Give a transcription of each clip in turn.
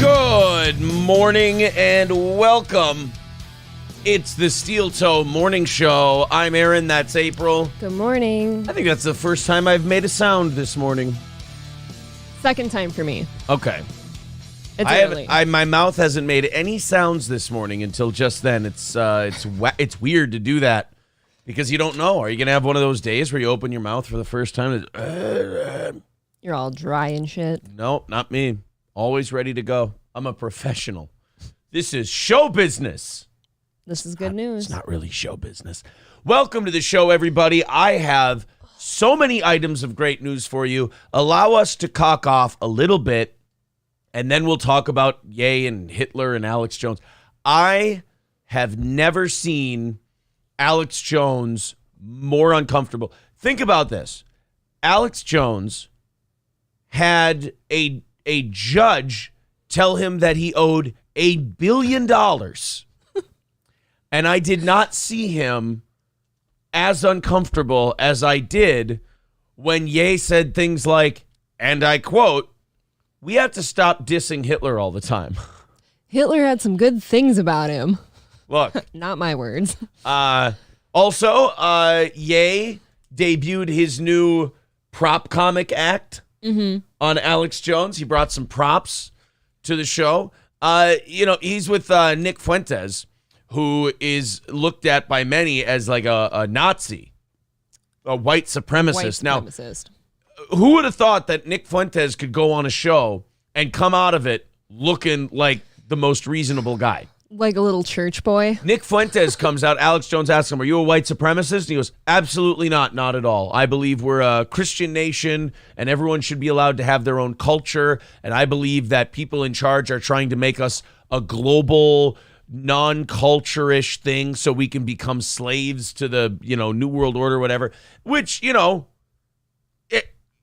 Good morning and welcome. It's the Steel Toe Morning Show. I'm Aaron, that's April. Good morning. I think that's the first time I've made a sound this morning. Second time for me. Okay. It's early. My mouth hasn't made any sounds this morning until just then. It's weird to do that because you don't know. Are you going to have one of those days where you open your mouth for the first time? You're all dry and shit. No, not me. Always ready to go. I'm a professional. This is show business. This is good news. It's not really show business. Welcome to the show, everybody. I have so many items of great news for you. Allow us to cock off a little bit, and then we'll talk about Ye and Hitler and Alex Jones. I have never seen Alex Jones more uncomfortable. Think about this. Alex Jones had a judge tell him that he owed $1 billion. And I did not see him as uncomfortable as I did when Ye said things like, and I quote, "We have to stop dissing Hitler all the time." Hitler had some good things about him. Look. Not my words. Also, Ye debuted his new prop comic act on Alex Jones. He brought some props to the show. He's with Nick Fuentes, who is looked at by many as like a Nazi, a white supremacist. Now, who would have thought that Nick Fuentes could go on a show and come out of it looking like the most reasonable guy? Like a little church boy. Nick Fuentes comes out. Alex Jones asks him, "Are you a white supremacist?" And he goes, "Absolutely not. Not at all. I believe we're a Christian nation and everyone should be allowed to have their own culture. And I believe that people in charge are trying to make us a global, non-culture-ish thing so we can become slaves to the, New World Order, whatever." Which,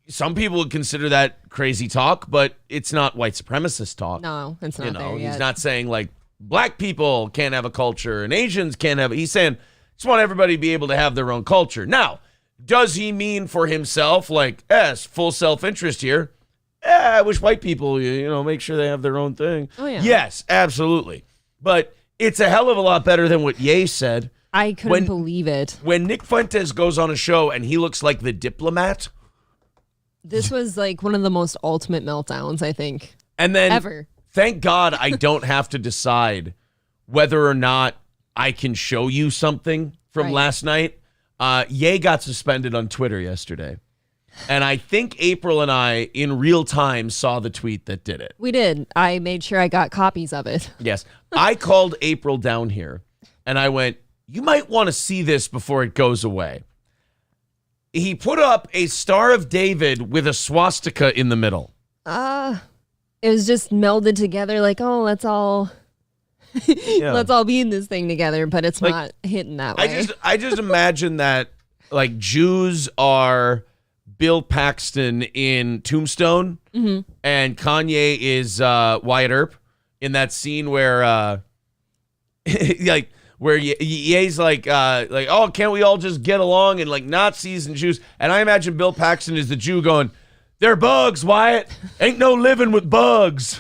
some people would consider that crazy talk, but it's not white supremacist talk. No, it's not there yet. He's not saying like, black people can't have a culture and Asians can't have it. He's saying, just want everybody to be able to have their own culture. Now, does he mean for himself, like, full self-interest here? I wish white people, make sure they have their own thing. Oh, yeah. Yes, absolutely. But it's a hell of a lot better than what Ye said. I couldn't believe it. When Nick Fuentes goes on a show and he looks like the diplomat. This was like one of the most ultimate meltdowns, I think, and then ever. Thank God I don't have to decide whether or not I can show you something from last night. Ye got suspended on Twitter yesterday. And I think April and I, in real time, saw the tweet that did it. We did. I made sure I got copies of it. Yes. I called April down here, and I went, "You might want to see this before it goes away." He put up a Star of David with a swastika in the middle. It was just melded together like, oh, let's all be in this thing together, but it's not hitting that way. I just imagine that like Jews are Bill Paxton in Tombstone and Kanye is Wyatt Earp in that scene where where Ye's like, oh, can't we all just get along, and like Nazis and Jews. And I imagine Bill Paxton is the Jew going, "They're bugs, Wyatt. Ain't no living with bugs."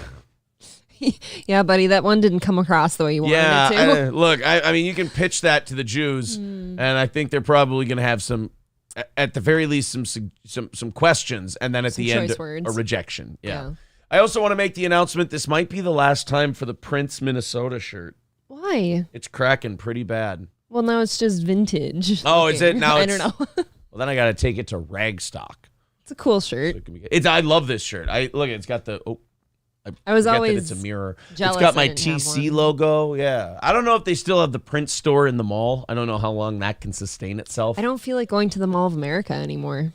Yeah, buddy, that one didn't come across the way you wanted it to. Look, I mean, you can pitch that to the Jews, and I think they're probably going to have some, at the very least, some questions, and then at the end, a rejection. Yeah. I also want to make the announcement, this might be the last time for the Prince Minnesota shirt. Why? It's cracking pretty bad. Well, now it's just vintage. Oh, is it? Now I don't know. Well, then I got to take it to Ragstock. It's a cool shirt. I love this shirt. Look, it's got the. I was always it's a mirror. Jealous it's got my TC logo. Yeah, I don't know if they still have the Prince store in the mall. I don't know how long that can sustain itself. I don't feel like going to the Mall of America anymore.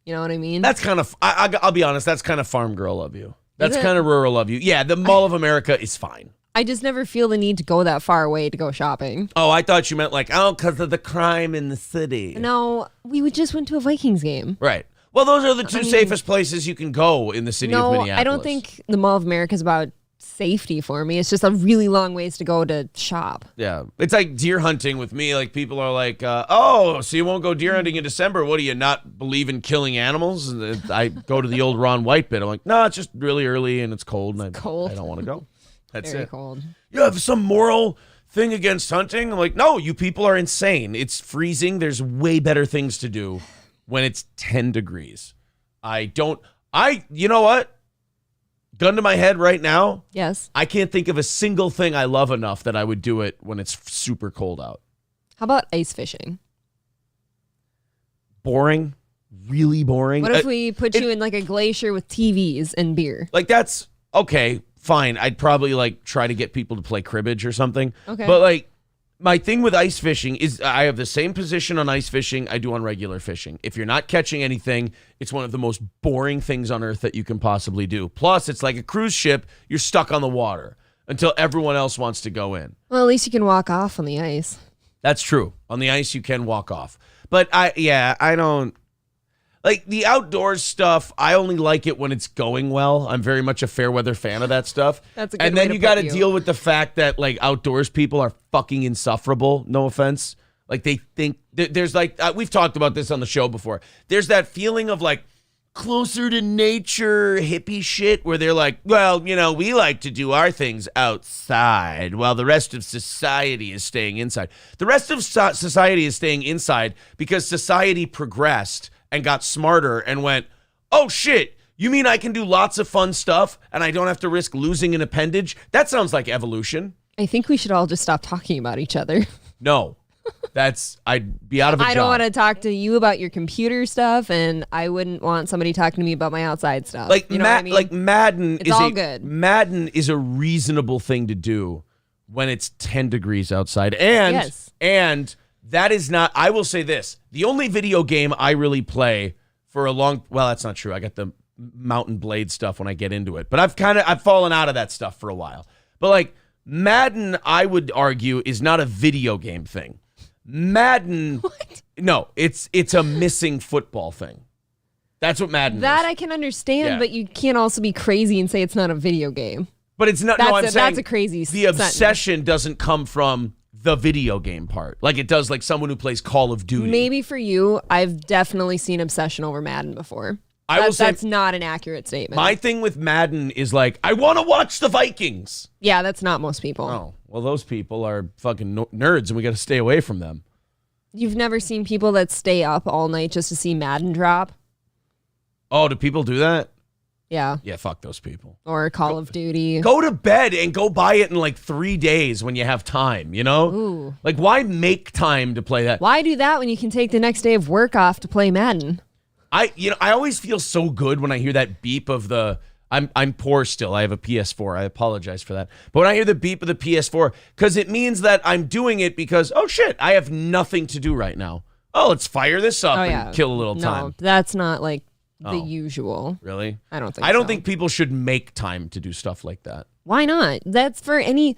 You know what I mean? That's kind of. I'll be honest. That's kind of farm girl of you. That's kind of rural of you. Yeah, the Mall of America is fine. I just never feel the need to go that far away to go shopping. Oh, I thought you meant like, because of the crime in the city. No, we just went to a Vikings game. Right. Well, those are the two safest places you can go in the city of Minneapolis. I don't think the Mall of America is about safety for me. It's just a really long ways to go to shop. Yeah. It's like deer hunting with me. Like people are like, oh, so you won't go deer hunting in December. What do you not believe in killing animals? And I go to the old Ron White bit. I'm like, no, it's just really early and it's cold. And cold. I don't want to go. That's Very it. cold. You have some moral thing against hunting? I'm like, no, you people are insane. It's freezing. There's way better things to do when it's 10 degrees. You know what? Gun to my head right now. Yes. I can't think of a single thing I love enough that I would do it when it's super cold out. How about ice fishing? Boring. Really boring. What if we put you in like a glacier with TVs and beer? Like that's okay, fine. I'd probably like try to get people to play cribbage or something. Okay. But like my thing with ice fishing is I have the same position on ice fishing I do on regular fishing. If you're not catching anything, it's one of the most boring things on earth that you can possibly do. Plus, it's like a cruise ship. You're stuck on the water until everyone else wants to go in. Well, at least you can walk off on the ice. That's true. On the ice, you can walk off. But I don't... Like, the outdoors stuff, I only like it when it's going well. I'm very much a fair weather fan of that stuff. That's a good And way then to you got to put you. deal with the fact that, like, outdoors people are fucking insufferable. No offense. Like, they think... There's, like... we've talked about this on the show before. There's that feeling of, like, closer to nature hippie shit where they're like, well, you know, we like to do our things outside while the rest of society is staying inside. The rest of society is staying inside because society progressed and got smarter and went, oh shit, you mean I can do lots of fun stuff and I don't have to risk losing an appendage? That sounds like evolution. I think we should all just stop talking about each other. No, I'd be out of a job. I don't want to talk to you about your computer stuff, and I wouldn't want somebody talking to me about my outside stuff. Like, you know what I mean? like Madden It's all good. Madden is a reasonable thing to do when it's 10 degrees outside. And Yes. and that is not, I will say this, the only video game I really play for a long, well, that's not true. I got the Mountain Blade stuff when I get into it. But I've fallen out of that stuff for a while. But like Madden, I would argue, is not a video game thing. Madden, no, it's a missing football thing. That's what Madden that is. I can understand, Yeah. but you can't also be crazy and say it's not a video game. But it's not, no, I'm saying That's a crazy the obsession doesn't come from the video game part. Like it does like someone who plays Call of Duty. Maybe for you, I've definitely seen obsession over Madden before. I will say That's not an accurate statement. my thing with Madden is like, I want to watch the Vikings. Yeah, that's not most people. Oh, well, those people are fucking nerds and we got to stay away from them. You've never seen people that stay up all night just to see Madden drop? Oh, do people do that? Yeah. Yeah, fuck those people. Or Call of Duty. Go to bed and go buy it in like 3 days when you have time, you know? Ooh. Like, why make time to play that? Why do that when you can take the next day of work off to play Madden? I always feel so good when I hear that beep of the, I'm poor still. I have a PS4. I apologize for that. But when I hear the beep of the PS4, because it means that I'm doing it because, oh shit, I have nothing to do right now. Oh, let's fire this up and kill a little time. No, that's not like the Oh. usual. Really? I don't think I don't so. think people should make time to do stuff like that. Why not? That's for any...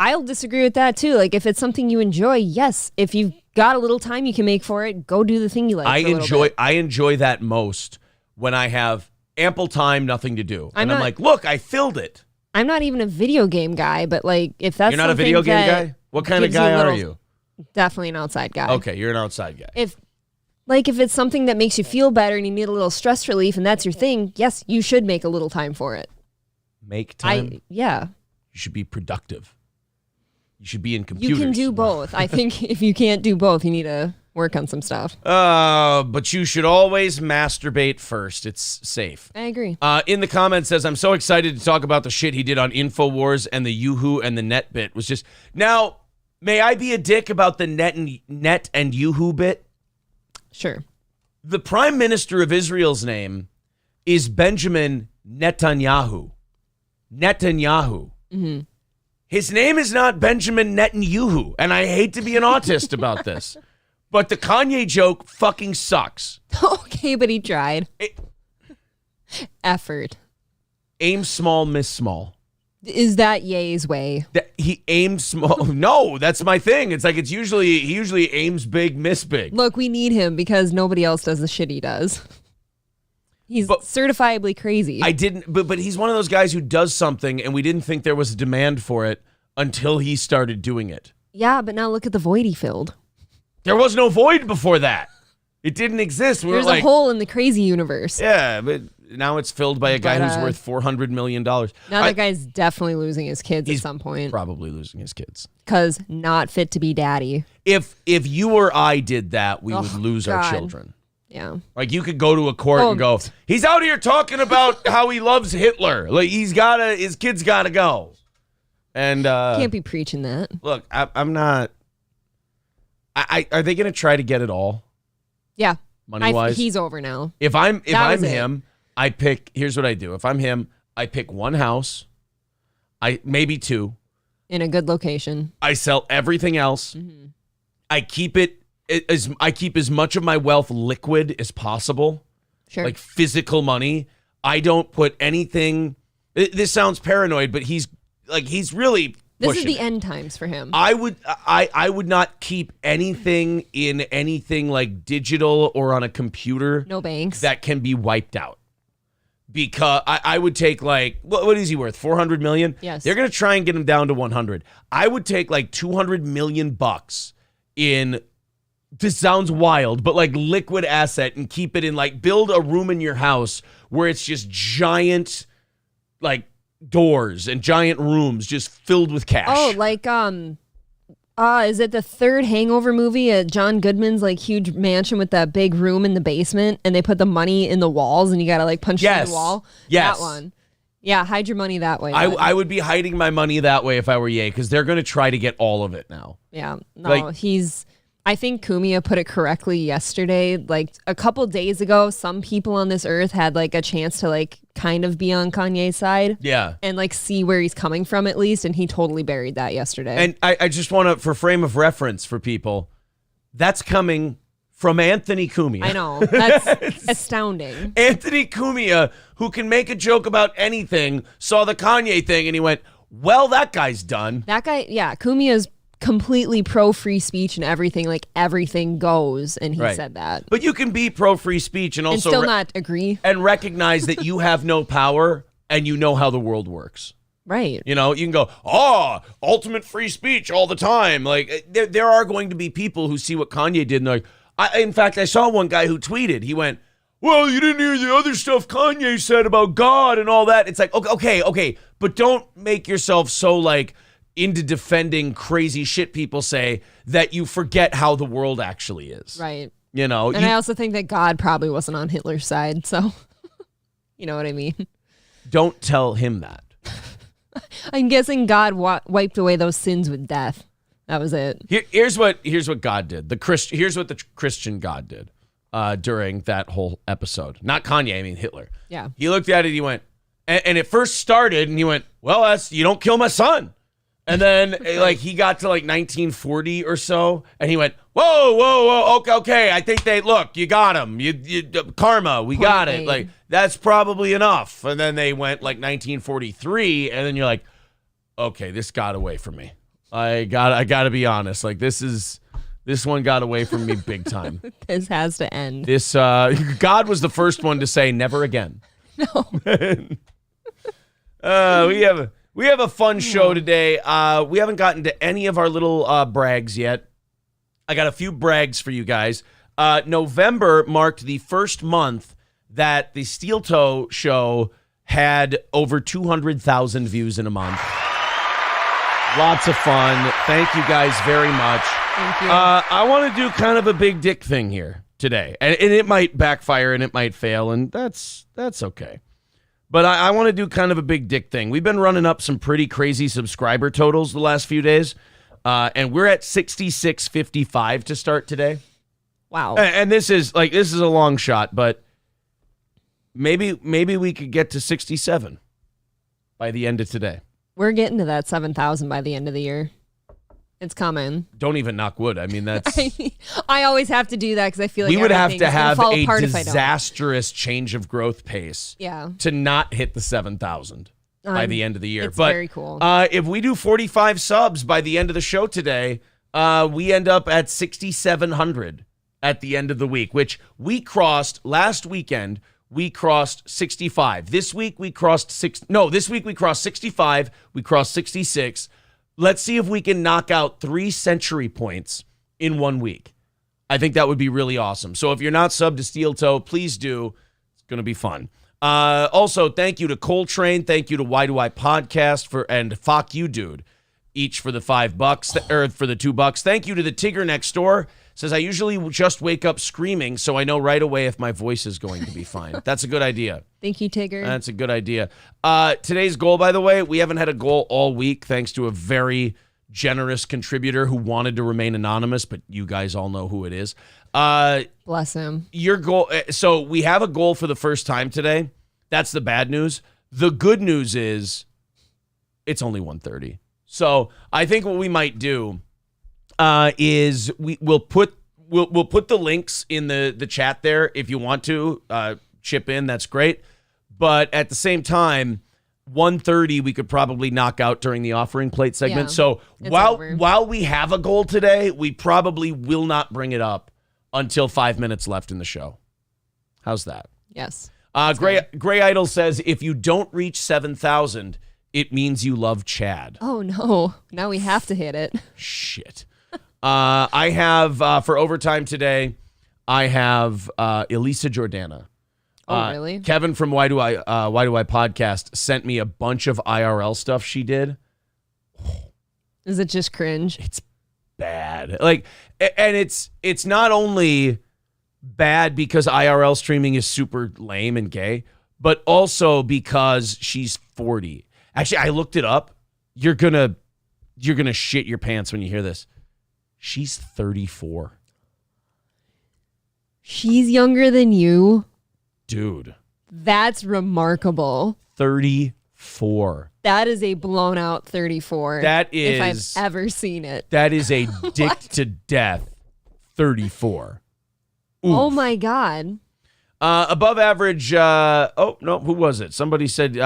I'll disagree with that too. Like if it's something you enjoy, yes. If you've got a little time you can make for it, go do the thing you like. I enjoy that most when I have ample time, nothing to do. And I'm like, look, I filled it. I'm not even a video game guy, but like if that's You're not a something video game that guy? What kind of gives you guy a are little- you? Definitely an outside guy. Okay, you're an outside guy. If it's something that makes you feel better and you need a little stress relief and that's your thing, yes, you should make a little time for it. Make time? Yeah. You should be productive. You should be in computers. You can do both. I think if you can't do both, you need to work on some stuff. But you should always masturbate first. It's safe. I agree. In the comments says, I'm so excited to talk about the shit he did on InfoWars and the Yoo-Hoo and the net bit was just... Now, may I be a dick about the net and Yoo-Hoo bit? Sure. The prime minister of Israel's name is Benjamin Netanyahu. Netanyahu. Mm-hmm. His name is not Benjamin Netanyahu, and I hate to be an autist about this, but the Kanye joke fucking sucks. Okay, but he tried. Effort. Aim small, miss small. Is that Ye's way? He aims small. No, that's my thing. It's like he usually aims big, miss big. Look, we need him because nobody else does the shit he does. He's certifiably crazy. I didn't, but he's one of those guys who does something and we didn't think there was a demand for it until he started doing it. Yeah, but now look at the void he filled. There was no void before that. It didn't exist. There's a hole in the crazy universe. Yeah, but now it's filled by a guy who's worth $400 million. Now that guy's definitely losing his kids at some point. Probably losing his kids. Because not fit to be daddy. If you or I did that, we would lose our children. Yeah. Like you could go to a court and go, he's out here talking about how he loves Hitler. Like his kid's gotta go. And can't be preaching that. Look, I'm not. Are they gonna try to get it all? Yeah. Money wise, he's over now. If I'm him, I pick. Here's what I do. If I'm him, I pick one house. Maybe two. In a good location. I sell everything else. Mm-hmm. I keep as much of my wealth liquid as possible. Sure. Like physical money. I don't put anything. This sounds paranoid, but he's really. This is the end times for him. I would not keep anything in anything like digital or on a computer. No banks. That can be wiped out. Because I would take like, what is he worth? 400 million? Yes. They're going to try and get him down to 100. I would take like 200 million bucks in, this sounds wild, but like liquid asset and keep it in like, build a room in your house where it's just giant, like, doors and giant rooms just filled with cash. Oh, like is it the third Hangover movie? John Goodman's like huge mansion with that big room in the basement, and they put the money in the walls, and you gotta like punch it in the wall. Yes, that one. Yeah, hide your money that way. I would be hiding my money that way if I were Ye, because they're gonna try to get all of it now. Yeah, no, I think Cumia put it correctly yesterday. Like a couple days ago, some people on this earth had like a chance to like kind of be on Kanye's side. Yeah. And like see where he's coming from at least. And he totally buried that yesterday. And I just want to, for frame of reference for people, that's coming from Anthony Cumia. I know. That's astounding. Anthony Cumia, who can make a joke about anything, saw the Kanye thing and he went, well, that guy's done. That guy, yeah, Cumia's completely pro free speech and everything, like everything goes, and he said that. But you can be pro free speech and also still not agree and recognize that you have no power and you know how the world works. Right. You know, you can go, ultimate free speech all the time. Like there are going to be people who see what Kanye did and they're like, in fact, I saw one guy who tweeted, he went, well, you didn't hear the other stuff Kanye said about God and all that. It's like, okay, but don't make yourself so like into defending crazy shit people say that you forget how the world actually is. Right. You know, and I also think that God probably wasn't on Hitler's side, so you know what I mean. Don't tell him that. I'm guessing God wiped away those sins with death. That was it. Here's what God did. Here's what the Christian God did during that whole episode. Not Kanye, I mean Hitler. Yeah. He looked at it, he went, and it first started, and he went, well, you don't kill my son. And then like he got to like 1940 or so, and he went, whoa, okay. I think you got him. You karma, we got it. Like that's probably enough. And then they went like 1943, and then you're like, okay, this got away from me. I gotta be honest. Like this one got away from me big time. This has to end. This God was the first one to say never again. No. We have a fun show today. We haven't gotten to any of our little brags yet. I got a few brags for you guys. November marked the first month that the Steel Toe show had over 200,000 views in a month. Lots of fun. Thank you guys very much. Thank you. I want to do kind of a big dick thing here today. And it might backfire and it might fail, and that's okay. But I want to do kind of a big dick thing. We've been running up some pretty crazy subscriber totals the last few days, and we're at 6,655 to start today. Wow! And this is a long shot, but maybe we could get to 67 by the end of today. We're getting to that 7,000 by the end of the year. It's coming. Don't even knock wood. I mean, that's... I always have to do that because I feel like we would have to have a disastrous change of growth pace to not hit the 7,000 by the end of the year. It's very cool. If we do 45 subs by the end of the show today, we end up at 6,700 at the end of the week, which we crossed last weekend. we crossed 65. This week we crossed this week we crossed 65. We crossed 66. Let's see if we can knock out 3 century points in 1 week. I think that would be really awesome. So if you're not subbed to Steel Toe, please do. It's going to be fun. Also, thank you to Coltrane. Thank you to Why Do I Podcast and Fuck You Dude, each for the $5 or for the $2. Thank you to the Tigger next door. Says, I usually just wake up screaming, so I know right away if my voice is going to be fine. That's a good idea. Thank you, Tigger. That's a good idea. Today's goal, by the way, we haven't had a goal all week thanks to a very generous contributor who wanted to remain anonymous, but you guys all know who it is. Bless him. Your goal. So we have a goal for the first time today. That's the bad news. The good news is it's only 1:30. So I think what we might do is we'll put the links in the chat there if you want to chip in. That's great. But at the same time, 1:30 we could probably knock out during the offering plate segment. Yeah, so it's while we have a goal today, we probably will not bring it up until 5 minutes left in the show. How's that? Yes. Gray Idol says, if you don't reach 7,000, it means you love Chad. Oh, no. Now we have to hit it. Shit. I have, for overtime today, I have Elisa Jordana. Oh, really? Kevin from Why Do I Podcast sent me a bunch of IRL stuff she did. Is it just cringe? It's bad. And it's not only bad because IRL streaming is super lame and gay, but also because she's 40. Actually, I looked it up. You're gonna shit your pants when you hear this. She's 34. She's younger than you? Dude. That's remarkable. 34. That is a blown out 34. That is. If I've ever seen it. That is a dick to death 34. Oof. Oh my God. Above average. Oh, no. Who was it? Somebody said.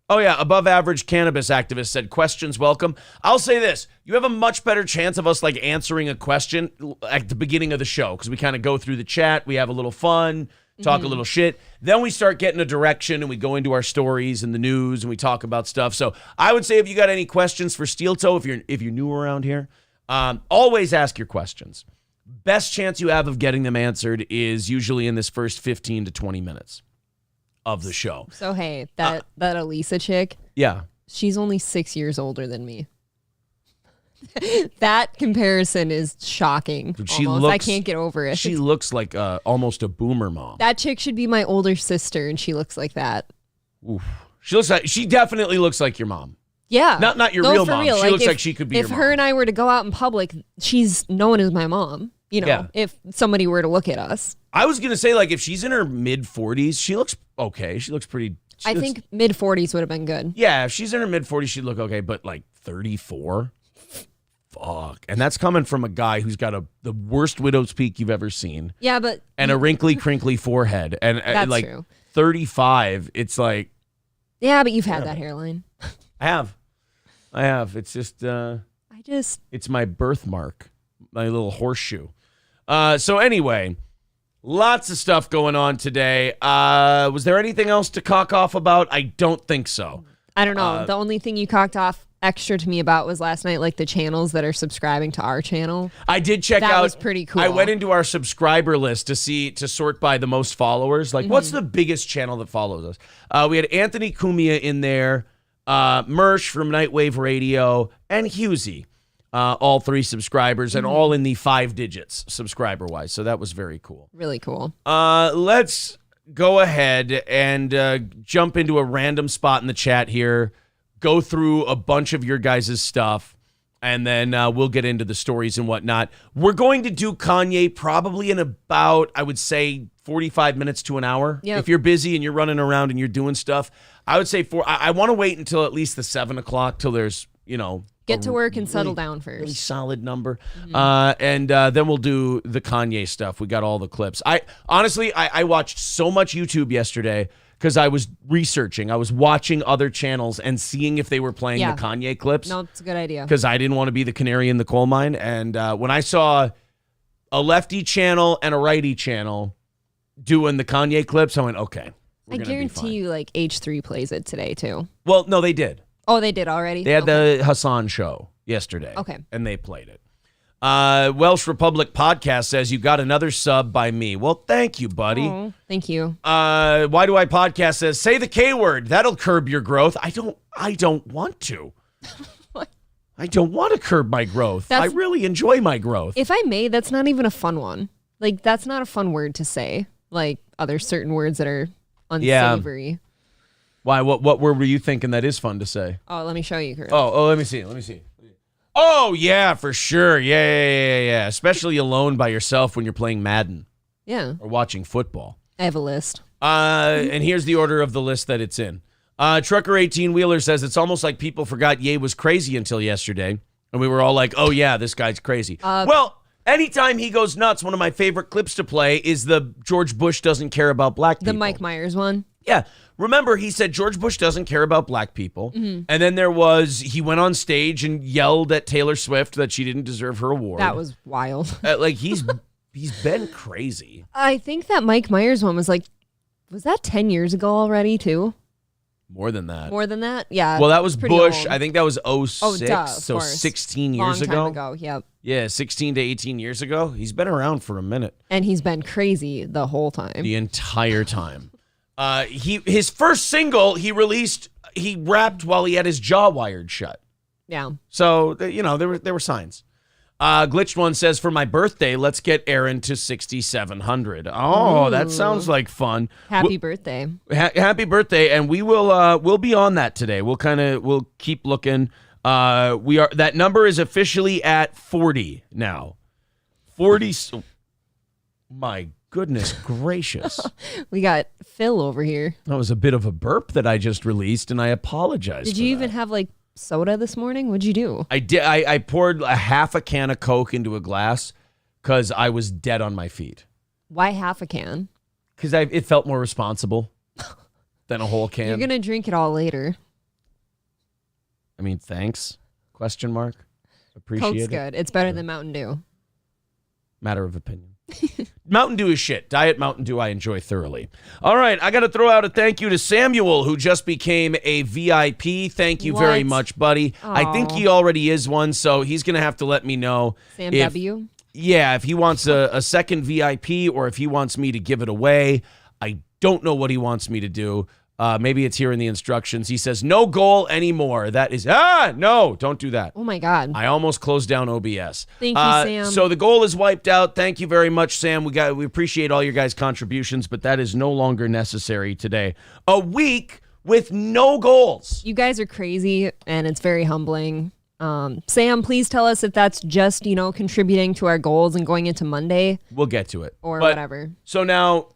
Above average cannabis activist said, questions welcome. I'll say this. You have a much better chance of us answering a question at the beginning of the show because we kind of go through the chat. We have a little fun, talk a little shit. Then we start getting a direction and we go into our stories and the news and we talk about stuff. So I would say if you got any questions for Steel Toe, if you're new around here, always ask your questions. Best chance you have of getting them answered is usually in this first 15 to 20 minutes of the show. So, hey, that Elisa chick, yeah, she's only 6 years older than me. That comparison is shocking. Dude, I can't get over it. She looks like almost a boomer mom. That chick should be my older sister, and she looks like that. Oof. She definitely looks like your mom. Yeah. Not your real mom. She looks like she could be your If mom. her and I were to go out in public, she's known as my mom. If somebody were to look at us. I was going to say, if she's in her mid-40s, she looks okay. She looks pretty... I think mid-40s would have been good. Yeah, if she's in her mid-40s, she'd look okay. But, 34? Fuck. And that's coming from a guy who's got the worst widow's peak you've ever seen. Yeah, but... And a wrinkly, crinkly forehead. And, that's true. 35, it's like... Yeah, but you've had that hairline. I have. It's just... It's my birthmark. My little horseshoe. So anyway, lots of stuff going on today. Was there anything else to cock off about? I don't think so. I don't know. The only thing you cocked off extra to me about was last night, the channels that are subscribing to our channel. I did check out. That was pretty cool. I went into our subscriber list to sort by the most followers. What's the biggest channel that follows us? We had Anthony Cumia in there, Mersh from Nightwave Radio, and Husey. All 3 subscribers and all in the 5 digits subscriber-wise. So that was very cool. Really cool. Let's go ahead and jump into a random spot in the chat here, go through a bunch of your guys' stuff, and then we'll get into the stories and whatnot. We're going to do Kanye probably in about, I would say, 45 minutes to an hour. Yep. If you're busy and you're running around and you're doing stuff, I would say I want to wait until at least the 7 o'clock till there's, Get to work and settle down first. Really solid number. And then we'll do the Kanye stuff. We got all the clips. I watched so much YouTube yesterday because I was researching. I was watching other channels and seeing if they were playing the Kanye clips. No, it's a good idea. Because I didn't want to be the canary in the coal mine. And when I saw a lefty channel and a righty channel doing the Kanye clips, I went, okay. I guarantee you, like, H3 plays it today, too. Well, no, they did. Oh, they did already? They had the Hassan show yesterday. Okay. And they played it. Welsh Republic Podcast says, you got another sub by me. Well, thank you, buddy. Oh, thank you. Why Do I Podcast says, say the K word. That'll curb your growth. I don't want to. I don't want to curb my growth. I really enjoy my growth. If I may, that's not even a fun one. Like, that's not a fun word to say. Like, other certain words that are unsavory. Yeah. Why? What word were you thinking that is fun to say? Oh, let me show you, Kurt. Oh, let me see. Oh, yeah, for sure. Yeah. Especially alone by yourself when you're playing Madden. Yeah. Or watching football. I have a list. And here's the order of the list that it's in. Trucker 18-Wheeler says, it's almost like people forgot Ye was crazy until yesterday. And we were all like, oh, yeah, this guy's crazy. Well, anytime he goes nuts, one of my favorite clips to play is the George Bush doesn't care about black people. The Mike Myers one? Yeah. Remember, he said George Bush doesn't care about black people. Mm-hmm. And then he went on stage and yelled at Taylor Swift that she didn't deserve her award. That was wild. He's been crazy. I think that Mike Myers one was that 10 years ago already, too? More than that. More than that? Yeah. Well, that was Bush. Old. I think that was 06. Oh, duh, so 16 years ago. Long time ago, yep. Yeah, 16 to 18 years ago. He's been around for a minute. And he's been crazy the whole time. The entire time. His first single he rapped while he had his jaw wired shut. Yeah. So, there were signs. Glitched One says, for my birthday, let's get Aaron to 6,700. Oh, that sounds like fun. Happy birthday. Happy birthday. And we'll be on that today. We'll keep looking. That number is officially at 40 now. 40. My goodness gracious. We got Phil over here. That was a bit of a burp that I just released, and I apologize. Did you even have soda this morning? What'd you do? I did. I poured a half a can of Coke into a glass because I was dead on my feet. Why half a can? Because it felt more responsible than a whole can. You're gonna drink it all later. I mean, thanks? Question mark. Appreciate Coke's it. good. It's better than Mountain Dew. Matter of opinion. Mountain Dew is shit. Diet Mountain Dew I enjoy thoroughly. All right, I got to throw out a thank you to Samuel, who just became a VIP. Thank you very much, buddy. Aww. I think he already is one, so he's going to have to let me know. Sam W? Yeah, if he wants a second VIP or if he wants me to give it away. I don't know what he wants me to do. Maybe it's here in the instructions. He says, no goal anymore. That is, no, don't do that. Oh, my God. I almost closed down OBS. Thank you, Sam. So the goal is wiped out. Thank you very much, Sam. We appreciate all your guys' contributions, but that is no longer necessary today. A week with no goals. You guys are crazy, and it's very humbling. Sam, please tell us if that's just, contributing to our goals and going into Monday. We'll get to it. Or whatever. So now,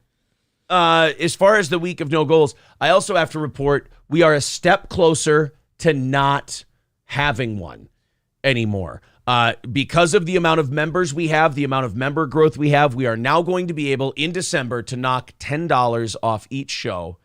as far as the week of no goals, I also have to report we are a step closer to not having one anymore. Because of the amount of members we have, the amount of member growth we have, we are now going to be able in December to knock $10 off each show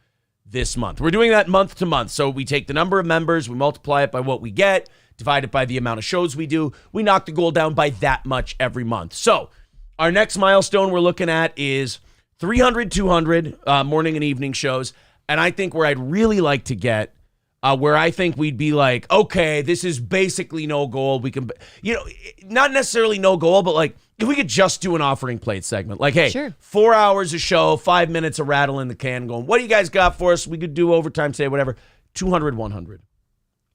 this month. We're doing that month to month. So we take the number of members, we multiply it by what we get, divide it by the amount of shows we do. We knock the goal down by that much every month. So our next milestone we're looking at is 300, 200 morning and evening shows. And I think where I'd really like to get, where I think we'd be like, okay, this is basically no goal. We can, not necessarily no goal, but if we could just do an offering plate segment. Hey, sure. 4 hours a show, 5 minutes of rattle in the can going, what do you guys got for us? We could do overtime today, whatever. 200, 100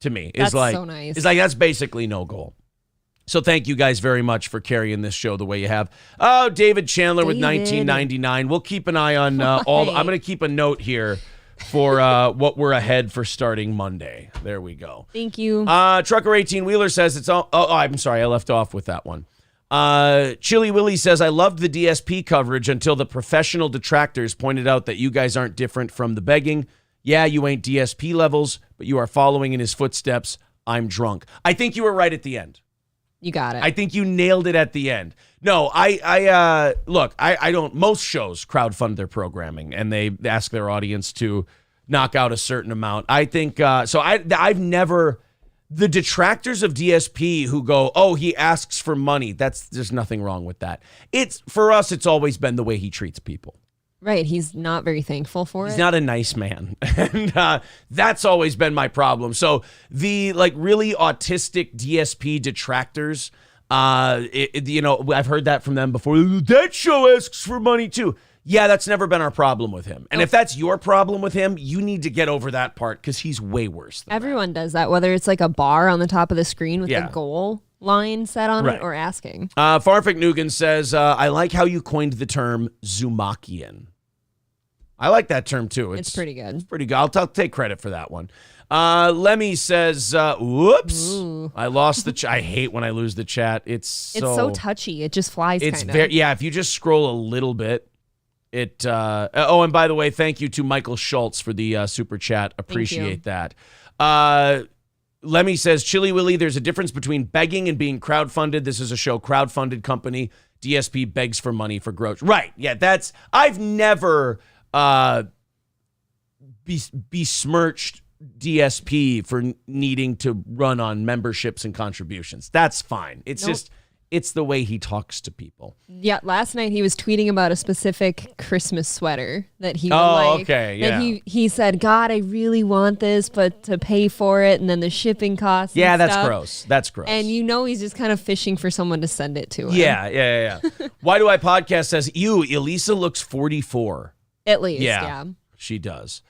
to me is so nice. It's that's basically no goal. So thank you guys very much for carrying this show the way you have. Oh, David Chandler with $19.99. We'll keep an eye on all. I'm going to keep a note here for what we're ahead for starting Monday. There we go. Thank you. Trucker 18-Wheeler says it's all. Oh, I'm sorry. I left off with that one. Chili Willie says, I loved the DSP coverage until the professional detractors pointed out that you guys aren't different from the begging. Yeah, you ain't DSP levels, but you are following in his footsteps. I'm drunk. I think you were right at the end. You got it. I think you nailed it at the end. No, I don't. Most shows crowdfund their programming and they ask their audience to knock out a certain amount. I think so. I've never the detractors of DSP who go, oh, he asks for money. There's nothing wrong with that. It's for us. It's always been the way he treats people. Right. He's not very thankful for it. He's not a nice man. And that's always been my problem. So the really autistic DSP detractors, I've heard that from them before. That show asks for money too. Yeah, that's never been our problem with him. And if that's your problem with him, you need to get over that part because he's way worse than Everyone does that, whether it's like a bar on the top of the screen with Yeah. the goal line set on Right. it or asking. Farfik Nugan says, I like how you coined the term Zumakian. I like that term too. It's pretty good. It's pretty good. I'll take credit for that one. Lemmy says, whoops. Ooh. I lost the chat. I hate when I lose the chat. It's so touchy. It just flies It's kind of. very, yeah, if you just scroll a little bit, and by the way, thank you to Michael Schultz for the super chat. Appreciate that. Lemmy says, Chili Willy, there's a difference between begging and being crowdfunded. This is a show crowdfunded company. DSP begs for money for growth. Right. Yeah, I've never besmirched DSP for needing to run on memberships and contributions. That's fine. It's just, it's the way he talks to people. Yeah, last night he was tweeting about a specific Christmas sweater that he would like. Okay, yeah. That he said, God, I really want this, but to pay for it, and then the shipping costs. Yeah, and that's stuff. gross. That's gross. And he's just kind of fishing for someone to send it to him. Yeah. Why Do I Podcast says, Elisa looks 44. At least, yeah. She does.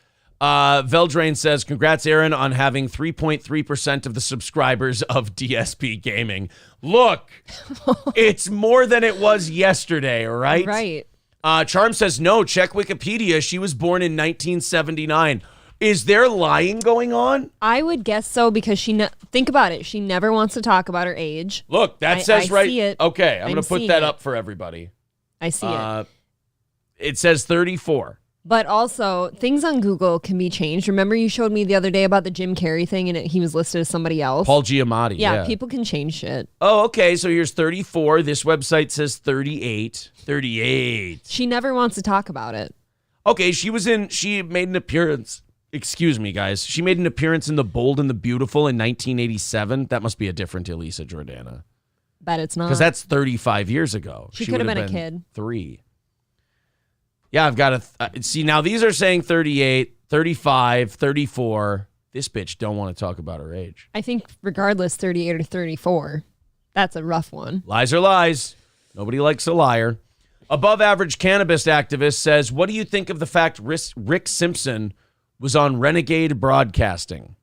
Veldrain says, congrats, Aaron, on having 3.3% of the subscribers of DSP Gaming. Look, it's more than it was yesterday, all right? Right. Charm says, no, check Wikipedia. She was born in 1979. Is there lying going on? I would guess so because think about it. She never wants to talk about her age. Look, that says I see it. Okay, I'm going to put that seeing up for everybody. I see it. It says 34. But also, things on Google can be changed. Remember you showed me the other day about the Jim Carrey thing and he was listed as somebody else? Paul Giamatti. Yeah, people can change shit. Oh, okay. So here's 34. This website says 38. 38. She never wants to talk about it. Okay, she made an appearance. Excuse me, guys. She made an appearance in The Bold and the Beautiful in 1987. That must be a different Elisa Jordana. Bet it's not. Because that's 35 years ago. She could have would been a kid. 3. Yeah, I've got to see now. These are saying 38, 35, 34. This bitch don't want to talk about her age. I think regardless, 38 or 34, that's a rough one. Lies are lies. Nobody likes a liar. Above average cannabis activist says, what do you think of the fact Rick Simpson was on Renegade Broadcasting?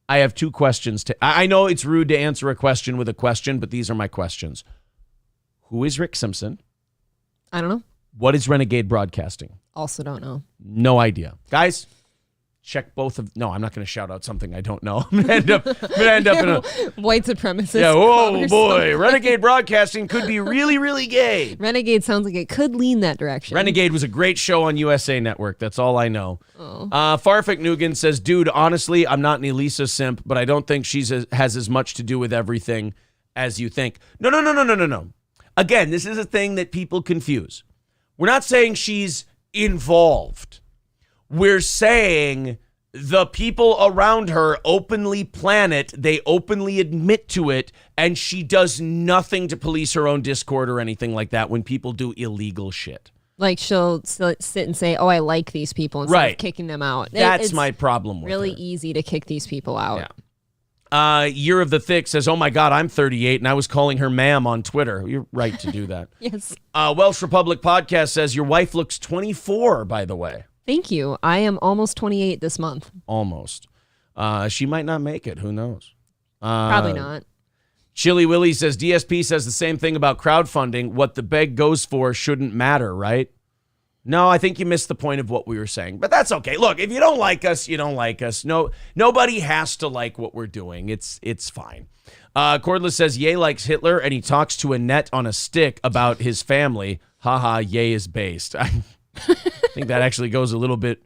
I have 2 questions. I know it's rude to answer a question with a question, but these are my questions. Who is Rick Simpson? I don't know. What is Renegade Broadcasting? Also don't know. No idea. Guys, check both of... No, I'm not going to shout out something I don't know. I'm going to end up in a... White supremacist. Yeah, oh boy. Renegade Broadcasting could be really, really gay. Renegade sounds like it could lean that direction. Renegade was a great show on USA Network. That's all I know. Farfik Nugan says, dude, honestly, I'm not an Elisa simp, but I don't think she has as much to do with everything as you think. No. Again, this is a thing that people confuse. We're not saying she's involved. We're saying the people around her openly plan it. They openly admit to it. And she does nothing to police her own discord or anything like that when people do illegal shit. Like she'll sit and say, oh, I like these people instead of kicking them out. That's my problem with really her. Easy to kick these people out. Yeah. Year of the Thick says, oh my God, I'm 38 and I was calling her ma'am on Twitter. You're right to do that. Yes. Welsh Republic Podcast says, your wife looks 24, by the way. Thank you. I am almost 28 this month. Almost. She might not make it. Who knows? Probably not. Chili Willy says, DSP says the same thing about crowdfunding. What the beg goes for shouldn't matter, right? No, I think you missed the point of what we were saying, but that's okay. Look, if you don't like us, you don't like us. No, nobody has to like what we're doing. It's fine. Cordless says, Ye likes Hitler, and he talks to Annette on a stick about his family. Haha, Ye is based. I think that actually goes a little bit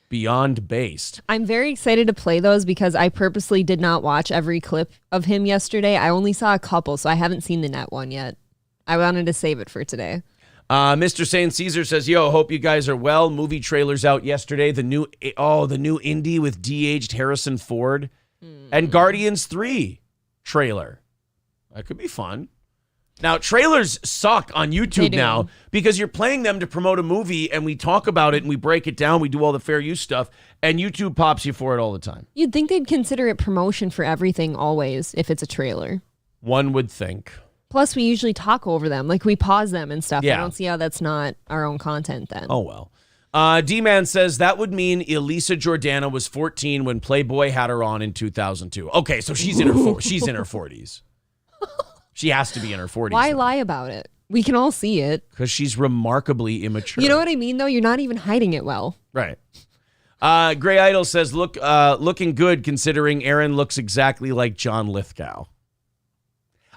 beyond based. I'm very excited to play those because I purposely did not watch every clip of him yesterday. I only saw a couple, so I haven't seen the net one yet. I wanted to save it for today. Mr. Saint Caesar says, yo, hope you guys are well. Movie trailers out yesterday. The new Indy with de-aged Harrison Ford and Guardians 3 trailer. That could be fun. Now, trailers suck on They YouTube do. now because you're playing them to promote a movie and we talk about it and we break it down. We do all the fair use stuff and YouTube pops you for it all the time. You'd think they'd consider it promotion for everything always if it's a trailer. One would think. Plus, we usually talk over them. Like, we pause them and stuff. Yeah. I don't see how that's not our own content then. Oh, well. D-Man says that would mean Elisa Jordana was 14 when Playboy had her on in 2002. Okay, so she's in her 40s. She has to be in her 40s. Why lie about it? We can all see it. Because she's remarkably immature. You know what I mean, though? You're not even hiding it well. Right. Gray Idol says, looking good considering Aaron looks exactly like John Lithgow.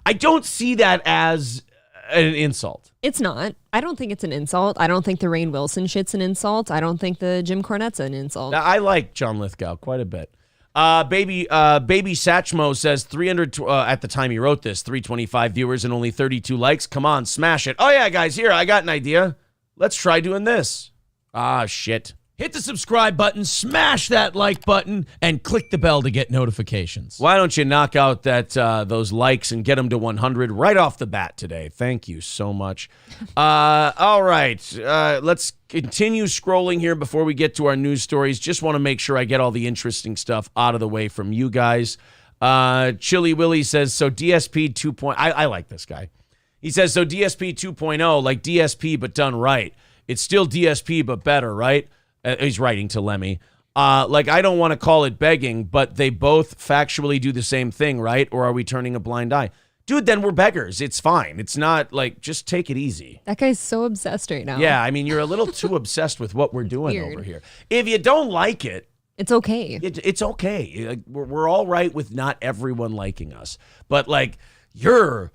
I don't see that as an insult. It's not. I don't think it's an insult. I don't think the Rainn Wilson shit's an insult. I don't think the Jim Cornette's an insult. Now, I like John Lithgow quite a bit. Baby Satchmo says 300 at the time he wrote this, 325 viewers and only 32 likes. Come on, smash it. Oh yeah, guys, here, I got an idea. Let's try doing this. Ah, shit. Hit the subscribe button, smash that like button, and click the bell to get notifications. Why don't you knock out those likes and get them to 100 right off the bat today? Thank you so much. All right, let's continue scrolling here before we get to our news stories. Just want to make sure I get all the interesting stuff out of the way from you guys. Chili Willy says, so DSP 2.0. I like this guy. He says, so DSP 2.0, like DSP but done right. It's still DSP but better, right? He's writing to Lemmy. Like, I don't want to call it begging, but they both factually do the same thing, right? Or are we turning a blind eye? Dude, then we're beggars. It's fine. It's not like, just take it easy. That guy's so obsessed right now. Yeah, I mean, you're a little too obsessed with what we're doing Weird. over here. If you don't like it, It's okay. it's okay. Like, we're all right with not everyone liking us. But, like, you're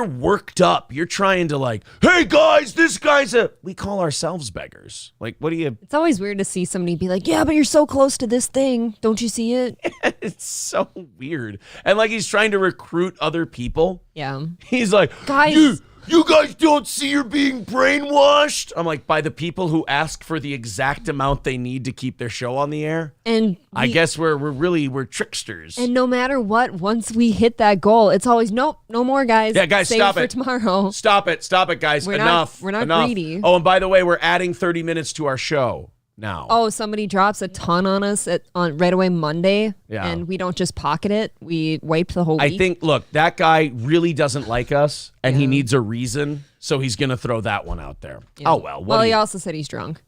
worked up. You're trying to like, hey guys, this guy's we call ourselves beggars. Like, what do you? It's always weird to see somebody be like, yeah, but you're so close to this thing. Don't you see it? It's so weird. And like, he's trying to recruit other people. Yeah. He's like, Guys. you guys don't see you're being brainwashed. I'm like, by the people who ask for the exact amount they need to keep their show on the air. And I guess we're tricksters. And no matter what, once we hit that goal, it's always, nope, no more, guys. Yeah, guys, Save stop for it. tomorrow. Stop it, guys. We're Enough. not Enough. greedy. Oh, and by the way, we're adding 30 minutes to our show now. Oh, somebody drops a ton on us on right away Monday, Yeah. and we don't just pocket it. We wipe the whole week. I think, look, that guy really doesn't like us, and he Yeah. needs a reason, so he's going to throw that one out there. Yeah. Oh, well. Well, he also said he's drunk.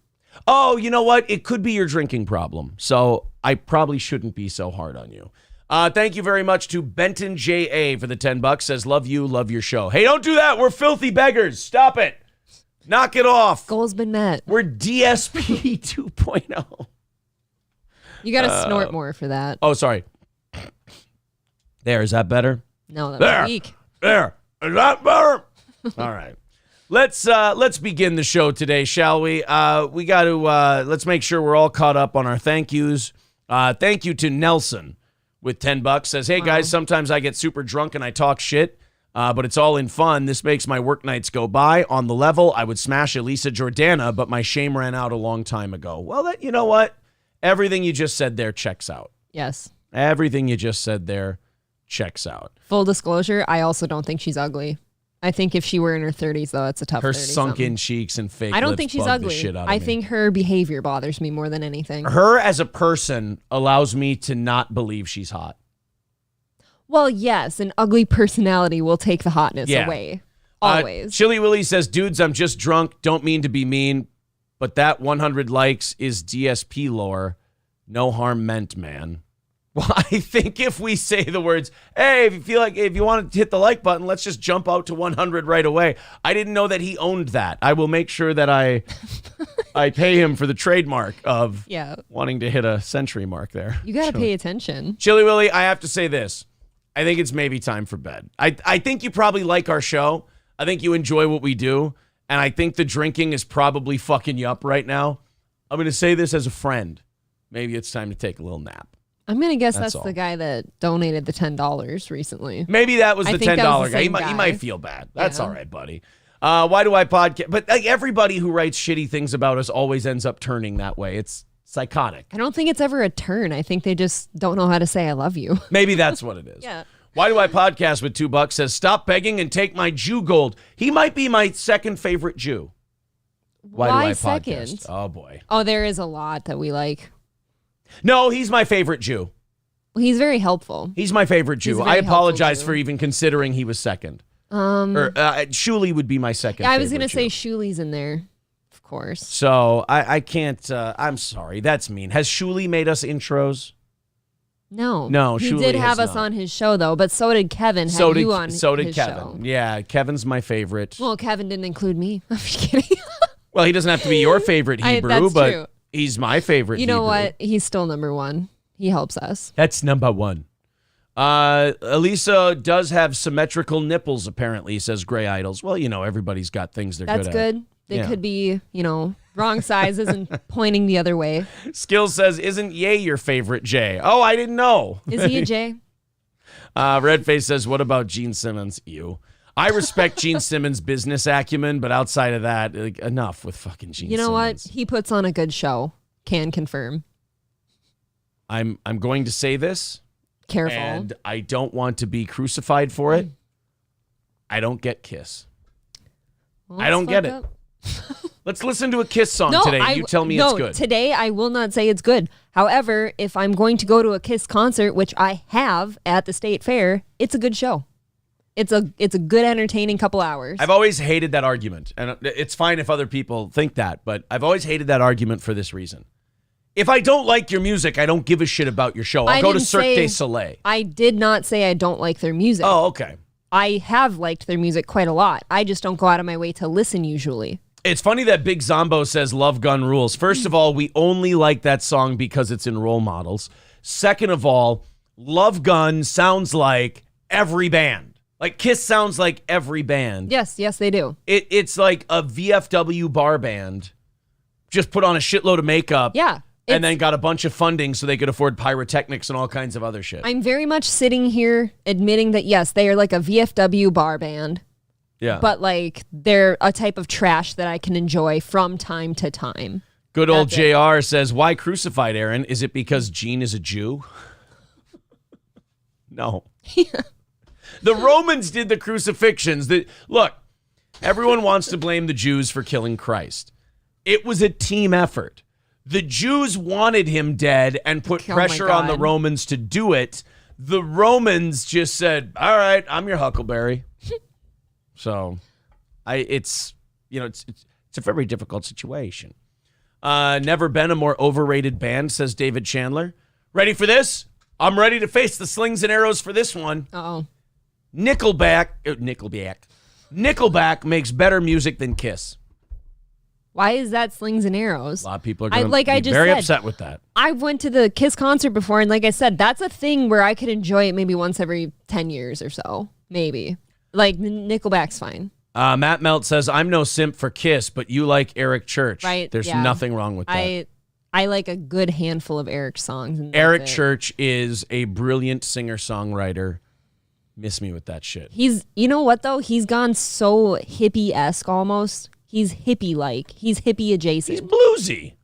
Oh, you know what? It could be your drinking problem, so I probably shouldn't be so hard on you. Thank you very much to Benton J.A. for the $10. Says, love you, love your show. Hey, don't do that. We're filthy beggars. Stop it. Knock it off. Goal's been met. We're DSP 2.0. You got to snort more for that. Oh, sorry. There, is that better? No, that There. was weak. There. Is that better? All right. Let's begin the show today, shall we? We got to let's make sure we're all caught up on our thank yous. Thank you to Nelson with $10. Says, hey guys, sometimes I get super drunk and I talk shit, but it's all in fun. This makes my work nights go by. On the level, I would smash Elisa Jordana, but my shame ran out a long time ago. Well, you know what? Everything you just said there checks out. Yes. Everything you just said there checks out. Full disclosure, I also don't think she's ugly. I think if she were in her 30s, though, it's a tough Her 30-something. sunken cheeks and fake I don't lips think she's bug the ugly. shit out of I me. think her behavior bothers me more than anything. Her as a person allows me to not believe she's hot. Well, yes, an ugly personality will take the hotness Yeah. away. Always. Chili Willy says, dudes, I'm just drunk. Don't mean to be mean, but that 100 likes is DSP lore. No harm meant, man. Well, I think if we say the words, hey, if you want to hit the like button, let's just jump out to 100 right away. I didn't know that he owned that. I will make sure that I pay him for the trademark of wanting to hit a century mark there. You got to pay attention. Chili Willy, I have to say this. I think it's maybe time for bed. I think you probably like our show. I think you enjoy what we do. And I think the drinking is probably fucking you up right now. I'm going to say this as a friend. Maybe it's time to take a little nap. I'm going to guess That's that's all. the guy that donated the $10 recently. Maybe that was I the think $10 that was the guy. same He guy. might feel bad. That's Yeah. all right, buddy. Why do I podcast? But like, everybody who writes shitty things about us always ends up turning that way. It's psychotic. I don't think it's ever a turn. I think they just don't know how to say I love you. Maybe that's what it is. Yeah. Why do I podcast with $2? Says, stop begging and take my Jew gold. He might be my second favorite Jew. Why do I second? podcast? Oh, boy. Oh, there is a lot that we like. No, he's my favorite Jew. He's very helpful. He's my favorite Jew. I apologize for even considering he was second. Shuli would be my second. Yeah, I was going to say Shuli's in there, of course. So I can't. I'm sorry. That's mean. Has Shuli made us intros? No. He Shuli did have us not. on his show, though, but so did Kevin. So did Kevin. Show. Yeah, Kevin's my favorite. Well, Kevin didn't include me. I'm just kidding. Well, he doesn't have to be your favorite Hebrew, that's but true. He's my favorite You know Hebrew. what? He's still number one. He helps us. That's number one. Elisa does have symmetrical nipples, apparently, says Gray Idols. Well, everybody's got things they're That's good at. That's good. They could be, wrong sizes and pointing the other way. Skills says, isn't Ye your favorite Jay? Oh, I didn't know. Is he a Jay? Redface says, what about Gene Simmons? You. I respect Gene Simmons' business acumen, but outside of that, enough with fucking Gene Simmons. You know what? He puts on a good show. Can confirm. I'm going to say this. Careful. And I don't want to be crucified for it. I don't get Kiss. Well, I don't get it. Let's listen to a Kiss song today. You tell me it's good. Today I will not say it's good. However, if I'm going to go to a Kiss concert, which I have at the State Fair, it's a good show. It's a good, entertaining couple hours. I've always hated that argument, and it's fine if other people think that, but I've always hated that argument for this reason. If I don't like your music, I don't give a shit about your show. I'll go to Cirque du Soleil. I did not say I don't like their music. Oh, okay. I have liked their music quite a lot. I just don't go out of my way to listen usually. It's funny that Big Zombo says Love Gun rules. First of all, we only like that song because it's in Role Models. Second of all, Love Gun sounds like every band. Like Kiss sounds like every band. Yes, they do. It's like a VFW bar band just put on a shitload of makeup. Yeah. And then got a bunch of funding so they could afford pyrotechnics and all kinds of other shit. I'm very much sitting here admitting that, yes, they are like a VFW bar band. Yeah. But like they're a type of trash that I can enjoy from time to time. Good old JR says, why crucified, Aaron? Is it because Gene is a Jew? No. The Romans did the crucifixions. Look, everyone wants to blame the Jews for killing Christ. It was a team effort. The Jews wanted him dead and put pressure on the Romans to do it. The Romans just said, all right, I'm your Huckleberry. So it's a very difficult situation. Never been a more overrated band, says David Chandler. Ready for this? I'm ready to face the slings and arrows for this one. Uh-oh. Nickelback makes better music than Kiss. Why is that slings and arrows? A lot of people are going to be very upset with that. I went to the Kiss concert before, and like I said, that's a thing where I could enjoy it maybe once every 10 years or so. Maybe. Like, Nickelback's fine. Matt Melt says, I'm no simp for Kiss, but you like Eric Church. Right. There's nothing wrong with that. I like a good handful of Eric songs. And Eric Church is a brilliant singer-songwriter. Miss me with that shit. You know what, though? He's gone so hippie-esque almost. He's hippie-like. He's hippie-adjacent. He's bluesy.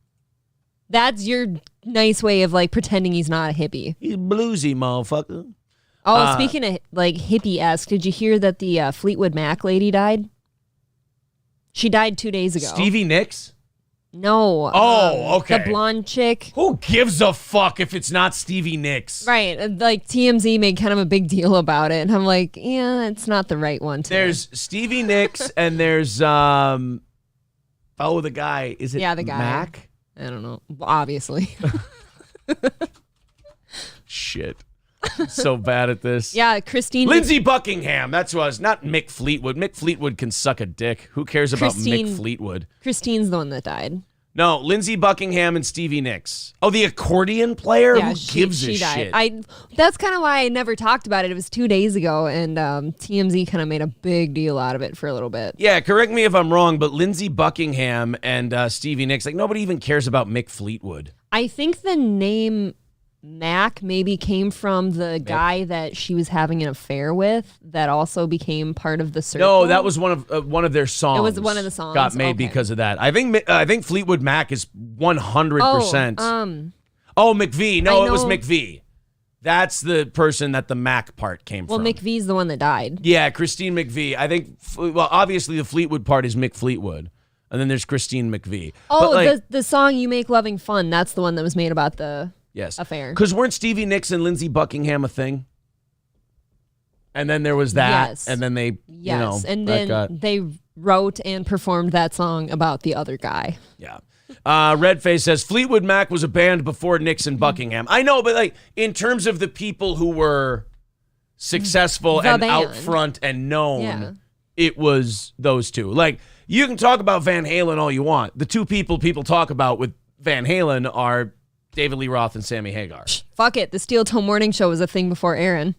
That's your nice way of, like, pretending he's not a hippie. He's bluesy, motherfucker. Oh, speaking of, like, hippie-esque, did you hear that the Fleetwood Mac lady died? She died 2 days ago. Stevie Nicks? No. Oh, okay. The blonde chick. Who gives a fuck if it's not Stevie Nicks? Right. Like, TMZ made kind of a big deal about it. And I'm like, yeah, it's not the right one. There's Stevie Nicks and there's, the guy. Is it the guy. Mac? I don't know. Obviously. Shit. So bad at this. Yeah, Christine. Lindsey Buckingham. That's who I was. Not Mick Fleetwood. Mick Fleetwood can suck a dick. Who cares about Mick Fleetwood? Christine's the one that died. No, Lindsey Buckingham and Stevie Nicks. Oh, the accordion player? Yeah, Who gives a died. shit? That's kind of why I never talked about it. It was 2 days ago, and TMZ kind of made a big deal out of it for a little bit. Yeah, correct me if I'm wrong, but Lindsey Buckingham and Stevie Nicks, like nobody even cares about Mick Fleetwood. I think the name Mac maybe came from the guy that she was having an affair with that also became part of the circle. No, that was one of their songs. It was one of the songs. Got made because of that. I think Fleetwood Mac is 100%. Oh, McVie. No, it was McVie. That's the person that the Mac part came Well, from. McVie's the one that died. Yeah, Christine McVie. I think, well, obviously the Fleetwood part is Mick Fleetwood. And then there's Christine McVie. Oh, but the song You Make Loving Fun. That's the one that was made about the affair. Because weren't Stevie Nicks and Lindsey Buckingham a thing? And then there was that. Yes. And then they, and then they wrote and performed that song about the other guy. Yeah. Redface says Fleetwood Mac was a band before Nicks and Buckingham. I know, but like in terms of the people who were successful and out front and known, it was those two. Like, you can talk about Van Halen all you want. The two people talk about with Van Halen are David Lee Roth and Sammy Hagar. Fuck it. The Steel Toe Morning Show was a thing before Aaron.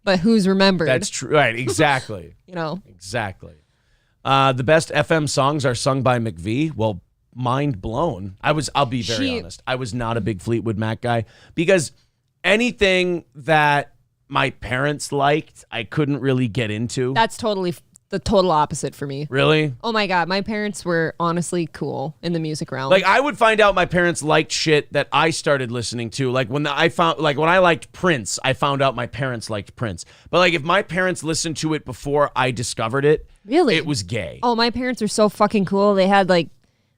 But who's remembered? That's true. Right, exactly. Exactly. The best FM songs are sung by McVie. Well, mind blown. I'll be very honest. I was not a big Fleetwood Mac guy because anything that my parents liked, I couldn't really get into. That's totally the total opposite for me. Really? Oh my God. My parents were honestly cool in the music realm. Like, I would find out my parents liked shit that I started listening to. Like when I liked Prince, I found out my parents liked Prince. But like if my parents listened to it before I discovered it, really, it was gay. Oh, my parents are so fucking cool. They had like,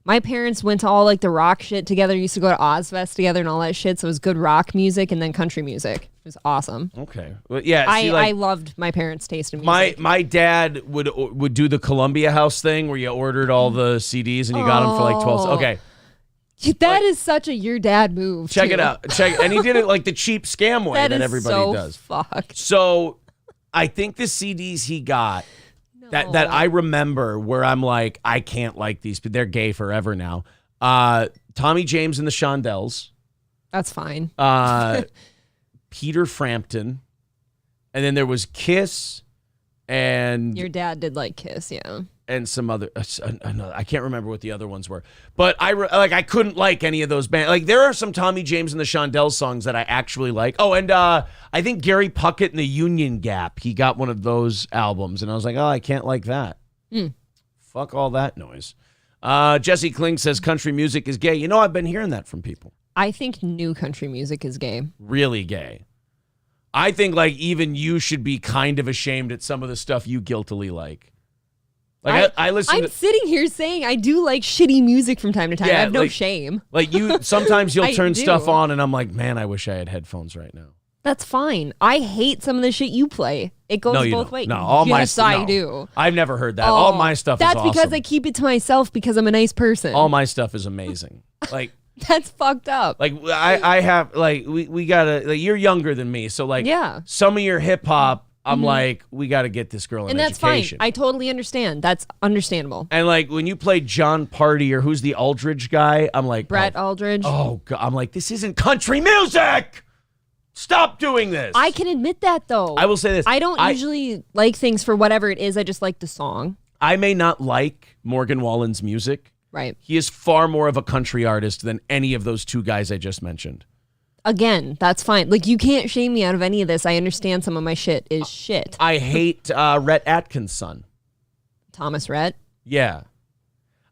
my parents went to all like the rock shit together. Used to go to Ozfest together and all that shit. So it was good rock music and then country music. It was awesome. Okay. Well, yeah. I loved my parents' taste in music. My dad would do the Columbia House thing where you ordered all the CDs and you got them for like 12. Okay. That is such a your dad move. Check it out. And he did it like the cheap scam way that everybody does. Fucked. So I think the CDs he got that I remember where I'm like, I can't like these, but they're gay forever now. Tommy James and the Shondells. That's fine. Peter Frampton. And then there was Kiss and... Your dad did like Kiss, yeah. And some other... I can't remember what the other ones were. But I couldn't like any of those bands. Like, there are some Tommy James and the Shondells songs that I actually like. Oh, and I think Gary Puckett and the Union Gap, he got one of those albums. And I was like, oh, I can't like that. Fuck all that noise. Jesse Kling says country music is gay. You know, I've been hearing that from people. I think new country music is gay. Really gay. I think like even you should be kind of ashamed at some of the stuff you guiltily like. Like I listen. I'm sitting here saying I do like shitty music from time to time. I have no shame. Like sometimes you'll turn stuff on and I'm like, man, I wish I had headphones right now. That's fine. I hate some of the shit you play. It goes both ways. No, all my stuff. Yes, I do. I've never heard that. All my stuff is awesome. That's because I keep it to myself because I'm a nice person. All my stuff is amazing. Like that's fucked up. Like I have like we gotta like you're younger than me, so like some of your hip hop. I'm like, we got to get this girl an education. And that's fine. I totally understand. That's understandable. And like when you play John Party or who's the Aldridge guy, I'm like Brett Aldridge. Oh God, I'm like, this isn't country music. Stop doing this. I can admit that though. I will say this. I don't usually like things for whatever it is. I just like the song. I may not like Morgan Wallen's music. Right. He is far more of a country artist than any of those two guys I just mentioned. Again, that's fine. Like, you can't shame me out of any of this. I understand some of my shit is shit. I hate Rhett Atkins' son. Thomas Rhett? Yeah.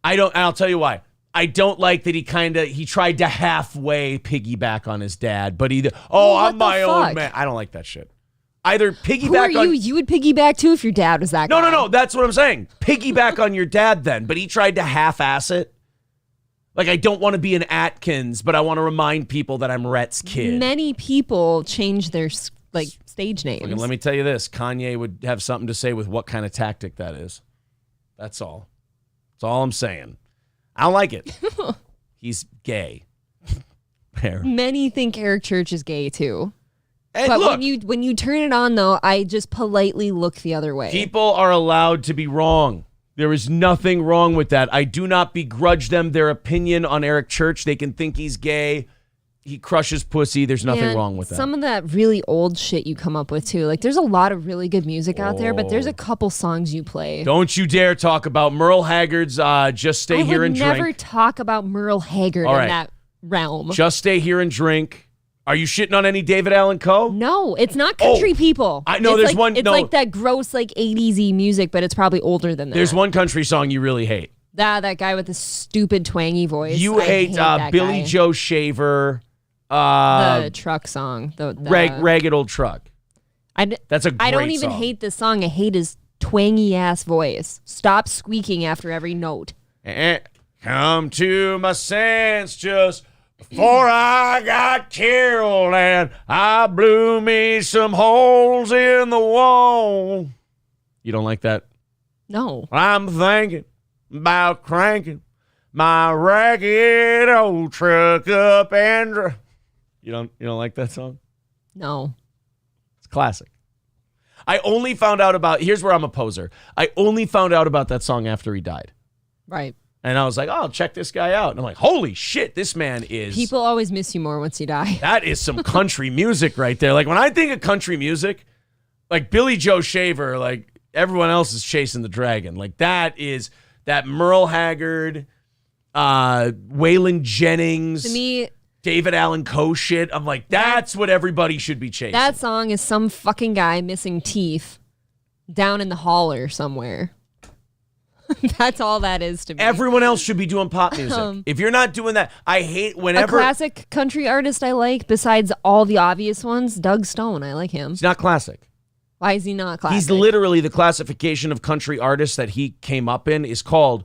I'll tell you why. I don't like that he tried to halfway piggyback on his dad, but I'm my own man. I don't like that shit. Either piggyback Who are you? You would piggyback too if your dad was that guy. No. That's what I'm saying. Piggyback on your dad then, but he tried to half-ass it. Like, I don't want to be an Atkins, but I want to remind people that I'm Rhett's kid. Many people change their stage names. Let me tell you this. Kanye would have something to say with what kind of tactic that is. That's all. That's all I'm saying. I don't like it. He's gay. Many think Eric Church is gay, too. Hey, but look, when you turn it on, though, I just politely look the other way. People are allowed to be wrong. There is nothing wrong with that. I do not begrudge them their opinion on Eric Church. They can think he's gay. He crushes pussy. There's nothing wrong with that. Some of that really old shit you come up with, too. Like, there's a lot of really good music out there, but there's a couple songs you play. Don't you dare talk about Merle Haggard's Just Stay Here and Drink. I would never talk about Merle Haggard in that realm. Just Stay Here and Drink. Are you shitting on any David Allan Coe? No, it's not country people. I know there's one. It's like that gross, like 80s-y music, but it's probably older than that. There's one country song you really hate. That guy with the stupid twangy voice. You hate Billy Joe Shaver. The truck song. The Ragged Old Truck. That's a great I don't even song. hate this song. I hate his twangy ass voice. Stop squeaking after every note. Come to my sense just before I got killed, and I blew me some holes in the wall. You don't like that? No. I'm thinking about cranking my ragged old truck up and you don't like that song? No. It's classic. I only found out about, here's where I'm a poser. I only found out about that song after he died. Right. And I was like, oh, check this guy out. And I'm like, holy shit, this man is... People always miss you more once you die. That is some country music right there. Like, when I think of country music, like Billy Joe Shaver, like, everyone else is chasing the dragon. Like, that is that Merle Haggard, Waylon Jennings, To me, David Allan Coe shit. I'm like, that's what everybody should be chasing. that song is some fucking guy missing teeth down in the holler somewhere. That's all that is to me. Everyone else should be doing pop music. If you're not doing that, I hate A whenever... classic country artist I like, besides all the obvious ones, Doug Stone. I like him. He's not classic. Why is he not classic? He's literally the classification of country artists that he came up in is called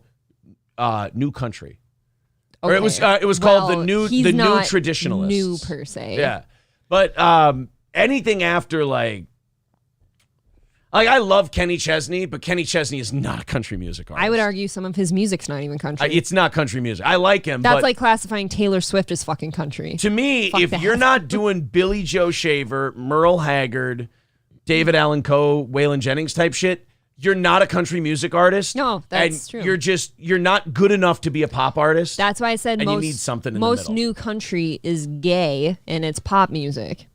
new country. Or it was called the new traditionalist. New per se. Yeah, but anything after like I love Kenny Chesney, but Kenny Chesney is not a country music artist. I would argue some of his music's not even country. It's not country music. I like him. That's but like classifying Taylor Swift as fucking country. to me, Fuck if that. you're not doing Billy Joe Shaver, Merle Haggard, David Allan Coe, Waylon Jennings type shit, you're not a country music artist. No, that's and true. You're not good enough to be a pop artist. That's why I said And you most, need something in the most middle. new country is gay and it's pop music.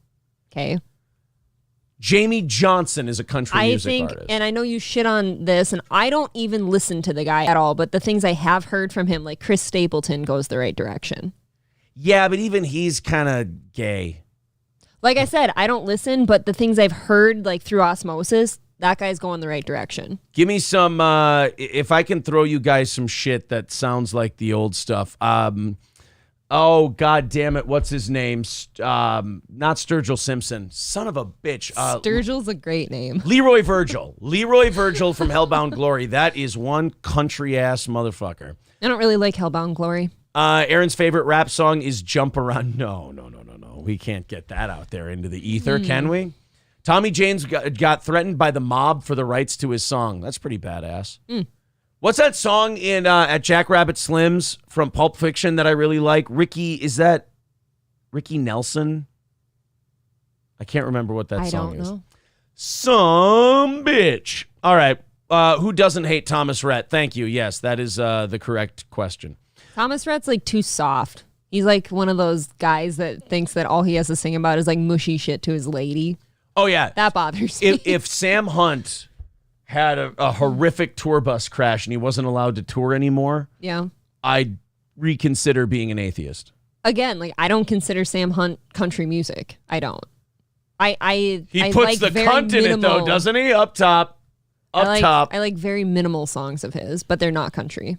Okay. Jamie Johnson is a country I music think, artist. and I know you shit on this, and I don't even listen to the guy at all, but the things I have heard from him, like Chris Stapleton, goes the right direction. Yeah, but even he's kind of gay. Like I said, I don't listen, but the things I've heard, like through osmosis, that guy's going the right direction. Give me some, if I can throw you guys some shit that sounds like the old stuff. Oh, God damn it. What's his name? Not Sturgill Simpson. Son of a bitch. Sturgill's a great name. Leroy Virgil. Leroy Virgil from Hellbound Glory. That is one country-ass motherfucker. I don't really like Hellbound Glory. Aaron's favorite rap song is Jump Around. No. We can't get that out there into the ether, can we? Tommy James got threatened by the mob for the rights to his song. That's pretty badass. What's that song in at Jackrabbit Slim's from Pulp Fiction that I really like? Is that Ricky Nelson? I can't remember what that song is. I don't know. Some bitch. All right. Who doesn't hate Thomas Rhett? Thank you. Yes, that is the correct question. Thomas Rhett's like too soft. He's like one of those guys that thinks that all he has to sing about is like mushy shit to his lady. Oh, yeah. That bothers me. If Sam Hunt had a horrific tour bus crash and he wasn't allowed to tour anymore, Yeah. I'd reconsider being an atheist. Again, like I don't consider Sam Hunt country music. I don't. I He I puts like the very cunt in it, though, minimal- doesn't he? Up top. Top. I like very minimal songs of his, but they're not country.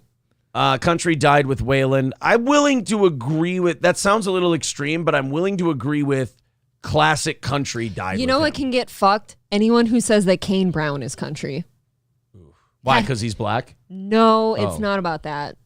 Country died with Waylon. I'm willing to agree with, that sounds a little extreme, but I'm willing to agree with classic country died You know what with him. can get fucked? Anyone who says that Kane Brown is country. Why? Because he's black? No, it's Oh. not about that.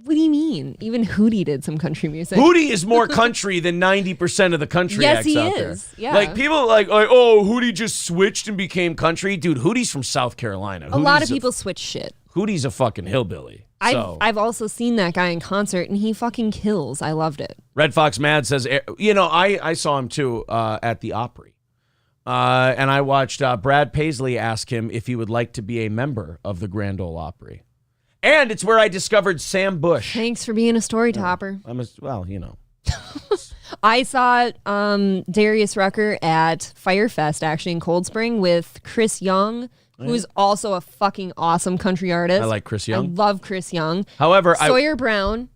What do you mean? Even Hootie did some country music. Hootie is more country than 90% of the country Yes, acts he out is. there. Yeah. Like, people like, oh, Hootie just switched and became country. Dude, Hootie's from South Carolina. A lot of people switch shit. Hootie's a fucking hillbilly. So. I've also seen that guy in concert, and he fucking kills. I loved it. Red Fox Mad says, I saw him too at the Opry. And I watched Brad Paisley ask him if he would like to be a member of the Grand Ole Opry. And it's where I discovered Sam Bush. Thanks for being a story topper. I saw Darius Rucker at Firefest, actually, in Cold Spring with Chris Young, who's also a fucking awesome country artist. I like Chris Young. I love Chris Young. However, Sawyer Brown.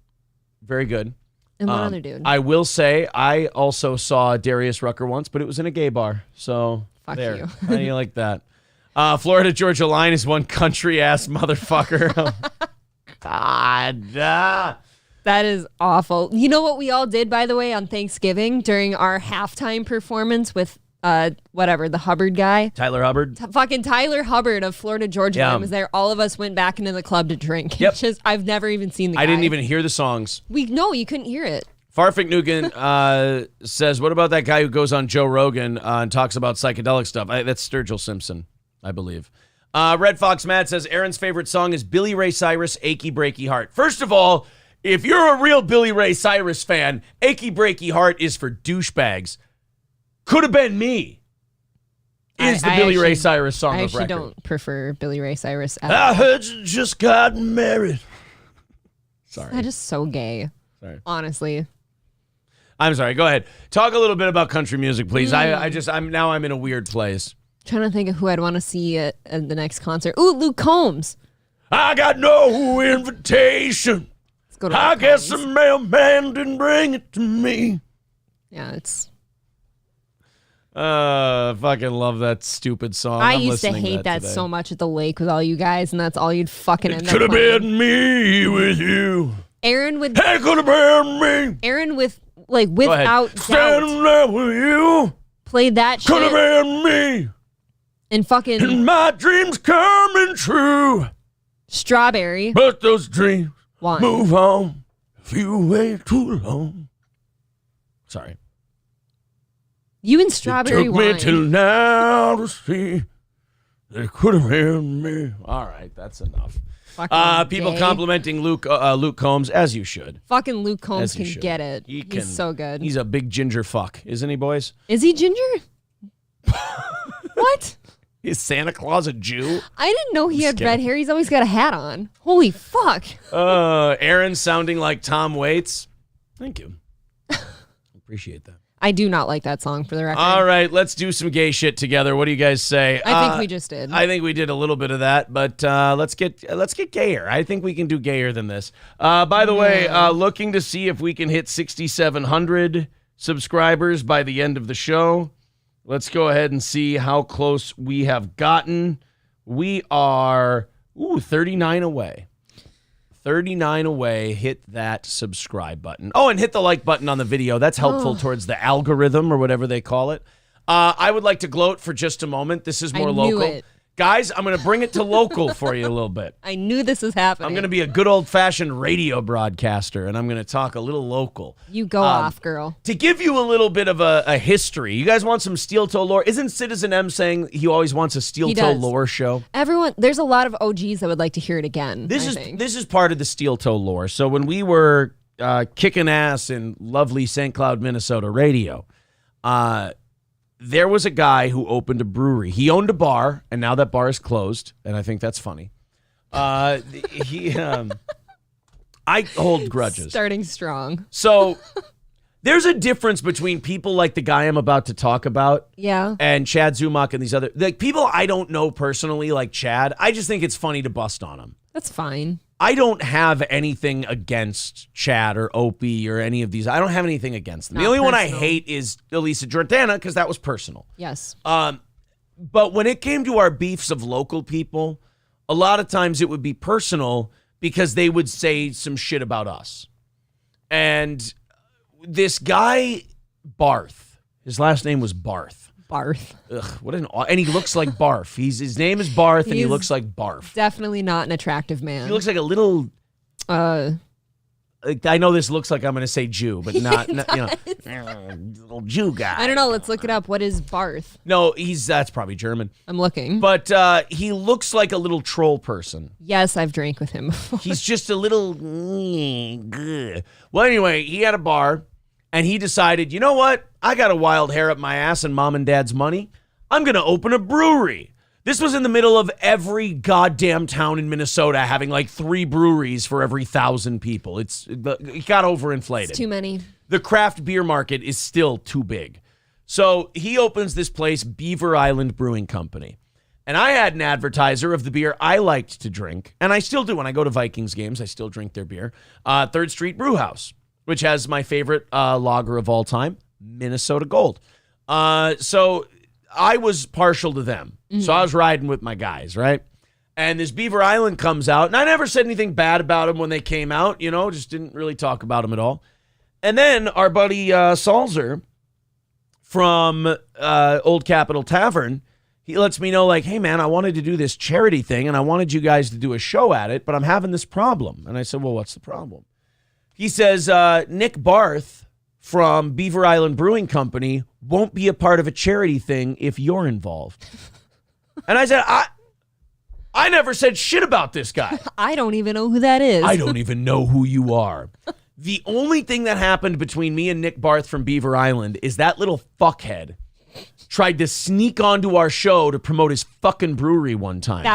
Very good. And one other dude. I will say I also saw Darius Rucker once, but it was in a gay bar. So Fuck there. you. How do you like that? Florida Georgia Line is one country ass motherfucker. God. That is awful. You know what we all did, by the way, on Thanksgiving during our halftime performance with the Hubbard guy? Tyler Hubbard? Fucking Tyler Hubbard of Florida Georgia Yeah. was there. All of us went back into the club to drink. Yep. It's just, I've never even seen the guy. I didn't even hear the songs. No, you couldn't hear it. Farfik Nugan says, what about that guy who goes on Joe Rogan and talks about psychedelic stuff? That's Sturgill Simpson, I believe. Red Fox Matt says, Aaron's favorite song is Billy Ray Cyrus, Achy Breaky Heart. First of all, if you're a real Billy Ray Cyrus fan, Achy Breaky Heart is for douchebags. Could have been me. Is the Billy Ray Cyrus song of record. I actually don't prefer Billy Ray Cyrus at I all. heard you just got married. Sorry. That is so gay. Sorry. Honestly. I'm sorry. Go ahead. Talk a little bit about country music, please. I'm in a weird place. Trying to think of who I'd want to see at the next concert. Ooh, Luke Combs. I got no invitation. Let's go to I Luke guess Combs. the mailman didn't bring it to me. Yeah, it's. Fucking love that stupid song. I I'm used to listening hate that today. so much at the lake with all you guys, and that's all you'd fucking end It up could have playing. been me with you. Aaron with It could have been me. Aaron with like without doubt Standing there with you. played that Could have shit been me. and fucking And my dreams coming true. Strawberry But those dreams won. move on. If you wait too long. Sorry. You and It Strawberry took me won. till now to see that it could have been me. All right, that's enough. People gay. complimenting Luke Combs, as you should. Fucking Luke Combs As you can should. get it. He's so good. He's a big ginger fuck, isn't he, boys? Is he ginger? What? Is Santa Claus a Jew? I didn't know he had kidding. red hair. He's always got a hat on. Holy fuck. Aaron sounding like Tom Waits. Thank you. Appreciate that. I do not like that song, for the record. All right, let's do some gay shit together. What do you guys say? I think we just did. I think we did a little bit of that, but let's get gayer. I think we can do gayer than this. By the way, looking to see if we can hit 6,700 subscribers by the end of the show. Let's go ahead and see how close we have gotten. We are 39 away. 39 away. Hit that subscribe button. Oh, and hit the like button on the video. That's helpful towards the algorithm or whatever they call it. I would like to gloat for just a moment. This is more I knew local. it. Guys, I'm going to bring it to local for you a little bit. I knew this was happening. I'm going to be a good old-fashioned radio broadcaster, and I'm going to talk a little local. You go off, girl. To give you a little bit of a history, you guys want some Steel Toe lore? Isn't Citizen M saying he always wants a Steel He Toe does. lore show? Everyone, there's a lot of OGs that would like to hear it again. This I is think. this is part of the Steel Toe lore. So when we were kicking ass in lovely St. Cloud, Minnesota radio, there was a guy who opened a brewery. He owned a bar, and now that bar is closed, and I think that's funny. I hold grudges. Starting strong. So there's a difference between people like the guy I'm about to talk about Yeah. and Chad Zumach and these other people I don't know personally, like Chad. I just think it's funny to bust on him. That's fine. I don't have anything against Chad or Opie or any of these. I don't have anything against them. The Not only one I personal. hate is Elisa Jordana because that was personal. Yes. But when it came to our beefs of local people, a lot of times it would be personal because they would say some shit about us. And this guy, Barth, his last name was Barth. Barth. Ugh, and he looks like Barf. His name is Barth, and he He's looks like Barf. Definitely not an attractive man. He looks like a little. Uh, I know this looks like I'm going to say Jew, but not little Jew guy. I don't know. Let's look it up. What is Barth? No, that's probably German. I'm looking. But he looks like a little troll person. Yes, I've drank with him before. He's just a little. Well, anyway, he had a bar, and he decided, you know what? I got a wild hair up my ass and mom and dad's money. I'm going to open a brewery. This was in the middle of every goddamn town in Minnesota having like 3 breweries for every 1,000 people. It got overinflated. It's too many. The craft beer market is still too big. So he opens this place, Beaver Island Brewing Company. And I had an advertiser of the beer I liked to drink, and I still do when I go to Vikings games. I still drink their beer. 3rd Street Brew House, which has my favorite lager of all time, Minnesota Gold. So I was partial to them. So I was riding with my guys, right? And this Beaver Island comes out, and I never said anything bad about them when they came out, just didn't really talk about them at all. And then our buddy Salzer from Old Capitol Tavern, he lets me know, like, hey, man, I wanted to do this charity thing, and I wanted you guys to do a show at it, but I'm having this problem. And I said, well, what's the problem? He says, Nick Barth from Beaver Island Brewing Company won't be a part of a charity thing if you're involved. And I said, I never said shit about this guy. I don't even know who that is. I don't even know who you are. The only thing that happened between me and Nick Barth from Beaver Island is that little fuckhead tried to sneak onto our show to promote his fucking brewery one time.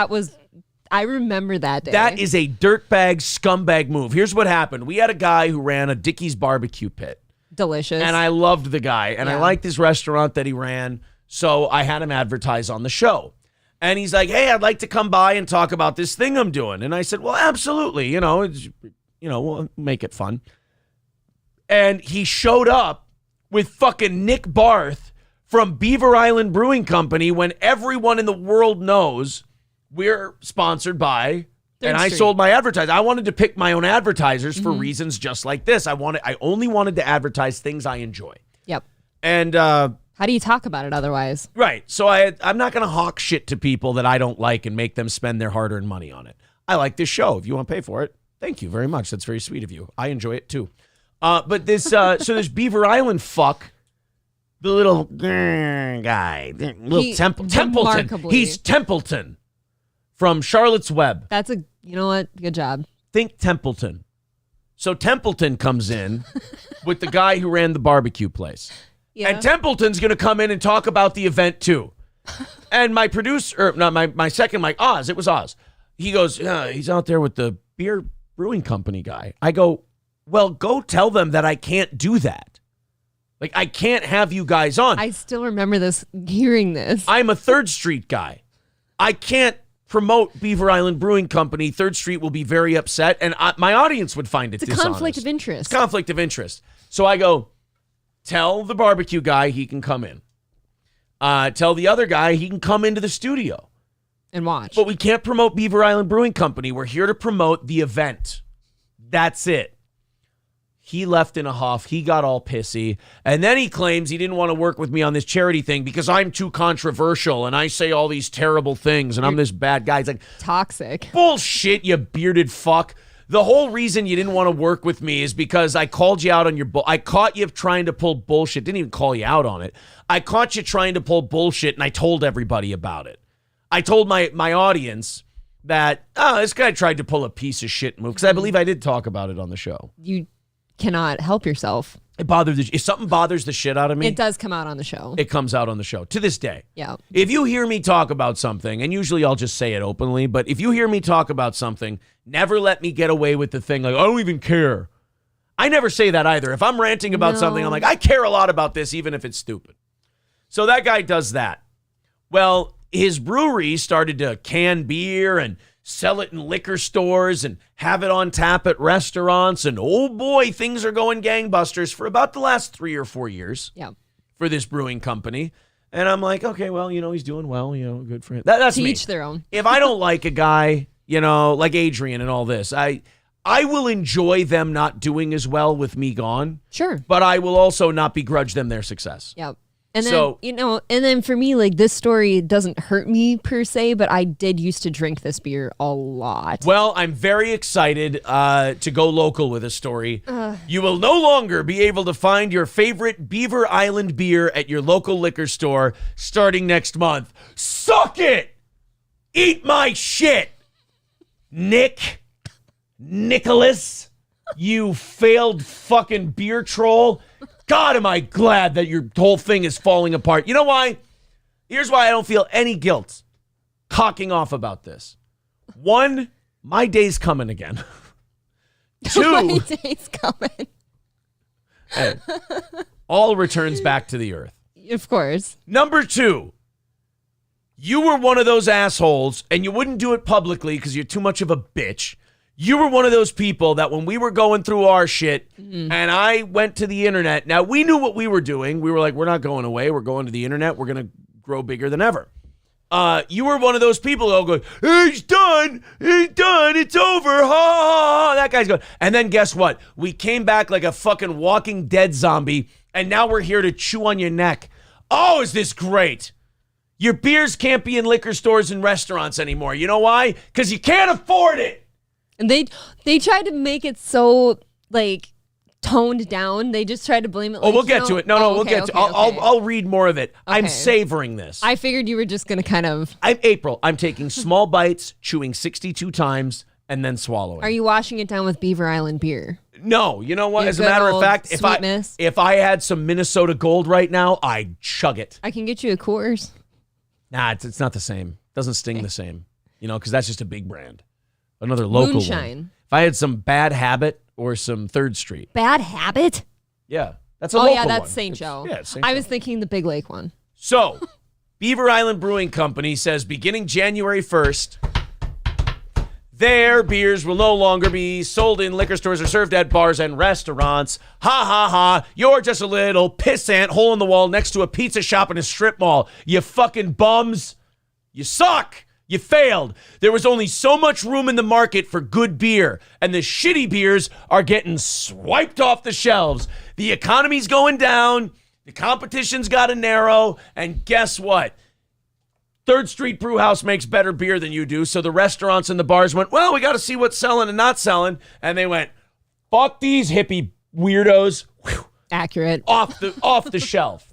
I remember that day. That is a dirtbag, scumbag move. Here's what happened. We had a guy who ran a Dickey's barbecue pit. Delicious. And I loved the guy. And I liked his restaurant that he ran. So I had him advertise on the show. And he's like, hey, I'd like to come by and talk about this thing I'm doing. And I said, well, absolutely. We'll make it fun. And he showed up with fucking Nick Barth from Beaver Island Brewing Company when everyone in the world knows we're sponsored by, and I sold my advertising. I wanted to pick my own advertisers for reasons just like this. I only wanted to advertise things I enjoy. Yep. And how do you talk about it otherwise? Right. So I'm not going to hawk shit to people that I don't like and make them spend their hard-earned money on it. I like this show. If you want to pay for it, thank you very much. That's very sweet of you. I enjoy it too. But this, so this Beaver Island fuck, the little guy, Templeton. He's Templeton from Charlotte's Web. You know what? Good job. Think Templeton. So Templeton comes in with the guy who ran the barbecue place. Yeah. And Templeton's going to come in and talk about the event too. And my producer, my second mic, Oz, it was Oz. He goes, he's out there with the beer brewing company guy. I go, well, go tell them that I can't do that. Like, I can't have you guys on. I still remember hearing this. I'm a 3rd Street guy. I can't promote Beaver Island Brewing Company. 3rd Street will be very upset, and my audience would find it dishonest. It's a conflict of interest. It's conflict of interest. So I go, tell the barbecue guy he can come in. Tell the other guy he can come into the studio. And watch. But we can't promote Beaver Island Brewing Company. We're here to promote the event. That's it. He left in a huff. He got all pissy. And then he claims he didn't want to work with me on this charity thing because I'm too controversial and I say all these terrible things and I'm this bad guy. He's like, toxic. Bullshit, you bearded fuck. The whole reason you didn't want to work with me is because I called you out on your I caught you trying to pull bullshit. Didn't even call you out on it. I caught you trying to pull bullshit and I told everybody about it. I told my audience that, this guy tried to pull a piece of shit move because I believe I did talk about it on the show. You cannot help yourself. If something bothers the shit out of me, it does come out on the show. It comes out on the show to this day. Yeah. If you hear me talk about something, and usually I'll just say it openly, but if you hear me talk about something, never let me get away with the thing like, I don't even care. I never say that either. If I'm ranting about something, I'm like, I care a lot about this, even if it's stupid. So that guy does that. Well, his brewery started to can beer and sell it in liquor stores and have it on tap at restaurants. And oh boy, things are going gangbusters for about the last 3 or 4 years for this brewing company. And I'm like, okay, well, he's doing well, good for him. That's me. Each their own. If I don't like a guy, like Adrian and all this, I will enjoy them not doing as well with me gone. Sure. But I will also not begrudge them their success. Yep. And then, and then for me, like, this story doesn't hurt me per se, but I did used to drink this beer a lot. Well, I'm very excited to go local with a story. You will no longer be able to find your favorite Beaver Island beer at your local liquor store starting next month. Suck it! Eat my shit! Nicholas, you failed fucking beer troll. God, am I glad that your whole thing is falling apart. You know why? Here's why I don't feel any guilt cocking off about this. 1, my day's coming again. 2, my day's coming. Hey, all returns back to the earth. Of course. Number 2, you were one of those assholes, and you wouldn't do it publicly because you're too much of a bitch. You were one of those people that when we were going through our shit and I went to the internet, now we knew what we were doing. We were like, we're not going away. We're going to the internet. We're going to grow bigger than ever. you were one of those people who go, he's done, it's over, ha, ha, ha. That guy's going. And then guess what? We came back like a fucking Walking Dead zombie, and now we're here to chew on your neck. Oh, is this great? Your beers can't be in liquor stores and restaurants anymore. You know why? Because you can't afford it. And they tried to make it so, like, toned down. They just tried to blame it. Like, we'll get to it. No, we'll get to it. I'll read more of it. Okay. I'm savoring this. I figured you were just going to kind of... I'm taking small bites, chewing 62 times, and then swallowing. Are you washing it down with Beaver Island beer? No, you know what? Your As a matter of fact, sweetness. if I had some Minnesota Gold right now, I'd chug it. I can get you a Coors. Nah, it's not the same. Doesn't sting the same, because that's just a big brand. Another local Moonshine. one. If I had some Bad Habit or some 3rd Street. Bad Habit? Yeah, that's a local one. That's St. Joe. Yeah, St. I Joe. was thinking the Big Lake one. So, Beaver Island Brewing Company says beginning January 1st, their beers will no longer be sold in liquor stores or served at bars and restaurants. Ha ha ha. You're just a little pissant hole in the wall next to a pizza shop in a strip mall. You fucking bums. You suck. You failed. There was only so much room in the market for good beer, and the shitty beers are getting swiped off the shelves. The economy's going down. The competition's got to narrow. And guess what? 3rd Street Brewhouse makes better beer than you do, so the restaurants and the bars went, well, we got to see what's selling and not selling. And they went, fuck these hippie weirdos. Whew, accurate. Off the shelf.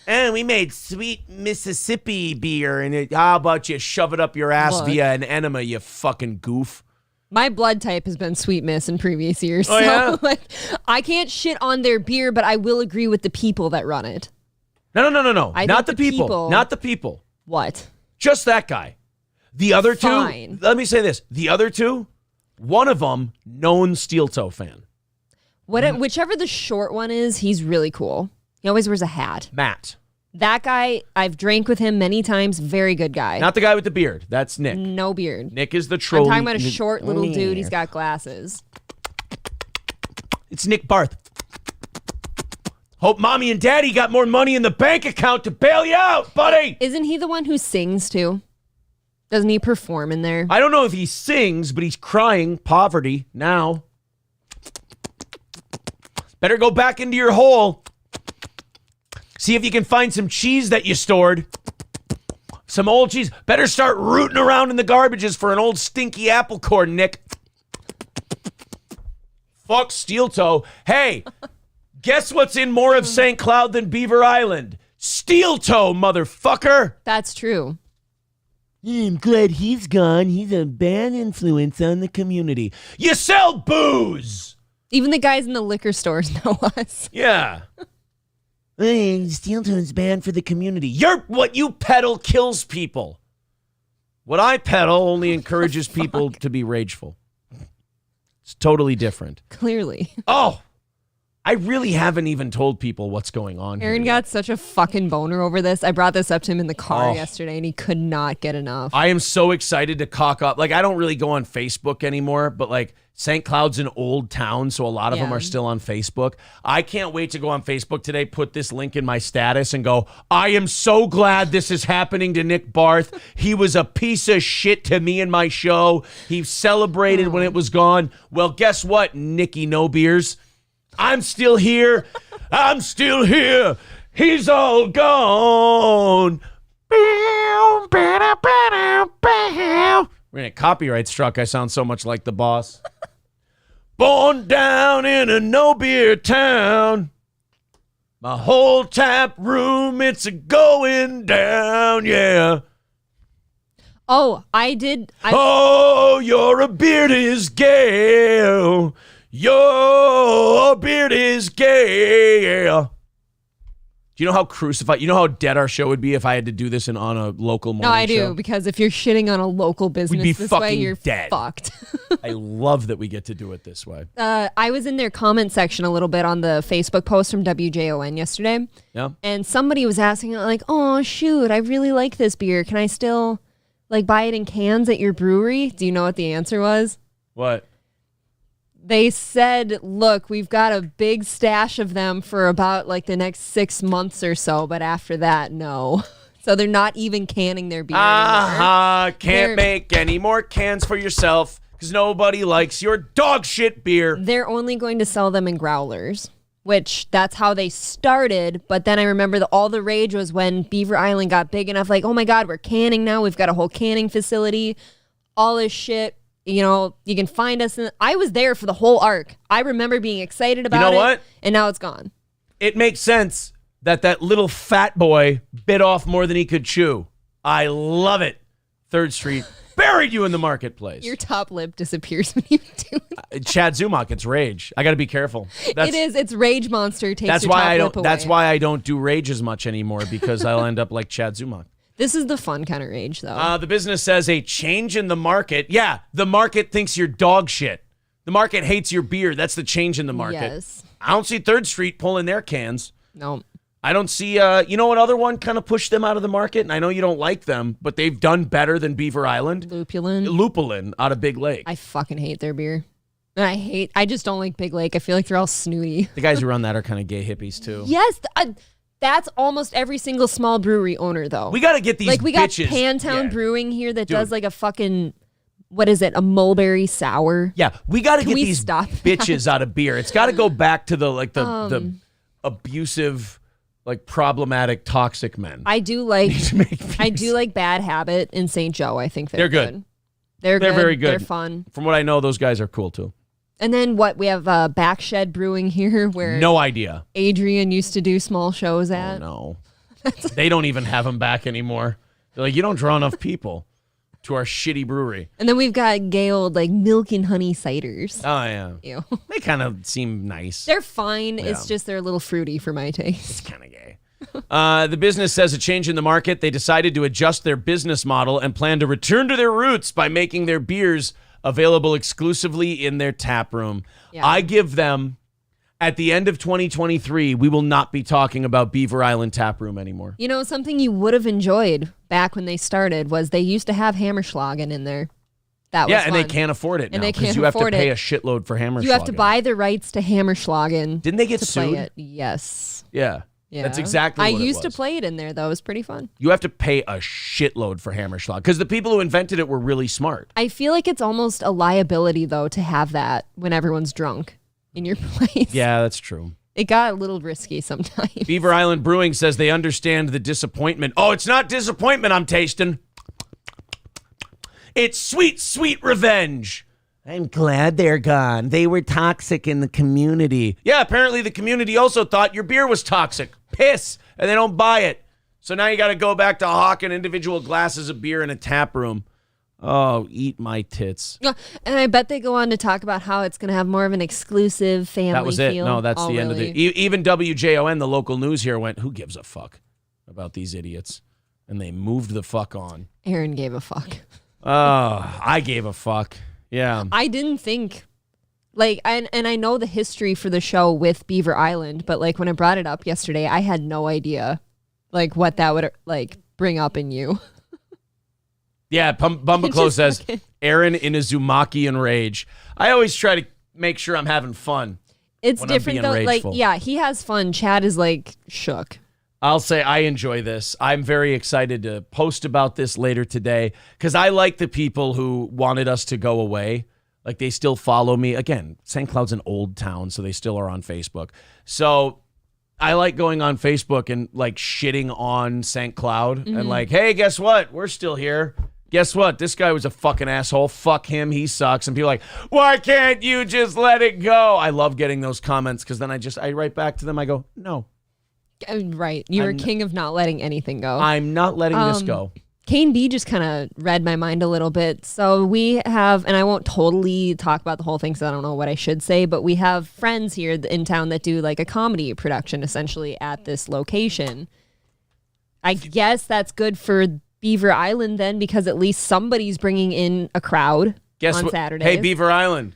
And we made sweet Mississippi beer, and how about you shove it up your ass via an enema, you fucking goof. My blood type has been Sweet Miss in previous years. Oh, so, yeah? like, I can't shit on their beer, but I will agree with the people that run it. No. I Not think the the people. people- Not the people. What? Just that guy. The other Fine. two, let me say this. The other two, one of them, known Steel Toe fan. Whichever the short one is, he's really cool. He always wears a hat. Matt. That guy, I've drank with him many times. Very good guy. Not the guy with the beard. That's Nick. No beard. Nick is the I'm troll. talking about a short little dude. He's got glasses. It's Nick Barth. Hope mommy and daddy got more money in the bank account to bail you out, buddy. Isn't he the one who sings too? Doesn't he perform in there? I don't know if he sings, but he's crying poverty now. Better go back into your hole. See if you can find some cheese that you stored. Some old cheese. Better start rooting around in the garbages for an old stinky apple core, Nick. Fuck Steel Toe. Hey, guess what's in more of St. Cloud than Beaver Island? Steel Toe, motherfucker. That's true. I'm glad he's gone. He's a bad influence on the community. You sell booze. Even the guys in the liquor stores know us. Yeah. Hey, Steel Toe's bad for the community. What you peddle kills people. What I peddle only encourages people to be rageful. It's totally different. Clearly. Oh, I really haven't even told people what's going on Aaron here. got such a fucking boner over this. I brought this up to him in the car yesterday, and he could not get enough. I am so excited to cock up. Like, I don't really go on Facebook anymore, but like St. Cloud's an old town, so a lot of them are still on Facebook. I can't wait to go on Facebook today, put this link in my status and go, I am so glad this is happening to Nick Barth. He was a piece of shit to me and my show. He celebrated when it was gone. Well, guess what, Nicky No Beers? I'm still here. I'm still here. He's all gone. We're in a copyright struck. I sound so much like the boss. Born down in a no-beer town. My whole tap room, it's a going down, yeah. Oh, I did. Oh, you're a bearded gay. Your beard is gay. Do you know how crucified, you know how dead our show would be if I had to do this on a local morning show? No, I do, because if you're shitting on a local business be this fucking way, you're dead. fucked. I love that we get to do it this way. I was in their comment section a little bit on the Facebook post from WJON yesterday. Yeah. And somebody was asking, like, oh, shoot, I really like this beer. Can I still, like, buy it in cans at your brewery? Do you know what the answer was? What? They said, look, we've got a big stash of them for about like the next 6 months or so, but after that, no. So they're not even canning their beer anymore. Can't make any more cans for yourself because nobody likes your dog shit beer. They're only going to sell them in growlers, which that's how they started. But then I remember all the rage was when Beaver Island got big enough, like, oh my God, we're canning now. We've got a whole canning facility, all this shit. You know, you can find us. I was there for the whole arc. I remember being excited about it. You know what? And now it's gone. It makes sense that little fat boy bit off more than he could chew. I love it. 3rd Street buried you in the marketplace. Your top lip disappears when you do that. Chad Zumach, it's rage. I got to be careful. It's Rage Monster takes that's your why top I lip don't. away. That's why I don't do rage as much anymore because I'll end up like Chad Zumach. This is the fun kind of rage, though. The business says a change in the market. Yeah, the market thinks you're dog shit. The market hates your beer. That's the change in the market. Yes. I don't see 3rd Street pulling their cans. No. I don't see, you know what other one kind of pushed them out of the market? And I know you don't like them, but they've done better than Beaver Island. Lupulin out of Big Lake. I fucking hate their beer. And I just don't like Big Lake. I feel like they're all snooty. The guys who run that are kind of gay hippies, too. Yes. That's almost every single small brewery owner, though. We got to get these we got bitches. Pantown Brewing here that does like a fucking, what is it, a mulberry sour? Yeah, we got to get these bitches that? out of beer. It's got to go back to the abusive, like problematic, toxic men. I do like Bad Habit in St. Joe. I think they're good. They're good. Very good. They're fun. From what I know, those guys are cool too. And then we have Backshed Brewing here, where no idea. Adrian used to do small shows at. Oh, no, they don't even have them back anymore. They're like, you don't draw enough people to our shitty brewery. And then we've got gay old like milk and honey ciders. Oh yeah, Ew. They kind of seem nice. They're fine. Yeah. It's just they're a little fruity for my taste. It's kind of gay. The business says a change in the market. They decided to adjust their business model and plan to return to their roots by making their beers available exclusively in their tap room. Yeah. I give them, at the end of 2023, we will not be talking about Beaver Island Tap Room anymore. You know, something you would have enjoyed back when they started was they used to have Hammerschlagen in there. That was fun. And they can't afford it now because you have to pay a shitload for Hammerschlagen. You have to buy the rights to Hammerschlagen. Didn't they get sued? Yes. Yeah. That's exactly what it was. I used to play it in there, though. It was pretty fun. You have to pay a shitload for Hammerschlag because the people who invented it were really smart. I feel like it's almost a liability, though, to have that when everyone's drunk in your place. Yeah, that's true. It got a little risky sometimes. Beaver Island Brewing says they understand the disappointment. Oh, it's not disappointment I'm tasting. It's sweet, sweet revenge. I'm glad they're gone. They were toxic in the community. Yeah, apparently the community also thought your beer was toxic. Piss. And they don't buy it. So now you got to go back to hawking individual glasses of beer in a tap room. Oh, eat my tits. And I bet they go on to talk about how it's going to have more of an exclusive family feel. That was it. No, that's the end of the... Even WJON, the local news here, went, who gives a fuck about these idiots? And they moved the fuck on. Aaron gave a fuck. Oh, I gave a fuck. Yeah. I didn't think, like, and I know the history for the show with Beaver Island, but, like, when I brought it up yesterday, I had no idea, like, what that would, like, bring up in you. Yeah, Bumbaclo says, Aaron in a Zumakian rage. I always try to make sure I'm having fun. It's different, though. Rageful. Like, yeah, he has fun. Chad is, like, shook. I'll say I enjoy this. I'm very excited to post about this later today because I like the people who wanted us to go away. Like, they still follow me. Again, St. Cloud's an old town, so they still are on Facebook. So I like going on Facebook and, like, shitting on St. Cloud and, like, hey, guess what? We're still here. Guess what? This guy was a fucking asshole. Fuck him. He sucks. And people are like, why can't you just let it go? I love getting those comments because then I write back to them. I go, no. Right. You're king of not letting anything go. I'm not letting this go. Kane B just kind of read my mind a little bit. So we have, and I won't totally talk about the whole thing because I don't know what I should say, but we have friends here in town that do like a comedy production essentially at this location. I guess that's good for Beaver Island then because at least somebody's bringing in a crowd on Saturdays. Hey, Beaver Island,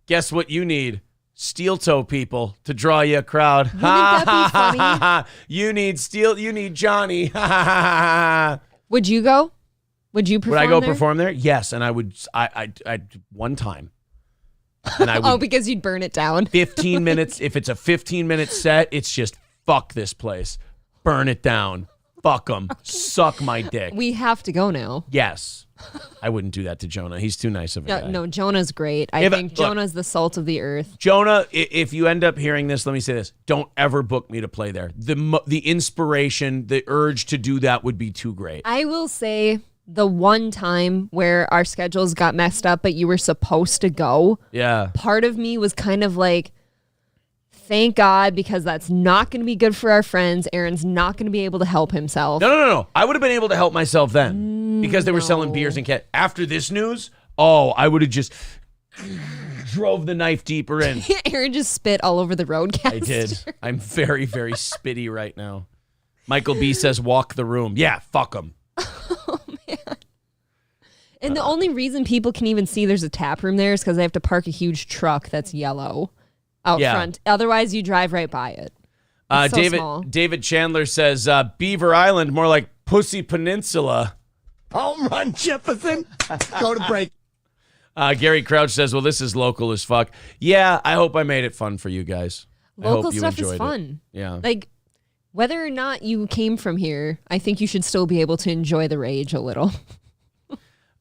guess what you need? Steel toe people to draw you a crowd. Wouldn't that be funny? You need Johnny. Would you go? Would you perform Would I go there? perform there? Yes, and I would. I one time. And I would, oh, because you'd burn it down. 15 minutes. If it's a 15-minute set, it's just fuck this place, burn it down. Fuck them. Suck my dick. We have to go now. Yes. I wouldn't do that to Jonah. He's too nice of a guy. No, Jonah's great. I think look, Jonah's the salt of the earth. Jonah, if you end up hearing this, let me say this. Don't ever book me to play there. The inspiration, the urge to do that would be too great. I will say the one time where our schedules got messed up, but you were supposed to go, Yeah. part of me was kind of like, thank God, because that's not going to be good for our friends. Aaron's not going to be able to help himself. No. I would have been able to help myself then because they were selling beers and after this news, I would have just drove the knife deeper in. Aaron just spit all over the roadcaster. I did. I'm very, very spitty right now. Michael B says, walk the room. Yeah, fuck them. Oh, man. And the only reason people can even see there's a tap room there is because they have to park a huge truck that's yellow out front. Otherwise, you drive right by it. It's so small. David Chandler says, Beaver Island, more like Pussy Peninsula. Home run, Jefferson. Go to break. Gary Crouch says, well, this is local as fuck. Yeah, I hope I made it fun for you guys. Local stuff is fun. Yeah. Like, whether or not you came from here, I think you should still be able to enjoy the rage a little.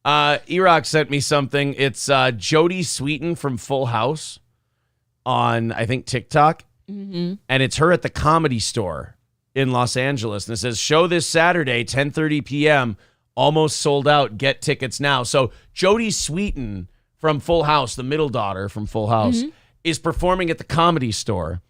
Erock sent me something. It's Jodie Sweetin from Full House on, I think, TikTok. Mm-hmm. And it's her at the Comedy Store in Los Angeles. And it says, show this Saturday, 10:30 p.m., almost sold out. Get tickets now. So Jodie Sweetin from Full House, the middle daughter from Full House, is performing at the Comedy Store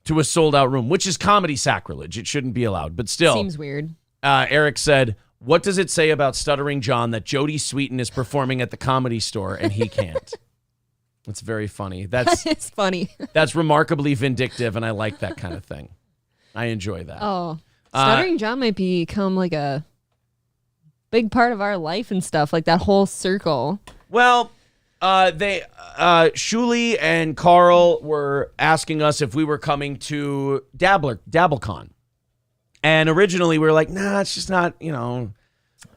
to a sold-out room, which is comedy sacrilege. It shouldn't be allowed. But still. Seems weird. Eric said, what does it say about Stuttering John that Jodie Sweetin is performing at the Comedy Store and he can't? That's very funny. It's funny. That's remarkably vindictive, and I like that kind of thing. I enjoy that. Oh, Stuttering John might become like a big part of our life and stuff, like that whole circle. Well, Shuli and Carl were asking us if we were coming to DabbleCon. And originally we were like, nah, it's just not,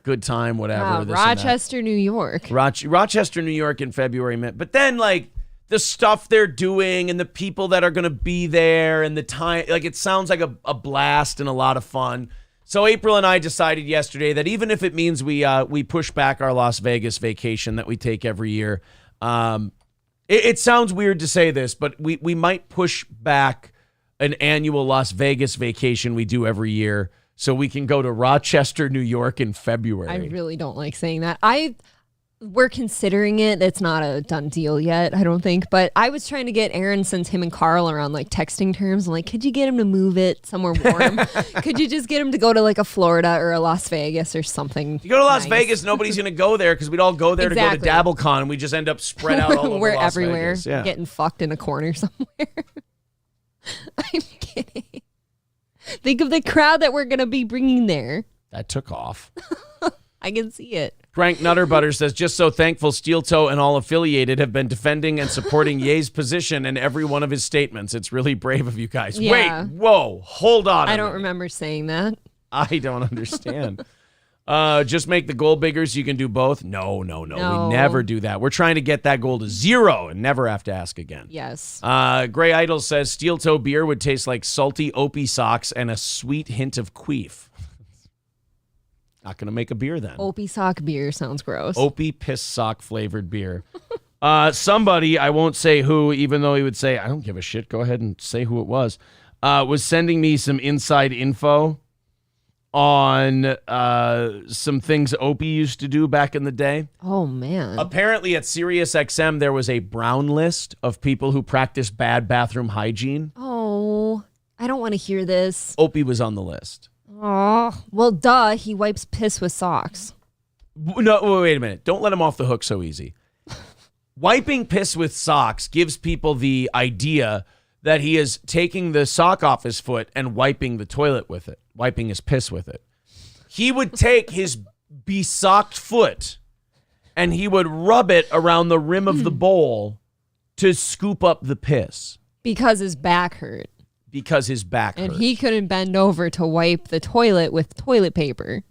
good time, whatever. Rochester, New York. Rochester, New York in February. But then, like, the stuff they're doing and the people that are going to be there and the time, like, it sounds like a blast and a lot of fun. So April and I decided yesterday that even if it means we push back our Las Vegas vacation that we take every year, it sounds weird to say this, but we might push back an annual Las Vegas vacation we do every year so we can go to Rochester, New York in February. I really don't like saying that. We're considering it. It's not a done deal yet, I don't think. But I was trying to get Aaron, since him and Carl are on like texting terms. I'm like, could you get him to move it somewhere warm? Could you just get him to go to like a Florida or a Las Vegas or something? You go to Las Vegas, nobody's going to go there because we'd all go there to go to DabbleCon and we just end up spread out all over We're Las everywhere, Vegas. Yeah. Getting fucked in a corner somewhere. I'm kidding. Think of the crowd that we're going to be bringing there. That took off. I can see it. Frank Nutterbutter says, just so thankful Steel Toe and all affiliated have been defending and supporting Ye's position in every one of his statements. It's really brave of you guys. Yeah. Wait, whoa, hold on. I don't remember saying that. I don't understand. Just make the goal bigger so you can do both. No. We never do that. We're trying to get that goal to 0 and never have to ask again. Yes. Gray Idol says, Steel Toe beer would taste like salty Opie socks and a sweet hint of queef. Not going to make a beer then. Opie sock beer sounds gross. Opie piss sock flavored beer. Somebody, I won't say who, even though he would say, I don't give a shit, go ahead and say who it was sending me some inside info on some things Opie used to do back in the day. Oh, man. Apparently at SiriusXM, there was a brown list of people who practice bad bathroom hygiene. Oh, I don't want to hear this. Opie was on the list. Oh, well, duh. He wipes piss with socks. No, wait a minute. Don't let him off the hook so easy. Wiping piss with socks gives people the idea that he is taking the sock off his foot and wiping the toilet with it, wiping his piss with it. He would take his besocked foot and he would rub it around the rim of the bowl to scoop up the piss. Because his back hurt. Because his back hurt. And he couldn't bend over to wipe the toilet with toilet paper.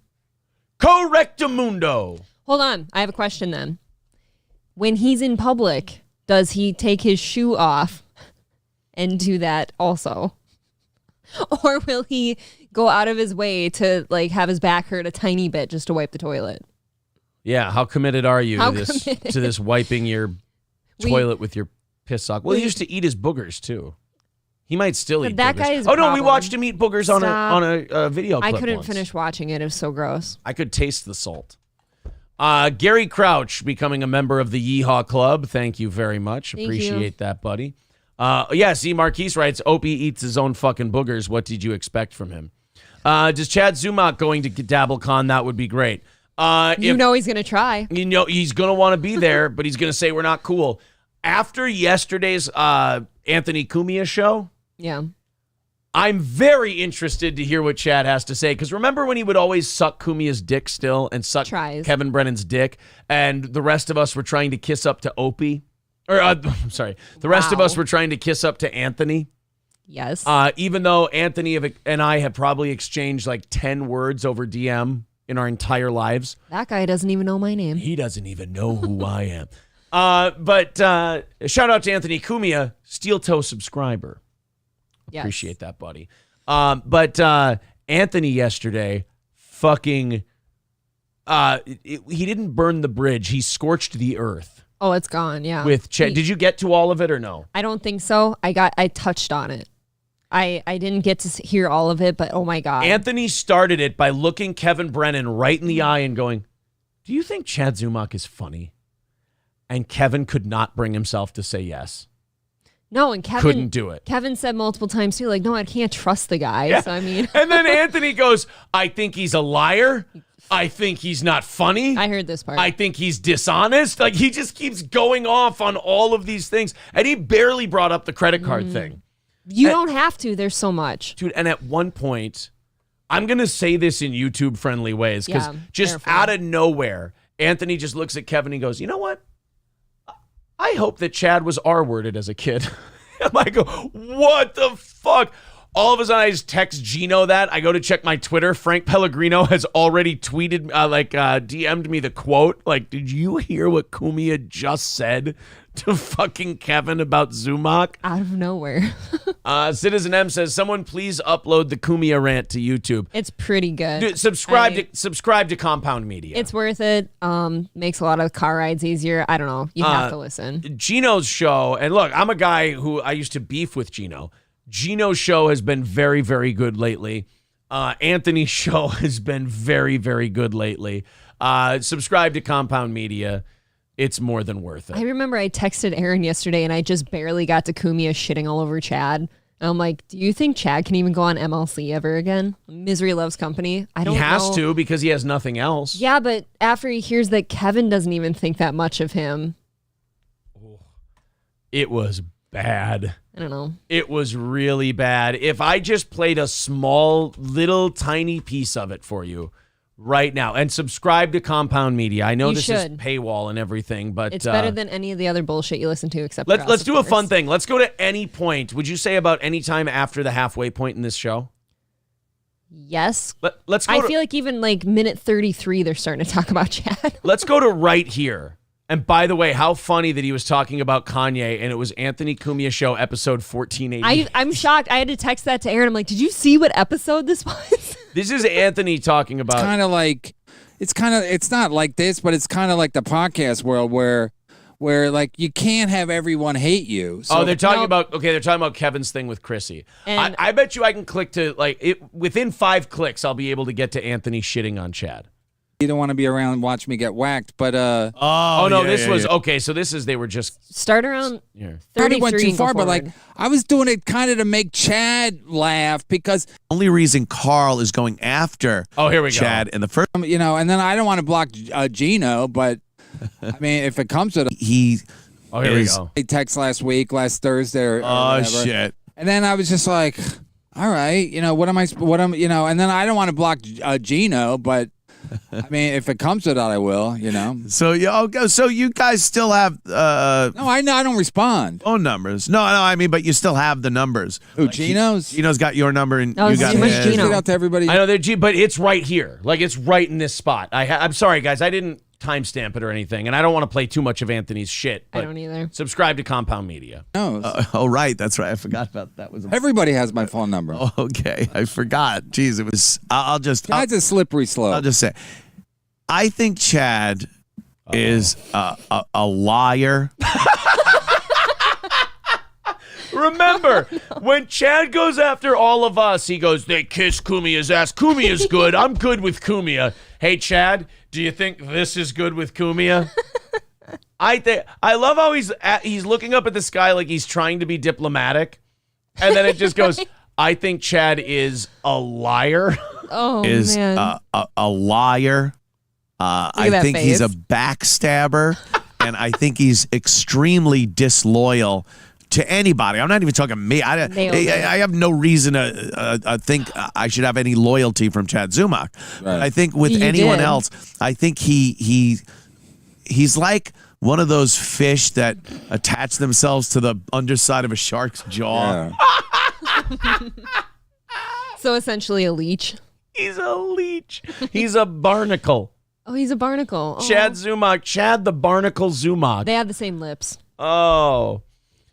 Correctamundo. Hold on. I have a question then. When he's in public, does he take his shoe off and do that also? Or will he go out of his way to like have his back hurt a tiny bit just to wipe the toilet? Yeah, how committed are you How to this committed? to this wiping your toilet with your piss sock? Well, he used to eat his boogers too. He might still eat that boogers. guy is Oh a no, we problem. watched him eat boogers on Stop. on a video clip I couldn't once. finish watching it. It was so gross. I could taste the salt. Gary Crouch becoming a member of the Yeehaw Club. Thank you very much. Thank Appreciate that, buddy. Yeah, see, Marquise writes, Opie eats his own fucking boogers. What did you expect from him? Does Chad Zumach going to DabbleCon? That would be great. You know he's gonna try. You know, he's going to want to be there, but he's going to say we're not cool. After yesterday's Anthony Cumia show, Yeah. I'm very interested to hear what Chad has to say. Because remember when he would always suck Cumia's dick still and suck Tries. Kevin Brennan's dick, and the rest of us were trying to kiss up to Opie? Or, I'm sorry. The rest of Wow. us were trying to kiss up to Anthony. Yes. Even though Anthony and I have probably exchanged like 10 words over DM in our entire lives. That guy doesn't even know my name. He doesn't even know who I am. But shout out to Anthony Cumia, Steel Toe subscriber. Yes. Appreciate that, buddy. But Anthony yesterday fucking he didn't burn the bridge. He scorched the earth Oh, it's gone. Yeah. with Chad. Did you get to all of it or no? I don't think so. I touched on it. I didn't get to hear all of it, but oh my God. Anthony started it by looking Kevin Brennan right in the eye and going, "Do you think Chad Zumach is funny?" And Kevin could not bring himself to say yes. No, and Kevin Couldn't do it. Kevin said multiple times too, like, no, I can't trust the guy. Yeah. So I mean, And then Anthony goes, "I think he's a liar. I think he's not funny. I heard this part. I think he's dishonest." Like he just keeps going off on all of these things. And he barely brought up the credit card thing. you don't have to. There's so much. Dude, and at one point, I'm going to say this in YouTube friendly ways because Yeah, just careful. out of nowhere, Anthony just looks at Kevin and he goes, "You know what? I hope that Chad was R-worded as a kid." I'm like, what the fuck? All of a sudden, I just text Gino that. I go to check my Twitter. Frank Pellegrino has already tweeted, DM'd me the quote. Like, did you hear what Cumia just said to fucking Kevin about Zumach? Out of nowhere. Citizen M says, someone please upload the Cumia rant to YouTube. It's pretty good. Dude, subscribe to Compound Media. It's worth it. Makes a lot of car rides easier. I don't know. You have to listen. Gino's show, and look, I'm a guy who I used to beef with Gino. Gino's show has been very, very good lately. Anthony's show has been very, very good lately. Subscribe to Compound Media. It's more than worth it. I remember I texted Aaron yesterday and I just barely got to Cumia shitting all over Chad. And I'm like, do you think Chad can even go on MLC ever again? Misery Loves Company. I don't He has know. to because he has nothing else. Yeah, but after he hears that Kevin doesn't even think that much of him, It was bad. I don't know. It was really bad. If I just played a small, little, tiny piece of it for you right now, and subscribe to Compound Media. I know You this should. is paywall and everything, but It's better than any of the other bullshit you listen to except let's for us, do of a fun course. thing. Let's go to any point. Would you say about any time after the halfway point in this show? Yes. Let's go. I feel like even like minute 33, they're starting to talk about Chad. Let's go to right here. And by the way, how funny that he was talking about Kanye and it was Anthony Cumia Show episode 1480. I'm shocked. I had to text that to Aaron. I'm like, did you see what episode this was? This is Anthony talking about. Kind of like it's not like this, but it's kind of like the podcast world where like you can't have everyone hate you. So, They're talking about Kevin's thing with Chrissy. And- I bet you I can click to within 5 clicks I'll be able to get to Anthony shitting on Chad. you don't want to be around and watch me get whacked. But Oh no, this was okay. So this is they were just Start around here. 33 probably went too and go far. But like forward. I was doing it kind of to make Chad laugh because Only reason Carl is going after Oh, here we go. Chad in the first, and then I don't want to block Gino, but I mean if it comes to he Oh, here we is- go. a text last Thursday or Oh whatever. shit. And then I was just like, all right, and then I don't want to block Gino, but I mean, if it comes to that, I will, So so you guys still have No, I don't respond. phone numbers. No, I mean, but you still have the numbers. Who, Gino's? Gino's got your number and Oh, you it's got too much his. Gino. Get out to everybody. I know but it's right here. Like it's right in this spot. I'm sorry guys, I didn't timestamp it or anything, and I don't want to play too much of Anthony's shit. I But don't either. subscribe to Compound Media. No, Oh, right. That's right. I forgot about that. everybody has my phone number. Okay. I forgot. Jeez, it was. I'll just That's a slippery slope. I'll just say, I think Chad is a liar. Remember, when Chad goes after all of us, he goes, they kiss Kumia's ass. Kumia's good. I'm good with Kumia. Hey, Chad, do you think this is good with Kumia? I love how he's looking up at the sky like he's trying to be diplomatic. And then it just goes, I think Chad is a liar. Oh, Is man. a liar. I that think he's a face. backstabber, and I think he's extremely disloyal to anybody. I'm not even talking me. I Nailed it. have no reason to think I should have any loyalty from Chad Zumach. But I think with You anyone did. else, I think he's like one of those fish that attach themselves to the underside of a shark's jaw. Yeah. So essentially a leech. He's a leech. He's a barnacle. Oh, he's a barnacle. Oh. Chad Zumach. Chad the barnacle Zumach. They have the same lips. Oh.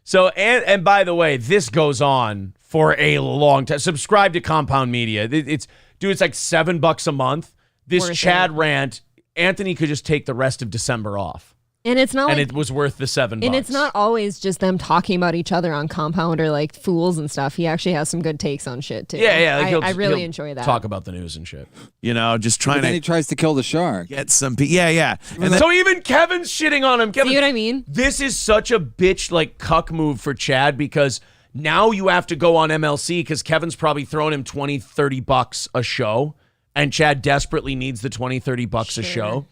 So, and by the way, this goes on for a long time. Subscribe to Compound Media. It's like $7 a month. This Worth Chad it. rant, Anthony could just take the rest of December off. And it's not And like it was worth the $7. And it's not always just them talking about each other on Compound or like fools and stuff. He actually has some good takes on shit too. Yeah. Like I really he'll enjoy that. Talk about the news and shit. You know, just But trying then he to tries to kill the shark. get some. Yeah. And then, So even Kevin's shitting on him. Kevin, See what I mean? This is such a bitch like cuck move for Chad because now you have to go on MLC because Kevin's probably throwing him $20-$30 a show, and Chad desperately needs the $20-$30 a show.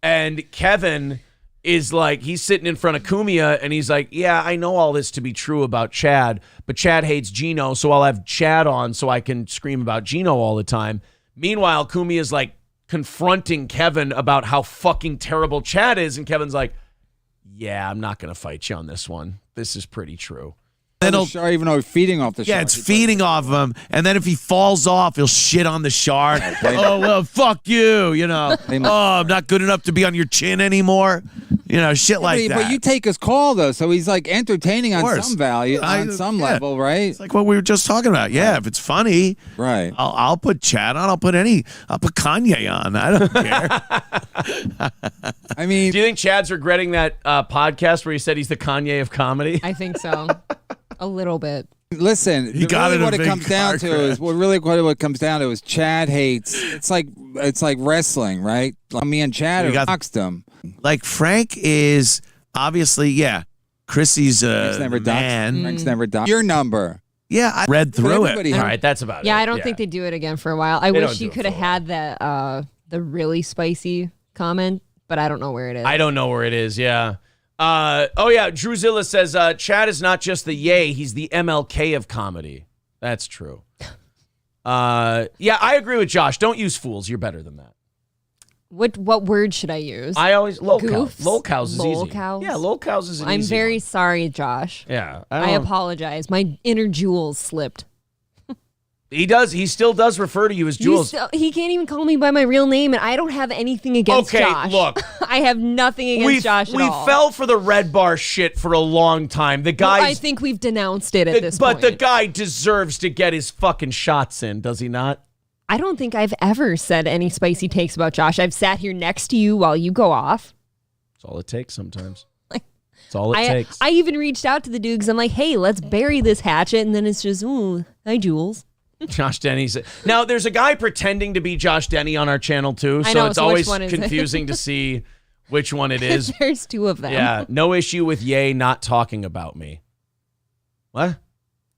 And Kevin is like, he's sitting in front of Kumia and he's like, yeah, I know all this to be true about Chad, but Chad hates Gino, so I'll have Chad on so I can scream about Gino all the time. Meanwhile, Kumia's like confronting Kevin about how fucking terrible Chad is, and Kevin's like, yeah, I'm not going to fight you on this one. This is pretty true. then The he'll, shark, even though he's feeding off the shark. yeah, it's feeding off of him. And then if he falls off, he'll shit on the shark. Oh, well, fuck you. You know, I'm not good enough to be on your chin anymore. You know, shit like that. But you take his call though, so he's like entertaining on course. some value, I- on some yeah. level, right? It's like what we were just talking about. Yeah, if it's funny, Right. I'll put Chad on. I'll put Kanye on. I don't care. I mean, Do you think Chad's regretting that podcast where he said he's the Kanye of comedy? I think so. A little bit. listen. got Really in a what it big comes down car to crash. is what comes down to is Chad hates. It's like wrestling, right? Like me and Chad We have got- boxed him. Like Frank is obviously, yeah. Chrissy's Frank's a never doxed. man. Frank's never doxed. Your number. Yeah, I read through it. everybody All right, that's about it. Yeah, I don't think they do it again for a while. I They wish don't do you it could for have a while. had that the really spicy comment, but I don't know where it is. I don't know where it is. Yeah. Drewzilla says Chad is not just the yay; he's the MLK of comedy. That's true. Yeah, I agree with Josh. Don't use fools. You're better than that. What word should I use? I always lolcows. Goofs? Lolcows is easy. Lolcows? Yeah, lolcows is an I'm easy very one. sorry, Josh. Yeah, I apologize. My inner Jules slipped. He does. He still does refer to you as Jules. He can't even call me by my real name, and I don't have anything against Okay, Josh. look. I have nothing against Josh at all. fell for the red bar shit for a long time. The Well, guy, I think we've denounced it at this but point. the guy deserves to get his fucking shots in, does he not? I don't think I've ever said any spicy takes about Josh. I've sat here next to you while you go off. That's all it takes sometimes. Like, That's all it takes. I even reached out to the dude because I'm like, hey, let's bury this hatchet. And then it's just, ooh, hi, Jules. Josh Denny's. Now, there's a guy pretending to be Josh Denny on our channel, too. I So know, it's so which always one is it? confusing to see which one it is. There's two of them. Yeah. No issue with Ye not talking about me. What?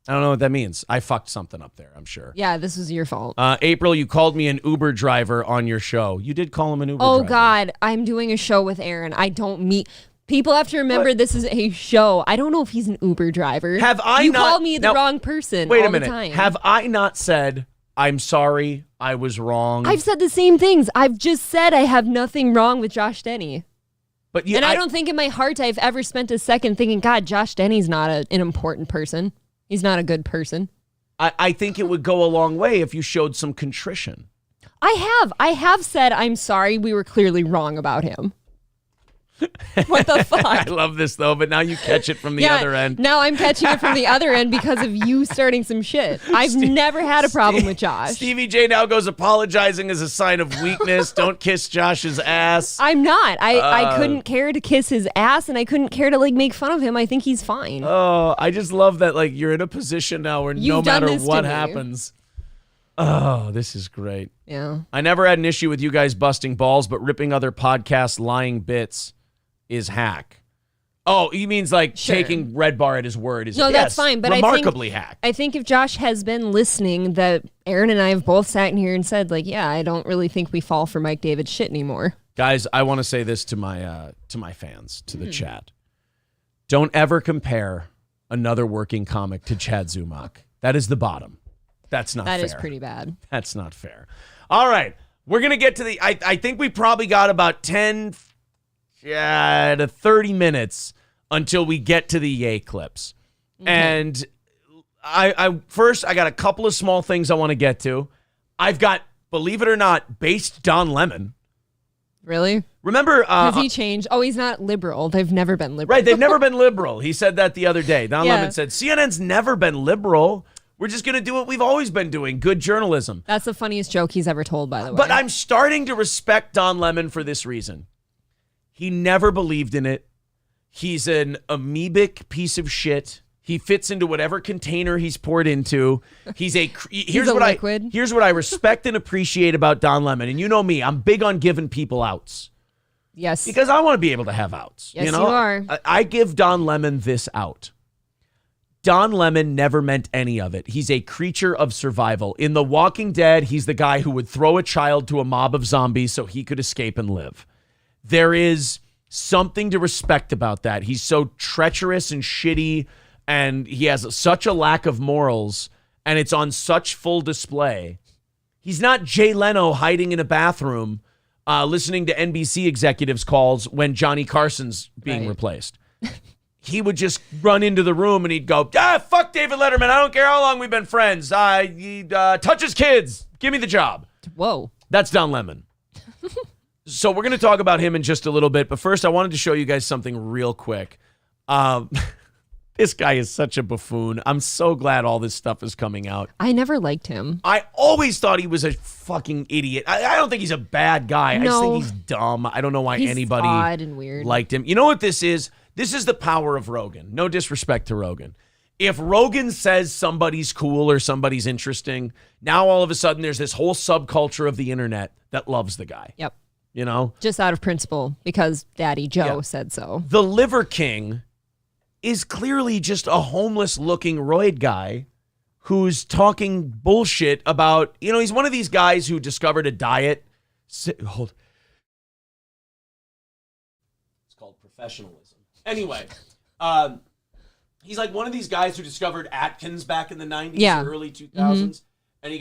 I don't know what that means. I fucked something up there, I'm sure. Yeah, this was your fault. April, you called me an Uber driver on your show. You did call him an Uber Oh, driver. God. I'm doing a show with Aaron. I don't meet. People have to remember this is a show. I don't know if he's an Uber driver. Have I you not- call me the now, wrong person Wait all a minute. the time. Have I not said, I'm sorry, I was wrong? I've said the same things. I've just said I have nothing wrong with Josh Denny. but you, And I don't think in my heart I've ever spent a second thinking, God, Josh Denny's not an important person. He's not a good person. I think it would go a long way if you showed some contrition. I have said I'm sorry. We were clearly wrong about him. What the I fuck? love this though, but now you catch it from the other end. Now I'm catching it from the other end because of you starting some shit. I've never had a problem with Josh. Stevie J now goes apologizing as a sign of weakness. Don't kiss Josh's ass. I'm not. I couldn't care to kiss his ass, and I couldn't care to like make fun of him. I think he's fine. Oh, I just love that like you're in a position now where no You've done matter this to what me. happens. Oh, this is great. Yeah. I never had an issue with you guys busting balls, but ripping other podcasts' lying bits is hack. Oh, he means like Sure. taking Red Bar at his word is No, that's fine, but remarkably hack. I think if Josh has been listening, that Aaron and I have both sat in here and said, like, yeah, I don't really think we fall for Mike David's shit anymore. Guys, I want to say this to my fans, to the chat. Don't ever compare another working comic to Chad Zumock. That is the bottom. That's not fair. That is pretty bad. That's not fair. All right. We're going to get to the I think we probably got about 10 to 30 minutes until we get to the Yay clips. And I first I got a couple of small things I want to get to. I've got, believe it or not, based Don Lemon. Really? Remember Has he changed? Oh, he's not liberal. They've never been liberal. right, they've never been liberal. He said that the other day. Don Yeah. Lemon said CNN's never been liberal. We're just going to do what we've always been doing, good journalism. That's the funniest joke he's ever told, by the way. But I'm starting to respect Don Lemon for this reason. He never believed in it. He's an amoebic piece of shit. He fits into whatever container he's poured into. Here's a what liquid. Here's what I respect and appreciate about Don Lemon. And you know me, I'm big on giving people outs Yes. because I want to be able to have outs. Yes, you know? you are. I give Don Lemon this out. Don Lemon never meant any of it. He's a creature of survival. In The Walking Dead, he's the guy who would throw a child to a mob of zombies so he could escape and live. There is something to respect about that. He's so treacherous and shitty, and he has such a lack of morals, and it's on such full display. He's not Jay Leno hiding in a bathroom listening to NBC executives' calls when Johnny Carson's being Right. replaced. He would just run into the room and he'd go, fuck David Letterman. I don't care how long we've been friends. He touches kids. Give me the job. Whoa. That's Don Lemon. So we're going to talk about him in just a little bit. But first, I wanted to show you guys something real quick. This guy is such a buffoon. I'm so glad all this stuff is coming out. I never liked him. I always thought he was a fucking idiot. I don't think he's a bad guy. I just think No. he's dumb. I don't know why He's anybody odd and weird. liked him. You know what this is? This is the power of Rogan. No disrespect to Rogan. If Rogan says somebody's cool or somebody's interesting, now all of a sudden there's this whole subculture of the internet that loves the guy. Yep. You know? Just out of principle because Daddy Joe Yeah. said so. The Liver King is clearly just a homeless looking roid guy who's talking bullshit about, he's one of these guys who discovered a diet. Hold. It's called professionalism. Anyway, he's like one of these guys who discovered Atkins back in the 90s Yeah. or early 2000s. And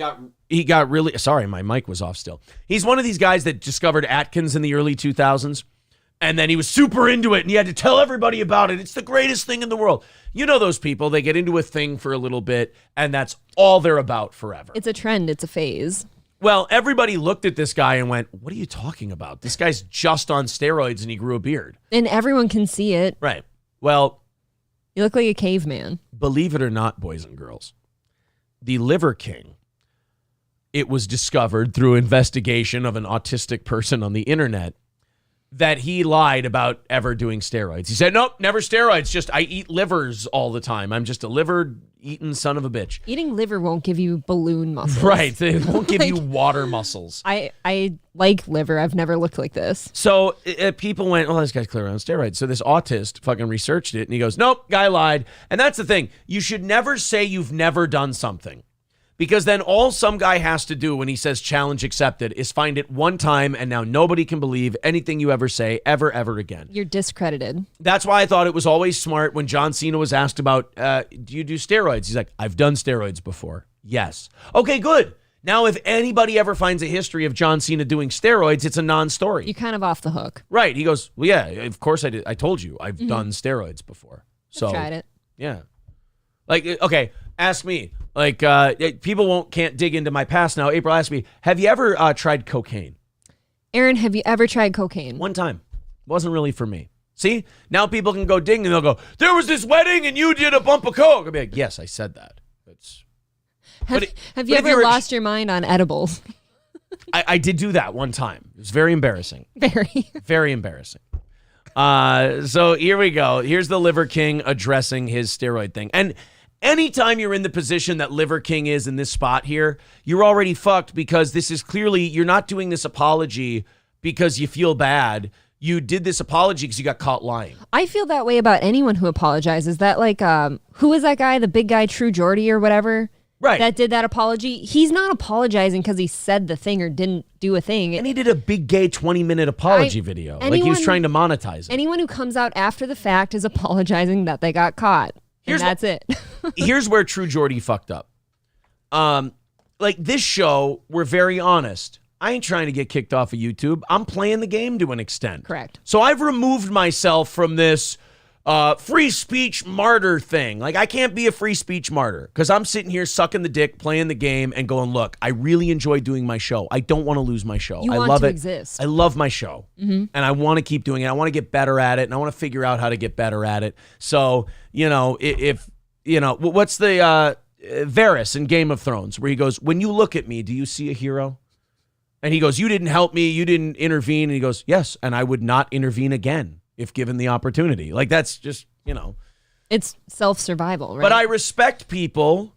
he got really, sorry, my mic was off still. He's one of these guys that discovered Atkins in the early 2000s. And then he was super into it and he had to tell everybody about it. It's the greatest thing in the world. You know those people, they get into a thing for a little bit and that's all they're about forever. It's a trend. It's a phase. Well, everybody looked at this guy and went, what are you talking about? This guy's just on steroids and he grew a beard. And everyone can see it. Right. Well, You look like a caveman. believe it or not, boys and girls, the Liver King, it was discovered through investigation of an autistic person on the internet that he lied about ever doing steroids. He said, nope, never steroids. Just I eat livers all the time. I'm just a liver-eating son of a bitch. Eating liver won't give you balloon muscles. Right. It won't give you water muscles. I like liver. I've never looked like this. So people went, oh, this guy's clearly on steroids. So this autist fucking researched it and he goes, nope, guy lied. And that's the thing. You should never say you've never done something. Because then all some guy has to do when he says challenge accepted is find it one time and now nobody can believe anything you ever say ever again. You're discredited. That's why I thought it was always smart when John Cena was asked about, do you do steroids? He's like, I've done steroids before. Yes. Okay, good. Now, if anybody ever finds a history of John Cena doing steroids, it's a non-story. You're kind of off the hook. Right. He goes, well, yeah, of course I did. I told you I've done steroids before. So Tried it. yeah. Like, okay, ask me. Like, people can't dig into my past now. April asked me, have you ever tried cocaine? Aaron, have you ever tried cocaine? One time. Wasn't really for me. See, now people can go ding and they'll go, there was this wedding and you did a bump of coke. I'll be like, yes, I said that. Have you but if ever you're- lost your mind on edibles? I did do that one time. It was very embarrassing. Very. Very embarrassing. So here we go. Here's the Liver King addressing his steroid thing. And anytime you're in the position that Liver King is in this spot here, you're already fucked because this is clearly, you're not doing this apology because you feel bad. You did this apology because you got caught lying. I feel that way about anyone who apologizes. That like, who was that guy? The big guy, True Geordie or whatever? Right. That did that apology. He's not apologizing because he said the thing or didn't do a thing. And he did a big gay 20-minute apology video. Like he was trying to monetize it. Anyone who comes out after the fact is apologizing that they got caught. And that's it. Here's where True Geordie fucked up. Like this show, we're very honest. I ain't trying to get kicked off of YouTube. I'm playing the game to an extent. Correct. So I've removed myself from this free speech martyr thing. Like I can't be a free speech martyr because I'm sitting here sucking the dick, playing the game, and going, look, I really enjoy doing my show. I don't want to lose my show. You I want love to it. exist. I love my show, and I want to keep doing it. I want to get better at it, and I want to figure out how to get better at it. So if what's the Varys in Game of Thrones where he goes, when you look at me, do you see a hero? And he goes, you didn't help me, you didn't intervene. And he goes, yes, and I would not intervene again if given the opportunity. Like that's just, It's self-survival, right? But I respect people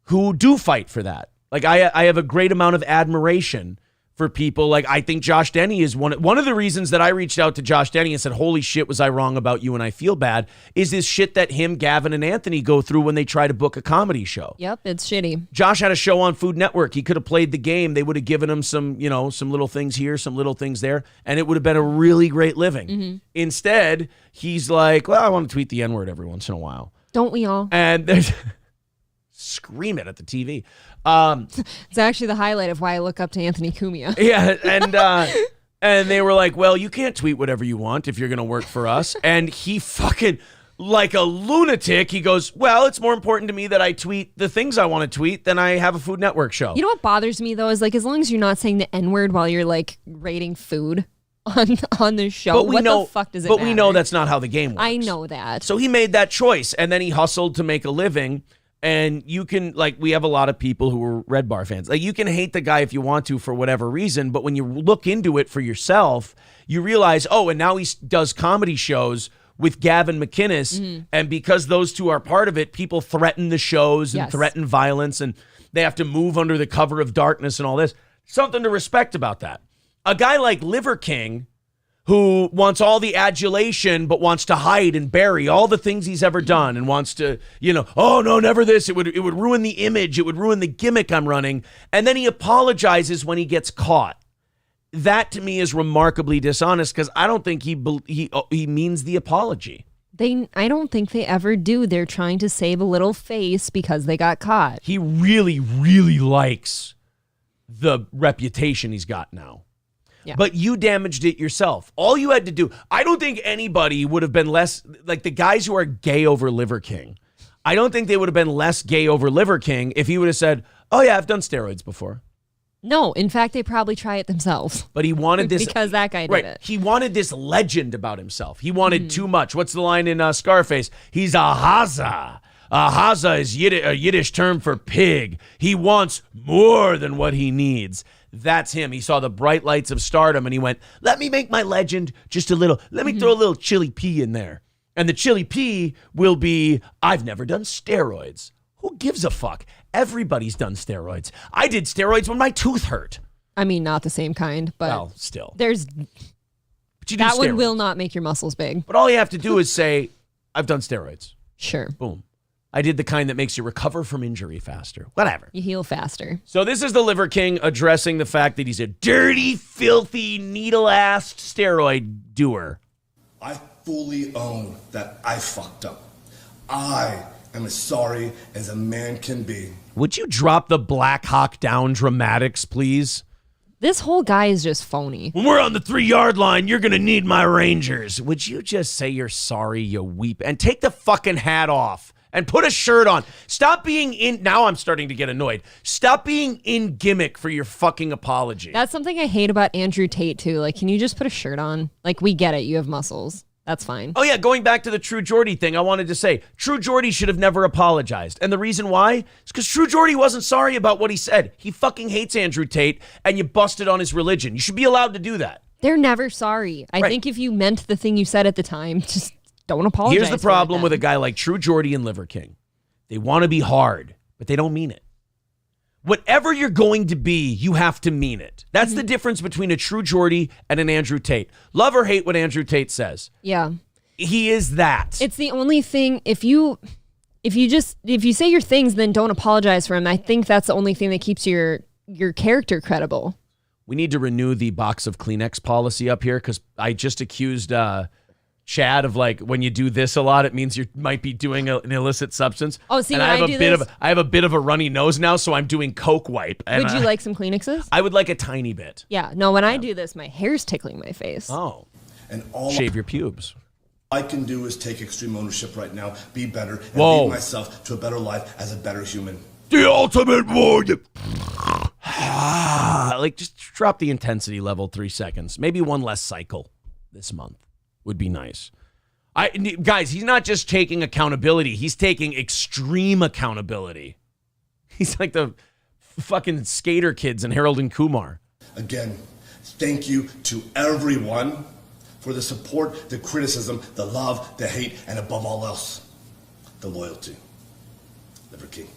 who do fight for that. Like I have a great amount of admiration for people. Like I think Josh Denny is one of the reasons that I reached out to Josh Denny and said, holy shit, was I wrong about you and I feel bad, is this shit that him, Gavin, and Anthony go through when they try to book a comedy show. Yep, it's shitty. Josh had a show on Food Network. He could have played the game. They would have given him some little things here, some little things there, and it would have been a really great living. Mm-hmm. Instead, he's like, well, I want to tweet the N-word every once in a while. Don't we all? And there's scream it at the TV. It's actually the highlight of why I look up to Anthony Cumia. Yeah, and they were like, well, you can't tweet whatever you want if you're going to work for us. And he fucking, like a lunatic, he goes, well, it's more important to me that I tweet the things I want to tweet than I have a Food Network show. You know what bothers me, though, is like as long as you're not saying the N-word while you're like rating food on the show, the fuck does it matter? But we know that's not how the game works. I know that. So he made that choice, and then he hustled to make a living. And you can, like, we have a lot of people who are Red Bar fans. Like, you can hate the guy if you want to for whatever reason, but when you look into it for yourself, you realize, oh, and now he does comedy shows with Gavin McInnes, and because those two are part of it, people threaten the shows and threaten violence, and they have to move under the cover of darkness and all this. Something to respect about that. A guy like Liver King, who wants all the adulation but wants to hide and bury all the things he's ever done and wants to, oh, no, never this. It would ruin the image. It would ruin the gimmick I'm running. And then he apologizes when he gets caught. That, to me, is remarkably dishonest because I don't think he means the apology. I don't think they ever do. They're trying to save a little face because they got caught. He really, really likes the reputation he's got now. Yeah. But you damaged it yourself. All you had to do, I don't think anybody would have been less, like the guys who are gay over Liver King, I don't think they would have been less gay over Liver King if he would have said, oh yeah, I've done steroids before. No, in fact, they probably try it themselves. But he wanted this. Because that guy did it. He wanted this legend about himself. He wanted too much. What's the line in Scarface? He's a haza. A haza is a Yiddish term for pig. He wants more than what he needs. That's him. He saw the bright lights of stardom and he went, let me make my legend just a little. Let me throw a little chili P in there. And the chili P will be, I've never done steroids. Who gives a fuck? Everybody's done steroids. I did steroids when my tooth hurt. I mean, not the same kind, but well, still. There's But you do that steroids. one will not make your muscles big. But all you have to do is say, I've done steroids. Sure. Boom. I did the kind that makes you recover from injury faster. Whatever. You heal faster. So this is the Liver King addressing the fact that he's a dirty, filthy, needle-assed steroid doer. I fully own that I fucked up. I am as sorry as a man can be. Would you drop the Black Hawk Down dramatics, please? This whole guy is just phony. When we're on the 3-yard line, you're going to need my Rangers. Would you just say you're sorry, you weep, and take the fucking hat off and put a shirt on. Stop being in. Now I'm starting to get annoyed. Stop being in gimmick for your fucking apology. That's something I hate about Andrew Tate too. Like, can you just put a shirt on? Like, we get it. You have muscles. That's fine. Oh, yeah, going back to the True Geordie thing, I wanted to say, True Geordie should have never apologized. And the reason why is because True Geordie wasn't sorry about what he said. He fucking hates Andrew Tate, and you busted on his religion. You should be allowed to do that. They're never sorry. I Right. think if you meant the thing you said at the time, just don't apologize. Here's the problem for it with a then. guy like True Geordie and Liver King. They want to be hard, but they don't mean it. Whatever you're going to be, you have to mean it. That's the difference between a True Geordie and an Andrew Tate. Love or hate what Andrew Tate says. Yeah. He is that. It's the only thing. If you say your things, then don't apologize for them. I think that's the only thing that keeps your character credible. We need to renew the box of Kleenex policy up here because I just accused Chad of like when you do this a lot, it means you might be doing an illicit substance. Oh, see, and when I have I a do bit this- of I have a bit of a runny nose now, so I'm doing Coke wipe. And Would you like some Kleenexes? I would like a tiny bit. Yeah. No, when I do this, my hair's tickling my face. Oh, And all shave your pubes. I can do is take extreme ownership right now, be better, and Whoa. lead myself to a better life as a better human. The ultimate warrior. Like, just drop the intensity level 3 seconds. Maybe one less cycle this month would be nice. Guys, he's not just taking accountability. He's taking extreme accountability. He's like the fucking skater kids in Harold and Kumar. Again, thank you to everyone for the support, the criticism, the love, the hate, and above all else, the loyalty. Liver King.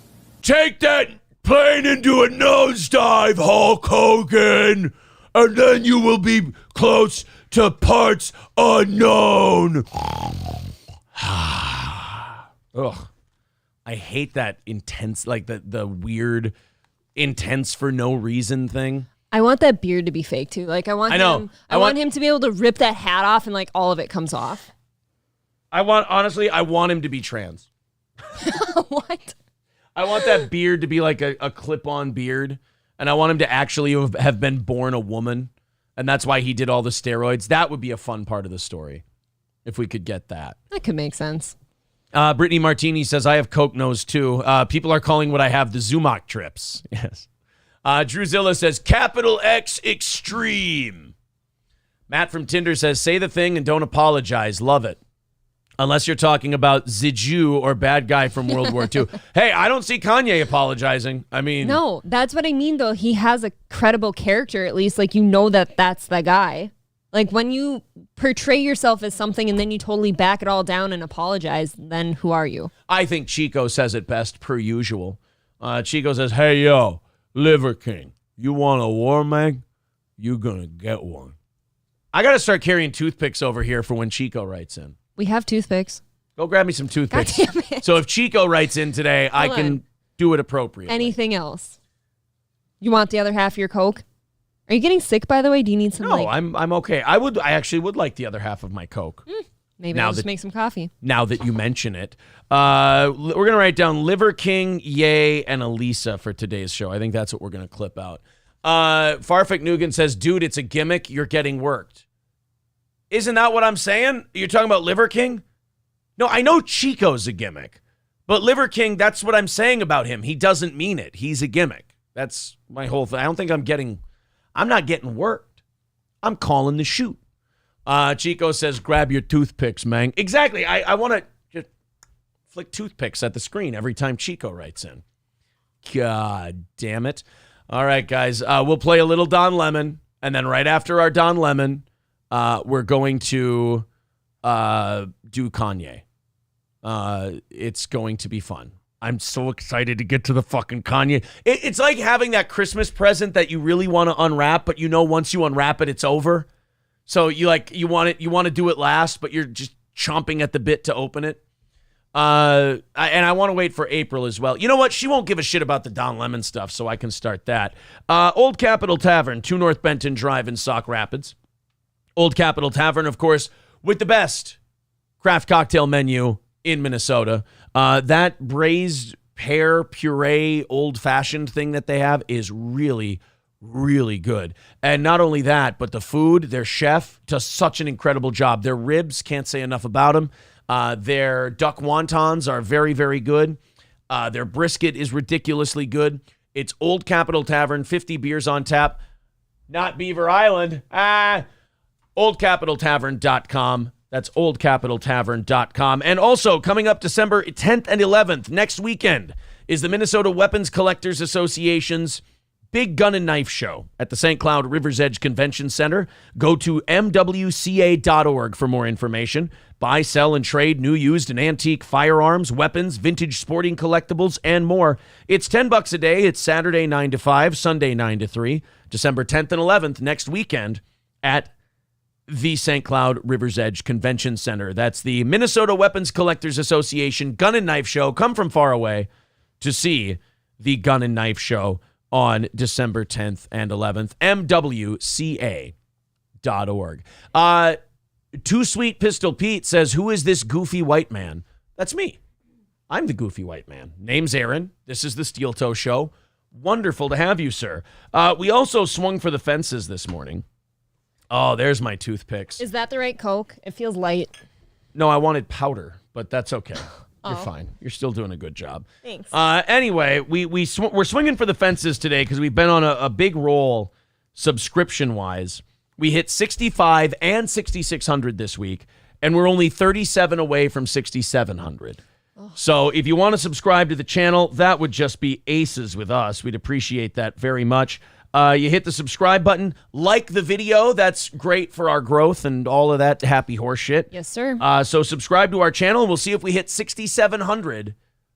Take that plane into a nosedive, Hulk Hogan, and then you will be close to parts unknown. Ugh. I hate that intense, like the weird, intense for no reason thing. I want that beard to be fake too. Like I want I know. him. I I want- want him to be able to rip that hat off and like all of it comes off. I want him to be trans. What? I want that beard to be like a clip-on beard, and I want him to actually have been born a woman, and that's why he did all the steroids. That would be a fun part of the story, if we could get that. That could make sense. Brittany Martini says, I have Coke nose too. People are calling what I have the Zumach trips. Yes. Drew Zilla says, capital X extreme. Matt from Tinder says, say the thing and don't apologize. Love it. Unless you're talking about the Jew or bad guy from World War II. Hey, I don't see Kanye apologizing. I mean, No, that's what I mean though. He has a credible character at least. Like you know that that's the guy. Like when you portray yourself as something and then you totally back it all down and apologize, then who are you? I think Chico says it best per usual. Chico says, hey, yo, Liver King, you want a war mag? You're going to get one. I got to start carrying toothpicks over here for when Chico writes in. We have toothpicks. Go grab me some toothpicks. God damn it. So if Chico writes in today, I Hold can on. do it appropriately. Anything else? You want the other half of your Coke? Are you getting sick, by the way? Do you need some? No, I'm okay. I actually would like the other half of my Coke. Maybe now I'll just that- make some coffee. Now that you mention it, we're gonna write down Liver King, Ye, and Elisa for today's show. I think that's what we're gonna clip out. Farfik Nugan says, "Dude, it's a gimmick. You're getting worked." Isn't that what I'm saying? You're talking about Liver King? No, I know Chico's a gimmick, but Liver King, that's what I'm saying about him. He doesn't mean it. He's a gimmick. That's my whole thing. I don't think I'm not getting worked. I'm calling the shoot. Chico says, grab your toothpicks, man. Exactly. I want to just flick toothpicks at the screen every time Chico writes in. God damn it. All right, guys. We'll play a little Don Lemon, and then right after our Don Lemon, we're going to do Kanye. It's going to be fun. I'm so excited to get to the fucking Kanye. It's like having that Christmas present that you really want to unwrap, but you know once you unwrap it, it's over. So you want to do it last, but you're just chomping at the bit to open it. And I want to wait for April as well. You know what? She won't give a shit about the Don Lemon stuff, so I can start that. Old Capitol Tavern, 2 North Benton Drive in Sauk Rapids. Old Capitol Tavern, of course, with the best craft cocktail menu in Minnesota. That braised pear puree old-fashioned thing that they have is really, really good. And not only that, but the food, their chef does such an incredible job. Their ribs, can't say enough about them. Their duck wontons are very, very good. Their brisket is ridiculously good. It's Old Capitol Tavern, 50 beers on tap. Not Beaver Island. OldCapitolTavern.com. That's OldCapitolTavern.com. And also, coming up December 10th and 11th, next weekend, is the Minnesota Weapons Collectors Association's Big Gun and Knife Show at the St. Cloud River's Edge Convention Center. Go to mwca.org for more information. Buy, sell, and trade new, used, and antique firearms, weapons, vintage sporting collectibles, and more. It's $10 a day. It's Saturday 9 to 5, Sunday 9 to 3, December 10th and 11th, next weekend at the St. Cloud River's Edge Convention Center. That's the Minnesota Weapons Collectors Association Gun and Knife Show. Come from far away to see the Gun and Knife Show on December 10th and 11th. MWCA.org. Too Sweet Pistol Pete says, who is this goofy white man? That's me. I'm the goofy white man. Name's Aaron. This is the Steel Toe Show. Wonderful to have you, sir. We also swung for the fences this morning. Oh, there's my toothpicks. Is that the right Coke? It feels light. No, I wanted powder, but that's okay. You're fine. You're still doing a good job. Thanks. Anyway, we're swinging for the fences today because we've been on a big roll subscription-wise. We hit 65 and 6,600 this week, and we're only 37 away from 6,700. So if you want to subscribe to the channel, that would just be aces with us. We'd appreciate that very much. You hit the subscribe button, like the video. That's great for our growth and all of that happy horse shit. Yes, sir. So subscribe to our channel, and we'll see if we hit 6,700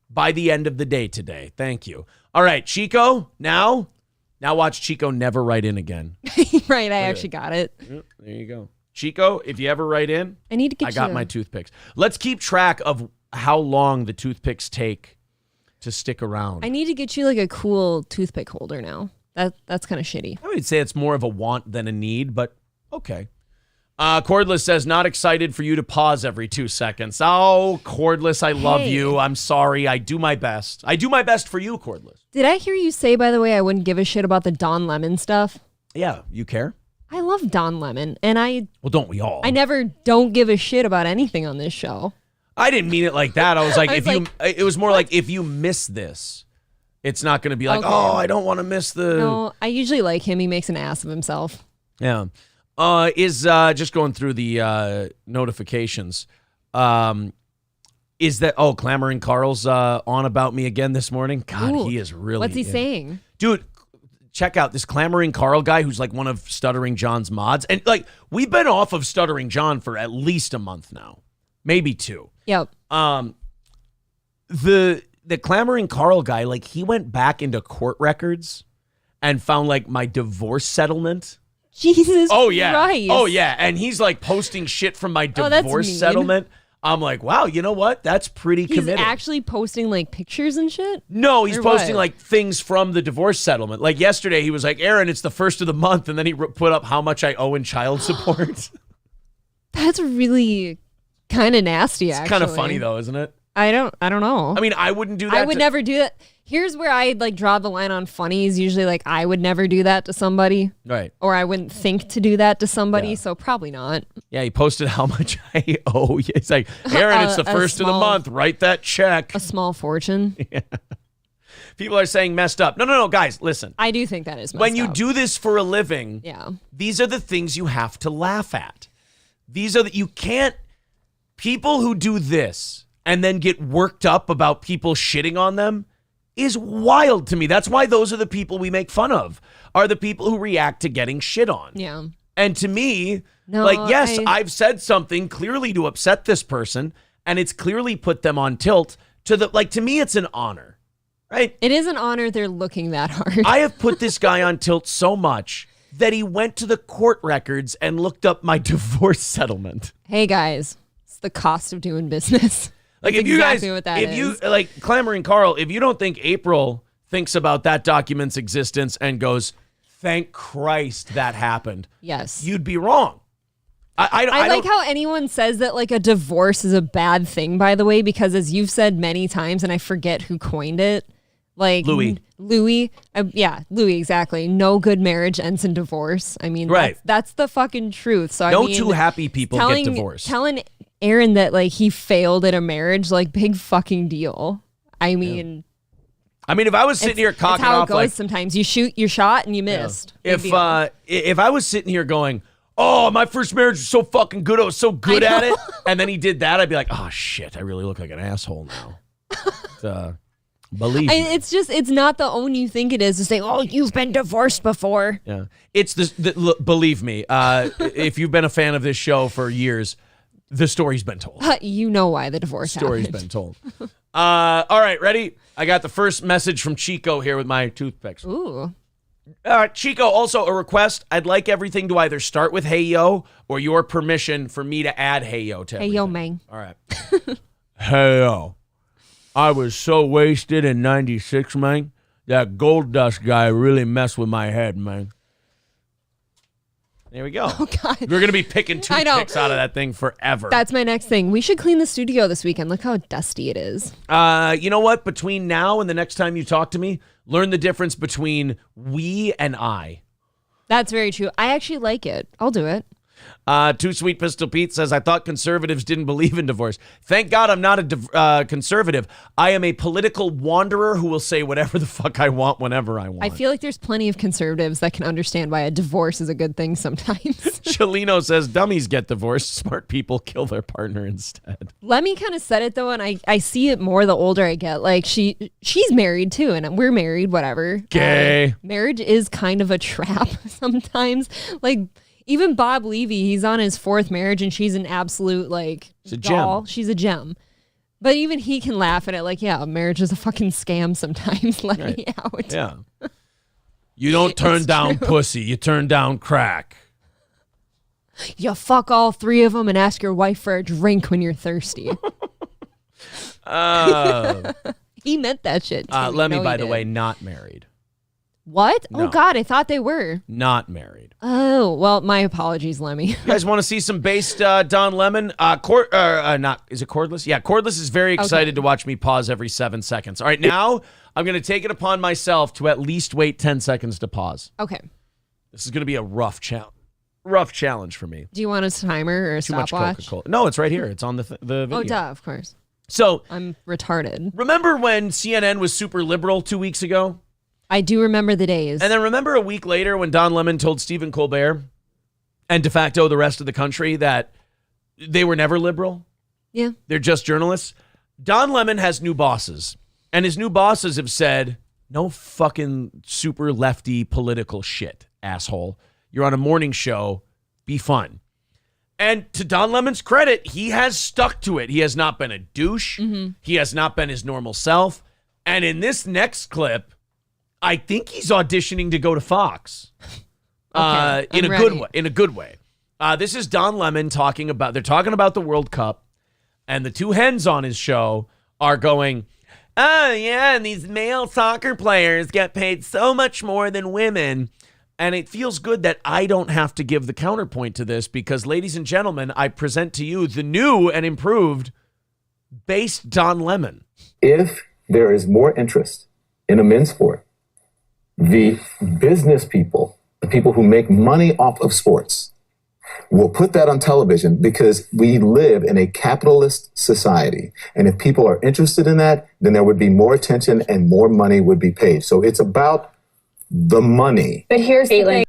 by the end of the day today. Thank you. All right, Chico, now watch Chico never write in again. Right, I actually got it. Yep, there you go. Chico, if you ever write in, I need to get I got you- my toothpicks. Let's keep track of how long the toothpicks take to stick around. I need to get you like a cool toothpick holder now. That's kind of shitty. I would say it's more of a want than a need, but okay. Cordless says, not excited for you to pause every 2 seconds. Oh, Cordless, I love Hey. you. I'm sorry. I do my best. I do my best for you, Cordless. Did I hear you say, by the way, I wouldn't give a shit about the Don Lemon stuff? Yeah, you care? I love Don Lemon, and I Well, don't we all? never don't give a shit about anything on this show. I didn't mean it like that. I was like, I was it was more like, if you miss this, it's not going to be like, Okay. oh, I don't want to miss the. No, I usually like him. He makes an ass of himself. Yeah. Just going through the notifications. Is that, Clamoring Carl's on about me again this morning? God, Ooh, he is really. What's he saying? Dude, check out this Clamoring Carl guy who's like one of Stuttering John's mods. And like, we've been off of Stuttering John for at least a month now, maybe 2. Yep. The Clamoring Carl guy, like, he went back into court records and found like my divorce settlement. Jesus Oh yeah. Christ. Oh yeah. And he's like posting shit from my Oh, that's divorce mean. settlement. I'm like, wow, you know what? That's pretty He's committed. actually posting like pictures and shit? No, he's Or posting what? like things from the divorce settlement. Like yesterday, he was like, Aaron, it's the first of the month. And then he put up how much I owe in child support. That's really kind of nasty, It's actually. kind of funny though, isn't it? I don't know. I mean, I wouldn't do that. I would never do that. Here's where I like draw the line on funnies. Usually like I would never do that to somebody, Right. or I wouldn't think to do that to somebody, Yeah. so probably not. Yeah, he posted how much I owe. It's like, Aaron, it's the A first of the small- month. Write that check. A small fortune. People are saying messed up. No, guys, listen. I do think that is messed When you up. do this for a living, Yeah. these are the things you have to laugh at. These are that you can't. People who do this and then get worked up about people shitting on them is wild to me. That's why those are the people we make fun of, are the people who react to getting shit on. Yeah. And to me, No, like, yes, I- I've said something clearly to upset this person, and it's clearly put them on tilt. To me, it's an honor, right? It is an honor they're looking that hard. I have put this guy on tilt so much that he went to the court records and looked up my divorce settlement. Hey guys, it's the cost of doing business. Like, That's if you exactly guys, what that if you is. like Clamoring Carl, if you don't think April thinks about that document's existence and goes, thank Christ that happened, Yes. you'd be wrong. I like don't, how anyone says that like a divorce is a bad thing, by the way, because as you've said many times, and I forget who coined it, like Louis. Louis, exactly. No good marriage ends in divorce. I mean, Right. that's the fucking truth. So no I mean, two happy people get divorced. Aaron that like he failed at a marriage, like big fucking deal. I mean, if I was sitting here it's cocking how off it goes like sometimes. You shoot your shot and you missed. Big deal. if I was sitting here going, oh, my first marriage was so fucking good, I was so good at it, and then he did that, I'd be like, oh shit, I really look like an asshole now. Believe me. It's not the own you think it is to say, oh, you've been divorced before. Yeah, it's believe me, if you've been a fan of this show for years, the story's been told. You know why the divorce Story's happened. been told. All right, ready? I got the first message from Chico here with my toothpicks. Ooh. Chico, also a request. I'd like everything to either start with "Hey Yo" or your permission for me to add "Hey Yo" to Hey, everything. yo, man. All right. Hey Yo, I was so wasted in '96, man. That Gold Dust guy really messed with my head, man. There we go. Oh, God. We're going to be picking I know. toothpicks out of that thing forever. That's my next thing. We should clean the studio this weekend. Look how dusty it is. You know what? Between now and the next time you talk to me, learn the difference between we and I. That's very true. I actually like it. I'll do it. Too Sweet Pistol Pete says, I thought conservatives didn't believe in divorce. Thank God I'm not a conservative. I am a political wanderer who will say whatever the fuck I want whenever I want. I feel like there's plenty of conservatives that can understand why a divorce is a good thing sometimes. Chalino says, dummies get divorced. Smart people kill their partner instead. Lemmy kind of said it though, and I see it more the older I get. Like she's married too, and we're married, whatever. Gay. Marriage is kind of a trap sometimes. Like even Bob Levy, he's on his 4th marriage, and she's an absolute like a doll. gem. She's a gem. But even he can laugh at it, like, yeah, marriage is a fucking scam sometimes. Let me out. Yeah. You don't turn down pussy. You turn down crack. You fuck all 3 of them and ask your wife for a drink when you're thirsty. He meant that shit. Too. Lemmy, No, by he the did. way, not married. What? No. Oh God, I thought they were. Not married. Oh well, my apologies, Lemmy. You guys want to see some based Don Lemon? Is it cordless? Yeah, cordless is very excited to watch me pause every 7 seconds. All right, now I'm going to take it upon myself to at least wait 10 seconds to pause. Okay. This is going to be a rough challenge for me. Do you want a timer or a Too much stopwatch? Coca-Cola. No, it's right here. It's on the video. Oh, duh, of course. So I'm retarded. remember when CNN was super liberal 2 weeks ago? I do remember the days. And then remember a week later when Don Lemon told Stephen Colbert and de facto the rest of the country that they were never liberal? Yeah. They're just journalists. Don Lemon has new bosses, and his new bosses have said, no fucking super lefty political shit, asshole. You're on a morning show. Be fun. And to Don Lemon's credit, he has stuck to it. He has not been a douche. Mm-hmm. He has not been his normal self. And in this next clip, I think he's auditioning to go to Fox. In I'm a ready. good way. In a good way. This is Don Lemon they're talking about the World Cup, and the 2 hens on his show are going, oh yeah, and these male soccer players get paid so much more than women. And it feels good that I don't have to give the counterpoint to this because, ladies and gentlemen, I present to you the new and improved based Don Lemon. If there is more interest in a men's sport, the business people, the people who make money off of sports, will put that on television because we live in a capitalist society. And if people are interested in that, then there would be more attention and more money would be paid. So it's about the money. But here's the thing.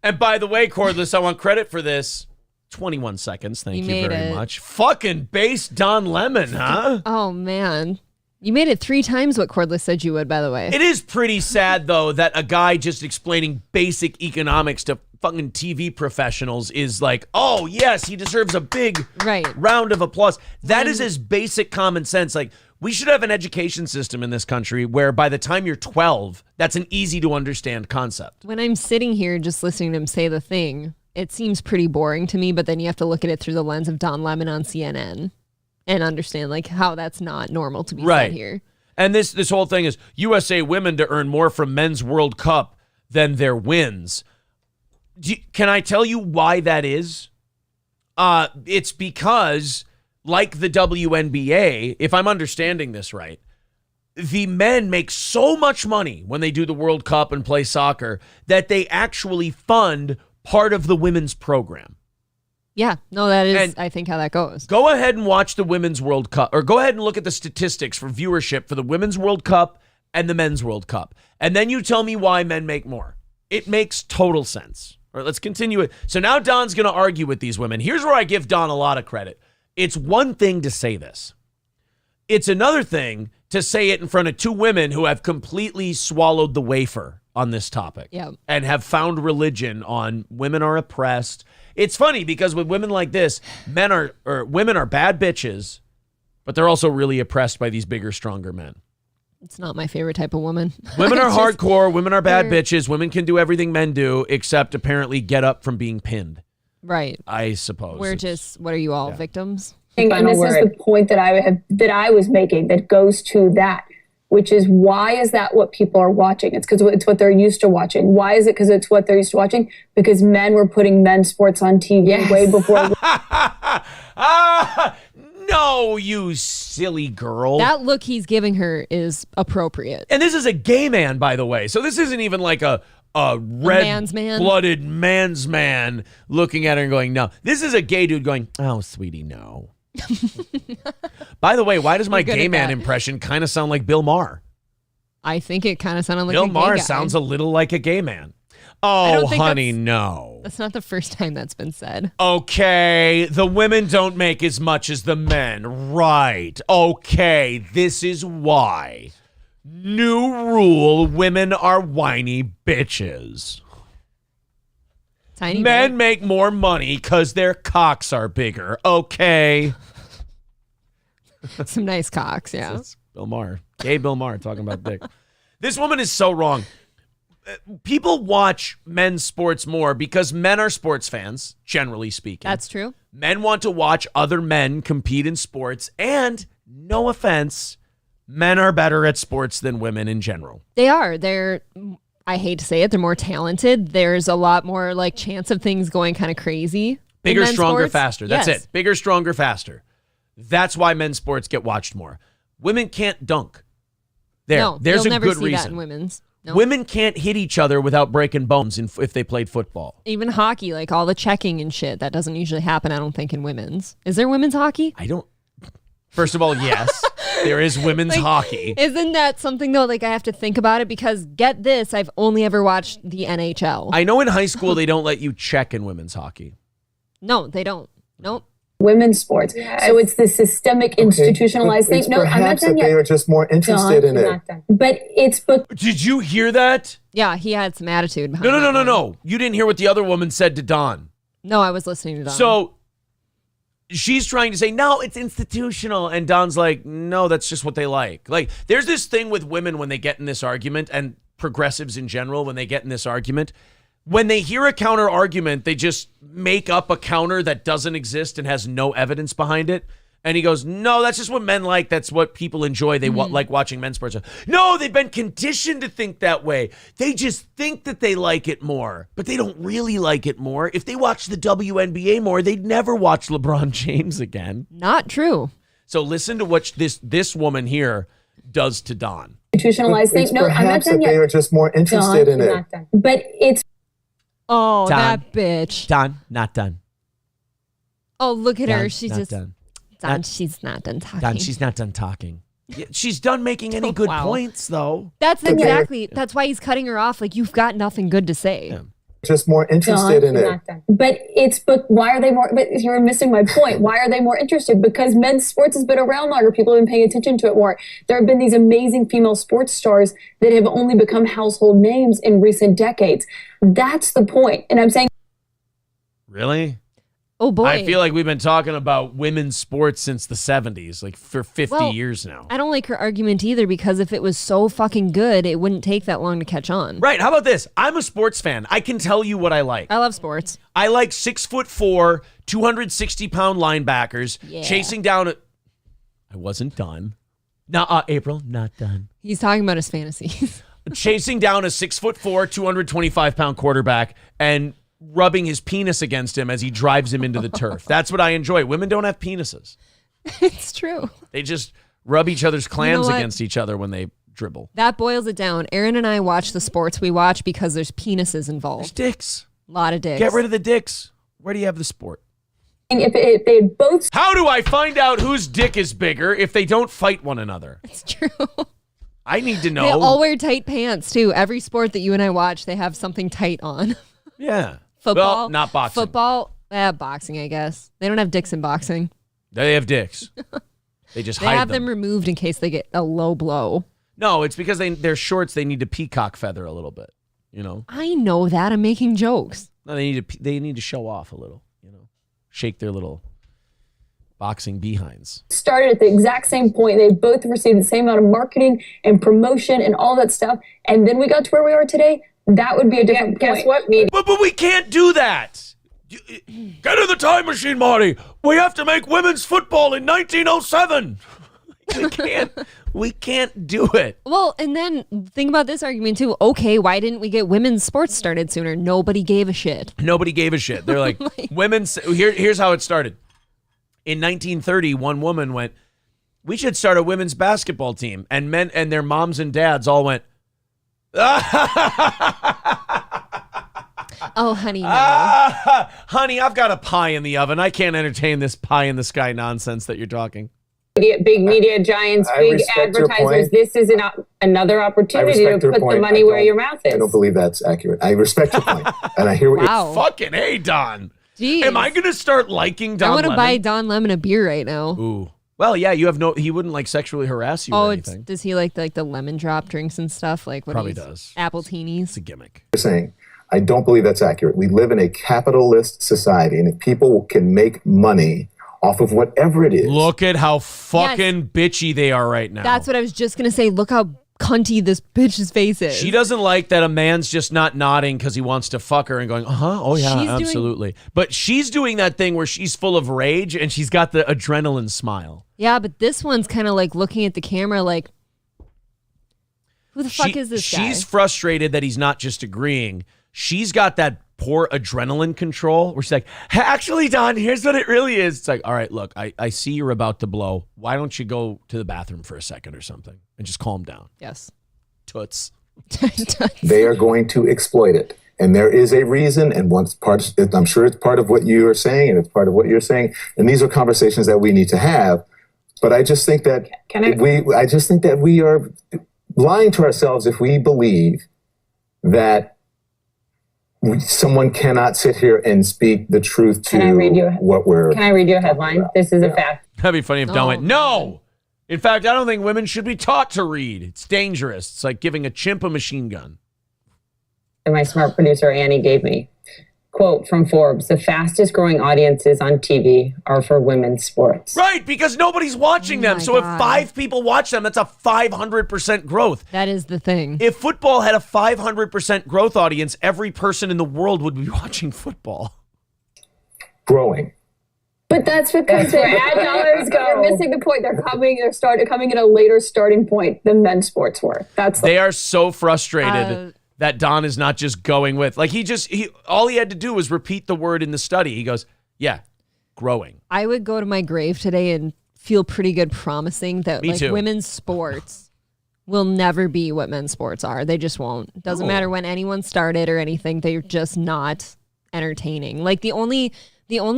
And by the way, Cordless, I want credit for this. 21 seconds. Thank you made very it. much. Fucking base Don Lemon, huh? Oh man. You made it 3 times what Cordless said you would, by the way. It is pretty sad, though, that a guy just explaining basic economics to fucking TV professionals is like, oh, yes, he deserves a big round of applause. That is as basic common sense. Like, we should have an education system in this country where by the time you're 12, that's an easy to understand concept. When I'm sitting here just listening to him say the thing, it seems pretty boring to me, but then you have to look at it through the lens of Don Lemon on CNN and understand like how that's not normal to be said here. And this whole thing is USA women to earn more from men's World Cup than their wins. Can I tell you why that is? It's because, like the WNBA, if I'm understanding this right, the men make so much money when they do the World Cup and play soccer that they actually fund part of the women's program. Yeah, no, that is, And- I think, how that goes. Go ahead and watch the Women's World Cup, or go ahead and look at the statistics for viewership for the Women's World Cup and the Men's World Cup. And then you tell me why men make more. It makes total sense. All right, let's continue it. So now Don's going to argue with these women. Here's where I give Don a lot of credit. It's one thing to say this. It's another thing to say it in front of two women who have completely swallowed the wafer on this topic. Yeah. And have found religion on women are oppressed. It's funny because with women like this, women are bad bitches, but they're also really oppressed by these bigger, stronger men. It's not my favorite type of woman. Women are It's just- hardcore. Women are bad they're- bitches. Women can do everything men do, except apparently get up from being pinned, Right. I suppose. We're just, what are you all, victims? And this is the point that I was making that goes to that, which is why is that what people are watching? It's because it's what they're used to watching. Why is it because it's what they're used to watching? Because men were putting men's sports on TV way before. No, you silly girl. That look he's giving her is appropriate. And this is a gay man, by the way. So this isn't even like a man's man? red-blooded man's man looking at her and going, no. This is a gay dude going, oh, sweetie, no. By the way, why does my You're good gay at man that. impression kind of sound like Bill Maher? I think it kind of sounded like Bill a gay Maher guy. sounds a little like a gay man. I Oh, don't think honey, that's- no. That's not the first time that's been said. Okay, the women don't make as much as the men. Right. Okay, this is why. New rule, women are whiny bitches. Tiny Men bit. make more money because their cocks are bigger. Okay. Some nice cocks, yeah. That's Bill Maher. Gay Bill Maher talking about dick. This woman is so wrong. People watch men's sports more because men are sports fans, generally speaking. That's true. Men want to watch other men compete in sports, and no offense, men are better at sports than women in general. They are. They're, I hate to say it, they're more talented. There's a lot more like chance of things going kind of crazy. in Bigger, men's stronger, sports. faster. That's Yes. it. Bigger, stronger, faster. That's why men's sports get watched more. Women can't dunk. No, There's you'll a never good see reason. that in women's. No. Women can't hit each other without breaking bones if they played football. Even hockey, like all the checking and shit, that doesn't usually happen, I don't think, in women's. Is there women's hockey? I don't. First of all, yes, there is women's hockey. Isn't that something though? Like I have to think about it because get this, I've only ever watched the NHL. I know in high school they don't let you check in women's hockey. No, they don't. Nope. Women's sports. So it's the systemic institutionalized It's thing. No, I'm not perhaps done that they yet. are just more interested in it. But it's Did you hear that? Yeah, he had some attitude behind No, that one. no. You didn't hear what the other woman said to Don. No, I was listening to Don. So she's trying to say, no, it's institutional. And Don's like, no, that's just what they like. Like, there's this thing with women when they get in this argument, and progressives in general, when they get in this argument, when they hear a counter argument, they just make up a counter that doesn't exist and has no evidence behind it. And he goes, no, that's just what men like. That's what people enjoy. They like watching men's sports. No, they've been conditioned to think that way. They just think that they like it more, but they don't really like it more. If they watch the WNBA more, they'd never watch LeBron James again. Not true. So listen to what this woman here does to Don. institutionalized thing. It's No, I'm not perhaps done that they yet. are just more interested in it. But it's Oh, Don. that bitch. Don, not done. Oh, look at her. Don, She's not just done. Don. Not- She's not done talking. Don, she's not done talking. Yeah, she's done making any good Wow. points, though. That's exactly. That's why he's cutting her off. Like you've got nothing good to say. Yeah. Just more interested in it. But why are they more? But you're missing my point. Why are they more interested? Because men's sports has been around longer. People have been paying attention to it more. There have been these amazing female sports stars that have only become household names in recent decades. That's the point. And I'm saying Really? Oh boy. I feel like we've been talking about women's sports since the 70s, like for 50 Well, years now. I don't like her argument either because if it was so fucking good, it wouldn't take that long to catch on. Right. How about this? I'm a sports fan. I can tell you what I like. I love sports. I like 6'4", 260-pound linebackers Yeah. chasing down a... I wasn't done. No, April, not done. He's talking about his fantasies. Chasing down a 6'4", 225-pound quarterback and rubbing his penis against him as he drives him into the turf. That's what I enjoy. Women don't have penises. It's true. They just rub each other's clams what? against each other when they dribble. That boils it down. Aaron and I watch the sports we watch because there's penises There's involved. dicks. A lot of dicks. Get rid of the dicks. Where do you have the sport? if they had both How do I find out whose dick is bigger if they don't fight one another? It's true. I need to know. They all wear tight pants too. Every sport that you and I watch, they have something tight on. Yeah. Football, Well, not boxing. Football, boxing, I guess. They don't have dicks in boxing. They have dicks. They just They hide have them removed in case they get a low blow. No, it's because they're shorts. They need to peacock feather a little bit. You know. I know that. I'm making jokes. No, they need to show off a little. You know, shake their little boxing behinds. started at the exact same point. They both received the same amount of marketing and promotion and all that stuff. And then we got to where we are today. That would be a different point. Guess what, media? But we can't do that. Get in the time machine, Marty. We have to make women's football in 1907. We can't do it. Well, and then think about this argument too. Okay, why didn't we get women's sports started sooner? Nobody gave a shit. Nobody gave a shit. They're like, women's. Here's how it started. In 1930, one woman went, "We should start a women's basketball team," and men and their moms and dads all went, Oh, honey, no. "Honey, I've got a pie in the oven. I can't entertain this pie in the sky nonsense that you're talking." Big media giants, I big respect your advertisers. point. This is another opportunity to respect your put the point. money where your mouth is. I don't believe that's accurate. I respect your point, and I hear what Wow. Fucking hey, Don. Jeez. Am I gonna start liking Don I want to Lemon? buy Don Lemon a beer right now. Ooh. Well, yeah, you have no. He wouldn't like sexually harass you Oh, or anything. does he like the lemon drop drinks and stuff? Like what Probably he's- does. Apple It's teenies. a gimmick. you're saying. I don't believe that's accurate. We live in a capitalist society, and if people can make money off of whatever it is, Look at how fucking bitchy they are right now. That's what I was just gonna say. Look how cunty this bitch's face is. She doesn't like that a man's just not nodding because he wants to fuck her and going, oh yeah, She's doing- absolutely. But she's doing that thing where she's full of rage and she's got the adrenaline smile. Yeah, but this one's kind of like looking at the camera like, who the fuck is this guy? She's frustrated that he's not just agreeing. She's got that poor adrenaline control where she's like, actually, Don, here's what it really is. It's like, all right, look, I see you're about to blow. Why don't you go to the bathroom for a second or something and just calm down? Yes. Toots. they are going to exploit it. And there is a reason, and once part, I'm sure it's part of what you are saying, and it's part of what you're saying. And these are conversations that we need to have. But I just think that I just think that we are lying to ourselves if we believe that someone cannot sit here and speak the truth to what we're. Can I read you a headline? This is a fact. That'd be funny if Don Oh, went, no. In fact, I don't think women should be taught to read. It's dangerous. It's like giving a chimp a machine gun. And my smart producer, Annie, gave me. Quote from Forbes, the fastest growing audiences on TV are for women's sports. Right, because nobody's watching them. my So God. if 5 people watch them, that's a 500% growth. That is the thing. If football had a 500% growth audience, every person in the world would be watching football. growing. But that's because That's where ad dollars go. You're missing the point. They're coming at a later starting point than men's sports were. That's They are so frustrated Uh, that Don is not just going with, like all he had to do was repeat the word in the study. He goes, yeah, growing. I would go to my grave today and feel pretty good promising that Me too. women's sports will never be what men's sports are. They just won't. Doesn't matter when anyone started or anything. They're just not entertaining. Like the only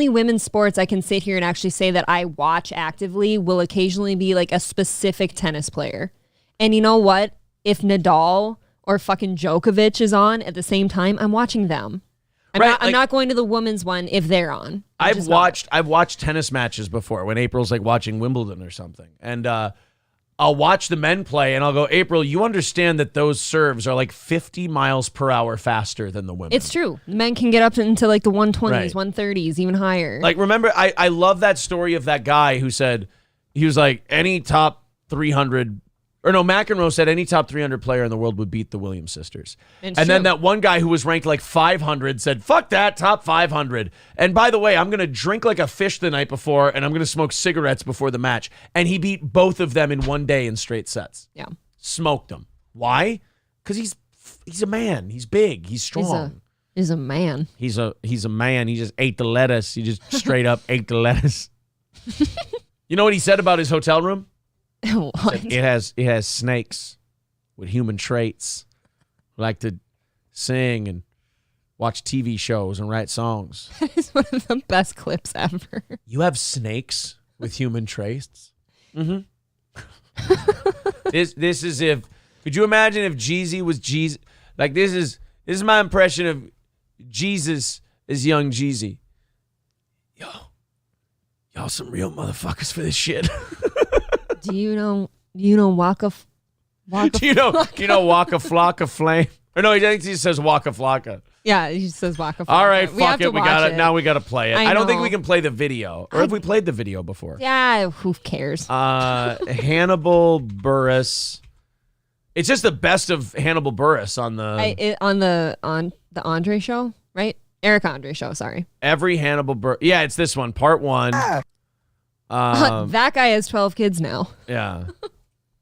women's sports I can sit here and actually say that I watch actively will occasionally be like a specific tennis player. And you know what? If Nadal or fucking Djokovic is on at the same time, I'm watching them. I'm not going to the women's one if they're on. I've watched tennis matches before when April's like watching Wimbledon or something. And I'll watch the men play and I'll go, April, you understand that those serves are like 50 miles per hour faster than the women. It's true. Men can get up into like the 120s, Right. 130s, even higher. Like, remember, I love that story of that guy who said, he was like, any top 300, or no, McEnroe said any top 300 player in the world would beat the Williams sisters. It's And then true. that one guy who was ranked like 500 said, fuck that, top 500. And by the way, I'm going to drink like a fish the night before and I'm going to smoke cigarettes before the match. And he beat both of them in one day in straight sets. yeah. Smoked them. Why? Because he's a man. He's big. He's strong. Is a man. He's a man. He just ate the lettuce. He just straight up ate the lettuce. You know what he said about his hotel room? What? It has snakes with human traits. Like to sing and watch TV shows and write songs. It's one of the best clips ever. You have snakes with human traits? Mm-hmm. This is if, could you imagine if Jeezy was Jesus? Like, this is my impression of Jesus as young Jeezy. Y'all some real motherfuckers for this shit. Do you know Waka Do you know Waka Flocka Flame? Or no, I think he says Waka Flocka. Yeah, he says Waka Flocka. All right, We have fuck to it. We watch got it. it. Now we got to play it. I I don't think know. we can play the video. Or have we played the video before? Yeah, who cares? Hannibal Buress. It's just the best of Hannibal Buress on the on the Andre show, right? Eric Andre show, sorry. every Hannibal Buress. Yeah, it's this one, part 1. That guy has 12 kids now. Yeah.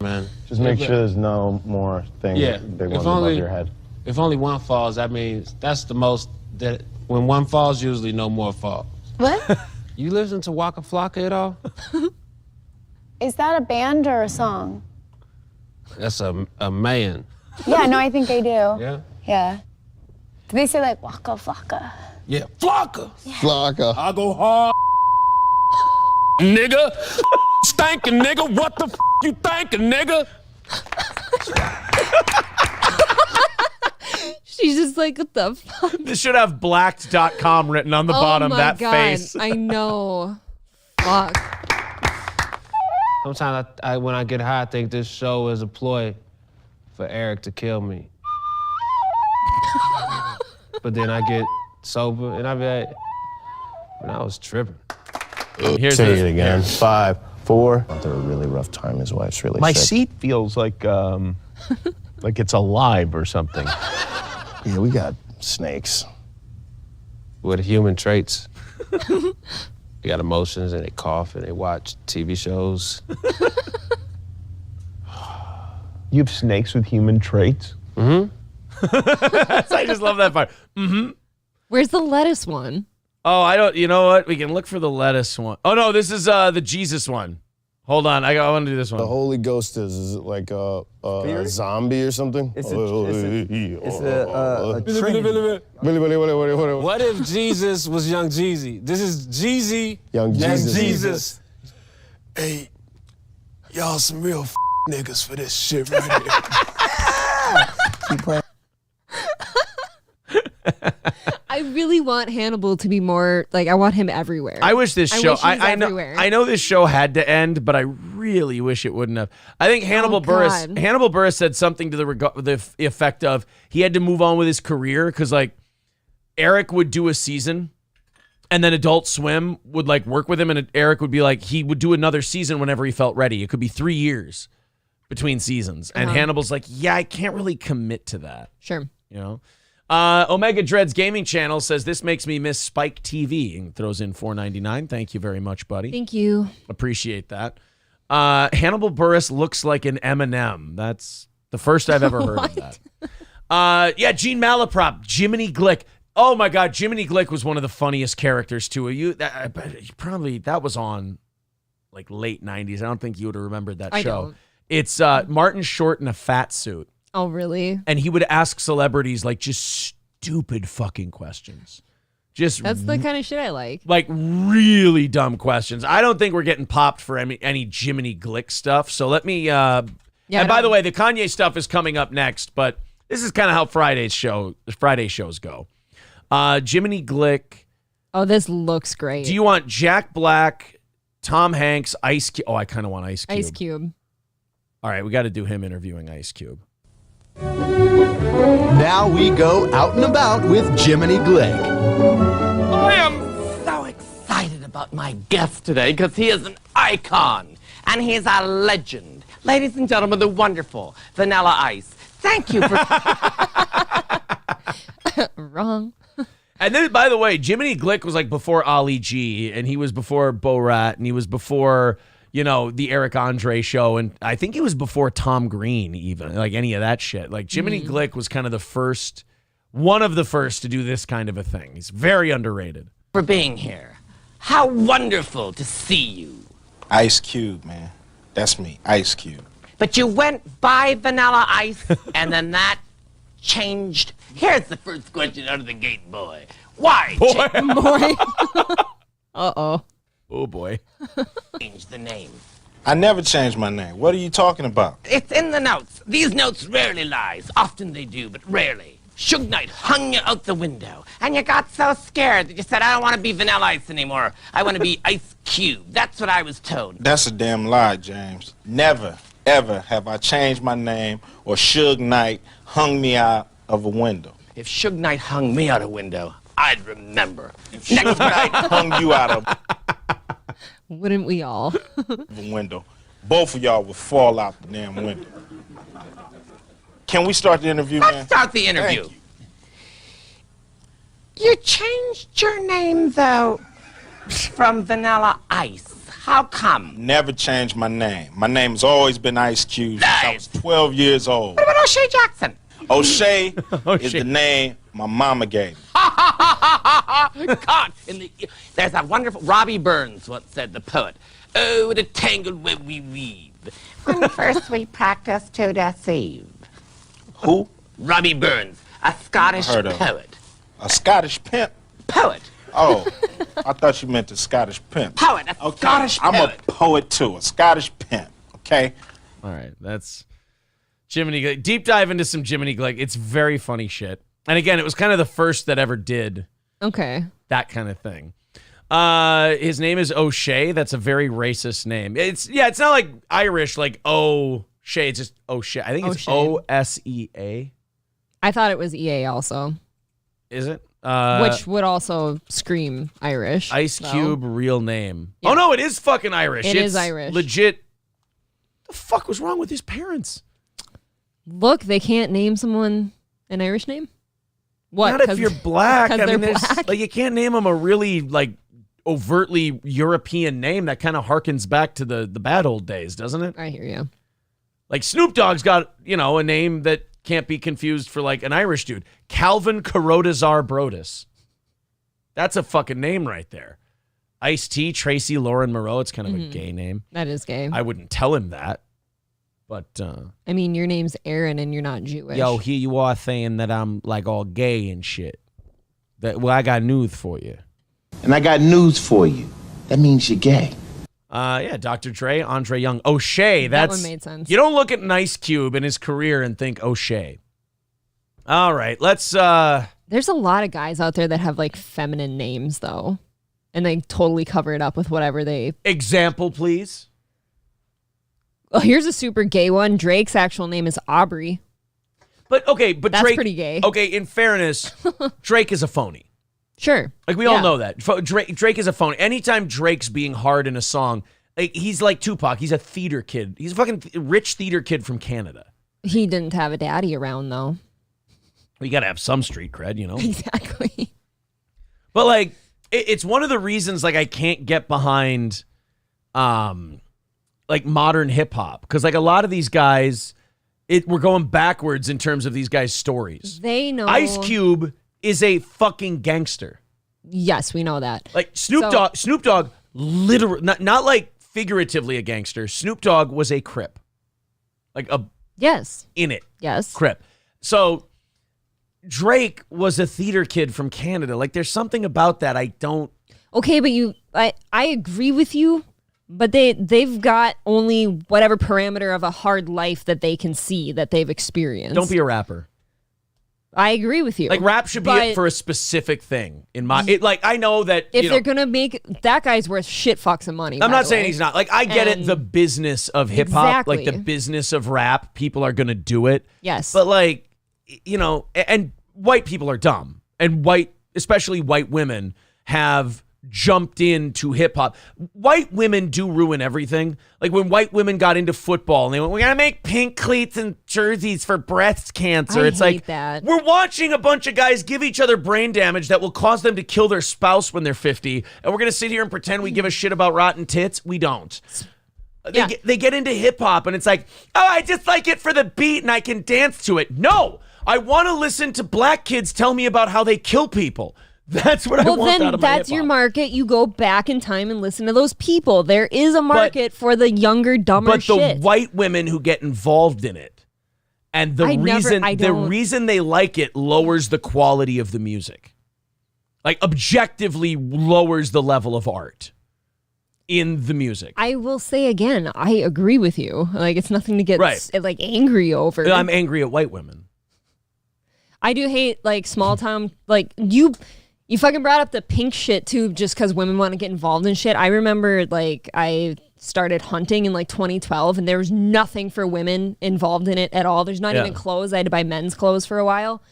Man, Just make sure there's no more things Yeah, big if ones only- above your head. if only one falls, that means that's the most. That when one falls, usually no more fall. What? You listen to Waka Flocka at all? Is that a band or a song? That's a man. Yeah, no, I think I do. Yeah. Yeah. Do they say like Waka Flocka? Yeah, Flocka. Flocka. I go hard, nigga. Stankin' nigga. What the you thinking, nigga? She's just like, what the fuck? This should have blacked.com written on the bottom. Oh my That God. face. I know. Fuck. Sometimes when I get high, I think this show is a ploy for Eric to kill me. But then I get sober and I be like, man, I was tripping. Here's Say this. it again. 5, 4. Through a really rough time. His wife's really My sick. seat feels like it's alive or something. Yeah, we got snakes. With human traits. They got emotions and they cough and they watch TV shows. You have snakes with human traits? Mm-hmm. I just love that part. Mm-hmm. Where's the lettuce one? Oh, I don't. You know what? We can look for the lettuce one. Oh no, this is the Jesus one. Hold on, I want to do this one. The Holy Ghost is it like a zombie or something? It's a trinity. What if Jesus was young Jeezy? This is Jeezy. Young Jesus. Jesus. Hey, y'all some real niggas for this shit right here. Keep playing. I really want Hannibal to be more like, I want him everywhere. I wish this show. wish he was I know. everywhere. I know this show had to end, but I really wish it wouldn't have. I think Hannibal Buress. God. Hannibal Buress said something to the effect of he had to move on with his career because like Eric would do a season, and then Adult Swim would like work with him, and Eric would be like he would do another season whenever he felt ready. It could be 3 years between seasons, and Hannibal's like, yeah, I can't really commit to that. Sure. You know. Omega Dreads Gaming Channel says this makes me miss Spike TV and throws in $4.99. Thank you very much, buddy. Thank you. Appreciate that. Hannibal Buress looks like an Eminem. That's the first I've ever heard of that. Yeah, Gene Malaprop, Jiminy Glick. Oh my God, Jiminy Glick was one of the funniest characters too. That was on like late '90s. I don't think you would have remembered that I show. don't. It's Martin Short in a fat suit. Oh, really? And he would ask celebrities like just stupid fucking questions. Just That's the kind of shit I like. like really dumb questions. I don't think we're getting popped for any Jiminy Glick stuff. So let me and by the way, the Kanye stuff is coming up next, but this is kind of how Friday shows go. Jiminy Glick. Oh, this looks great. Do you want Jack Black, Tom Hanks, Ice Cube? Oh, I kind of want Ice Cube. Ice Cube. All right, we got to do him interviewing Ice Cube. Now we go out and about with Jiminy Glick. I am so excited about my guest today because he is an icon and he is a legend. Ladies and gentlemen, the wonderful Vanilla Ice. Thank you for... Wrong. And then, by the way, Jiminy Glick was like before Ali G, and he was before Bo Rat, and he was before, you know, the Eric Andre show, and I think he was before Tom Green, even, like any of that shit. Like, Jiminy Glick was kind of one of the first to do this kind of a thing. He's very underrated. for being here. How wonderful to see you. Ice Cube, man. That's me, Ice Cube. But you went by Vanilla Ice, and then that changed? Here's the first question out of the gate, boy. Why Boy. Uh-oh. Oh, boy. change the name? I never changed my name. What are you talking about? It's in the notes. These notes rarely lies. Often they do, but rarely. Suge Knight hung you out the window, and you got so scared that you said, I don't want to be Vanilla Ice anymore. I want to be Ice Cube. That's what I was told. That's a damn lie, James. Never, ever have I changed my name or Suge Knight hung me out of a window. If Suge Knight hung me out a window, I'd remember. If Suge Knight hung you out of Wouldn't we all? a window, both of y'all would fall out the damn window. Can we start the interview, man? Let's start the interview. Thank You changed your name, though, from Vanilla Ice. How come? Never changed my name. My name's always been Ice Cube since I was 12 years old. What about O'Shea Jackson? O'Shea is the name my mama gave me. Caught in the... There's a wonderful... Robbie Burns once said, the poet, oh, what a tangled web we weave. When first we practiced to deceive. Who? Robbie Burns, a Scottish Heard of. poet. A Scottish pimp? Poet. Oh, I thought you meant a Scottish pimp. Poet, a Okay, Scottish I'm poet. a poet too, a Scottish pimp, okay? All right, that's Jiminy Glick. Deep dive into some Jiminy Glick. It's very funny shit. And again, it was kind of the first that ever did Okay. that kind of thing. His name is O'Shea. That's a very racist name. It's not like Irish, like O'Shea. It's just O'Shea. I think it's O'Shea. O-S-E-A. I thought it was EA also, Is it? which would also scream Irish. Ice though. Cube, real name. Yeah. Oh, no, it is fucking Irish. It It's is Irish. Legit. The fuck was wrong with his parents? Look, they can't name someone an Irish name? What? Not if 'cause- you're black. 'cause I they're mean, there's, black? like, you can't name him a really, like, overtly European name. That kind of harkens back to the bad old days, doesn't it? I hear you. Like, Snoop Dogg's got, a name that can't be confused for, like, an Irish dude. Calvin Carodazar Brodus. That's a fucking name right there. Ice-T, Tracy Lauren Moreau. It's kind of a gay name. That is gay. I wouldn't tell him that. But, I mean, your name's Aaron and you're not Jewish. yo, here you are saying that I'm, like, all gay and shit. Well, I got news for you. And I got news for you. That means you're gay. Yeah, Dr. Dre, Andre Young. O'Shea, That that's... one made sense. You don't look at Ice Cube and his career and think O'Shea. All right, let's... There's a lot of guys out there that have like feminine names though. And they totally cover it up with whatever they... Example, please. Oh, here's a super gay one. Drake's actual name is Aubrey. But That's Drake... pretty gay. Okay, in fairness, Drake is a phony. Sure. Like, we all know that. Drake is a phony. Anytime Drake's being hard in a song, like, he's like Tupac. He's a theater kid. He's a fucking rich theater kid from Canada. He didn't have a daddy around though. You got to have some street cred, Exactly. But, like, it's one of the reasons, like, I can't get behind, like, modern hip-hop. Because, like, a lot of these guys, we're going backwards in terms of these guys' stories. They know. Ice Cube is a fucking gangster. Yes, we know that. Like, Snoop Dogg, literally, not like figuratively a gangster. Snoop Dogg was a Crip. Like, Yes. in it. Yes. Crip. So... Drake was a theater kid from Canada. Like, there's something about that I don't... Okay, but I agree with you, but they've got only whatever parameter of a hard life that they can see that they've experienced. Don't be a rapper. I agree with you. Like, rap should be it for a specific thing. Like, I know that, if they're going to make... That guy's worth shit fucks of money. I'm by not the saying way. he's not. Like, I get it, the business of hip-hop, like, Exactly. the business of rap, people are going to do it. Yes. But, like, and white people are dumb. And especially white women, have jumped into hip-hop. White women do ruin everything. Like, when white women got into football, and they went, we're going to make pink cleats and jerseys for breast cancer. It's hate like, that. we're watching a bunch of guys give each other brain damage that will cause them to kill their spouse when they're 50. And we're going to sit here and pretend we give a shit about rotten tits? We don't. They get into hip-hop, and it's like, oh, I just like it for the beat, and I can dance to it. No! I want to listen to black kids tell me about how they kill people. That's what I want out Well, then of my that's your hip-hop. market. You go back in time and listen to those people. There is a market for the younger, dumber But shit. the white women who get involved in it And the reason they like it lowers the quality of the music. Like objectively lowers the level of art in the music. I will say again, I agree with you. Like it's nothing to get like angry over. I'm angry at white women. I do hate like small town, like you fucking brought up the pink shit too, just because women want to get involved in shit. I remember like I started hunting in like 2012 and there was nothing for women involved in it at all. There's not even clothes. I had to buy men's clothes for a while.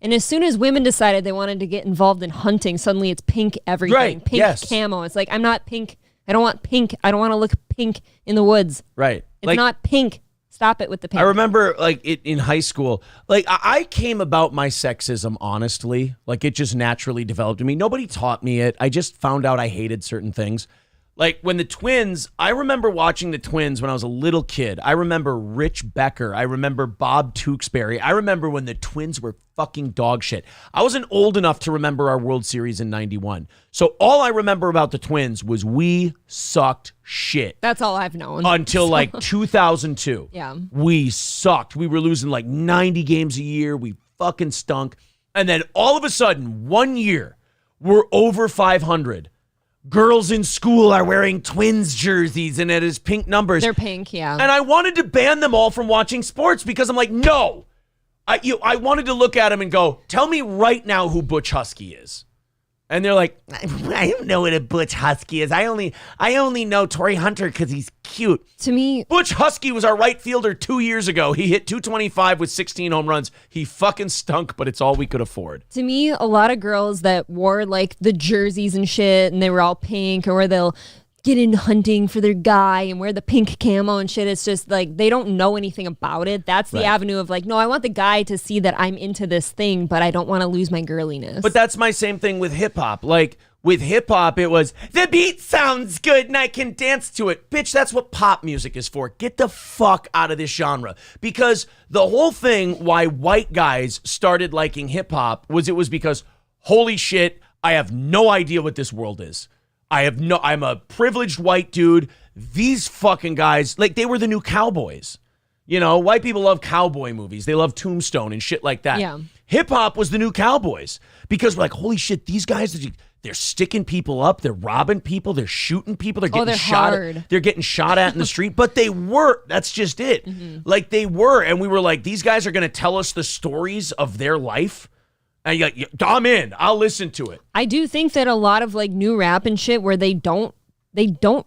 And as soon as women decided they wanted to get involved in hunting, suddenly it's pink everything. Right. Pink camo. It's like, I'm not pink. I don't want pink. I don't want to look pink in the woods. Right. It's not pink. Stop it with the pink. I remember like in high school, like I came about my sexism honestly. Like it just naturally developed in me. Nobody taught me it. I just found out I hated certain things. Like when the Twins, I remember watching the Twins when I was a little kid. I remember Rich Becker. I remember Bob Tewksbury. I remember when the Twins were fucking dog shit. I wasn't old enough to remember our World Series in 91. So all I remember about the Twins was we sucked shit. That's all I've known. Until like 2002. Yeah. We sucked. We were losing like 90 games a year. We fucking stunk. And then all of a sudden, 1 year, we're over 500. Girls in school are wearing Twins jerseys and it is pink numbers. They're pink, yeah. And I wanted to ban them all from watching sports because I'm like, no. I wanted to look at them and go, tell me right now who Butch Husky is. And they're like, I don't know what a Butch Husky is. I only know Torrey Hunter because he's cute. To me, Butch Husky was our right fielder 2 years ago. He hit 225 with 16 home runs. He fucking stunk, but it's all we could afford. To me, a lot of girls that wore like the jerseys and shit and they were all pink, or they'll get in hunting for their guy and wear the pink camo and shit. It's just like they don't know anything about it. That's the avenue of like, no, I want the guy to see that I'm into this thing, but I don't want to lose my girliness. But that's my same thing with hip hop. Like with hip hop, it was the beat sounds good and I can dance to it. Bitch, that's what pop music is for. Get the fuck out of this genre. Because the whole thing why white guys started liking hip hop was because holy shit, I have no idea what this world is. I'm a privileged white dude. These fucking guys, like they were the new cowboys. You know, white people love cowboy movies. They love Tombstone and shit like that. Yeah. Hip hop was the new cowboys because we're like, holy shit, these guys, they're sticking people up. They're robbing people. They're shooting people. They're getting shot at. They're getting shot at in the street, but they were. That's just it. Mm-hmm. Like they were. And we were like, these guys are going to tell us the stories of their life. And you're like, I'm in. I'll listen to it. I do think that a lot of like new rap and shit where they don't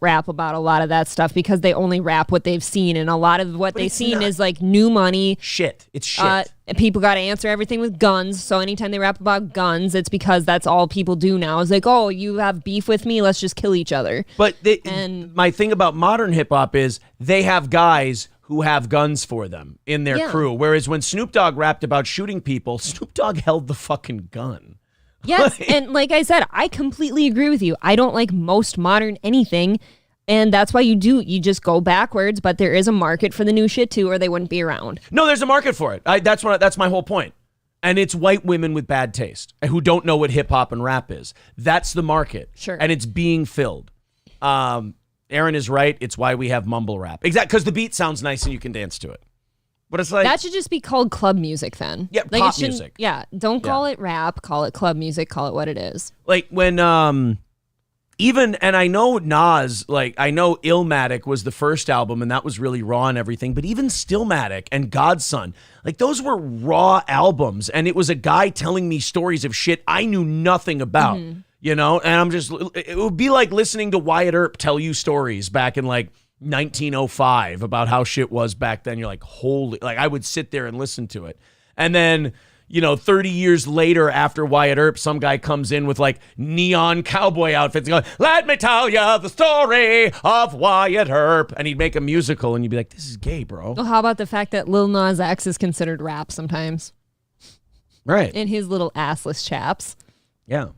rap about a lot of that stuff because they only rap what they've seen, and a lot of what they've seen is like new money. Shit. It's shit. And people got to answer everything with guns. So anytime they rap about guns, it's because that's all people do now. It's like, oh, you have beef with me? Let's just kill each other. But my thing about modern hip hop is they have guys who have guns for them in their crew. Whereas when Snoop Dogg rapped about shooting people, Snoop Dogg held the fucking gun. Yes, and like I said, I completely agree with you. I don't like most modern anything, and that's why you just go backwards, but there is a market for the new shit too, or they wouldn't be around. No, there's a market for it. That's my whole point. And it's white women with bad taste who don't know what hip hop and rap is. That's the market. Sure. And it's being filled. Aaron is right. It's why we have mumble rap. Exactly, because the beat sounds nice and you can dance to it. But it's like that should just be called club music then. Yeah, like pop music. Yeah, don't call it rap. Call it club music. Call it what it is. Like when even, and I know Nas, like I know Illmatic was the first album and that was really raw and everything, but even Stillmatic and Godson, like those were raw albums, and it was a guy telling me stories of shit I knew nothing about. Mm-hmm. You know, and it would be like listening to Wyatt Earp tell you stories back in like 1905 about how shit was back then. You're like, holy, like I would sit there and listen to it. And then, 30 years later after Wyatt Earp, some guy comes in with like neon cowboy outfits and goes, let me tell you the story of Wyatt Earp. And he'd make a musical and you'd be like, this is gay, bro. Well, how about the fact that Lil Nas X is considered rap sometimes? Right. In his little assless chaps. Yeah.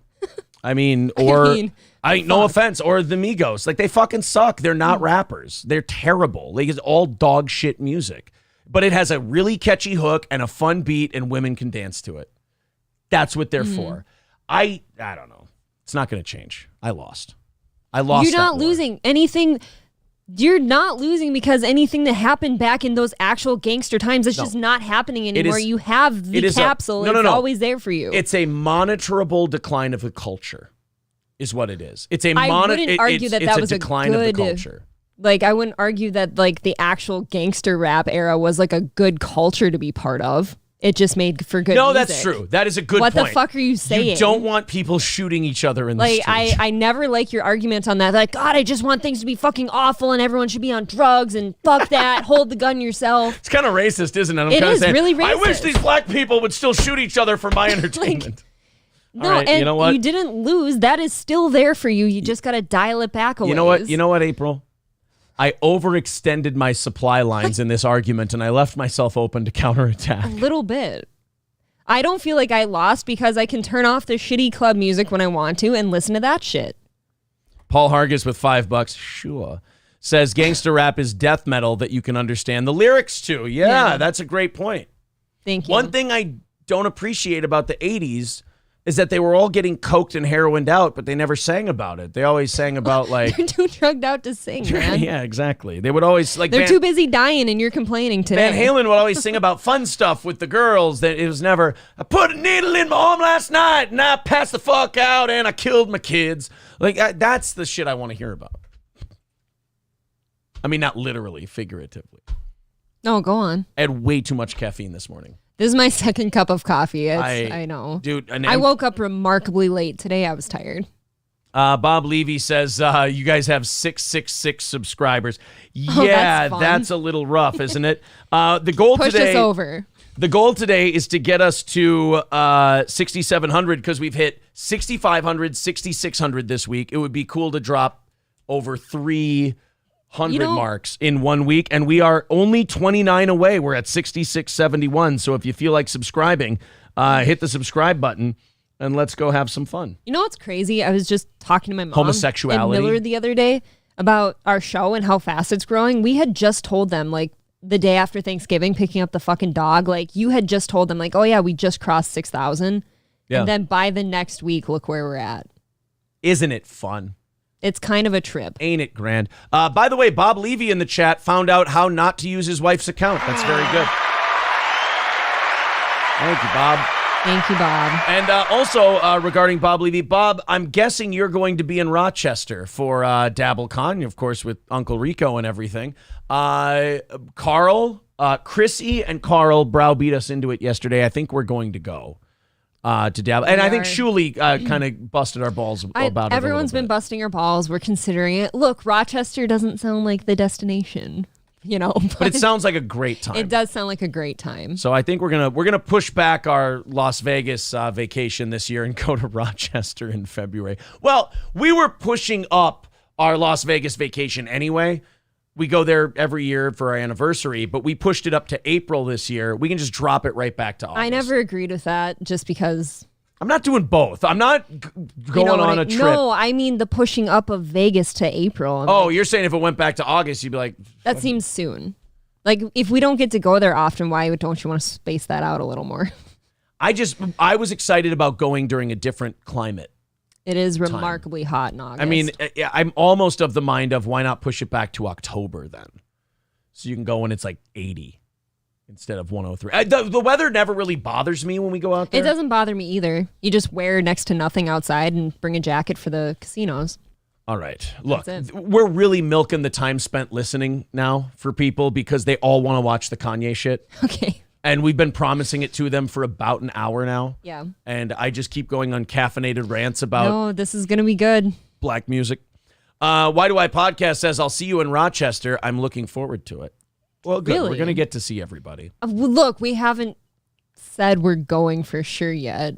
I mean, no offense, or the Migos. Like, they fucking suck. They're not rappers. They're terrible. Like, it's all dog shit music. But it has a really catchy hook and a fun beat, and women can dance to it. That's what they're for. I don't know. It's not going to change. I lost. You're not losing anything. You're not losing because anything that happened back in those actual gangster times, it's just not happening anymore. You have the capsule. It's always there for you. It's a monitorable decline of the culture, is what it is. It's a I wouldn't argue that was a decline of the culture. Like, I wouldn't argue that, like, the actual gangster rap era was, like, a good culture to be part of. It just made for good music. That's true. That is a good point. What the fuck are you saying? You don't want people shooting each other in the street. I never like your argument on that. Like, God, I just want things to be fucking awful and everyone should be on drugs and fuck that. Hold the gun yourself. It's kind of racist, isn't it? It is really racist. I wish these black people would still shoot each other for my entertainment. No, right, and you know what? You didn't lose. That is still there for you. You just got to dial it back a ways. You know what, April? I overextended my supply lines in this argument, and I left myself open to counterattack. A little bit. I don't feel like I lost because I can turn off the shitty club music when I want to and listen to that shit. Paul Hargis with $5, sure, says gangster rap is death metal that you can understand the lyrics to. Yeah, that's a great point. Thank you. One thing I don't appreciate about the 80s is that they were all getting coked and heroined out, but they never sang about it. They always sang about, like... They're too drugged out to sing, man. Yeah, exactly. They would always... like They're too busy dying and you're complaining today. Van Halen would always sing about fun stuff with the girls. That it was never, I put a needle in my arm last night and I passed the fuck out and I killed my kids. Like, that's the shit I want to hear about. I mean, not literally, figuratively. No, go on. I had way too much caffeine this morning. This is my second cup of coffee. I know. Dude, I woke up remarkably late today. I was tired. Bob Levy says, you guys have 666 subscribers. Oh, Yeah, that's that's a little rough, isn't it? The goal Push today... us over. The goal today is to get us to 6,700 because we've hit 6,500, 6,600 this week. It would be cool to drop over 300 marks in 1 week, and we are only 29 away. We're at 6,671. So if you feel like subscribing, hit the subscribe button and let's go have some fun. You know what's crazy? I was just talking to my mom Homosexuality. and Miller the other day about our show and how fast it's growing. We had just told them, like, the day after Thanksgiving, picking up the fucking dog, like, you had just told them, like, oh yeah, we just crossed 6,000. Yeah. And then by the next week, look where we're at. Isn't it fun? It's kind of a trip. Ain't it grand? By the way, Bob Levy in the chat found out how not to use his wife's account. That's very good. Thank you, Bob. Thank you, Bob. And also regarding Bob Levy, Bob, I'm guessing you're going to be in Rochester for DabbleCon, of course, with Uncle Rico and everything. Carl, Chrissy and Carl browbeat us into it yesterday. I think we're going to go to Dabble. And I think Shuli kind of busted our balls about it. Everyone's been busting our balls. We're considering it. Look, Rochester doesn't sound like the destination, you know. But it sounds like a great time. It does sound like a great time. So I think we're gonna push back our Las Vegas vacation this year and go to Rochester in February. Well, we were pushing up our Las Vegas vacation anyway. We go there every year for our anniversary, but we pushed it up to April this year. We can just drop it right back to August. I never agreed with that just because... I'm not doing both. I'm not going on a trip. No, I mean the pushing up of Vegas to April. Oh, you're saying if it went back to August, you'd be like... That seems soon. Like, if we don't get to go there often, why don't you want to space that out a little more? I was excited about going during a different climate. It is remarkably hot in August. I mean, I'm almost of the mind of why not push it back to October then? So you can go when it's like 80 instead of 103. The weather never really bothers me when we go out there. It doesn't bother me either. You just wear next to nothing outside and bring a jacket for the casinos. All right. Look, we're really milking the time spent listening now for people because they all want to watch the Kanye shit. Okay. And we've been promising it to them for about an hour now. Yeah. And I just keep going on caffeinated rants about... No, this is going to be good. Black music. Why Do I Podcast says, I'll see you in Rochester. I'm looking forward to it. Well, good. Really? We're going to get to see everybody. Look, we haven't said we're going for sure yet.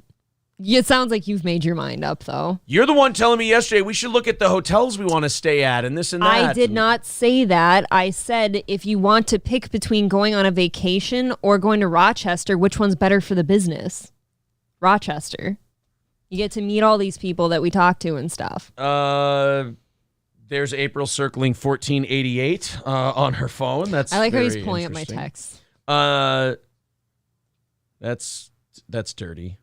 It sounds like you've made your mind up, though. You're the one telling me yesterday we should look at the hotels we want to stay at and this and that. I did not say that. I said if you want to pick between going on a vacation or going to Rochester, which one's better for the business? Rochester. You get to meet all these people that we talk to and stuff. There's April circling 1488 on her phone. That's I like how he's very pulling up my interesting. texts. That's dirty.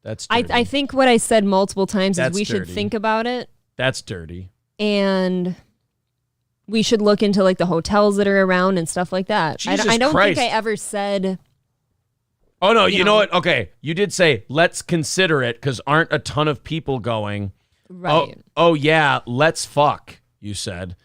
That's dirty. I think what I said multiple times That's is we should dirty. think about it. That's dirty. And we should look into like the hotels that are around and stuff like that. Jesus I don't Christ. think I ever said. Oh, no, you know what? Okay, you did say, let's consider it, because aren't a ton of people going. Right. Oh, yeah, let's fuck, you said.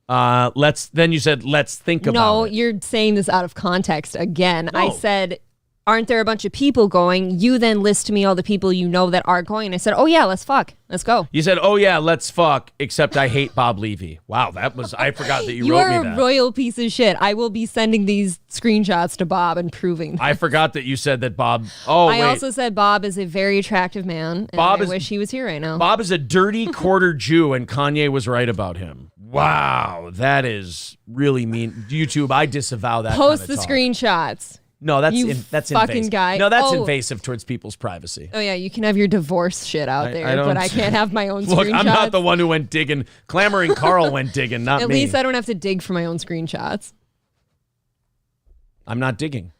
Then you said, let's think about No, it. you're saying this out of context again. I No. said, aren't there a bunch of people going? You then list to me all the people you know that are going. And I said, oh, yeah, let's fuck. Let's go. You said, oh, yeah, let's fuck, except I hate Bob Levy. Wow, I forgot that you You wrote are me a that. royal piece of shit. I will be sending these screenshots to Bob and proving that. I forgot that you said that Bob. Oh, I wait. also said Bob is a very attractive man, and Bob I is- wish he was here right now. Bob is a dirty quarter Jew, and Kanye was right about him. Wow, that is really mean. YouTube, I disavow that. Post kind the of talk. screenshots. No, that's You that's fucking invasive. guy. No, that's Oh. invasive towards people's privacy. Oh yeah, you can have your divorce shit out there, but I can't have my own Look, screenshots. I'm not the one who went digging. Clamoring Carl went digging, not At me. least I don't have to dig for my own screenshots. I'm not digging.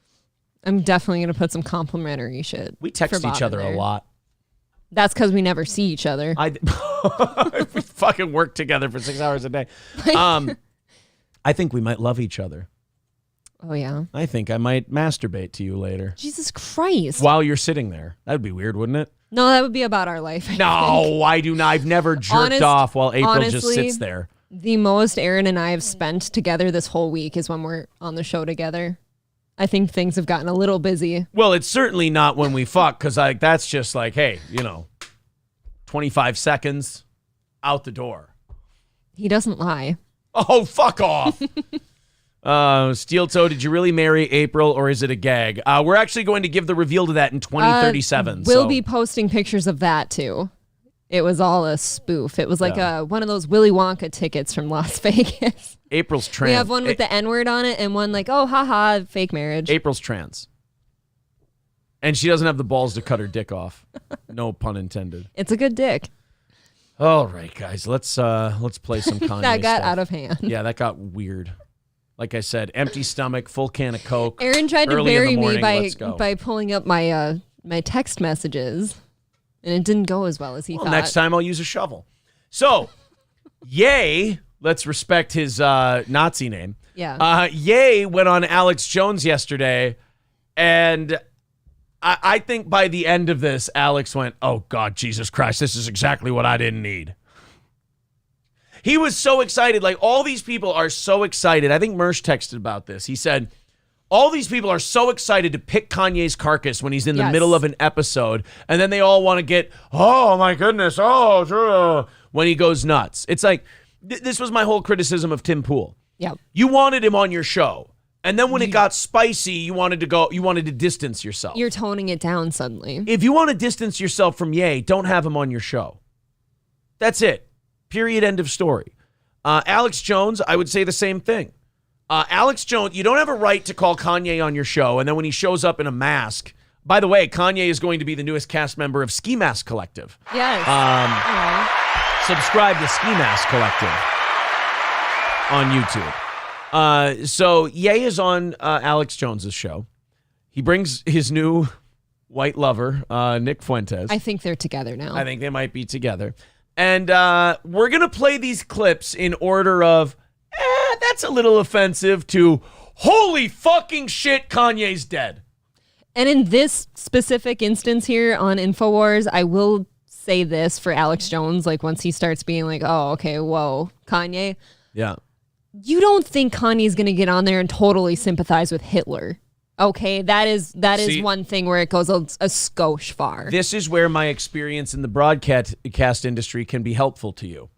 I'm definitely gonna put some complimentary shit. We text for Bob each other in a there. lot. That's because we never see each other. We fucking work together for 6 hours a day. I think we might love each other. Oh yeah. I think I might masturbate to you later Jesus Christ. while you're sitting there. That'd be weird, wouldn't it? No, that would be about our life. I think. No, I do not. I've never jerked off while April just honestly, sits there. The most Aaron and I have spent together this whole week is when we're on the show together. I think things have gotten a little busy. Well, it's certainly not when we fuck, because that's just like, hey, 25 seconds out the door. He doesn't lie. Oh, fuck off. Steel Toe, did you really marry April, or is it a gag? We're actually going to give the reveal to that in 2037. We'll so. be posting pictures of that too. It was all a spoof. It was like one of those Willy Wonka tickets from Las Vegas. April's trans. We have one with the N-word on it and one like, oh, haha, fake marriage. April's trans. And she doesn't have the balls to cut her dick off. No pun intended. It's a good dick. All right, guys, let's play some Kanye That got stuff. out of hand. Yeah, that got weird. Like I said, empty stomach, full can of Coke. Aaron tried to early in the bury me morning, let's go. by pulling up my my text messages, and it didn't go as well as he thought. Next time I'll use a shovel. So, Ye, let's respect his Nazi name. Yeah. Ye went on Alex Jones yesterday, and I think by the end of this, Alex went, oh, God, Jesus Christ, this is exactly what I didn't need. He was so excited. Like, all these people are so excited. I think Mersh texted about this. He said, all these people are so excited to pick Kanye's carcass when he's in the Yes. middle of an episode, and then they all want to get, oh, my goodness, oh, sure, when he goes nuts. It's like, this was my whole criticism of Tim Pool. Yeah. You wanted him on your show, and then when it got spicy, you wanted to distance yourself. You're toning it down suddenly. If you want to distance yourself from Ye, don't have him on your show. That's it. Period. End of story. Alex Jones, I would say the same thing. Alex Jones, you don't have a right to call Kanye on your show, and then when he shows up in a mask. By the way, Kanye is going to be the newest cast member of Ski Mask Collective. Yes. Subscribe to Ski Mask Collective on YouTube. So Ye is on Alex Jones's show. He brings his new white lover, Nick Fuentes. I think they're together now. I think they might be together. And we're going to play these clips in order of, that's a little offensive, to holy fucking shit, Kanye's dead. And in this specific instance here on InfoWars, I will say this for Alex Jones, like once he starts being like, oh, okay, whoa, Kanye. Yeah. You don't think Kanye's going to get on there and totally sympathize with Hitler. Okay, that is See, one thing where it goes a skosh far. This is where my experience in the broadcast industry can be helpful to you.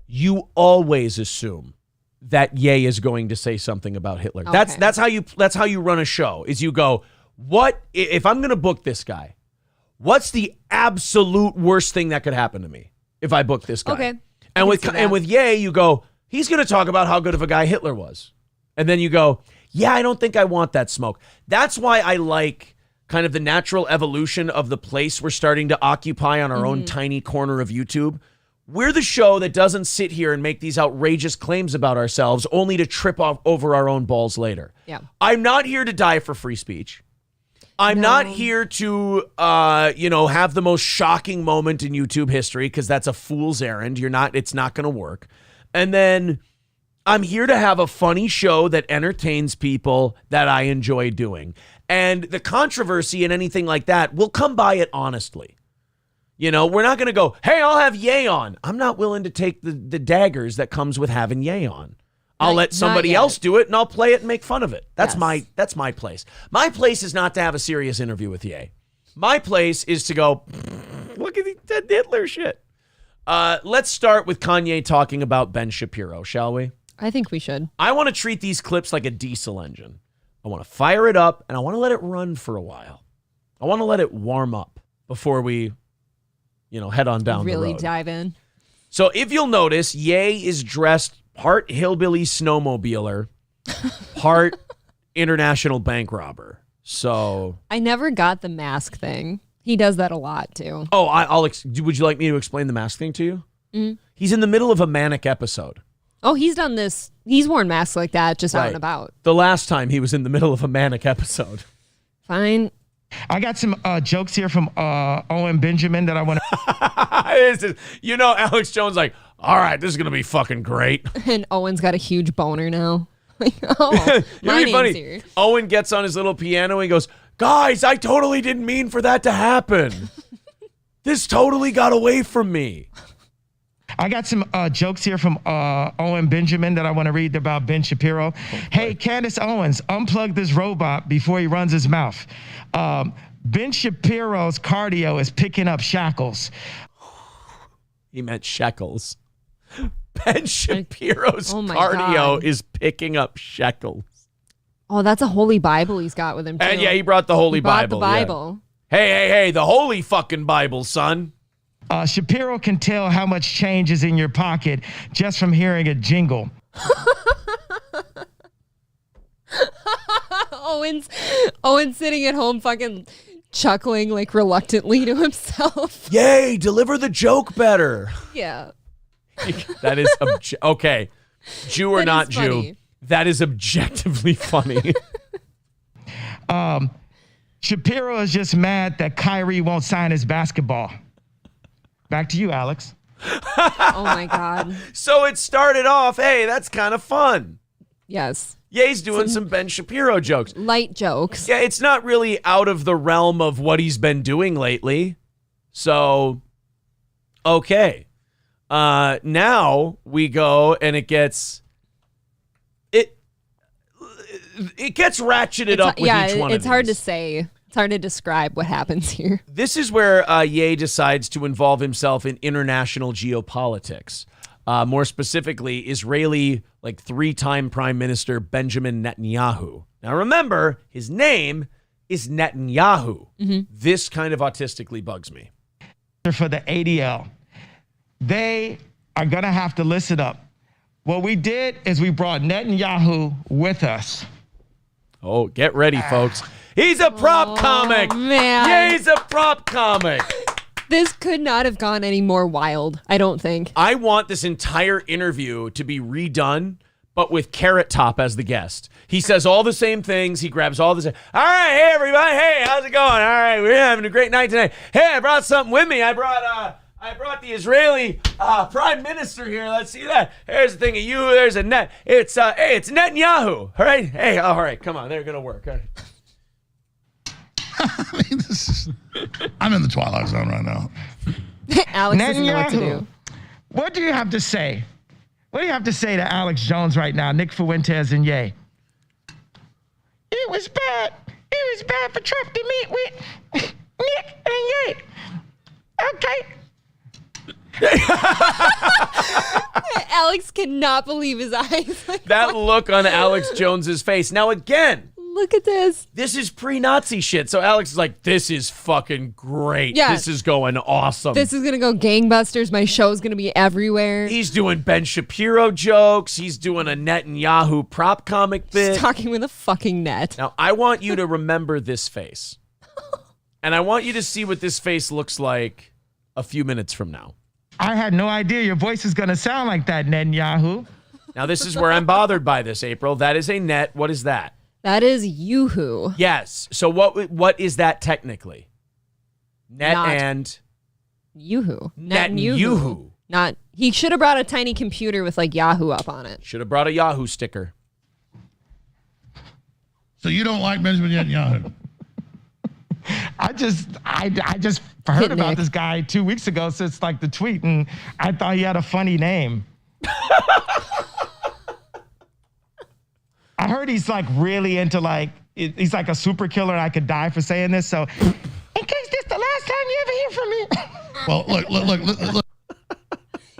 You always assume that Ye is going to say something about Hitler. Okay. That's how you run a show. Is you go, what if I'm going to book this guy? What's the absolute worst thing that could happen to me if I book this guy? Okay. And with Ye, you go, he's going to talk about how good of a guy Hitler was. And then you go, yeah, I don't think I want that smoke. That's why I like kind of the natural evolution of the place we're starting to occupy on our own tiny corner of YouTube. We're the show that doesn't sit here and make these outrageous claims about ourselves only to trip off over our own balls later. Yeah. I'm not here to die for free speech. I'm not here to, have the most shocking moment in YouTube history, because that's a fool's errand. It's not going to work. And then I'm here to have a funny show that entertains people that I enjoy doing. And the controversy and anything like that, we'll come by it honestly. You know, we're not going to go, hey, I'll have Ye on. I'm not willing to take the daggers that comes with having Ye on. I'll let somebody else do it, and I'll play it and make fun of it. That's my place. My place is not to have a serious interview with Ye. My place is to go, look at the Ted Diddler shit. Let's start with Kanye talking about Ben Shapiro, shall we? I think we should. I want to treat these clips like a diesel engine. I want to fire it up, and I want to let it run for a while. I want to let it warm up before we, head on down the road. Really dive in. So if you'll notice, Ye is dressed part hillbilly snowmobiler, part international bank robber. So I never got the mask thing. He does that a lot too. Oh, would you like me to explain the mask thing to you? Mm-hmm. He's in the middle of a manic episode. Oh, he's done this. He's worn masks like that just out and about. The last time he was in the middle of a manic episode. Fine. I got some jokes here from Owen Benjamin that I want to... Alex Jones like, all right, this is going to be fucking great. And Owen's got a huge boner now. My name's funny. Here. Owen gets on his little piano and he goes, guys, I totally didn't mean for that to happen. This totally got away from me. I got some jokes here from Owen Benjamin that I want to read about Ben Shapiro. Hey, Candace Owens, unplug this robot before he runs his mouth. Ben Shapiro's cardio is picking up shackles. He meant shekels. Ben Shapiro's cardio is picking up shekels. Oh, that's a Holy Bible he's got with him, too. And yeah, he brought the Holy Bible. The Bible. Yeah. Hey, the Holy fucking Bible, son. Shapiro can tell how much change is in your pocket just from hearing a jingle. Owen's sitting at home fucking chuckling like reluctantly to himself. Yay, deliver the joke better. Yeah. That is okay. Jew or not Jew, funny. That is objectively funny. Shapiro is just mad that Kyrie won't sign his basketball. Back to you, Alex. Oh my God. So it started off, hey, that's kind of fun. Yes. Ye's doing some Ben Shapiro jokes. Light jokes. Yeah, it's not really out of the realm of what he's been doing lately. So, okay. Now we go and it gets ratcheted up with each one of these. It's hard to say. It's hard to describe what happens here. This is where Ye decides to involve himself in international geopolitics. More specifically, Israeli, three-time Prime Minister Benjamin Netanyahu. Now remember, his name is Netanyahu. Mm-hmm. This kind of autistically bugs me. For the ADL, they are going to have to listen up. What we did is we brought Netanyahu with us. Oh, get ready, folks. He's a prop comic. Man. Yeah, he's a prop comic. This could not have gone any more wild, I don't think. I want this entire interview to be redone, but with Carrot Top as the guest. He says all the same things. He grabs all the same. All right, hey, everybody. Hey, how's it going? All right, we're having a great night tonight. Hey, I brought something with me. I brought the Israeli Prime Minister here. Let's see that. Here's the thing of you. There's a net. It's it's Netanyahu. All right. Hey, all right. Come on. They're gonna work. All right. I mean, I'm in the twilight zone right now. Alex doesn't know what to do. What do you have to say? What do you have to say to Alex Jones right now, Nick Fuentes and Ye? It was bad. It was bad for Trump to meet with Nick and Ye. Okay. Alex cannot believe his eyes. That look on Alex Jones's face. Now again, look at this. This is pre-Nazi shit. So Alex is like, this is fucking great. Yeah. This is going awesome. This is going to go gangbusters. My show's going to be everywhere. He's doing Ben Shapiro jokes. He's doing a Netanyahu prop comic bit. He's talking with a fucking net. Now, I want you to remember this face. And I want you to see what this face looks like a few minutes from now. I had no idea your voice is going to sound like that, Netanyahu. Now, this is where I'm bothered by this, April. That is a net. What is that? That is Yoo-hoo. Yes. So what is that technically? Net Not and Yoo-hoo. Net and Yoo-hoo. Not He should have brought a tiny computer with like Yahoo up on it. Should have brought a Yahoo sticker. So you don't like Benjamin Netanyahu? I just heard about this guy 2 weeks ago since like the tweet, and I thought he had a funny name. I heard he's like really into like, he's like a super killer, and I could die for saying this. So, in case this the last time you ever hear from me. Well, look.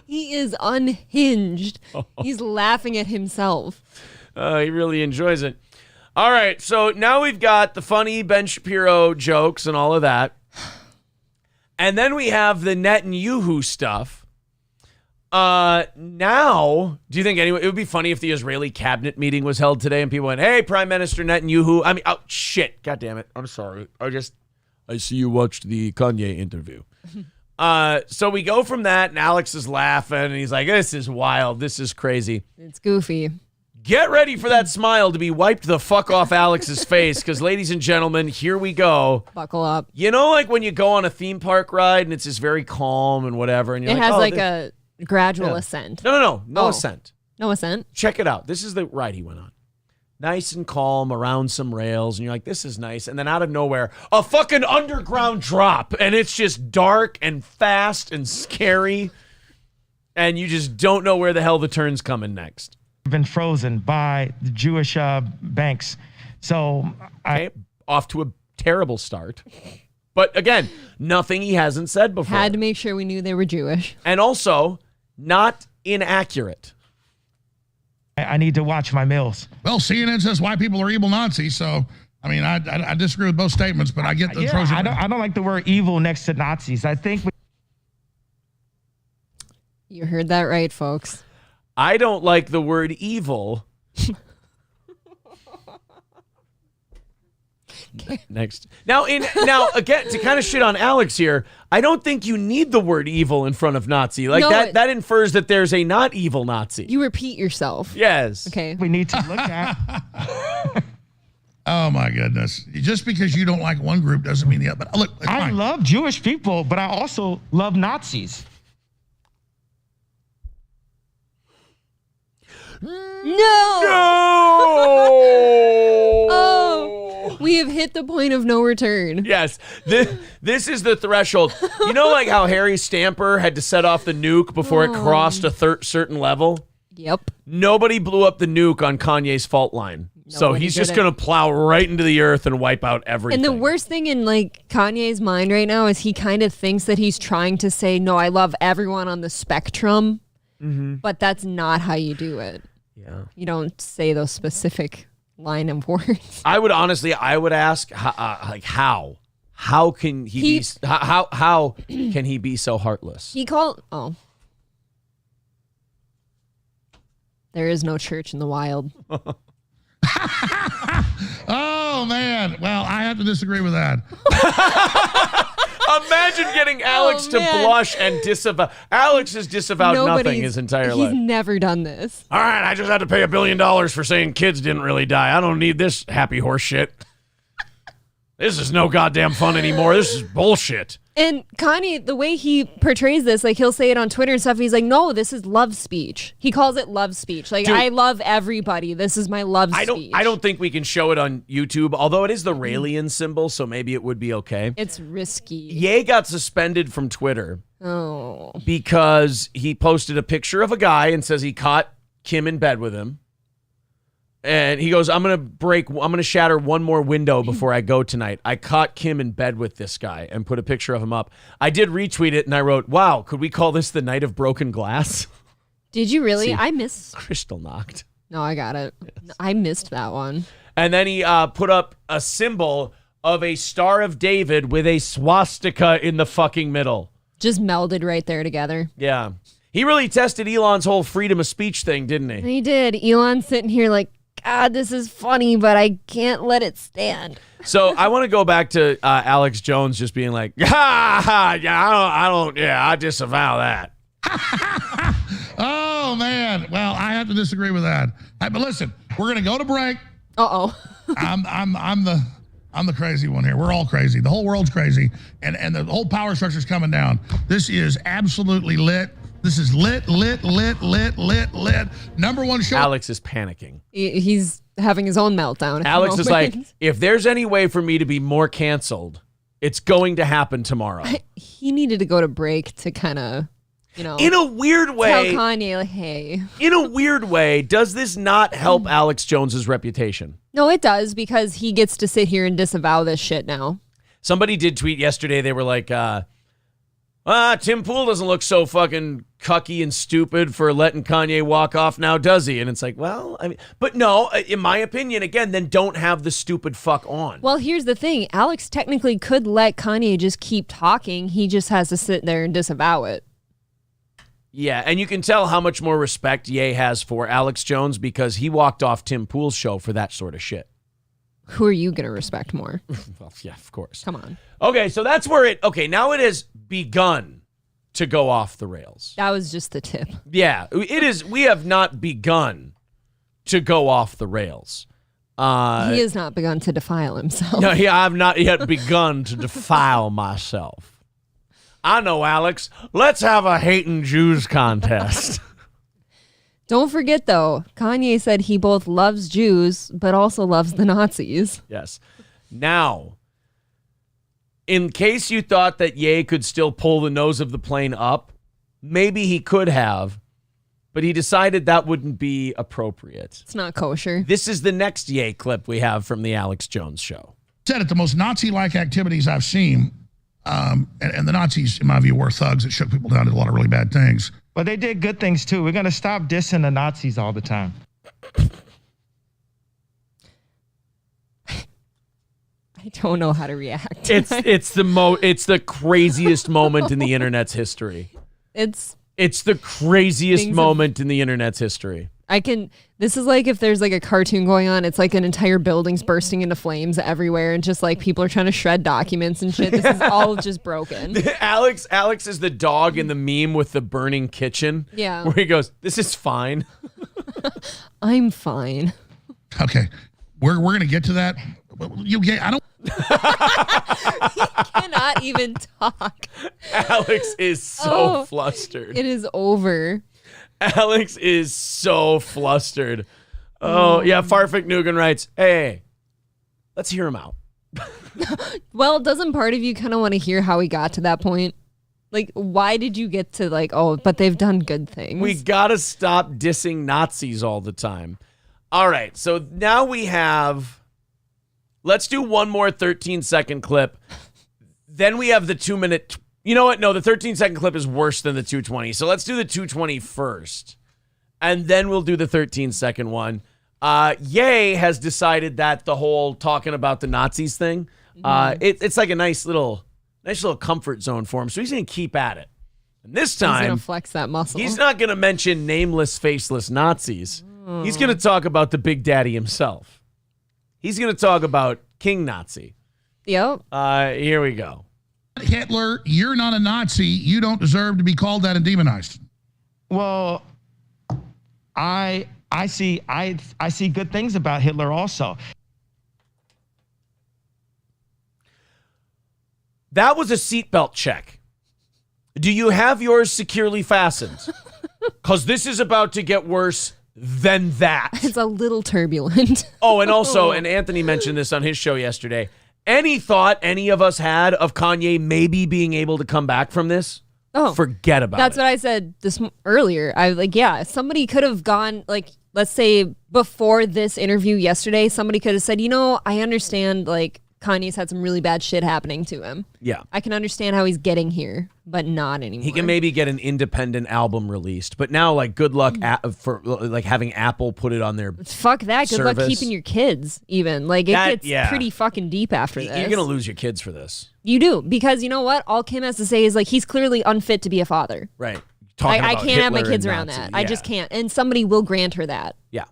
He is unhinged. He's laughing at himself. He really enjoys it. All right, so now we've got the funny Ben Shapiro jokes and all of that. And then we have the Netanyahu stuff. Now, do you think it would be funny if the Israeli cabinet meeting was held today and people went, hey, Prime Minister Netanyahu. I mean, oh, shit. God damn it. I'm sorry. I see you watched the Kanye interview. So we go from that, and Alex is laughing, and he's like, this is wild. This is crazy. It's goofy. Get ready for that smile to be wiped the fuck off Alex's face, because, ladies and gentlemen, here we go. Buckle up. You know, like when you go on a theme park ride, and it's just very calm and whatever, and you're it like, has a gradual ascent. No ascent. No ascent? Check it out. This is the ride he went on. Nice and calm around some rails, and you're like, this is nice. And then out of nowhere, a fucking underground drop, and it's just dark and fast and scary, and you just don't know where the hell the turn's coming next. Been frozen by the Jewish banks. So off to a terrible start. But again, nothing he hasn't said before. Had to make sure we knew they were Jewish. And also, not inaccurate. I need to watch my meals. Well, CNN says white people are evil Nazis, so I mean, I disagree with both statements, but I get the Trojan. I don't like the word evil next to Nazis. I think you heard that right, folks. I don't like the word evil. Next. Now again, to kind of shit on Alex here, I don't think you need the word evil in front of Nazi. Like that infers that there's a not evil Nazi. You repeat yourself. Yes. Okay. We need to look at. Oh my goodness. Just because you don't like one group doesn't mean the other. But look, I love Jewish people, but I also love Nazis. No! Oh, we have hit the point of no return. Yes. This is the threshold. You know, like how Harry Stamper had to set off the nuke before it crossed a certain level? Yep. Nobody blew up the nuke on Kanye's fault line. So he's just going to plow right into the earth and wipe out everything. And the worst thing in like Kanye's mind right now is he kind of thinks that he's trying to say, no, I love everyone on the spectrum. Mm-hmm. But that's not how you do it. Yeah. You don't say those specific line of words. I would ask how can he be how can he be so heartless? He called there is no church in the wild. Oh man. Well, I have to disagree with that. Imagine getting Alex to blush and disavow. Alex has disavowed nothing his entire life. He's never done this. All right, I just had to pay $1 billion for saying kids didn't really die. I don't need this happy horse shit. This is no goddamn fun anymore. This is bullshit. And Kanye, the way he portrays this, like he'll say it on Twitter and stuff. He's like, no, this is love speech. He calls it love speech. Like, dude, I love everybody. This is my love speech. I don't think we can show it on YouTube, although it is the Raelian symbol, so maybe it would be okay. It's risky. Ye got suspended from Twitter. Oh. Because he posted a picture of a guy and says he caught Kim in bed with him. And he goes, I'm going to shatter one more window before I go tonight. I caught Kim in bed with this guy, and put a picture of him up. I did retweet it, and I wrote, wow, could we call this the night of broken glass? Did you really? See, I missed. Crystal knocked. No, I got it. Yes. I missed that one. And then he put up a symbol of a Star of David with a swastika in the fucking middle. Just melded right there together. Yeah. He really tested Elon's whole freedom of speech thing, didn't he? He did. Elon's sitting here like, God, this is funny, but I can't let it stand. So I want to go back to Alex Jones just being like, I disavow that. Oh man. Well, I have to disagree with that. But listen, we're gonna go to break. I'm the crazy one here. We're all crazy. The whole world's crazy, and the whole power structure's coming down. This is absolutely lit. This is lit. Number one show. Alex is panicking. He's having his own meltdown. Alex is like, if there's any way for me to be more canceled, it's going to happen tomorrow. He needed to go to break to kind of, in a weird way, tell Kanye, like, hey. In a weird way, does this not help Alex Jones's reputation? No, it does, because he gets to sit here and disavow this shit now. Somebody did tweet yesterday. They were like, Tim Pool doesn't look so fucking cucky and stupid for letting Kanye walk off now, does he? And it's like, well, I mean, but no, in my opinion, again, then don't have the stupid fuck on. Well, here's the thing. Alex technically could let Kanye just keep talking. He just has to sit there and disavow it. Yeah, and you can tell how much more respect Ye has for Alex Jones because he walked off Tim Pool's show for that sort of shit. Who are you going to respect more? Well, yeah, of course. Come on. Okay, so that's where now it has begun to go off the rails. That was just the tip. Yeah, it is. We have not begun to go off the rails. He has not begun to defile himself. No, I've not yet begun to defile myself. I know, Alex. Let's have a hating Jews contest. Don't forget, though, Kanye said he both loves Jews, but also loves the Nazis. Yes. Now, in case you thought that Ye could still pull the nose of the plane up, maybe he could have, but he decided that wouldn't be appropriate. It's not kosher. This is the next Ye clip we have from the Alex Jones show. Said it, the most Nazi-like activities I've seen, and the Nazis, in my view, were thugs that shook people down, did a lot of really bad things. But they did good things too. We're gonna stop dissing the Nazis all the time. I don't know how to react. It's the craziest moment in the internet's history. It's the craziest moment in the internet's history. This is like if there's like a cartoon going on, it's like an entire building's bursting into flames everywhere and just like people are trying to shred documents and shit. This is all just broken. Alex is the dog in the meme with the burning kitchen. Yeah. Where he goes, this is fine. I'm fine. Okay. We're going to get to that. I don't. He cannot even talk. Alex is so flustered. It is over. Alex is so flustered. Oh, yeah. Farfik Nugan writes, hey, let's hear him out. Well, doesn't part of you kind of want to hear how he got to that point? Like, why did you get to like, oh, but they've done good things? We got to stop dissing Nazis all the time. All right. So now let's do one more 13-second clip. Then we have the 2-minute. You know what? No, the 13-second clip is worse than the 220. So let's do the 220 first. And then we'll do the 13-second one. Ye has decided that the whole talking about the Nazis thing, it's like a nice little comfort zone for him. So he's going to keep at it. And this time, he's going to flex that muscle. He's not going to mention nameless, faceless Nazis. He's going to talk about the Big Daddy himself. He's going to talk about King Nazi. Yep. Here we go. Hitler, you're not a Nazi. You don't deserve to be called that and demonized. Well, I see good things about Hitler also. That was a seatbelt check. Do you have yours securely fastened? Because this is about to get worse than that. It's a little turbulent. Oh, and also, and Anthony mentioned this on his show yesterday, any thought any of us had of Kanye maybe being able to come back from this? Oh, forget about That's it. what I said earlier. I was like, yeah, somebody could have gone, like, let's say before this interview yesterday, somebody could have said, I understand, like, Kanye's had some really bad shit happening to him. Yeah. I can understand how he's getting here, but not anymore. He can maybe get an independent album released, but now, like, good luck for like having Apple put it on their Fuck that. Good luck service. keeping your kids, even. Like, it gets pretty fucking deep after this. You're going to lose your kids for this. You do, because you know what? All Kim has to say is, like, he's clearly unfit to be a father. Right. I can't have my kids around that. I just can't. And somebody will grant her that. Yeah.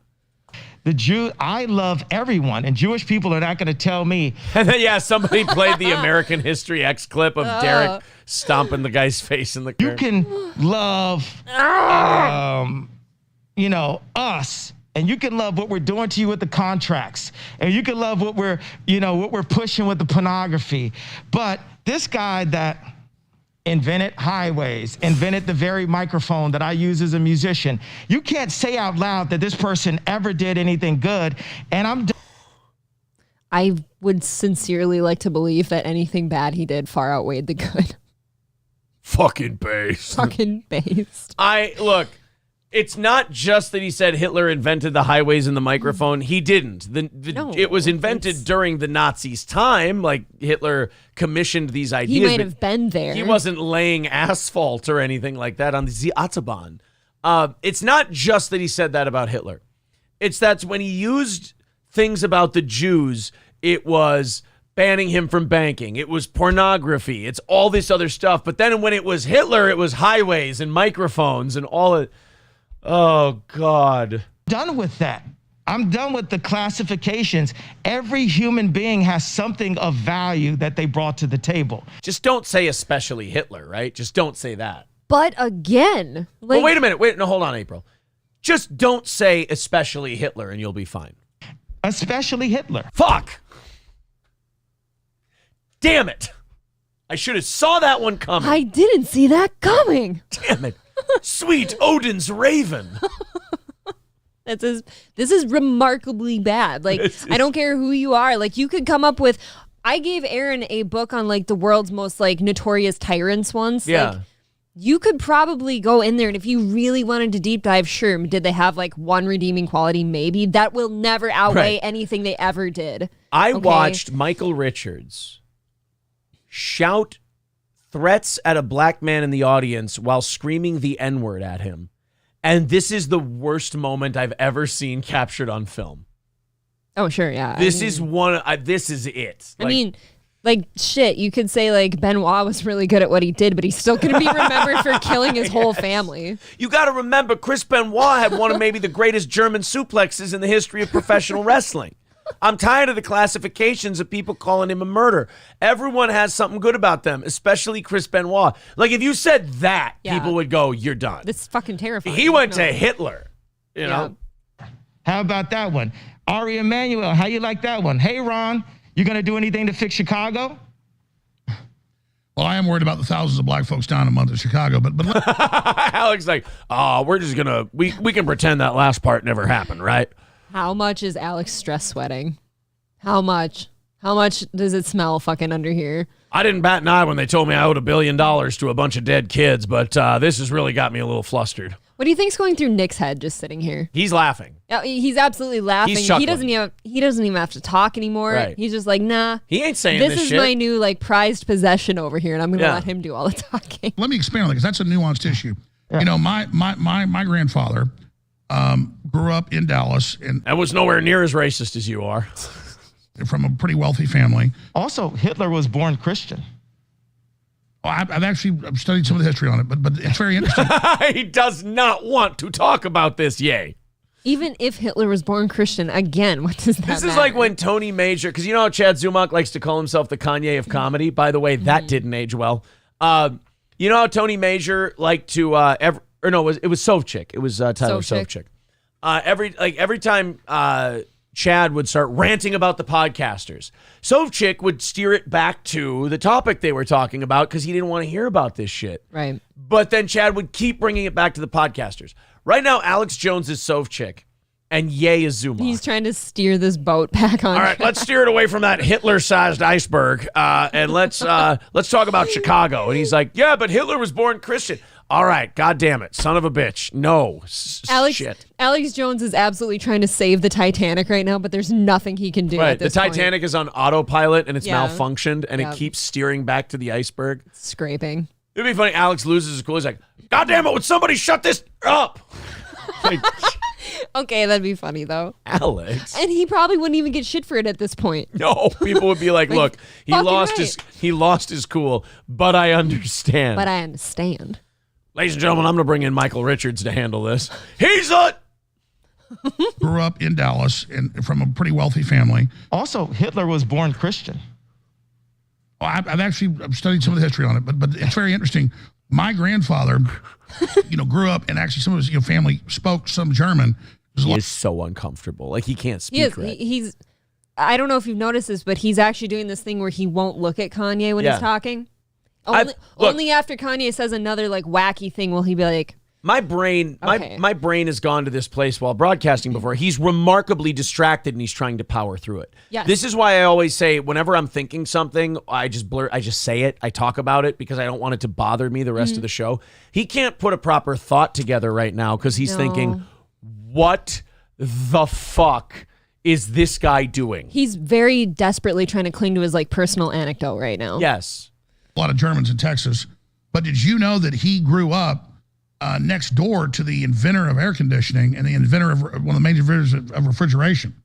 I love everyone, and Jewish people are not going to tell me. And then, yeah, somebody played the American History X clip of Derek stomping the guy's face in the car. You can love, us, and you can love what we're doing to you with the contracts, and you can love what we're pushing with the pornography. But this guy that invented highways, invented the very microphone that I use as a musician. You can't say out loud that this person ever did anything good, and I would sincerely like to believe that anything bad he did far outweighed the good. Fucking based. Fucking based. Look, it's not just that he said Hitler invented the highways and the microphone. He didn't. It was invented during the Nazis' time. Like, Hitler commissioned these ideas. He might have been there. He wasn't laying asphalt or anything like that on the Autobahn. It's not just that he said that about Hitler. It's that when he used things about the Jews, it was banning him from banking. It was pornography. It's all this other stuff. But then when it was Hitler, it was highways and microphones and all of... Oh, God. Done with that. I'm done with the classifications. Every human being has something of value that they brought to the table. Just don't say especially Hitler, right? Just don't say that. But again... Well, wait a minute. No, hold on, April. Just don't say especially Hitler and you'll be fine. Especially Hitler. Fuck! Damn it! I should have saw that one coming. I didn't see that coming. Damn it. Sweet Odin's raven. This is remarkably bad. Like, I don't care who you are. Like, you could come up with... I gave Aaron a book on, like, the world's most, like, notorious tyrants once. Yeah. Like, you could probably go in there, and if you really wanted to deep dive, sure. Did they have, like, one redeeming quality? Maybe. That will never outweigh anything they ever did. I watched Michael Richards shout threats at a black man in the audience while screaming the N-word at him. And this is the worst moment I've ever seen captured on film. Oh, sure, yeah. This is it. I mean, like, shit, you could say, like, Benoit was really good at what he did, but he's still going to be remembered for killing his whole family. You got to remember, Chris Benoit had one of maybe the greatest German suplexes in the history of professional wrestling. I'm tired of the classifications of people calling him a murderer. Everyone has something good about them, especially Chris Benoit. Like, if you said that, people would go, you're done. This is fucking terrifying. He went to Hitler, you know? How about that one? Ari Emanuel, how you like that one? Hey, Ron, you going to do anything to fix Chicago? Well, I am worried about the thousands of black folks down in month of Chicago, but Alex like, we're just going to, we can pretend that last part never happened, right? How much is Alex stress sweating? How much? How much does it smell fucking under here? I didn't bat an eye when they told me I owed $1 billion to a bunch of dead kids, but this has really got me a little flustered. What do you think's going through Nick's head just sitting here? He's laughing. He's absolutely laughing. He's He doesn't even have to talk anymore. Right. He's just like, nah. He ain't saying this is shit. my new, like, prized possession over here, and I'm going to let him do all the talking. let me expand on that because that's a nuanced issue. Yeah. You know, my grandfather grew up in Dallas. And was nowhere near as racist as you are. From a pretty wealthy family. Also, Hitler was born Christian. Oh, I've actually studied some of the history on it, but it's very interesting. He does not want to talk about this, yay. Even if Hitler was born Christian, again, what does that This is matter? like when Tony Major, because you know how Chad Zumach likes to call himself the Kanye of comedy? By the way, that didn't age well. You know how Tony Major liked to, it was Sovchik. It was Tyler Sovchik. Every time Chad would start ranting about the podcasters, Sovchik would steer it back to the topic they were talking about because he didn't want to hear about this shit. Right. But then Chad would keep bringing it back to the podcasters. Right now, Alex Jones is Sovchik, and Ye is Zumach. He's trying to steer this boat back on. All right, let's steer it away from that Hitler-sized iceberg, and let's talk about Chicago. And he's like, yeah, but Hitler was born Christian. All right, God damn it, son of a bitch. No, shit. Alex Jones is absolutely trying to save the Titanic right now, but there's nothing he can do. Right, at this the Titanic is on autopilot, and it's malfunctioned, and Yeah. it keeps steering back to the iceberg. Scraping. It'd be funny. Alex loses his cool. He's like, God damn it, would somebody shut this up? Like, Okay, that'd be funny though. Alex. And he probably wouldn't even get shit for it at this point. No, people would be like, look, he lost his cool, but I understand. But I understand. Ladies and gentlemen, I'm going to bring in Michael Richards to handle this. Grew up in Dallas from a pretty wealthy family. Also, Hitler was born Christian. Oh, I've actually studied some of the history on it, but it's very interesting. My grandfather, grew up, and actually some of his family spoke some German. He is so uncomfortable. Like, he can't speak right. He's. I don't know if you've noticed this, but he's actually doing this thing where he won't look at Kanye when he's talking. Only after Kanye says another like wacky thing will he be like, my brain has gone to this place while broadcasting before. He's remarkably distracted and he's trying to power through it. Yes. This is why I always say whenever I'm thinking something, I just say it. I talk about it because I don't want it to bother me the rest of the show. He can't put a proper thought together right now because he's thinking, what the fuck is this guy doing? He's very desperately trying to cling to his like personal anecdote right now. Yes. A lot of Germans in Texas. But did you know that he grew up next door to the inventor of air conditioning and the inventor of one of the major inventors of refrigeration?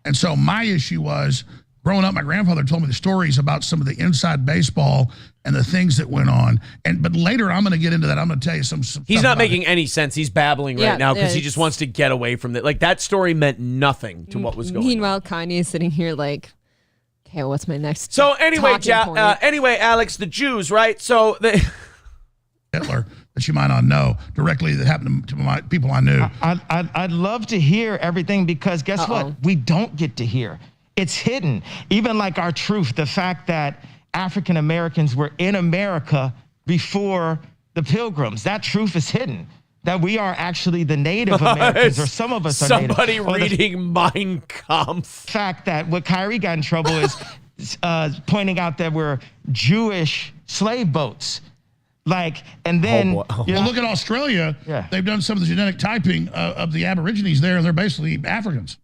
And so my issue was, growing up, my grandfather told me the stories about some of the inside baseball and the things that went on. But later, I'm going to get into that. I'm going to tell you some He's stuff not about making any sense. He's babbling right now because he just wants to get away from that. Like, that story meant nothing to what was going on. Meanwhile, Kanye is sitting here like, okay, what's my next So anyway, talking point? anyway, Alex, the Jews, right? So Hitler that you might not know directly that happened to my people I knew. I'd love to hear everything because guess what? We don't get to hear. It's hidden. Even like our truth, the fact that African Americans were in America before the Pilgrims, that truth is hidden. That we are actually the Native Americans, or some of us are Native. Somebody reading Mein Kampf. Fact that what Kyrie got in trouble is pointing out that we're Jewish slave boats. Like, and then Well, look at Australia. Yeah. They've done some of the genetic typing of the Aborigines there, and they're basically Africans.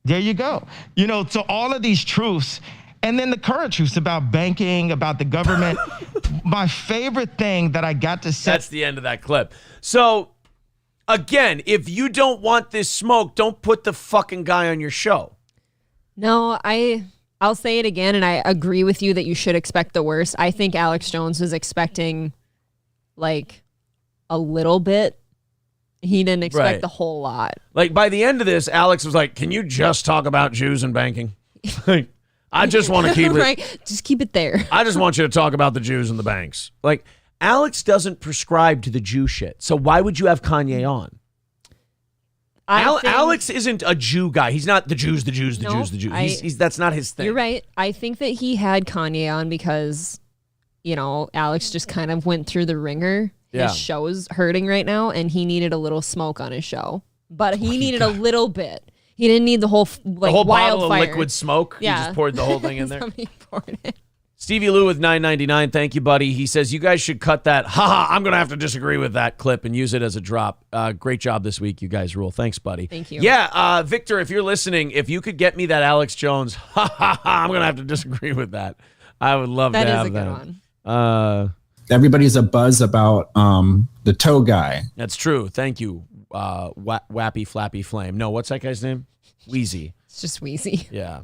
There you go. You know, so all of these truths, and then the current truths about banking, about the government. My favorite thing that I got to say. That's the end of that clip. So, again, if you don't want this smoke, don't put the fucking guy on your show. No, I'll say it again, and I agree with you that you should expect the worst. I think Alex Jones was expecting like a little bit. He didn't expect the whole lot. Like, by the end of this, Alex was like, can you just talk about Jews and banking? Like, I just want to keep it. Right, just keep it there. I just want you to talk about the Jews and the banks. Like, Alex doesn't prescribe to the Jew shit. So why would you have Kanye on? Alex isn't a Jew guy. He's not the Jews, the Jews, the Jews, the Jews. He's that's not his thing. You're right. I think that he had Kanye on because, you know, Alex just kind of went through the ringer. Yeah. His show's hurting right now, and he needed a little smoke on his show. But he needed a little bit. He didn't need the whole the whole bottle of wildfire. liquid smoke. Yeah. He just poured the whole thing in there. Somebody poured it. Stevie Lou with $9.99. Thank you, buddy. He says, you guys should cut that. Haha, I'm going to have to disagree with that clip and use it as a drop. Great job this week. You guys rule. Thanks, buddy. Thank you. Yeah, Victor, if you're listening, if you could get me that Alex Jones, I'm going to have to disagree with that. I would love to have that. That is a good one. Everybody's a buzz about the toe guy. That's true. Thank you, Wappy Flappy Flame. No, what's that guy's name? Wheezy. It's just Wheezy. Yeah.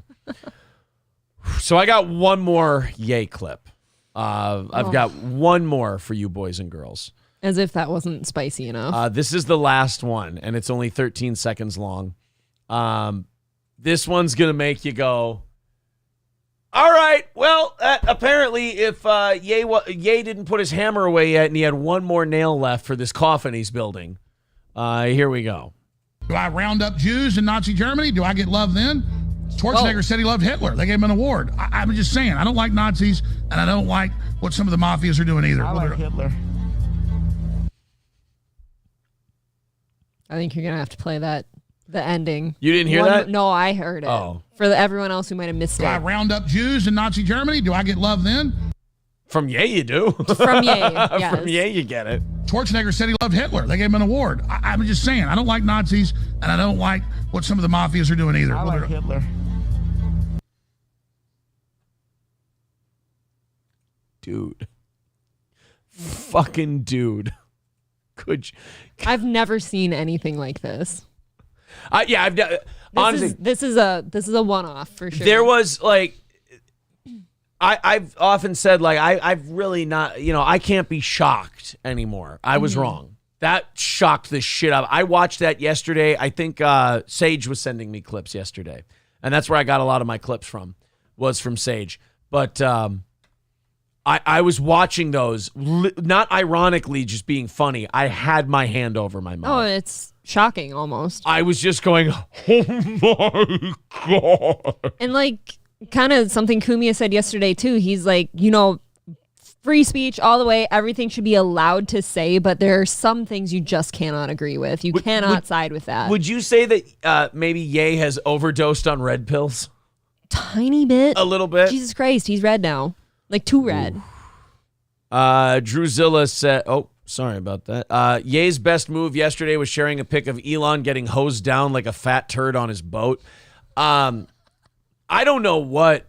So I got one more Ye clip. I've got one more for you boys and girls. As if that wasn't spicy enough. This is the last one, and it's only 13 seconds long. This one's going to make you go, all right, well, apparently if Ye didn't put his hammer away yet and he had one more nail left for this coffin he's building, here we go. Do I round up Jews in Nazi Germany? Do I get love then? Schwarzenegger said he loved Hitler. They gave him an award. I'm just saying, I don't like Nazis, and I don't like what some of the mafias are doing either. I like Hitler. I think you're going to have to play the ending. You didn't hear that? No, I heard it. Oh. For everyone else who might have missed Do I it. round up Jews in Nazi Germany? Do I get love then? From Ye, you do. From Ye, yes. From Ye, you get it. Schwarzenegger said he loved Hitler. They gave him an award. I'm just saying, I don't like Nazis, and I don't like what some of the mafias are doing either. I like Hitler. Dude. Fucking dude. I've never seen anything like this. I've honestly, this is a one-off for sure. There was like, I've often said like I've really not, I can't be shocked anymore. I was wrong. That shocked the shit out. I watched that yesterday. I think Sage was sending me clips yesterday, and that's where I got a lot of my clips from. Was from Sage, but I was watching those, not ironically, just being funny. I had my hand over my mouth. Oh, it's shocking almost. I was just going, oh my God. And like kind of something Cumia said yesterday too. He's like, free speech all the way. Everything should be allowed to say, but there are some things you just cannot agree with. You cannot side with that. Would you say that maybe Ye has overdosed on red pills? Tiny bit. A little bit. Jesus Christ, he's red now. Like too red. Drewzilla said, oh, sorry about that. Ye's best move yesterday was sharing a pic of Elon getting hosed down like a fat turd on his boat. I don't know what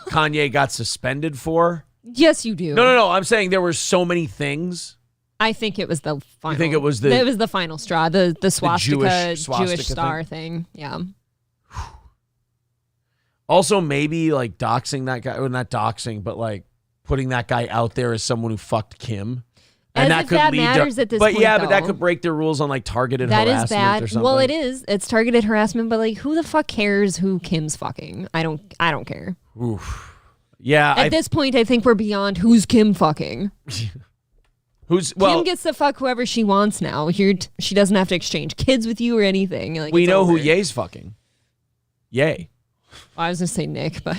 Kanye got suspended for. Yes, you do. No. I'm saying there were so many things. I think it was the final. You think it was the final straw, the swastika, Jewish star thing. Yeah. Also, maybe like doxing that guy, well, not doxing, but like putting that guy out there as someone who fucked Kim. And As if that matters at this point, but that though. could break their rules on like targeted That harassment is bad. or something. Well, it is. It's targeted harassment, but like, who the fuck cares who Kim's fucking? I don't care. Oof. Yeah. At this point, I think we're beyond who's Kim fucking. Kim gets to fuck whoever she wants now. She doesn't have to exchange kids with you or anything. Like, we it's know over. who Ye's fucking. Ye. I was gonna say Nick, but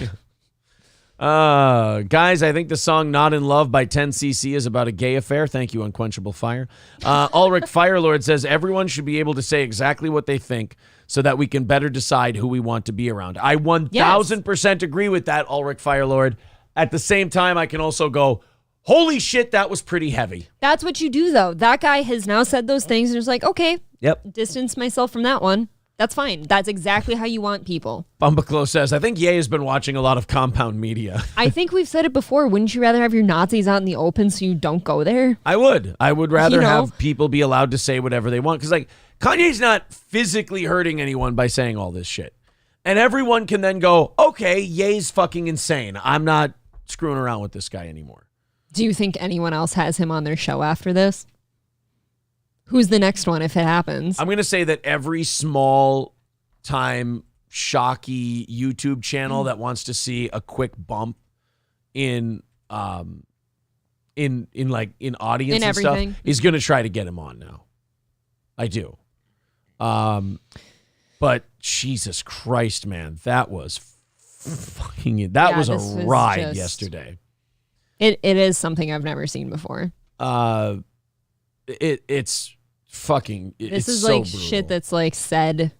guys, I think the song Not in Love by 10cc is about a gay affair. Thank you, Unquenchable Fire. Ulrich Firelord says everyone should be able to say exactly what they think so that we can better decide who we want to be around. I 1000% agree with that, Ulrich Firelord. At the same time, I can also go, holy shit, that was pretty heavy. that's what you do though. That guy has now said those things and it's like, okay, Yep. distance myself from that one. That's fine. That's exactly how you want people. Bumbaclo says, I think Ye has been watching a lot of Compound Media. I think we've said it before. Wouldn't you rather have your Nazis out in the open so you don't go there? I would rather You know? have people be allowed to say whatever they want. Because, like, Kanye's not physically hurting anyone by saying all this shit. And everyone can then go, okay, Ye's fucking insane. I'm not screwing around with this guy anymore. Do you think anyone else has him on their show after this? Who's the next one if it happens? I'm going to say that every small time shocky YouTube channel that wants to see a quick bump in audience In and everything. stuff is going to try to get him on now. I do. But Jesus Christ, man, that was was a ride yesterday. It is something I've never seen before. It's fucking. This is so like brutal. shit that's like said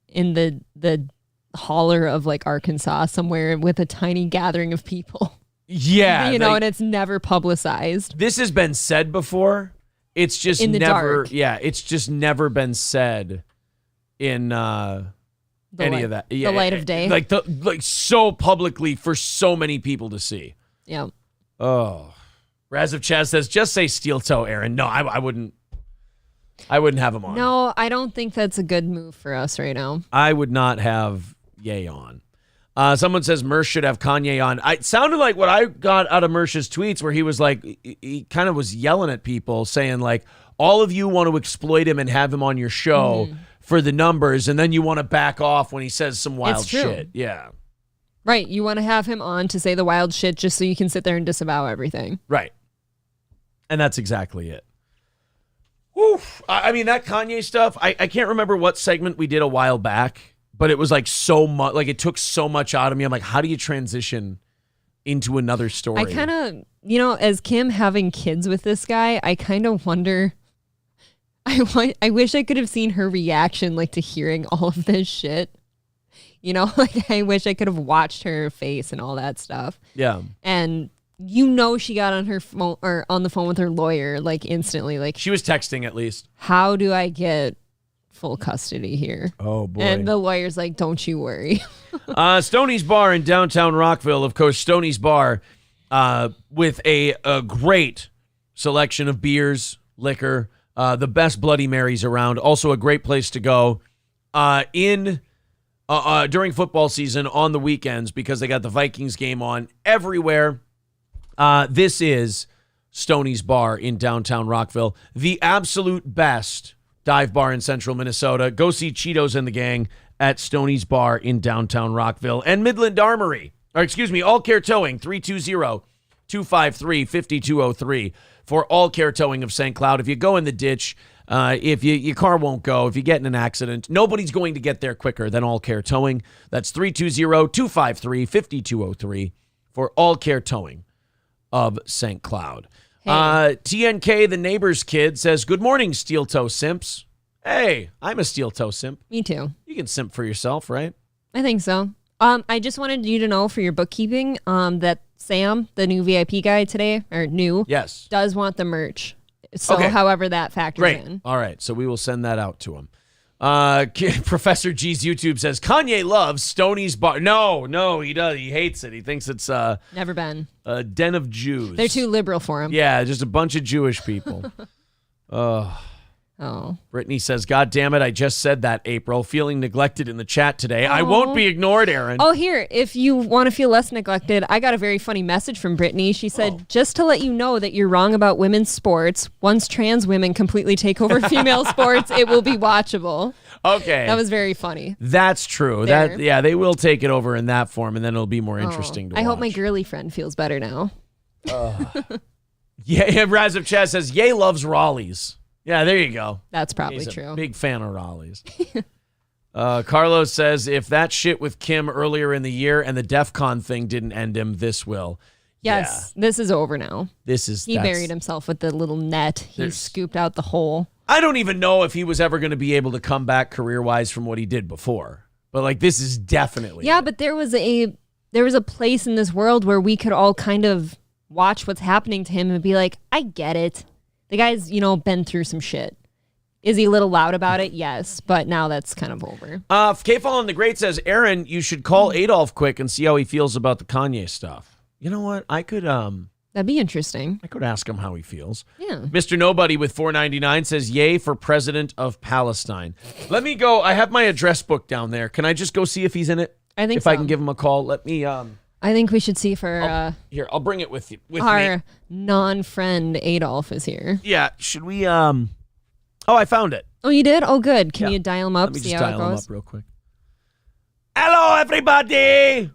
in the holler of like Arkansas somewhere with a tiny gathering of people. Yeah, you know, like, and it's never publicized. this has been said before. It's just In the never. dark. Yeah, it's just never been said in any light- of that. the Yeah, light of day. like so publicly for so many people to see. Yeah. Oh, Raz of Chaz says, just say steel toe, Aaron. No, I wouldn't. I wouldn't have him on. No, I don't think that's a good move for us right now. I would not have Ye on. Someone says Mersh should have Kanye on. It sounded like what I got out of Mersh's tweets where he was like, he kind of was yelling at people saying like, all of you want to exploit him and have him on your show for the numbers. And then you want to back off when he says some wild It's true. shit. Yeah. Right. You want to have him on to say the wild shit just so you can sit there and disavow everything. Right. And that's exactly it. Whew. I mean, that Kanye stuff, I can't remember what segment we did a while back, but it was like so much, like it took so much out of me. I'm like, how do you transition into another story? I kind of, as Kim having kids with this guy, I kind of wonder. I wish I could have seen her reaction, like to hearing all of this shit. Like I wish I could have watched her face and all that stuff. Yeah. And she got on her phone or on the phone with her lawyer like instantly. Like she was texting at least. How do I get full custody here? Oh boy. And the lawyer's like, don't you worry. Stoney's Bar in downtown Rockville. Of course, Stoney's Bar with a great selection of beers, liquor, the best Bloody Marys around. Also a great place to go during football season on the weekends because they got the Vikings game on everywhere. This is Stoney's Bar in downtown Rockville, the absolute best dive bar in central Minnesota. Go see Cheetos and the gang at Stoney's Bar in downtown Rockville. And Midland Armory, All Care Towing, 320-253-5203 for All Care Towing of St. Cloud. If you go in the ditch, if your car won't go, if you get in an accident, nobody's going to get there quicker than All Care Towing. That's 320-253-5203 for All Care Towing of St. Cloud. Hey. TNK, the neighbor's kid, says, good morning, steel toe simps. Hey, I'm a steel toe simp. Me too. You can simp for yourself, right? I think so. I just wanted you to know for your bookkeeping that Sam, the new VIP guy today, Yes. does want the merch. So Okay. however that factors Great. in. All right. So we will send that out to him. Professor G's YouTube says, Kanye loves Stoney's Bar. No, he does. He hates it. He thinks it's Never been. a den of Jews. They're too liberal for him. Yeah, just a bunch of Jewish people. Oh. Brittany says, God damn it, I just said that, April. Feeling neglected in the chat today. I won't be ignored, Aaron. Oh, here, if you want to feel less neglected, I got a very funny message from Brittany. She said, just to let you know that you're wrong about women's sports, once trans women completely take over female sports, it will be watchable. Okay. That was very funny. That's true. There. Yeah, they will take it over in that form, and then it'll be more interesting to I watch. hope my girly friend feels better now. Yeah, Raz of Chaz says, Ye loves Raleigh's. Yeah, there you go. That's probably He's a true. big fan of Raleigh's. Carlos says, if that shit with Kim earlier in the year and the DEF CON thing didn't end him, this will. Yes, This is over now. He buried himself with the little net. He scooped out the hole. I don't even know if he was ever going to be able to come back career-wise from what he did before. But, like, this is definitely. Yeah, but there was a place in this world where we could all kind of watch what's happening to him and be like, I get it. The guy's, been through some shit. Is he a little loud about it? Yes, but now that's kind of over. K-Fall the Great says, Aaron, you should call Adolf quick and see how he feels about the Kanye stuff. You know what? I could That'd be interesting. I could ask him how he feels. Yeah. Mr. Nobody with $4.99 says, yay for president of Palestine. Let me go. I have my address book down there. Can I just go see if he's in it? I think if so. I can give him a call. Let me I think we should see for here, I'll bring it with you. our non-friend Adolf is here. Yeah, should we oh, I found it. Oh, you did? Oh, good. Can Yeah. you dial him up? Let me See just how dial it him goes? up real quick. Hello, everybody.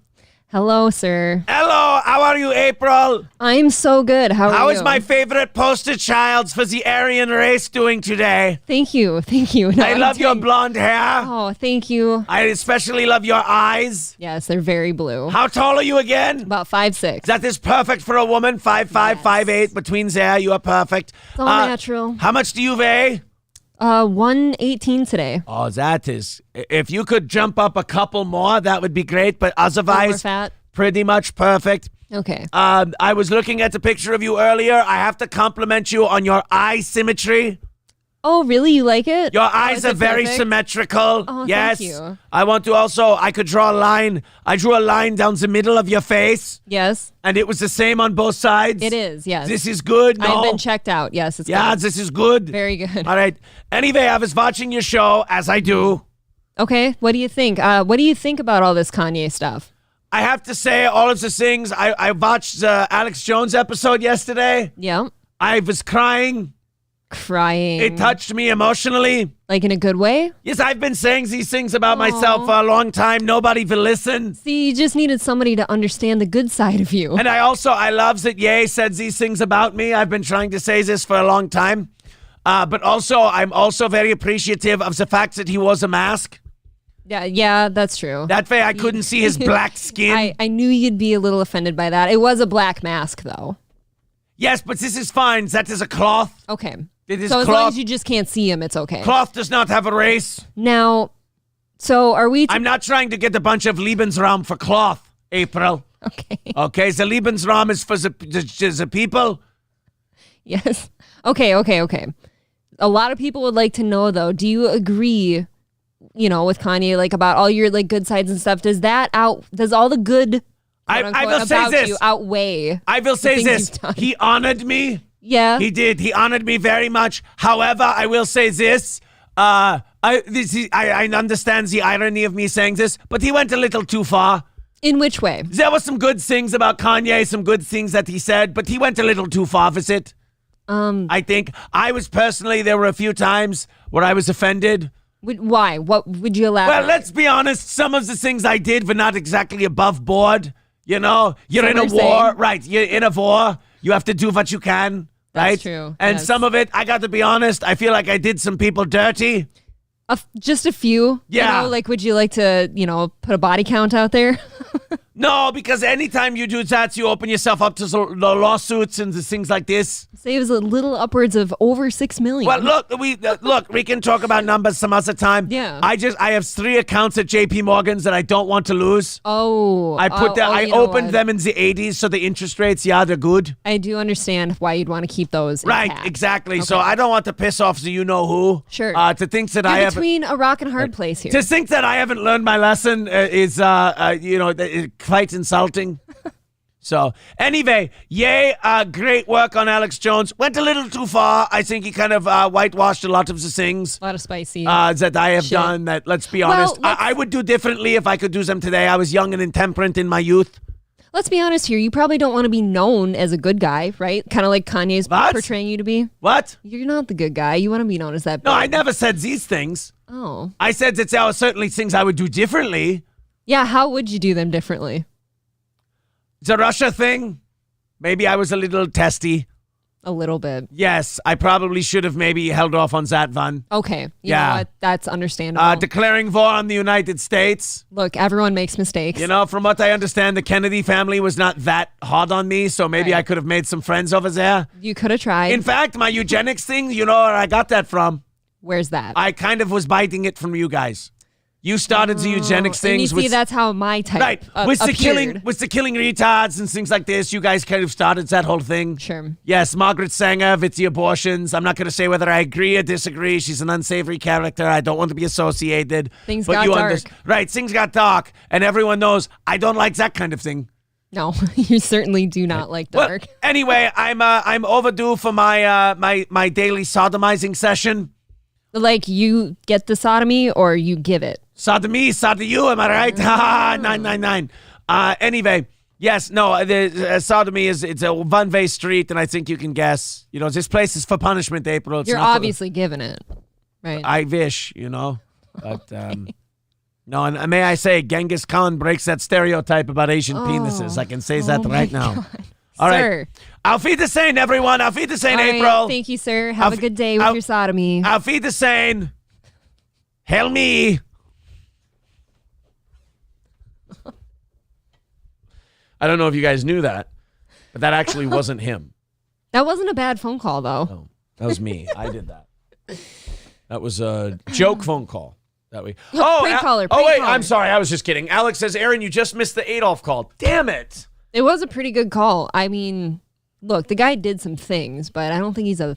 Hello, sir. Hello, how are you, April? I'm so good. How are you? How is my favorite poster child for the Aryan race doing today? Thank you. Thank you. No, I love your blonde hair. Oh, thank you. I especially love your eyes. Yes, they're very blue. How tall are you again? About 5'6". That is perfect for a woman. 5'5", 5'8". Between there, you are perfect. It's all natural. How much do you weigh? 118 today. Oh, that is. If you could jump up a couple more, that would be great. But otherwise, fat. Pretty much perfect. Okay. I was looking at the picture of you earlier. I have to compliment you on your eye symmetry. Oh, really? You like it? Your eyes is are it very perfect? symmetrical. Oh, yes. thank you. I want to also, I could draw a line. I drew a line down the middle of your face. Yes. And it was the same on both sides. It is, yes. This is good. No? I've been checked out. Yes, it's Yeah, good. this is good. Very good. All right. Anyway, I was watching your show, as I do. Okay, what do you think? What do you think about all this Kanye stuff? I have to say, all of the things. I watched the Alex Jones episode yesterday. Yeah. I was crying. Crying. It touched me emotionally. Like in a good way? Yes, I've been saying these things about myself for a long time. Nobody will listen. See, you just needed somebody to understand the good side of you. And I love that Ye said these things about me. I've been trying to say this for a long time. But also, I'm also very appreciative of the fact that he wore a mask. Yeah, that's true. That way I couldn't see his black skin. I knew you'd be a little offended by that. It was a black mask, though. Yes, but this is fine. That is a cloth. Okay. It is So as cloth. long as you just can't see him, it's okay. Cloth does not have a race. Now, so are we... I'm not trying to get a bunch of Lebensraum for cloth, April. Okay. Okay, the Lebensraum is for the people. Yes. Okay. A lot of people would like to know, though, do you agree, with Kanye, like about all your like good sides and stuff? Does all the good I will say about this. you outweigh? I will the say things this. you've done? He honored me. Yeah. He did. He honored me very much. However, I will say this. I understand the irony of me saying this, but he went a little too far. In which way? There were some good things about Kanye, some good things that he said, but he went a little too far with it. I think there were a few times where I was offended. Why? What would you elaborate? Well, let's be honest. Some of the things I did were not exactly above board. You're in a war, right? You're in a war. You have to do what you can, right? That's true. And yes. some of it, I got to be honest, I feel like I did some people dirty. Just a few. Yeah. Like, would you like to, put a body count out there? No, because anytime you do that, you open yourself up to the lawsuits and the things like this. Saves a little upwards of over 6 million. Well, look, we can talk about numbers some other time. Yeah. I have 3 accounts at JP Morgan's that I don't want to lose. Oh. I you know opened what? them in the 80s, so the interest rates, they're good. I do understand why you'd want to keep those Right, intact. exactly. So I don't want to piss off the you-know-who. Sure. To think that You're I have... between a rock and hard place here. To think that I haven't learned my lesson is, quite insulting. So, anyway, yay, great work on Alex Jones. Went a little too far. I think he kind of whitewashed a lot of the things. A lot of spicy that I have shit. done that, let's be honest, I would do differently if I could do them today. I was young and intemperate in my youth. Let's be honest here. You probably don't want to be known as a good guy, right? Kind of like Kanye's What? portraying you to be. What? You're not the good guy. You want to be known as that. No, big. I never said these things. Oh. I said that there are certainly things I would do differently. Yeah, how would you do them differently? The Russia thing, maybe I was a little testy. A little bit. Yes, I probably should have maybe held off on that one. Okay. You Yeah. know what? That's understandable. Declaring war on the United States. Look, everyone makes mistakes. You know, from what I understand, the Kennedy family was not that hard on me, so maybe I could have made some friends over there. You could have tried. In fact, my eugenics thing, you know where I got that from? Where's that? I kind of was biting it from you guys. You started the eugenics And you things see, with that's how my type right with the appeared. killing retards and things like this. You guys kind of started that whole thing. Sure. Yes, Margaret Sanger with the abortions. I'm not going to say whether I agree or disagree. She's an unsavory character. I don't want to be associated. Things but got you dark. Right, things got dark, and everyone knows I don't like that kind of thing. No, you certainly do not like dark. Well, anyway, I'm overdue for my my daily sodomizing session. Like you get the sodomy or you give it. Sodomy, you, am I right? Ha 999. Anyway, yes, no, the sodomy it's a one-way street, and I think you can guess. You know, this place is for punishment, April. It's You're not obviously giving it, right? I wish, but no, and may I say, Genghis Khan breaks that stereotype about Asian penises. I can say that right now. God. All right. Sir. Auf Wiedersehen, everyone. Auf Wiedersehen, All right, April. thank you, sir. Have a good day with your sodomy. Auf Wiedersehen. Hail me. I don't know if you guys knew that, but that actually wasn't him. That wasn't a bad phone call, though. No, that was me. I did that. That was a joke phone call. That way. Prank caller, Oh, prank wait. caller. I'm sorry. I was just kidding. Alex says, Aaron, you just missed the Adolf call. Damn it. It was a pretty good call. I mean, look, the guy did some things, but I don't think he's a,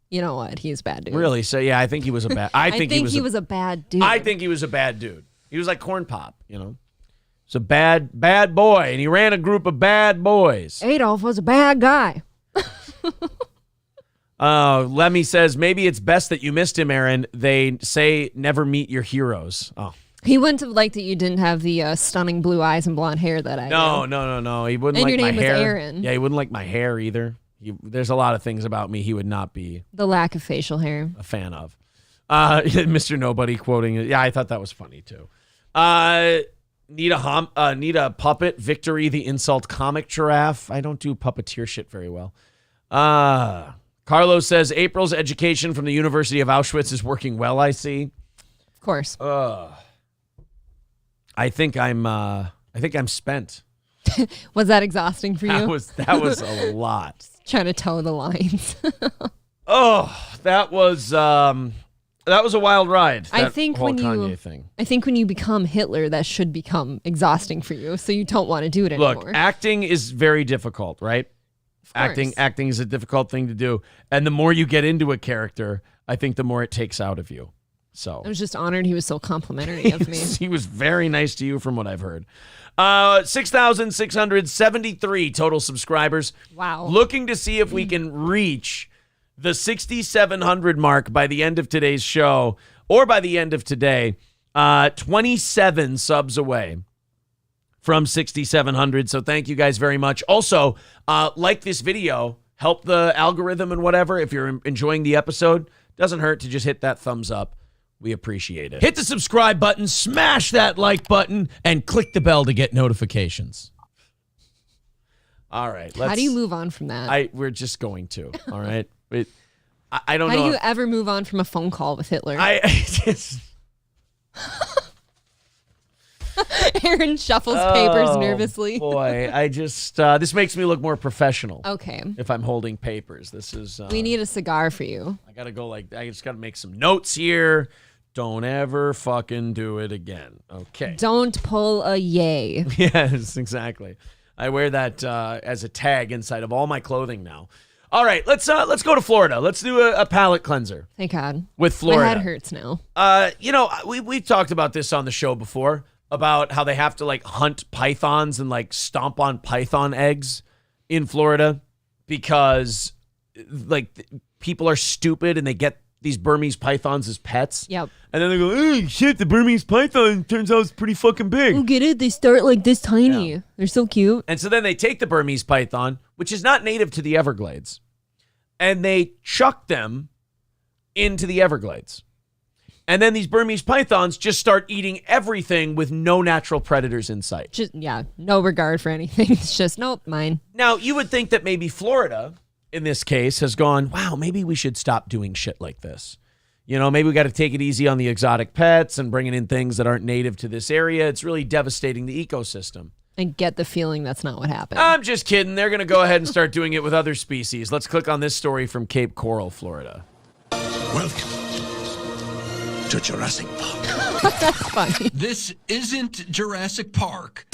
you know what? He's a bad dude. Really? So, yeah, I think he was a bad... I think he was a bad dude. I think he was a bad dude. He was like Corn Pop, He's a bad boy, and he ran a group of bad boys. Adolf was a bad guy. Lemmy says, maybe it's best that you missed him, Aaron. They say never meet your heroes. Oh. He wouldn't have liked that you didn't have the stunning blue eyes and blonde hair that I No. do. He wouldn't And like your my name was hair. Aaron. Yeah, he wouldn't like my hair either. There's a lot of things about me he would not be The lack of facial hair. a fan of. Mr. Nobody quoting it. Yeah, I thought that was funny too. Need a puppet. Victory, the insult comic giraffe. I don't do puppeteer shit very well. Carlos says April's education from the University of Auschwitz is working well. I see. Of course. I think I'm spent. Was that exhausting for you? That was a lot. Trying to toe the lines. That was a wild ride. I that think whole when Kanye thing. I think when you become Hitler, that should become exhausting for you, so you don't want to do it anymore. Look, acting is very difficult, right? Acting is a difficult thing to do, and the more you get into a character, I think the more it takes out of you. So I was just honored he was so complimentary of me. He was very nice to you, from what I've heard. 6,673 total subscribers. Wow. Looking to see if we can reach the 6,700 mark by the end of today's show, or by the end of today. 27 subs away from 6,700. So thank you guys very much. Also, like this video, help the algorithm and whatever. If you're enjoying the episode, doesn't hurt to just hit that thumbs up. We appreciate it. Hit the subscribe button, smash that like button, and click the bell to get notifications. All right. How do you move on from that? We're just going to. All right. I don't How know. do you ever move on from a phone call with Hitler? I just... Aaron shuffles papers nervously. Boy, I just this makes me look more professional. Okay. If I'm holding papers, this is. We need a cigar for you. I gotta go I just gotta make some notes here. Don't ever fucking do it again. Okay. Don't pull a yay. Yes, exactly. I wear that as a tag inside of all my clothing now. All right, let's go to Florida. Let's do a palate cleanser. Thank God. With Florida. My head hurts now. We've talked about this on the show before about how they have to like hunt pythons and like stomp on python eggs in Florida because like people are stupid and they get these Burmese pythons as pets. Yep. And then they go, oh, shit, the Burmese python turns out it's pretty fucking big. Oh, get it? They start like this tiny. Yeah. They're so cute. And so then they take the Burmese python, which is not native to the Everglades, and they chuck them into the Everglades. And then these Burmese pythons just start eating everything with no natural predators in sight. Just, no regard for anything. It's just, nope, mine. Now, you would think that maybe Florida, in this case, has gone, wow, maybe we should stop doing shit like this. You know, maybe we got to take it easy on the exotic pets and bringing in things that aren't native to this area. It's really devastating the ecosystem. I get the feeling that's not what happened. I'm just kidding. They're going to go ahead and start doing it with other species. Let's click on this story from Cape Coral, Florida. Welcome to Jurassic Park. That's funny. This isn't Jurassic Park.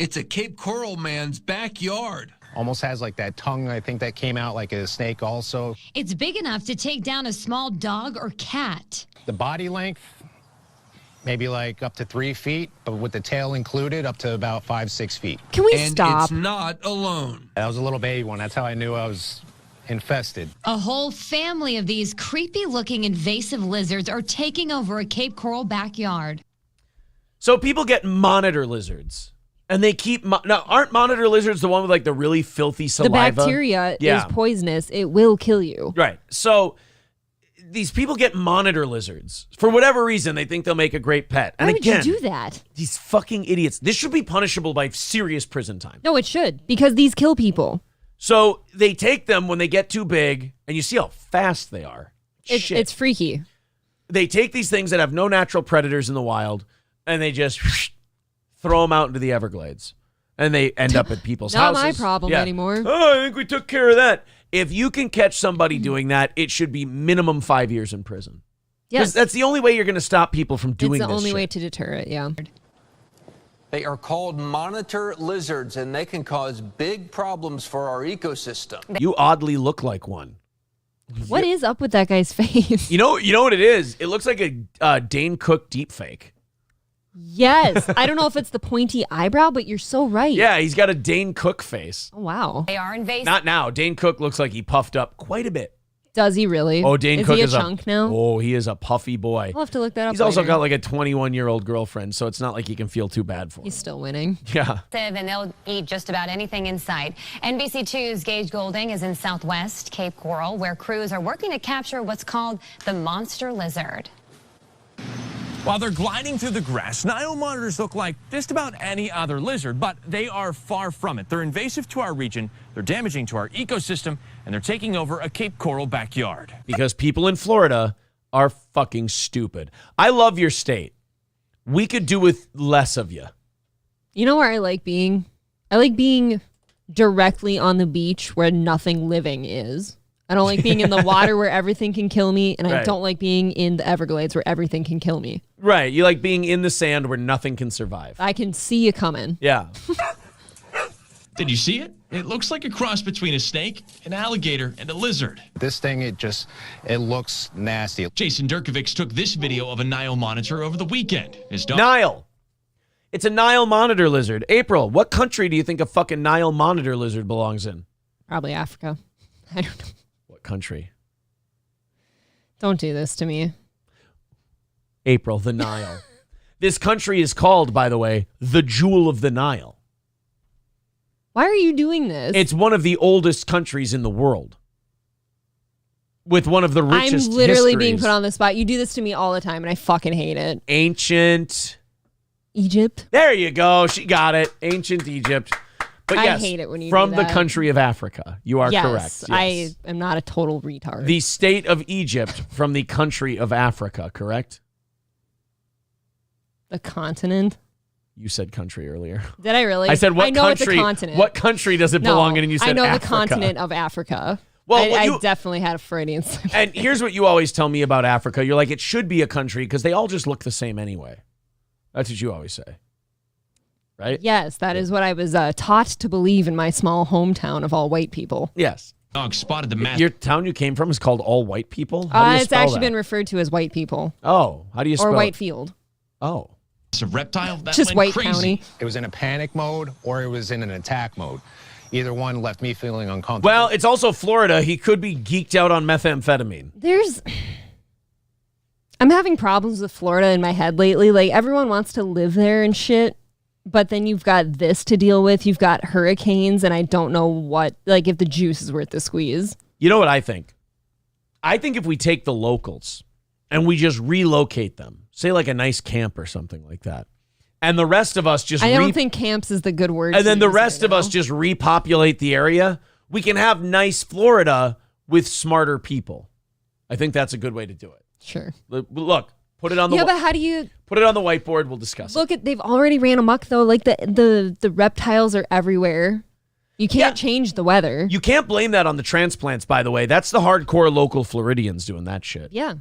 It's a Cape Coral man's backyard. Almost has like that tongue, I think, that came out like a snake also. It's big enough to take down a small dog or cat. The body length, maybe like up to 3 feet, but with the tail included, up to about 5-6 feet. Can we and stop? It's not alone. That was a little baby one. That's how I knew I was infested. A whole family of these creepy-looking invasive lizards are taking over a Cape Coral backyard. So people get monitor lizards. And they keep now. Aren't monitor lizards the one with like the really filthy saliva? The bacteria is poisonous. It will kill you. Right. So these people get monitor lizards for whatever reason. They think they'll make a great pet. And Why would again, you do that? These fucking idiots. This should be punishable by serious prison time. No, it should because these kill people. So they take them when they get too big, and you see how fast they are. It's freaky. They take these things that have no natural predators in the wild, and they just throw them out into the Everglades, and they end up at people's houses. Not my problem anymore. Oh, I think we took care of that. If you can catch somebody doing that, it should be minimum 5 years in prison. Yes. That's the only way you're going to stop people from doing this. It's the only shit. way to deter it, yeah. They are called monitor lizards, and they can cause big problems for our ecosystem. You oddly look like one. What is up with that guy's face? You know what it is? It looks like a Dane Cook deepfake. Yes. I don't know if it's the pointy eyebrow, but you're so right. Yeah, he's got a Dane Cook face. Oh, wow. They are invasive. Not now. Dane Cook looks like he puffed up quite a bit. Does he really? Oh, Dane is Cook he is a chunk now? Oh, he is a puffy boy. I'll have to look that up. He's also later. got like a 21-year-old girlfriend, so it's not like he can feel too bad for him. He's still winning. Yeah. And they'll eat just about anything in sight. NBC2's Gage Golding is in Southwest Cape Coral, where crews are working to capture what's called the monster lizard. While they're gliding through the grass, Nile monitors look like just about any other lizard, but they are far from it. They're invasive to our region, they're damaging to our ecosystem, and they're taking over a Cape Coral backyard. Because people in Florida are fucking stupid. I love your state. We could do with less of you. You know where I like being? I like being directly on the beach where nothing living is. I don't like being in the water where everything can kill me, and I Right. don't like being in the Everglades where everything can kill me. Right. You like being in the sand where nothing can survive. I can see you coming. Yeah. Did you see it? It looks like a cross between a snake, an alligator, and a lizard. This thing, it looks nasty. Jason Durkovic took this video of a Nile monitor over the weekend. His dog Nile. It's a Nile monitor lizard. April, what country do you think a fucking Nile monitor lizard belongs in? Probably Africa. I don't know. What country? Don't do this to me. April, the Nile. This country is called, by the way, the Jewel of the Nile. Why are you doing this? It's one of the oldest countries in the world. With one of the richest I'm literally being histories. put on the spot. You do this to me all the time, and I fucking hate it. Ancient Egypt. There you go. She got it. Ancient Egypt. But I yes, hate it when you from do the that. country of Africa. You are Yes, correct. Yes. I am not a total retard. The state of Egypt from the country of Africa, correct? The continent. You said country earlier. Did I really? I said what I know country? It's a continent. What country does it belong in? And you said I know Africa. the continent of Africa. Well, I definitely had a Freudian slip. And here's what you always tell me about Africa. You're like, it should be a country because they all just look the same anyway. That's what you always say. Right? Yes, that is what I was taught to believe in my small hometown of all white people. Yes. Dog spotted the mass. Your town you came from is called all white people? How do you It's spell actually that? been referred to as white people. Oh, how do you spell Or it? Whitefield. Oh. It's a reptile that Just went White crazy. County. It was in a panic mode or it was in an attack mode. Either one left me feeling uncomfortable. Well, it's also Florida. He could be geeked out on methamphetamine. I'm having problems with Florida in my head lately. Like, everyone wants to live there and shit, but then you've got this to deal with. You've got hurricanes, and I don't know if the juice is worth the squeeze. You know what I think? I think if we take the locals and we just relocate them, say like a nice camp or something like that, and the rest of us just I don't think camps is the good word. and to then the use rest right of us just repopulate the area, we can have nice Florida with smarter people. I think that's a good way to do it. Sure. Look, put it on the Yeah, but how do you put it on the whiteboard? We'll discuss it. look at? They've already ran amok though. Like the reptiles are everywhere. You can't change the weather. You can't blame that on the transplants, by the way. That's the hardcore local Floridians doing that shit. Yeah.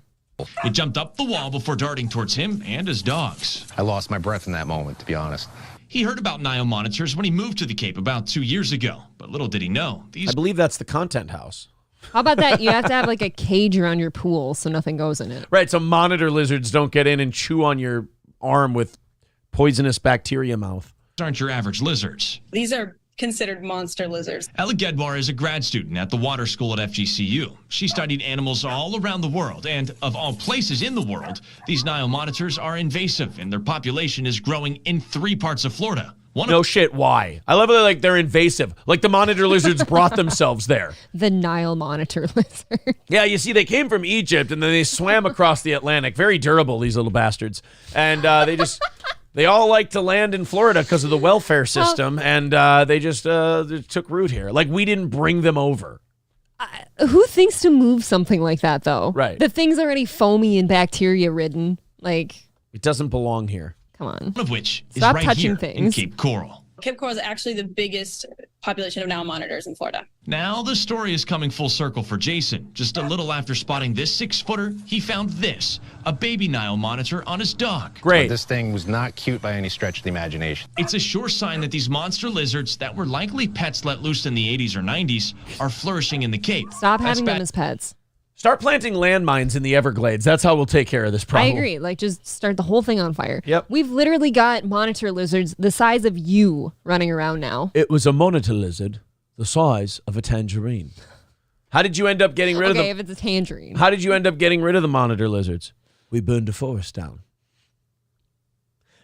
It jumped up the wall before darting towards him and his dogs. I lost my breath in that moment, to be honest. He heard about Nile monitors when he moved to the Cape about 2 years ago, but little did he know I believe that's the content house. How about that? You have to have like a cage around your pool so nothing goes in it. Right, so monitor lizards don't get in and chew on your arm with poisonous bacteria mouth. Aren't your average lizards. These are considered monster lizards. Ella Gedwar is a grad student at the water school at FGCU. She studied animals all around the world, and of all places in the world, these Nile monitors are invasive, and their population is growing in 3 parts of Florida. No shit, why? I love it they're invasive. Like the monitor lizards brought themselves there. The Nile monitor lizard. Yeah, you see, they came from Egypt, and then they swam across the Atlantic. Very durable, these little bastards. And they all like to land in Florida because of the welfare system, and they just took root here. Like, we didn't bring them over. Who thinks to move something like that, though? Right. The thing's already foamy and bacteria-ridden. Like, it doesn't belong here. Come on. One of which Stop is right touching here things. in Cape Coral. Cape Coral is actually the biggest population of Nile monitors in Florida. Now the story is coming full circle for Jason. Just a little after spotting this 6-footer, he found this, a baby Nile monitor on his dog. Great. This thing was not cute by any stretch of the imagination. It's a sure sign that these monster lizards that were likely pets let loose in the 80s or 90s are flourishing in the Cape. Stop That's having them bad. as pets. Start planting landmines in the Everglades. That's how we'll take care of this problem. I agree. Like, just start the whole thing on fire. Yep. We've literally got monitor lizards the size of you running around now. It was a monitor lizard the size of a tangerine. How did you end up getting rid of them? Okay, if it's a tangerine. How did you end up getting rid of the monitor lizards? We burned a forest down.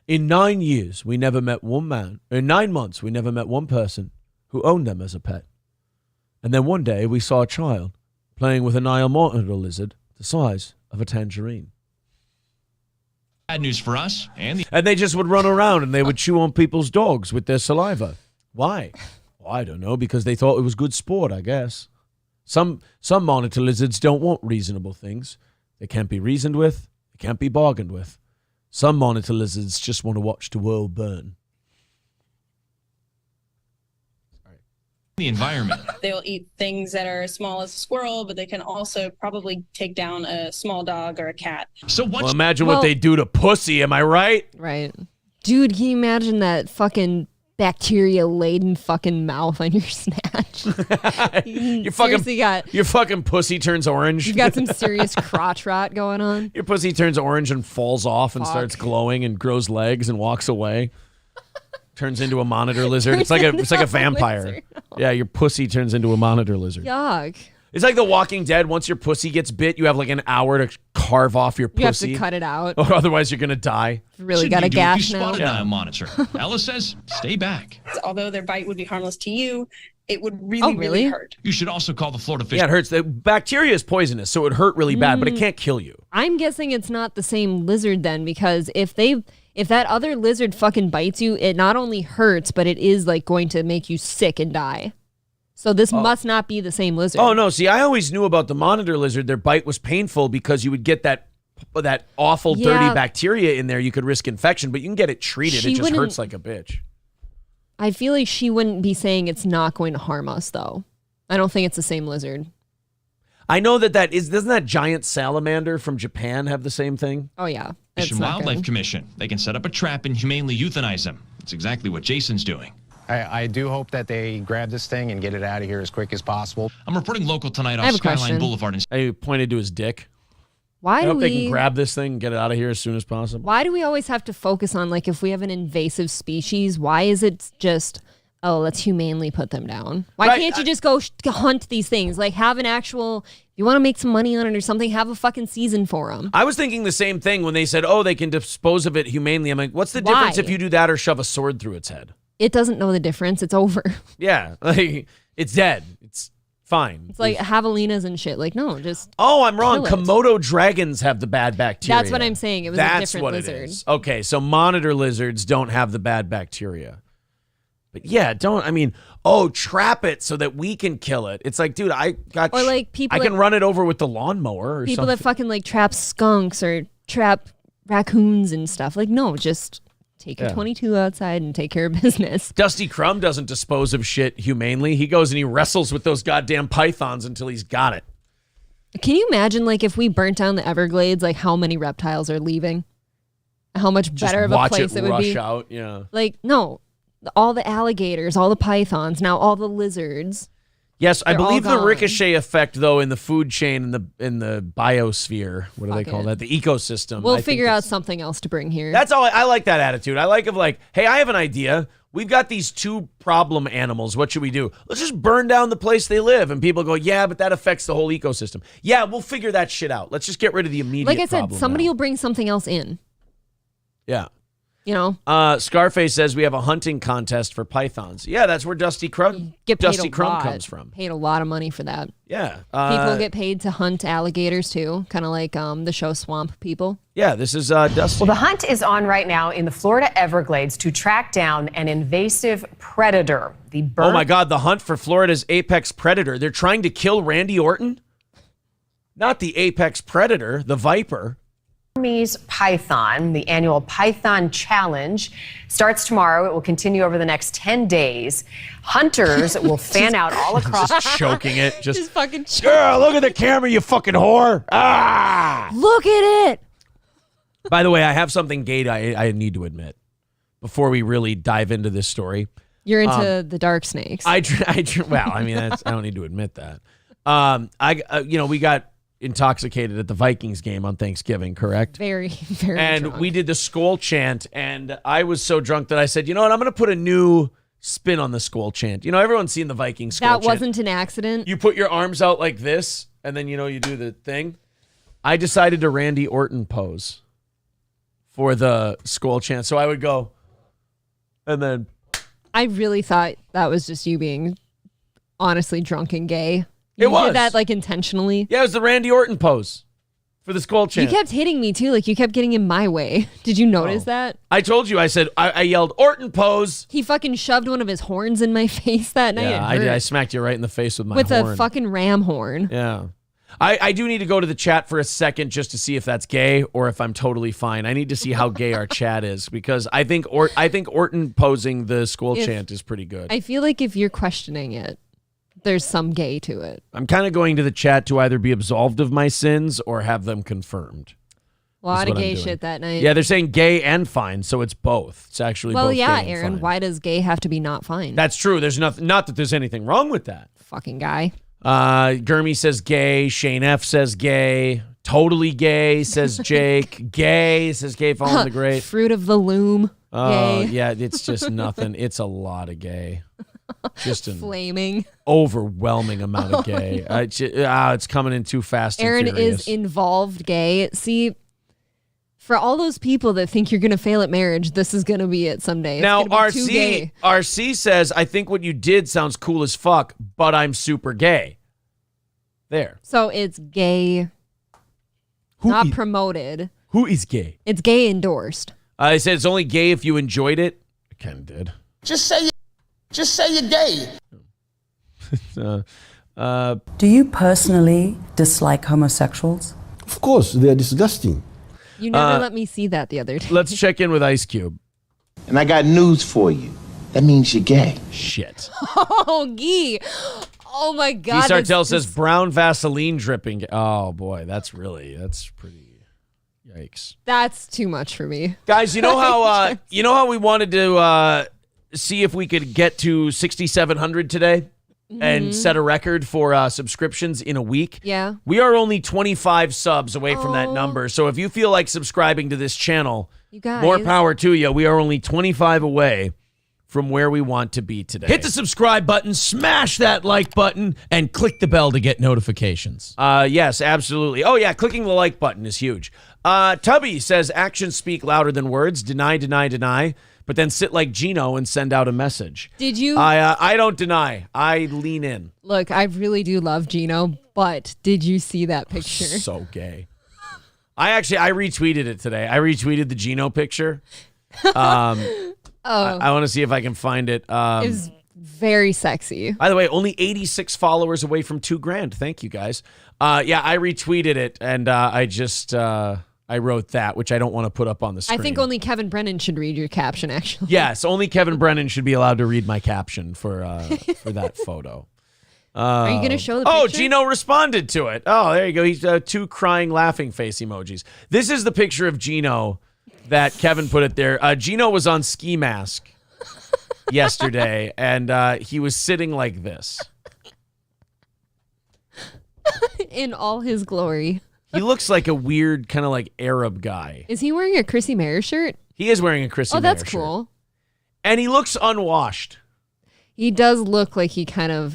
In 9 years, we never met one man. In 9 months, we never met one person who owned them as a pet. And then one day, we saw a child playing with a Nile monitor lizard the size of a tangerine. Bad news for us and And they just would run around and they would chew on people's dogs with their saliva. Why? Well, I don't know, because they thought it was good sport, I guess. Some monitor lizards don't want reasonable things. They can't be reasoned with. They can't be bargained with. Some monitor lizards just want to watch the world burn. the environment. They'll eat things that are as small as a squirrel, but they can also probably take down a small dog or a cat. So Well, imagine what they do to pussy, am I right? Right. Dude, can you imagine that fucking bacteria-laden fucking mouth on your snatch? Your Seriously fucking pussy turns orange. You got some serious crotch rot going on. Your pussy turns orange and falls off and Fuck. starts glowing and grows legs and walks away. Turns into a monitor lizard. It's like a vampire. Yeah, your pussy turns into a monitor lizard. Yuck. It's like The Walking Dead. Once your pussy gets bit, you have like an hour to carve off your You have pussy. to cut it out. Or otherwise you're going to die. Really Should got you a do if you gash now. spot a Nile monitor? Ella says, stay back. Although their bite would be harmless to you, it would really hurt. You should also call the Florida Fish. Yeah, it hurts. The bacteria is poisonous, so it would hurt really bad, but it can't kill you. I'm guessing it's not the same lizard then, because if that other lizard fucking bites you, it not only hurts, but it is like going to make you sick and die. So this must not be the same lizard. Oh, no. See, I always knew about the monitor lizard. Their bite was painful because you would get that awful, Yeah. dirty bacteria in there, you could risk infection, but you can get it treated. She It just wouldn't- hurts like a bitch. I feel like she wouldn't be saying it's not going to harm us, though. I don't think it's the same lizard. I know doesn't that giant salamander from Japan have the same thing? Oh, yeah. Fish It's and not Wildlife good. Commission. They can set up a trap and humanely euthanize them. That's exactly what Jason's doing. I do hope that they grab this thing and get it out of here as quick as possible. I'm reporting local tonight I off have a Skyline question. Boulevard in I pointed to his dick. Why I do hope they can we? grab this thing and get it out of here as soon as possible. Why do we always have to focus on, like, if we have an invasive species? Why is it just, oh, let's humanely put them down? Why Right, can't you just go hunt these things? Like, have an actual. If you want to make some money on it or something, have a fucking season for them. I was thinking the same thing when they said, oh, they can dispose of it humanely. I'm like, what's the Why? difference if you do that or shove a sword through its head? It doesn't know the difference. It's over. Yeah, like it's dead. It's fine. It's like javelinas and shit. Like, no, just. Oh, I'm wrong. kill it. Komodo dragons have the bad bacteria. That's what I'm saying. It was a That's different what lizard. it is. Okay, so monitor lizards don't have the bad bacteria. But yeah, trap it so that we can kill it. It's like, dude, I like people I can that- run it over with the lawnmower or People something. that fucking like trap skunks or trap raccoons and stuff. Like, no, just take your Yeah. 22 outside and take care of business. Dusty Crumb doesn't dispose of shit humanely. He goes and he wrestles with those goddamn pythons until he's got it. Can you imagine, like, if we burnt down the Everglades, like how many reptiles are leaving? How much Just better of a watch place it it would rush be. out. Yeah. Like, no, all the alligators, all the pythons, now all the lizards. Yes, I They're all believe the gone. ricochet effect, though, in the food chain in the biosphere. What do they Fuck call it. that? The ecosystem. We'll I think figure out it's- something else to bring here. That's all. I like that attitude. I like hey, I have an idea. We've got these two problem animals. What should we do? Let's just burn down the place they live. And people go, yeah, but that affects the whole ecosystem. Yeah, we'll figure that shit out. Let's just get rid of the immediate like I said, problem somebody now. will bring something else in. Yeah. You know, Scarface says we have a hunting contest for pythons. Yeah, that's where Dusty Crumb comes from. Paid a lot of money for that. Yeah. People get paid to hunt alligators too, kind of like the show Swamp People. Yeah, this is Dusty. Well, the hunt is on right now in the Florida Everglades to track down an invasive predator. Oh my God, the hunt for Florida's apex predator. They're trying to kill Randy Orton? Not the apex predator, the viper. Burmese python. The annual Python Challenge starts tomorrow. It will continue over the next 10 days. Hunters will fan out all across. Just choking it. Just fucking girl, look at the camera, you fucking whore. Ah! Look at it. By the way, I have something gay I need to admit before we really dive into this story. You're into the dark snakes. Well, I mean, I don't need to admit that. We got intoxicated at the Vikings game on Thanksgiving, correct? Very, very And drunk. we did the Skol chant, and I was so drunk that I said, you know what, I'm going to put a new spin on the Skol chant. You know, everyone's seen the Viking Skol chant. That wasn't an accident. You put your arms out like this, and then, you do the thing. I decided to Randy Orton pose for the Skol chant. So I would go, and then... I really thought that was just you being honestly drunk and gay. It You was. did that like intentionally. Yeah, it was the Randy Orton pose for the Skol chant. You kept hitting me too. Like you kept getting in my way. Did you notice that? I told you, I said, I yelled, Orton pose. He fucking shoved one of his horns in my face that night. Yeah, It I did. hurt. I smacked you right in the face with my With horn. a fucking ram horn. Yeah. I do need to go to the chat for a second just to see if that's gay or if I'm totally fine. I need to see how gay our chat is because I think Orton posing the Skol chant is pretty good. I feel like if you're questioning it, there's some gay to it. I'm kind of going to the chat to either be absolved of my sins or have them confirmed. A lot Is of what I'm gay doing. shit that night. Yeah, they're saying gay and fine, so it's both. It's actually well, both yeah, gay and Aaron. fine. Why does gay have to be not fine? That's true. There's not that there's anything wrong with that. Fucking guy. Gurmy says gay. Shane F says gay. Totally gay says Jake. Gay says gay following the great. Fruit of the loom. Oh, Gay. yeah, it's just nothing. It's a lot of gay. Just an Flaming. overwhelming amount of gay. It's coming in too fast. Aaron and furious. is involved gay. See, for all those people that think you're going to fail at marriage, this is going to be it someday. It's Now, gonna be too gay. RC says, I think what you did sounds cool as fuck, but I'm super gay. There. So it's gay, not promoted. Who is gay? It's gay endorsed. I said it's only gay if you enjoyed it. I kind of did. Just say you're gay. Do you personally dislike homosexuals? Of course, they're disgusting. You never let me see that the other day. Let's check in with Ice Cube. And I got news for you. That means you're gay. Shit. Oh, Gee. Oh, my God. G. Sartell says brown Vaseline dripping. Oh, boy. That's pretty... Yikes. That's too much for me. Guys, you know how we wanted to see if we could get to 6,700 today and set a record for subscriptions in a week? Yeah. We are only 25 subs away from that number. So if you feel like subscribing to this channel, you guys, more power to you. We are only 25 away from where we want to be today. Hit the subscribe button, smash that like button, and click the bell to get notifications. Yes, absolutely. Oh, yeah, clicking the like button is huge. Tubby says, actions speak louder than words. Deny, deny, deny. But then sit like Gino and send out a message. Did you? I don't deny. I lean in. Look, I really do love Gino, but did you see that picture? So gay. I retweeted it today. I retweeted the Gino picture. I want to see if I can find it. It was very sexy. By the way, only 86 followers away from $2,000. Thank you, guys. Yeah, I retweeted it, and I wrote that, which I don't want to put up on the screen. I think only Kevin Brennan should read your caption, actually. Yes, only Kevin Brennan should be allowed to read my caption for that photo. Are you going to show the picture? Oh, Gino responded to it. Oh, there you go. He's two crying, laughing face emojis. This is the picture of Gino that Kevin put it there. Gino was on Ski Mask yesterday, and he was sitting like this. In all his glory. He looks like a weird kind of like Arab guy. Is he wearing a Chrissy Mayer shirt? He is wearing a Chrissy Mayer that's shirt. cool. And he looks unwashed. He does look like he kind of,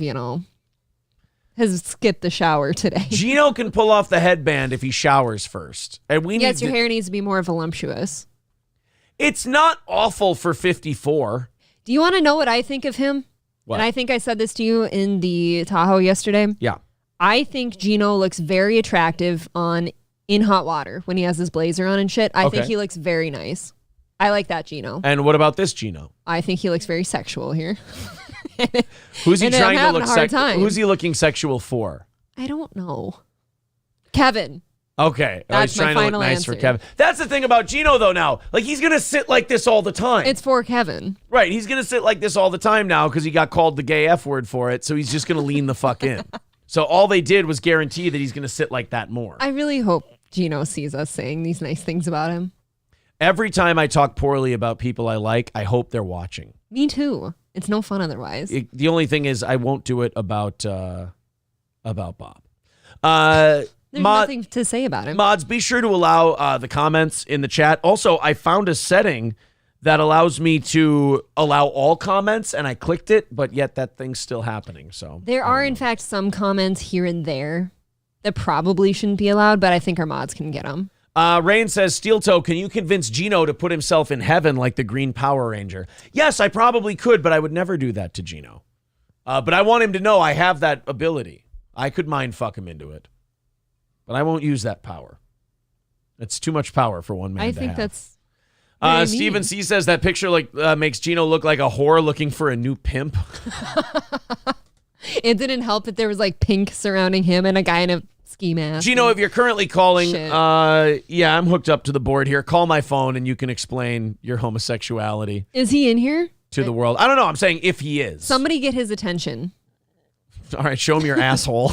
has skipped the shower today. Gino can pull off the headband if he showers first. And your hair needs to be more voluptuous. It's not awful for 54. Do you want to know what I think of him? What? And I think I said this to you in the Tahoe yesterday. Yeah. I think Gino looks very attractive in hot water when he has his blazer on and shit. I think he looks very nice. I like that Gino. And what about this Gino? I think he looks very sexual here. Who's he trying to look sexual? Who's he looking sexual for? I don't know. Kevin. Okay. That's he's trying my to look final nice answer. for Kevin. That's the thing about Gino though now. Like he's going to sit like this all the time. It's for Kevin. Right. He's going to sit like this all the time now because he got called the gay F word for it. So he's just going to lean the fuck in. So all they did was guarantee that he's going to sit like that more. I really hope Gino sees us saying these nice things about him. Every time I talk poorly about people I like, I hope they're watching. Me too. It's no fun otherwise. The only thing is I won't do it about Bob. There's nothing to say about him. Mods, be sure to allow the comments in the chat. Also, I found a setting that allows me to allow all comments, and I clicked it, but yet that thing's still happening. So there are, in fact, some comments here and there that probably shouldn't be allowed, but I think our mods can get them. Rain says, Steel Toe, can you convince Gino to put himself in heaven like the Green Power Ranger? Yes, I probably could, but I would never do that to Gino. But I want him to know I have that ability. I could mind fuck him into it. But I won't use that power. It's too much power for one man I to think have. that's Steven C says that picture makes Gino look like a whore looking for a new pimp. It didn't help that there was pink surrounding him and a guy in a ski mask. Gino, if you're currently calling, yeah, I'm hooked up to the board here. Call my phone and you can explain your homosexuality. Is he in here? To the world. I don't know. I'm saying if he is. Somebody get his attention. All right, show him your asshole.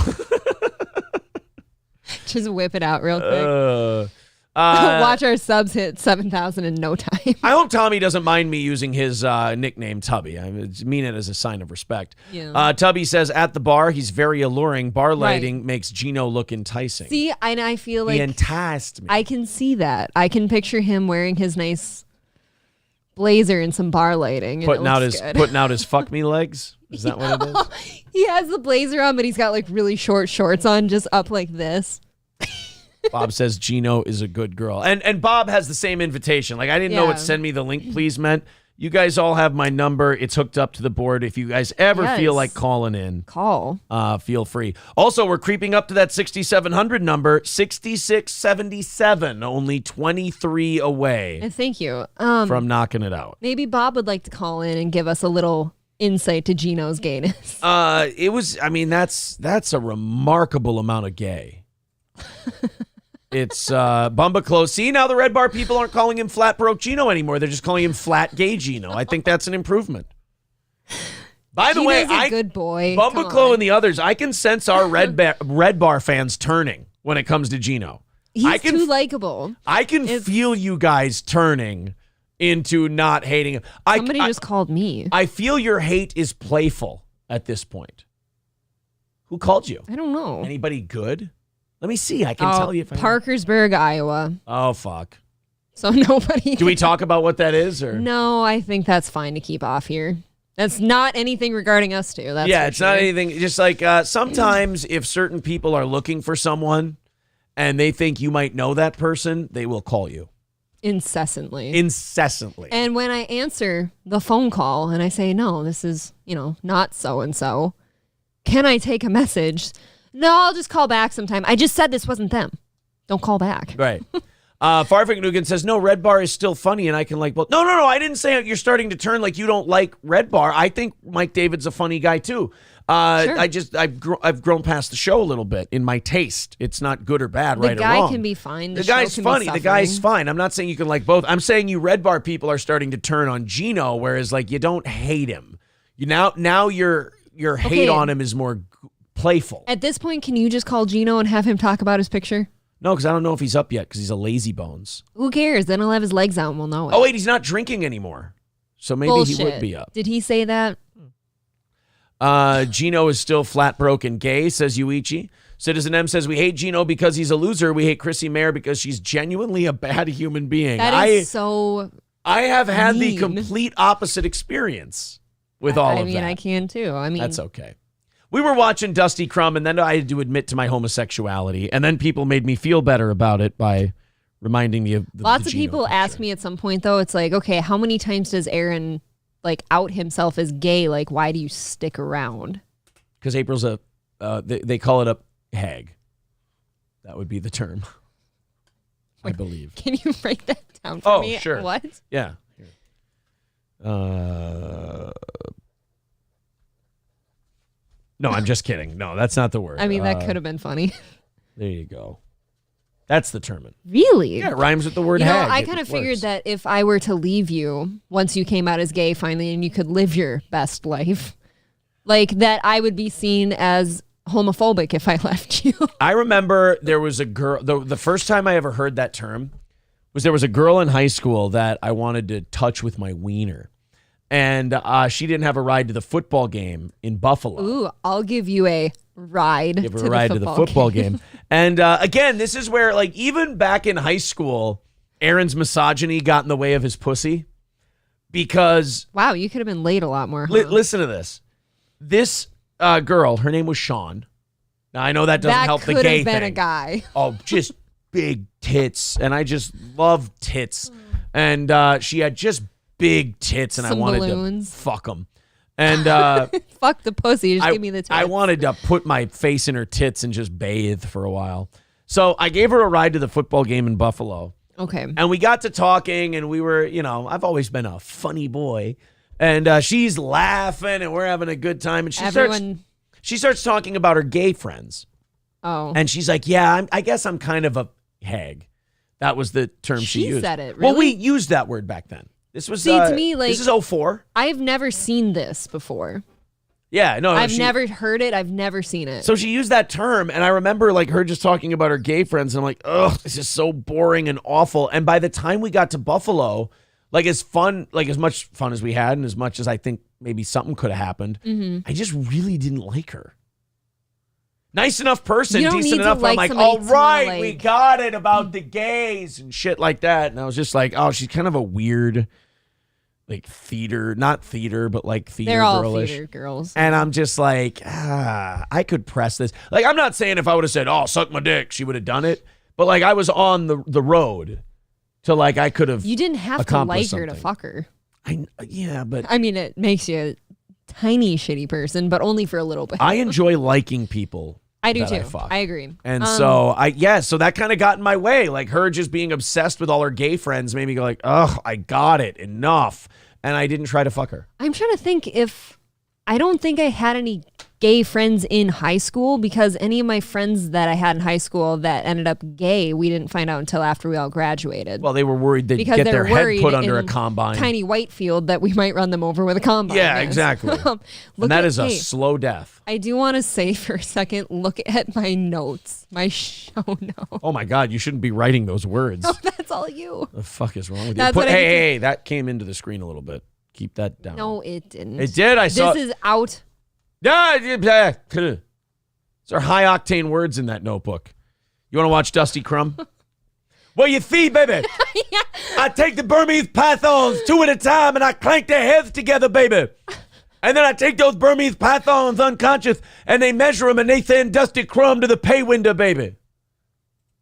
Just whip it out real quick. Watch our subs hit 7,000 in no time. I hope Tommy doesn't mind me using his nickname Tubby. I mean it as a sign of respect. Yeah. Tubby says, at the bar, he's very alluring. Bar lighting makes Gino look enticing. See, and I feel like he enticed me. I can see that. I can picture him wearing his nice blazer and some bar lighting. Putting out his fuck me legs. Is that what it is? He has the blazer on, but he's got really short shorts on, just up like this. Bob says Gino is a good girl. And Bob has the same invitation. I didn't know what send me the link please meant. You guys all have my number. It's hooked up to the board. If you guys ever feel like calling in, call. Feel free. Also, we're creeping up to that 6,700 number. 6,677, only 23 away. And thank you. From knocking it out. Maybe Bob would like to call in and give us a little insight to Gino's gayness. That's a remarkable amount of gay. It's Bumba Close. See, now the Red Bar people aren't calling him Flat Broke Gino anymore. They're just calling him Flat Gay Gino. I think that's an improvement. By the way, Gino's a good boy. Bumba Come Clo on. and the others, I can sense our Red Bar fans turning when it comes to Gino. He's too likable. I can feel you guys turning into not hating him. Somebody just called me. I feel your hate is playful at this point. Who called you? I don't know. Anybody good? Let me see. I can tell you if I Parkersburg, Iowa. Oh, fuck. So nobody. Do we talk about what that is? Or No, I think that's fine to keep off here. That's not anything regarding us two. That's yeah, for it's sure. not anything. Just like sometimes if certain people are looking for someone and they think you might know that person, they will call you. Incessantly. And when I answer the phone call and I say, no, this is, not so-and-so, can I take a message? No, I'll just call back sometime. I just said this wasn't them. Don't call back. Right. Farfik Nugan says, no, Red Bar is still funny and I can like, well, no, I didn't say you're starting to turn like you don't like Red Bar. I think Mike David's a funny guy too. Sure. I've grown past the show a little bit in my taste. It's not good or bad, right or wrong. The guy can be fine. The guy's funny. The guy's fine. I'm not saying you can like both. I'm saying you Red Bar people are starting to turn on Gino, whereas like you don't hate him. You now your hate on him is more playful. At this point, can you just call Gino and have him talk about his picture? No, because I don't know if he's up yet because he's a lazy bones. Who cares? Then he'll have his legs out and we'll know it. Oh, wait, he's not drinking anymore. So maybe Bullshit. he would be up. Did he say that? Gino is still flat broke and gay, says Yuichi. Citizen M says, we hate Gino because he's a loser. We hate Chrissy Mayer because she's genuinely a bad human being. That is so I have had the mean. complete opposite experience with all of that. I mean, I can too. I mean, That's okay. We were watching Dusty Crumb, and then I had to admit to my homosexuality, and then people made me feel better about it by reminding me of lots the of Gino people picture. ask me at some point, though, it's like, okay, how many times does Aaron like out himself as gay? Like, why do you stick around? Because April's they call it a hag. That would be the term, I believe. Can you break that down for me? Sure. What? Yeah. No, I'm just kidding. No, that's not the word. I mean, that could have been funny. There you go. That's the term. Really? Yeah, it rhymes with the word You know, hag. I It kind of works. figured that if I were to leave you once you came out as gay finally and you could live your best life, like that I would be seen as homophobic if I left you. I remember there was a girl, the first time I ever heard that term was there was a girl in high school that I wanted to touch with my wiener. And she didn't have a ride to the football game in Buffalo. Ooh, I'll give you a ride. Give her a ride to the football game. And again, this is where, like, even back in high school, Aaron's misogyny got in the way of his pussy. Because wow, you could have been late a lot more. Huh? Listen to this. This girl, her name was Sean. Now I know that doesn't help the gay That could have been thing. a guy. Oh, just big tits, and I just love tits. And she had just big tits, and I Some wanted balloons. to fuck them. And fuck the pussy. Just give me the tits. I wanted to put my face in her tits and just bathe for a while. So I gave her a ride to the football game in Buffalo. Okay. And we got to talking, and we were, I've always been a funny boy. And she's laughing, and we're having a good time. And she starts talking about her gay friends. Oh. And she's like, yeah, I guess I'm kind of a hag. That was the term she used. She said it, Well, we really? used that word back then. This was, See, to me, like, this is 04. I've never seen this before. Yeah, no. I've never heard it. I've never seen it. So she used that term, and I remember like her just talking about her gay friends, and I'm like, ugh, this is so boring and awful. And by the time we got to Buffalo, like as much fun as we had, and as much as I think maybe something could have happened, I just really didn't like her. Nice enough person, You don't decent need to enough. I'm like like, somebody all to right, like- we got it about the gays and shit like that. And I was just like, oh, she's kind of a weird, like not theater, but like theater They're all girlish. theater girls. And I'm just like, I could press this. Like, I'm not saying if I would have said, oh, suck my dick, she would have done it. But like, I was on the road to like, I could have. You didn't have to like her to fuck her. Yeah, but I mean, it makes you a tiny shitty person, but only for a little bit. I enjoy liking people. I do that too. fuck. I agree. And so that kind of got in my way. Like her just being obsessed with all her gay friends made me go like, ugh, I got it, enough. And I didn't try to fuck her. I'm trying to think I don't think I had any gay friends in high school, because any of my friends that I had in high school that ended up gay, we didn't find out until after we all graduated. Well, they were worried they'd because get they're their head worried put under a in combine. Tiny Whitefield that we might run them over with a combine. Yeah, Yes. exactly. Look And that at- is a hey, slow death. I do want to say for a second, look at my notes, my show notes. Oh my God, you shouldn't be writing those words. Oh, that's all you. The fuck is wrong with you? That's what I Hey, think. hey, that came into the screen a little bit. Keep that down. No, it didn't. It did. I saw. This is out. There are high octane words in that notebook. You want to watch Dusty Crumb? Well, you see, baby, I take the Burmese pythons 2 at a time and I clank their heads together, baby. And then I take those Burmese pythons unconscious and they measure them and they send Dusty Crumb to the pay window, baby.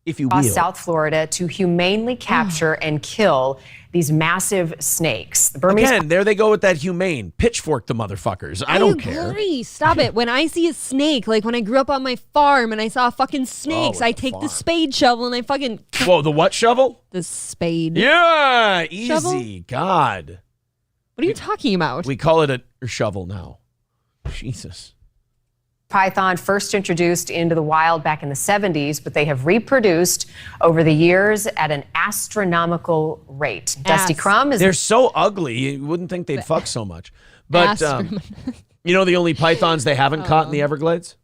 If you will. South Florida to humanely capture and kill these massive snakes. The Burmese Again, there they go with that humane. Pitchfork the motherfuckers. I don't care. Agree. Stop it. When I see a snake, like when I grew up on my farm and I saw fucking snakes, I take the spade shovel and I fucking... Whoa, the what shovel? The spade. Yeah, easy. Shovel? God. What are you talking about? We call it a shovel now. Jesus. python first introduced into the wild back in the 70s, but they have reproduced over the years at an astronomical rate. Dusty Crumb is... They're so ugly, you wouldn't think they'd fuck so much. But you know the only pythons they haven't caught in the Everglades?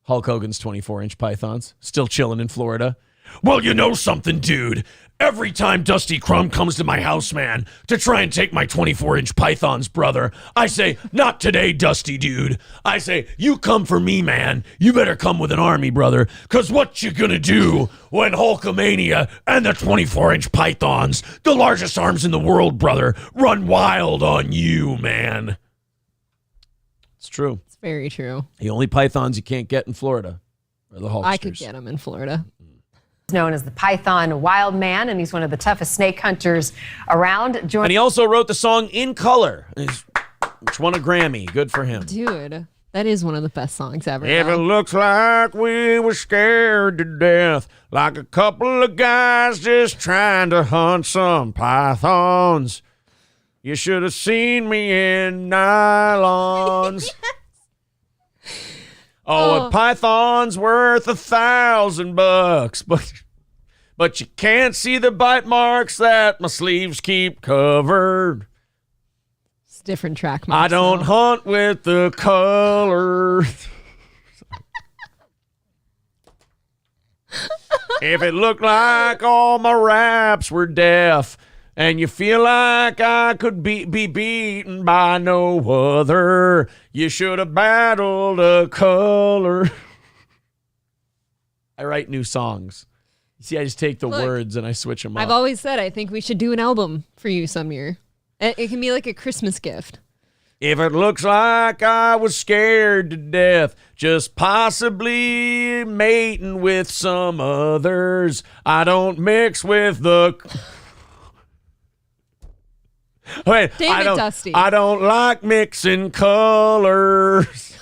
Hulk Hogan's 24-inch pythons, still chilling in Florida. Well, you know something, dude. Every time Dusty Crumb comes to my house, man, to try and take my 24-inch pythons, brother, I say, not today, Dusty dude. I say, you come for me, man. You better come with an army, brother, because what you gonna do when Hulkamania and the 24-inch pythons, the largest arms in the world, brother, run wild on you, man? It's true. It's very true. The only pythons you can't get in Florida are the Hulksters. I could get them in Florida. Known as the Python Wild Man, and he's one of the toughest snake hunters around. And he also wrote the song In Color, which won a Grammy. Good for him. Dude, that is one of the best songs ever. If it though. looks like we were scared to death, like a couple of guys just trying to hunt some pythons, you should have seen me in nylons. Oh, a python's worth $1,000, but you can't see the bite marks that my sleeves keep covered. It's a different track. I don't hunt with the color. If it looked like all my raps were deaf, and you feel like I could be beaten by no other, you should have battled a color. I write new songs. You see, I just take the words and I switch them up. I've always said I think we should do an album for you some year. It can be like a Christmas gift. If it looks like I was scared to death, just possibly mating with some others, I don't mix with the... Wait, Damn it, Dusty. I don't like mixing colors.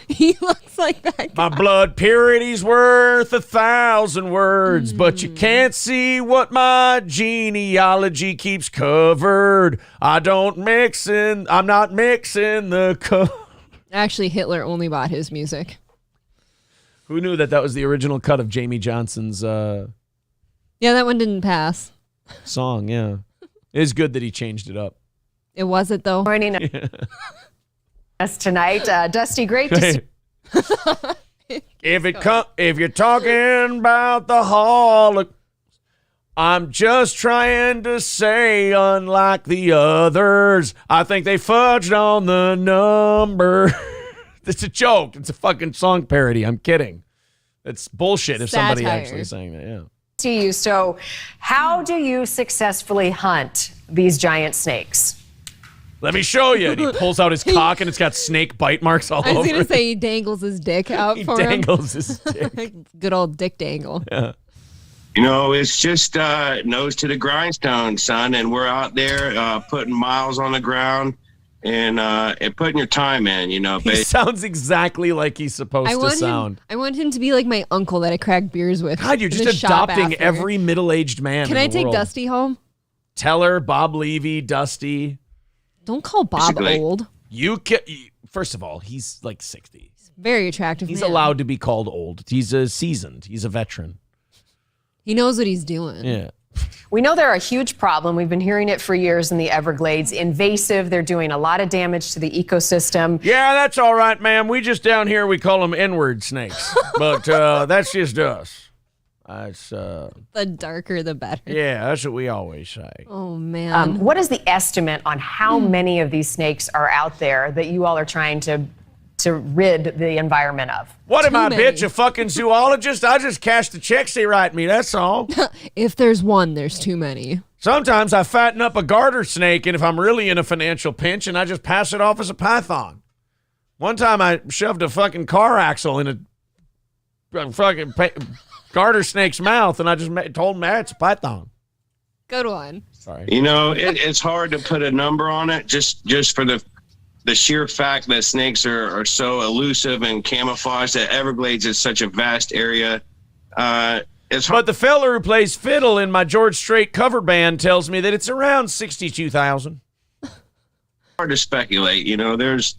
He looks like that guy. My blood purity's worth 1,000 words, but you can't see what my genealogy keeps covered. I'm not mixing the Actually, Hitler only bought his music. Who knew that was the original cut of Jamie Johnson's Yeah, that one didn't pass. song? Yeah. It's good that he changed it up. It wasn't, though. Joining us tonight, Dusty, great to see. If you're talking about the Holocaust, I'm just trying to say, unlike the others, I think they fudged on the number. It's a joke. It's a fucking song parody. I'm kidding. It's bullshit if somebody Satire. actually sang that. Yeah. To you. So, how do you successfully hunt these giant snakes? Let me show you. And he pulls out his cock and it's got snake bite marks all I was over going to it. say he dangles his dick out He for dangles him. his dick. Good old dick dangle. Yeah. You know, it's just nose to the grindstone, son, and we're out there putting miles on the ground and putting your time in, you know. He sounds exactly like he's supposed to sound. I want him to be like my uncle that I crack beers with. God, you're in just the shop adopting after. every middle-aged man Can in I the take world. Dusty home? Teller, Bob Levy, Dusty. Don't call Bob Basically. old. First of all, he's like 60. Very attractive. He's man. allowed to be called old. He's a seasoned. He's a veteran. He knows what he's doing. Yeah. We know they're a huge problem. We've been hearing it for years in the Everglades. Invasive. They're doing a lot of damage to the ecosystem. Yeah, that's all right, ma'am. We just down here, we call them N-word snakes. But that's just us. The darker, the better. Yeah, that's what we always say. Oh, man. What is the estimate on how many of these snakes are out there that you all are trying to rid the environment of? What am Too I, many. bitch, a fucking zoologist? I just cash the checks they write me, that's all. If there's one, there's too many. Sometimes I fatten up a garter snake, and if I'm really in a financial pinch, and I just pass it off as a python. One time I shoved a fucking car axle in a fucking garter snake's mouth, and I just told him, it's a python. Good one. Sorry. You know, it's hard to put a number on it just for the sheer fact that snakes are so elusive and camouflaged. That Everglades is such a vast area. It's hard. But the fella who plays fiddle in my George Strait cover band tells me that it's around 62,000. Hard to speculate. You know, there's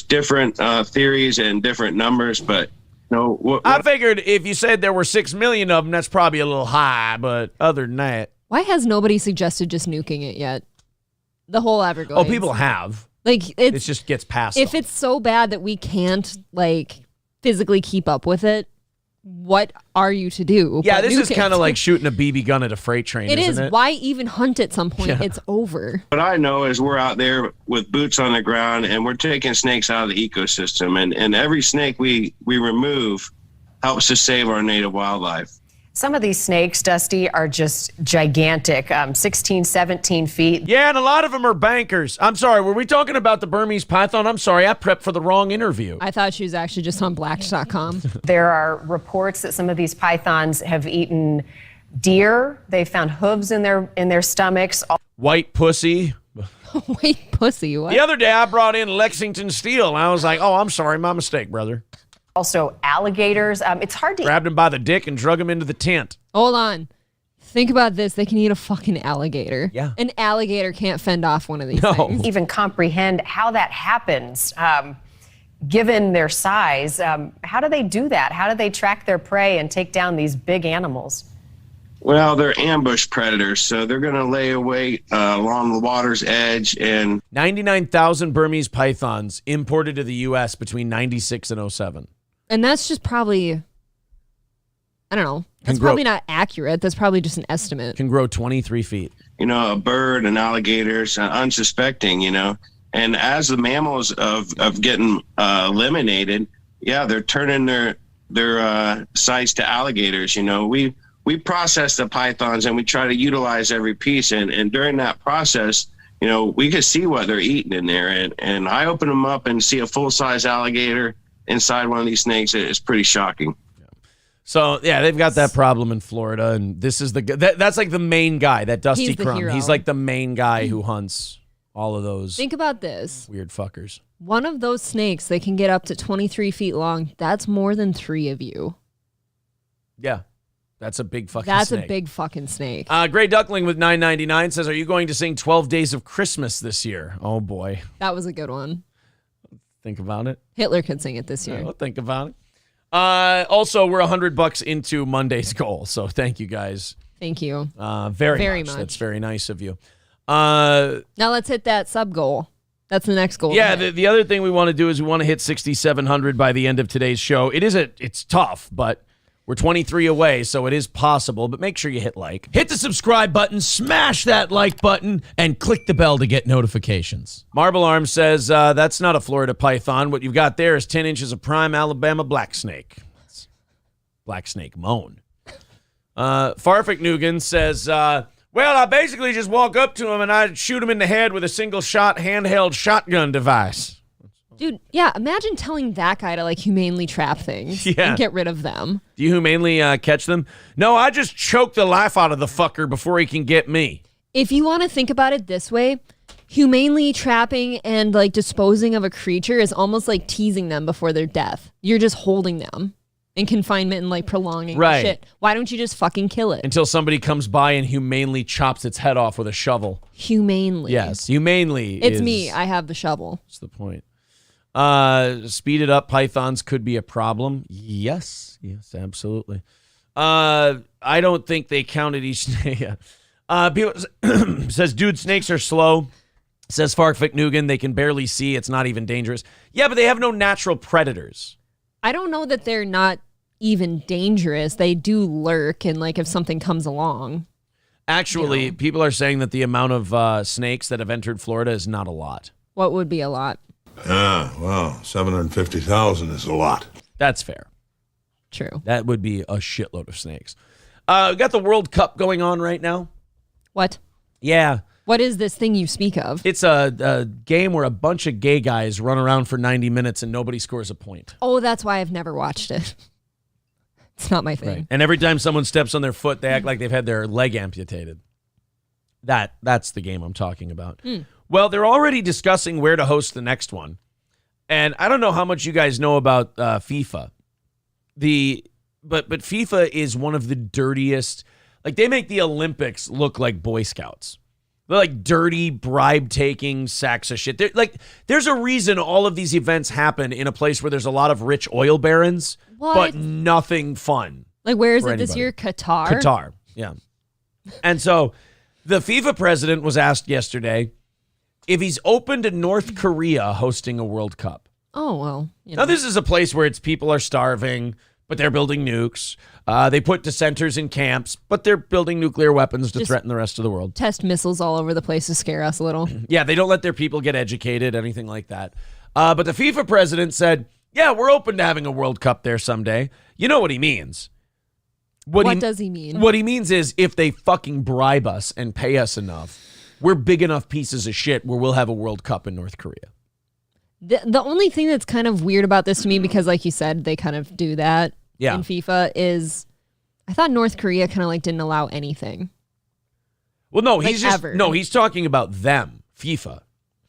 different theories and different numbers, but I figured if you said there were 6 million of them, that's probably a little high. But other than that, Why has nobody suggested just nuking it yet? The whole Everglades. oh, people have. Like It just gets passed. if on. it's so bad that we can't like physically keep up with it, what are you to do? Yeah, but this is nuke kind it? of like shooting a BB gun at a freight train. It isn't is. it? Why even hunt at some point? Yeah. It's over. What I know is we're out there with boots on the ground, and we're taking snakes out of the ecosystem, and every snake we remove helps to save our native wildlife. Some of these snakes, Dusty, are just gigantic, 16, 17 feet. Yeah, and a lot of them are bankers. I'm sorry, were we talking about the Burmese python? I'm sorry, I prepped for the wrong interview. I thought she was actually just on Blacks.com. There are reports that some of these pythons have eaten deer. They found hooves in their stomachs. White pussy. Wait, pussy, what? The other day, I brought in Lexington Steel, and I was like, oh, I'm sorry, my mistake, brother. Also alligators. It's hard to Grabbed him by the dick and drug him into the tent. Hold on. Think about this. They can eat a fucking alligator. Yeah. An alligator can't fend off one of these No. things. even comprehend how that happens. Given their size, how do they do that? How do they track their prey and take down these big animals? Well, they're ambush predators, so they're going to lay await along the water's edge. And 99,000 Burmese pythons imported to the U.S. between 96 and 07. And that's just probably, I don't know. That's grow- probably not accurate. That's probably just an estimate. Can grow 23 feet. you know, a bird, an alligator's unsuspecting, you know. And as the mammals of getting eliminated, yeah, they're turning their sights to alligators. You know, we process the pythons and we try to utilize every piece. And during that process, you know, we could see what they're eating in there. And I open them up and see a full-size alligator inside one of these snakes. It's pretty shocking. So, yeah, they've got that problem in Florida, and this is that's like the main guy, that Dusty He's the Crumb. hero. He's like the main guy who hunts all of those Think about this. weird fuckers. One of those snakes, they can get up to 23 feet long. That's more than 3 of you. Yeah, that's a big fucking That's snake. a big fucking snake. Gray Duckling with $9.99 says, are you going to sing 12 Days of Christmas this year? Oh, boy. That was a good one. Think about it. Hitler could sing it this year. Well, think about it. Also, we're $100 into Monday's goal, so thank you guys. Thank you. Very much. That's very nice of you. Now let's hit that sub goal. That's the next goal. Yeah, the other thing we want to do is we want to hit 6,700 by the end of today's show. It's tough, but we're 23 away, so it is possible. But make sure you hit like. Hit the subscribe button, smash that like button, and click the bell to get notifications. Marble Arm says, that's not a Florida python. What you've got there is 10 inches of prime Alabama black snake. That's black snake moan. Farfik Nugan says, well, I basically just walk up to him and I shoot him in the head with a single shot handheld shotgun device. Dude, yeah, imagine telling that guy to like humanely trap things Yeah. and get rid of them. Do you humanely catch them? No, I just choke the life out of the fucker before he can get me. If you want to think about it this way, humanely trapping and like disposing of a creature is almost like teasing them before their death. You're just holding them. in confinement and like prolonging Right. shit. Why don't you just fucking kill it? Until somebody comes by and humanely chops its head off with a shovel. Humanely. Yes, humanely. It's is- me. I have the shovel. That's the point. Speeded up pythons could be a problem. Yes, absolutely. I don't think they counted each snake. People says, dude, snakes are slow. Says Farkvik Nugan, they can barely see. It's not even dangerous. Yeah, but they have no natural predators. I don't know that they're not even dangerous. They do lurk, and like if something comes along. Actually, people are saying that the amount of snakes that have entered Florida is not a lot. What would be a lot? Well, 750,000 is a lot. That's fair. True. That would be a shitload of snakes. We got the World Cup going on right now. What? Yeah. What is this thing you speak of? It's a game where a bunch of gay guys run around for 90 minutes and nobody scores a point. Oh, that's why I've never watched it. It's not my thing. Right. And every time someone steps on their foot, they act like they've had their leg amputated. That's the game I'm talking about. Well, they're already discussing where to host the next one. And I don't know how much you guys know about FIFA. But FIFA is one of the dirtiest. Like, they make the Olympics look like Boy Scouts. They're like dirty, bribe-taking sacks of shit. There's a reason all of these events happen in a place where there's a lot of rich oil barons, but nothing fun. Like, where is for it this anybody. year? Qatar? Qatar, yeah. And so the FIFA president was asked yesterday if he's open to North Korea hosting a World Cup. Oh, well. Now, this is a place where people are starving, but they're building nukes. They put dissenters in camps, but they're building nuclear weapons to threaten the rest of the world. Test missiles all over the place to scare us a little. Yeah, they don't let their people get educated, anything like that. But the FIFA president said, yeah, we're open to having a World Cup there someday. You know what he means. What does he mean? What he means is if they fucking bribe us and pay us enough, we're big enough pieces of shit where we'll have a World Cup in North Korea. The only thing that's kind of weird about this to me, because like you said, they kind of do that in FIFA, is I thought North Korea kind of like didn't allow anything. Well, no, Like he's just ever. no, he's talking about them, FIFA.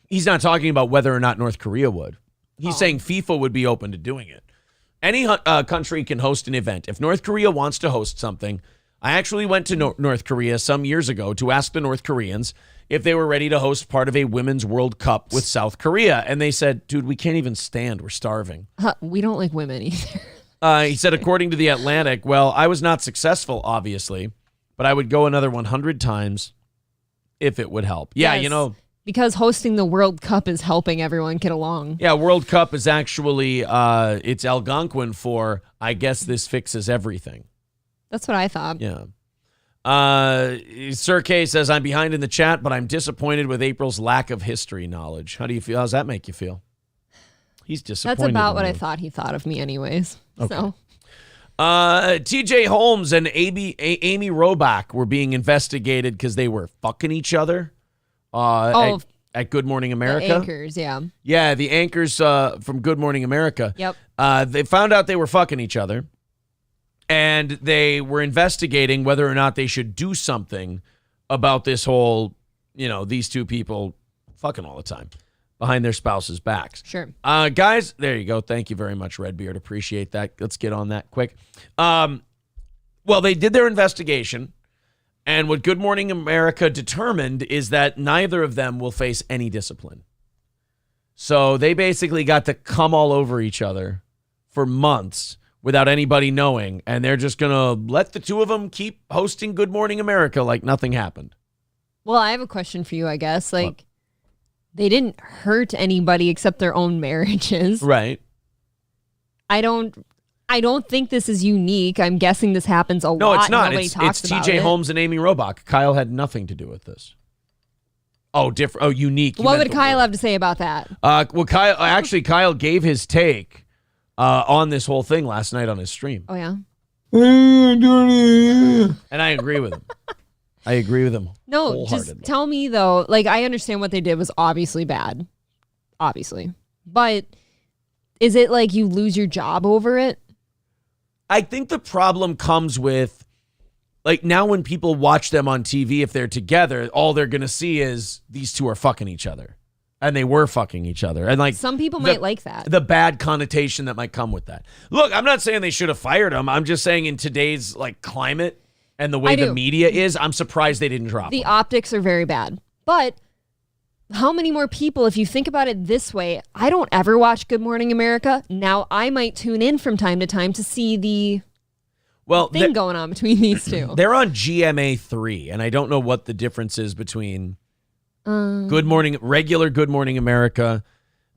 He's not talking about whether or not North Korea would. He's saying FIFA would be open to doing it. Any country can host an event. If North Korea wants to host something, I actually went to North Korea some years ago to ask the North Koreans if they were ready to host part of a Women's World Cup with South Korea. And they said, dude, we can't even stand. We're starving. We don't like women either. He said, according to The Atlantic, well, I was not successful, obviously, but I would go another 100 times if it would help. Yeah, Yes, you know. because hosting the World Cup is helping everyone get along. Yeah, World Cup is actually, it's Algonquin for, I guess this fixes everything. That's what I thought. Yeah. Sir K says, I'm behind in the chat, but I'm disappointed with April's lack of history knowledge. How do you feel? How does that make you feel? He's disappointed. That's about in what you. I thought he thought of me anyways. Okay. So TJ Holmes and Amy Robach were being investigated because they were fucking each other at Good Morning America. the anchors, yeah. Yeah, the anchors from Good Morning America. Yep. They found out they were fucking each other, and they were investigating whether or not they should do something about this whole, these two people fucking all the time behind their spouses' backs. Sure. Guys, there you go. Thank you very much, Redbeard. Appreciate that. Let's get on that quick. Well, they did their investigation, and what Good Morning America determined is that neither of them will face any discipline. So they basically got to come all over each other for months without anybody knowing, and they're just going to let the two of them keep hosting Good Morning America like nothing happened. Well, I have a question for you, I guess. Like, they didn't hurt anybody except their own marriages. Right. I don't think this is unique. I'm guessing this happens a lot. No, it's not. Nobody It's talks about TJ it. Holmes and Amy Robach. Kyle had nothing to do with this. Oh, different. Oh, unique. You What meant would the Kyle have to say about that? Well, Kyle gave his take on this whole thing last night on his stream. Oh, yeah? And I agree with him. No, wholeheartedly. just tell me, though. Like, I understand what they did was obviously bad. Obviously. But is it like you lose your job over it? I think the problem comes with, like, now when people watch them on TV, if they're together, all they're going to see is these two are fucking each other. And they were fucking each other. And like some people might like that. The bad connotation that might come with that. Look, I'm not saying they should have fired him. I'm just saying in today's like climate and the way the media is, I'm surprised they didn't drop him. The optics are very bad. But how many more people, if you think about it this way, I don't ever watch Good Morning America. Now I might tune in from time to time to see the thing going on between these two. They're on GMA3, and I don't know what the difference is between regular Good Morning America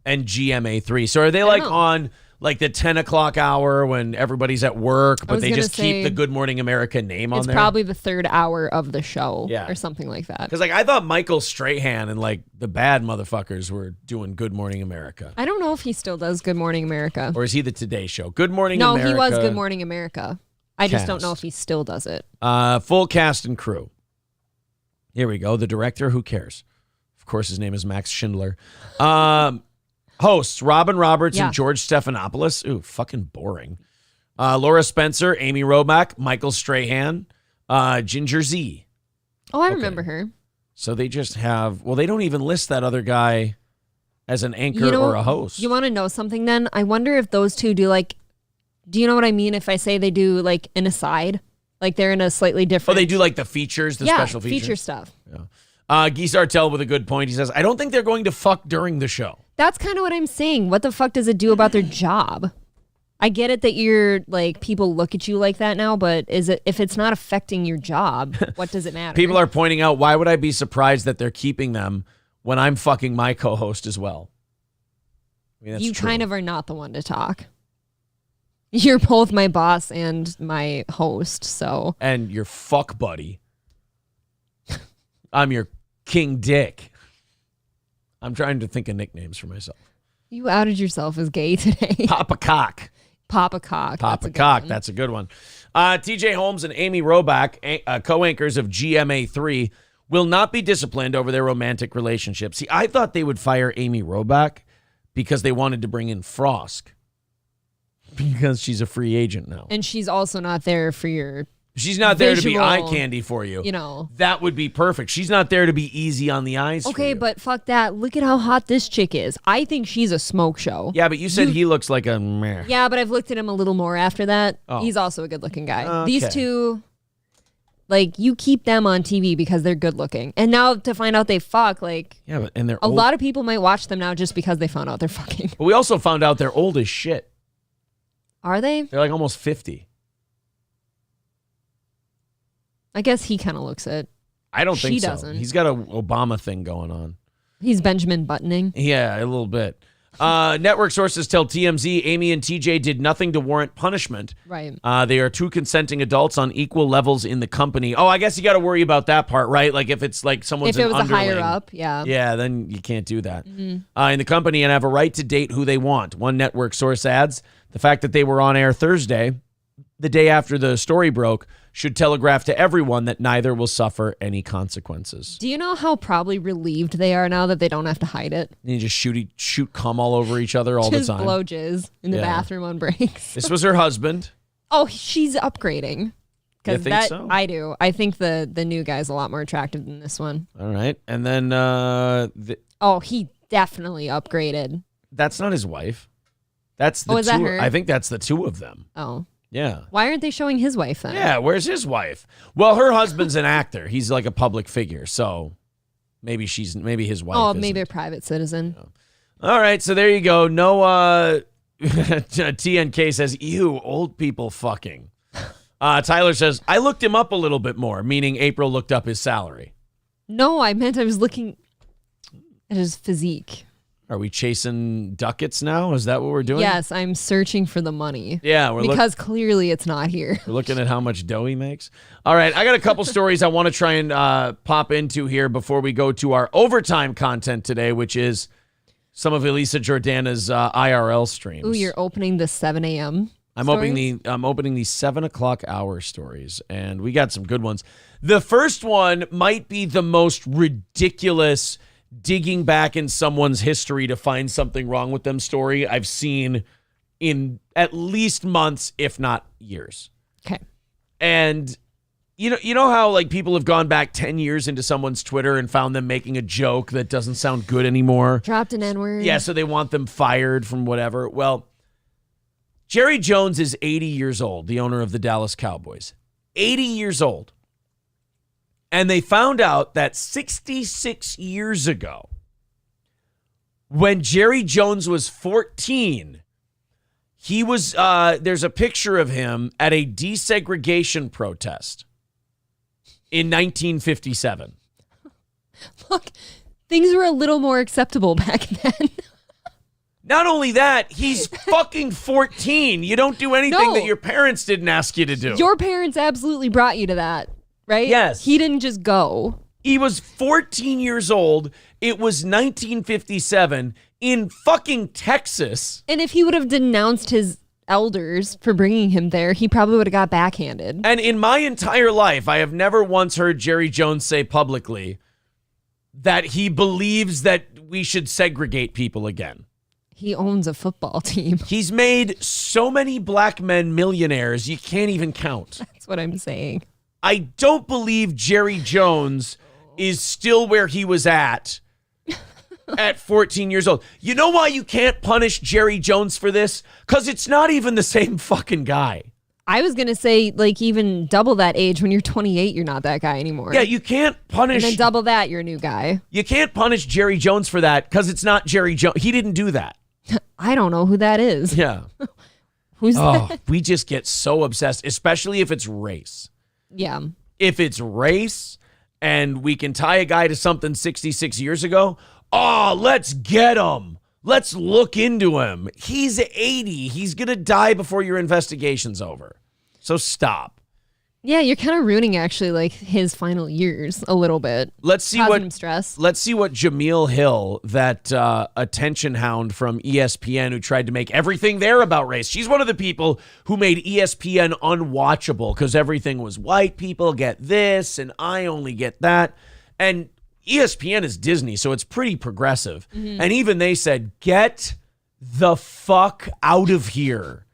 and GMA3. So are they like on like the 10 o'clock hour when everybody's at work, but they just keep the Good Morning America name on there? It's probably the third hour of the show or something like that. Because like I thought Michael Strahan and like the bad motherfuckers were doing Good Morning America. I don't know if he still does Good Morning America. Or is he the Today Show? Good Morning America. No, he was Good Morning America. I just don't know if he still does it. Full cast and crew. Here we go. The director, who cares? Of course, his name is Max Schindler. Hosts, Robin Roberts and George Stephanopoulos. Ooh, fucking boring. Laura Spencer, Amy Robach, Michael Strahan, Ginger Z. Oh, I remember her. So they just have, they don't even list that other guy as an anchor or a host. You want to know something then? I wonder if those two do you know what I mean if I say they do like an aside? Like they're in a slightly different... Oh, they do like the features, special features? feature stuff. Yeah. Guy Sartell with a good point. He says, I don't think they're going to fuck during the show. That's kind of what I'm saying. What the fuck does it do about their job? I get it that you're like, people look at you like that now, but if it's not affecting your job, what does it matter? People are pointing out, why would I be surprised that they're keeping them when I'm fucking my co-host as well? I mean, that's you true. Kind of are not the one to talk. You're both my boss and my host, so. And your fuck buddy. I'm your King Dick. I'm trying to think of nicknames for myself. You outed yourself as gay today. Papa Cock. Papa Cock. Papa Cock. That's a good one. TJ Holmes and Amy Robach, co-anchors of GMA3, will not be disciplined over their romantic relationship. See, I thought they would fire Amy Robach because they wanted to bring in Frost. Because she's a free agent now. And she's also not there for your She's not there to be eye candy for you. You know. That would be perfect. She's not there to be easy on the eyes. Okay, but fuck that. Look at how hot this chick is. I think she's a smoke show. Yeah, but you said he looks like a meh. Yeah, but I've looked at him a little more after that. Oh. He's also a good looking guy. Okay. These two, like, you keep them on TV because they're good looking. And now to find out they fuck, like, yeah, but and they're a old. lot of people might watch them now just because they found out they're fucking. But we also found out they're old as shit. Are they? They're like almost 50. I guess he kind of looks it. I don't think She so. doesn't. He's got an Obama thing going on. He's Benjamin Buttoning. Yeah, a little bit. Network sources tell TMZ Amy and TJ did nothing to warrant punishment. Right. They are two consenting adults on equal levels in the company. Oh, I guess you got to worry about that part, right? Like if it's like someone's If it an was underling. a higher up, yeah. Yeah, then you can't do that. Mm-hmm. In the company and have a right to date who they want. One network source adds, the fact that they were on air Thursday, the day after the story broke, should telegraph to everyone that neither will suffer any consequences. Do you know how probably relieved they are now that they don't have to hide it? And you just shoot cum all over each other all Just the time. blow jizz in the Yeah. bathroom on breaks. This was her husband. Oh, she's upgrading. You think so? I do. I think the new guy's a lot more attractive than this one. All right. And then Oh, he definitely upgraded. that's not his wife. That's the Oh, is two. that her? I think that's the two of them. Oh. Yeah. Why aren't they showing his wife then? Yeah, where's his wife? Well, her husband's an actor. He's like a public figure, so maybe his wife. Oh, isn't. maybe a private citizen. All right, so there you go. No TNK says, ew, old people fucking. Tyler says, I looked him up a little bit more, meaning April looked up his salary. No, I meant I was looking at his physique. Are we chasing ducats now? Is that what we're doing? Yes, I'm searching for the money. Yeah, because clearly it's not here. We're looking at how much dough he makes. All right, I got a couple stories I want to try and pop into here before we go to our overtime content today, which is some of Elisa Jordana's IRL streams. Ooh, you're opening the 7 a.m. I'm opening the 7 o'clock hour stories, and we got some good ones. The first one might be the most ridiculous digging back in someone's history to find something wrong with them story I've seen in at least months, if not years. Okay. And You know how like people have gone back 10 years into someone's Twitter and found them making a joke that doesn't sound good anymore? Dropped an N-word. Yeah, so they want them fired from whatever. Well, Jerry Jones is 80 years old, the owner of the Dallas Cowboys. 80 years old. And they found out that 66 years ago, when Jerry Jones was 14, he was, there's a picture of him at a desegregation protest in 1957. Look, things were a little more acceptable back then. Not only that, he's fucking 14. You don't do anything that your parents didn't ask you to do. Your parents absolutely brought you to that, right? Yes. He didn't just go. He was 14 years old. It was 1957 in fucking Texas. And if he would have denounced his elders for bringing him there, he probably would have got backhanded. And in my entire life, I have never once heard Jerry Jones say publicly that he believes that we should segregate people again. He owns a football team. He's made so many black men millionaires, you can't even count. That's what I'm saying. I don't believe Jerry Jones is still where he was at 14 years old. You know why you can't punish Jerry Jones for this? Because it's not even the same fucking guy. I was going to say, like, even double that age. When you're 28, you're not that guy anymore. Yeah, you can't punish... And then double that, you're a new guy. You can't punish Jerry Jones for that because it's not Jerry Jones. He didn't do that. I don't know who that is. Yeah. Who's that? We just get so obsessed, especially if it's race. Yeah. If it's race and we can tie a guy to something 66 years ago, let's get him. Let's look into him. He's 80. He's going to die before your investigation's over. So stop. Yeah, you're kind of ruining actually like his final years a little bit. Let's see Causing what him stress. Let's see what Jameel Hill, that attention hound from ESPN who tried to make everything there about race. She's one of the people who made ESPN unwatchable because everything was white people get this and I only get that. And ESPN is Disney, so it's pretty progressive. Mm-hmm. And even they said, get the fuck out of here.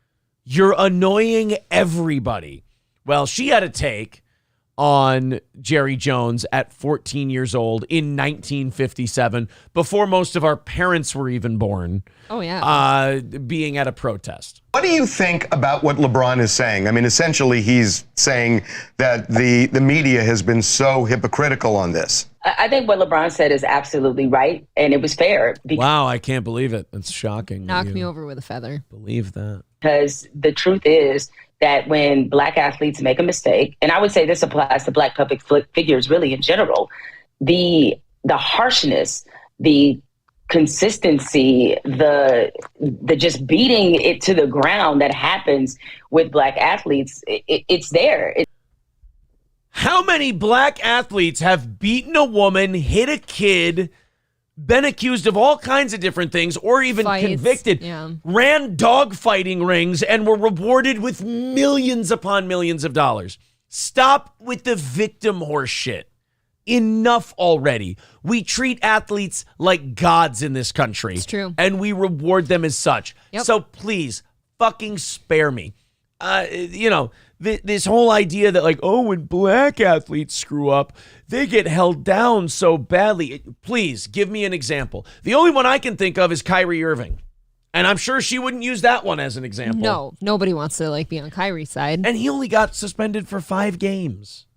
You're annoying everybody. Well, she had a take on Jerry Jones at 14 years old in 1957, before most of our parents were even born. Oh, yeah. Being at a protest. What do you think about what LeBron is saying? I mean, essentially, he's saying that the media has been so hypocritical on this. I think what LeBron said is absolutely right, and it was fair. Wow, I can't believe it. That's shocking. Knock me over with a feather. Believe that. Because the truth is that when black athletes make a mistake, and I would say this applies to black public figures really in general, the harshness, the consistency, the just beating it to the ground that happens with black athletes, it's there. How many black athletes have beaten a woman, hit a kid, been accused of all kinds of different things, or even Fights, convicted, ran dogfighting rings, and were rewarded with millions upon millions of dollars? Stop with the victim horse shit. Enough already. We treat athletes like gods in this country. It's true. And we reward them as such. Yep. So please, fucking spare me. This whole idea that like, when black athletes screw up, they get held down so badly. Please give me an example. The only one I can think of is Kyrie Irving. And I'm sure she wouldn't use that one as an example. No, nobody wants to like be on Kyrie's side. And he only got suspended for 5 games.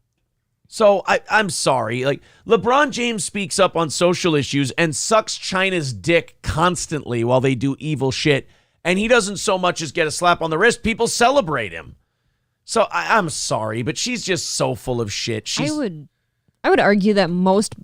So I'm sorry. Like, LeBron James speaks up on social issues and sucks China's dick constantly while they do evil shit. And he doesn't so much as get a slap on the wrist. People celebrate him. So I'm sorry, but she's just so full of shit. I would argue that most,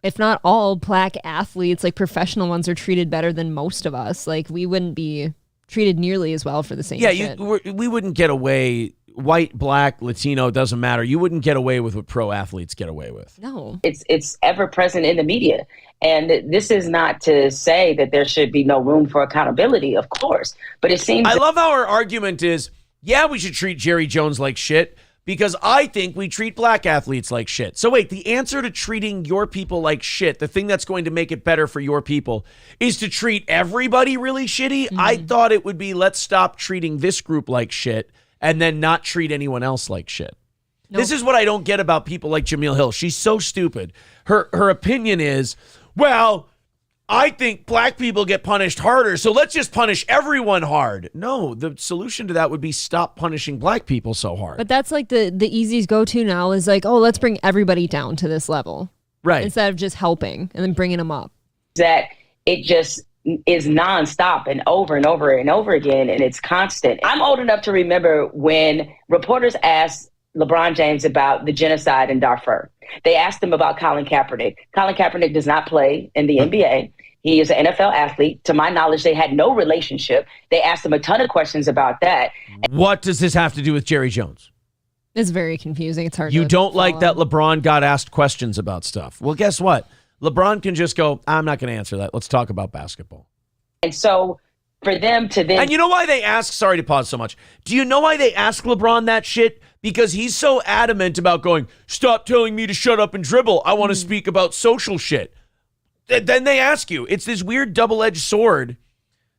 if not all, black athletes, like professional ones, are treated better than most of us. Like, we wouldn't be treated nearly as well for the same shit. We wouldn't get away. White, black, Latino, doesn't matter. You wouldn't get away with what pro athletes get away with. No. It's ever present in the media. And this is not to say that there should be no room for accountability, of course. But it seems... I love how our argument is, yeah, we should treat Jerry Jones like shit because I think we treat black athletes like shit. So wait, the answer to treating your people like shit, the thing that's going to make it better for your people, is to treat everybody really shitty? Mm-hmm. I thought it would be, let's stop treating this group like shit and then not treat anyone else like shit. This is what I don't get about people like Jemele Hill. She's so stupid. Her opinion is, well, I think black people get punished harder, so let's just punish everyone hard. No, the solution to that would be stop punishing black people so hard. But that's like the easiest go-to now is like, oh, let's bring everybody down to this level. Right. Instead of just helping and then bringing them up. That it just is nonstop and over and over and over again, and it's constant. I'm old enough to remember when reporters asked LeBron James about the genocide in Darfur. They asked him about Colin Kaepernick. Colin Kaepernick does not play in the NBA. He is an NFL athlete. To my knowledge, they had no relationship. They asked him a ton of questions about that. What does this have to do with Jerry Jones? It's very confusing. It's hard You to don't like follow. that LeBron got asked questions about stuff. Well, guess what? LeBron can just go, I'm not going to answer that. Let's talk about basketball. And so for them to then... And you know why they ask, sorry to pause so much. Do you know why they ask LeBron that shit? Because he's so adamant about going, stop telling me to shut up and dribble. I want to speak about social shit. Then they ask you. It's this weird double-edged sword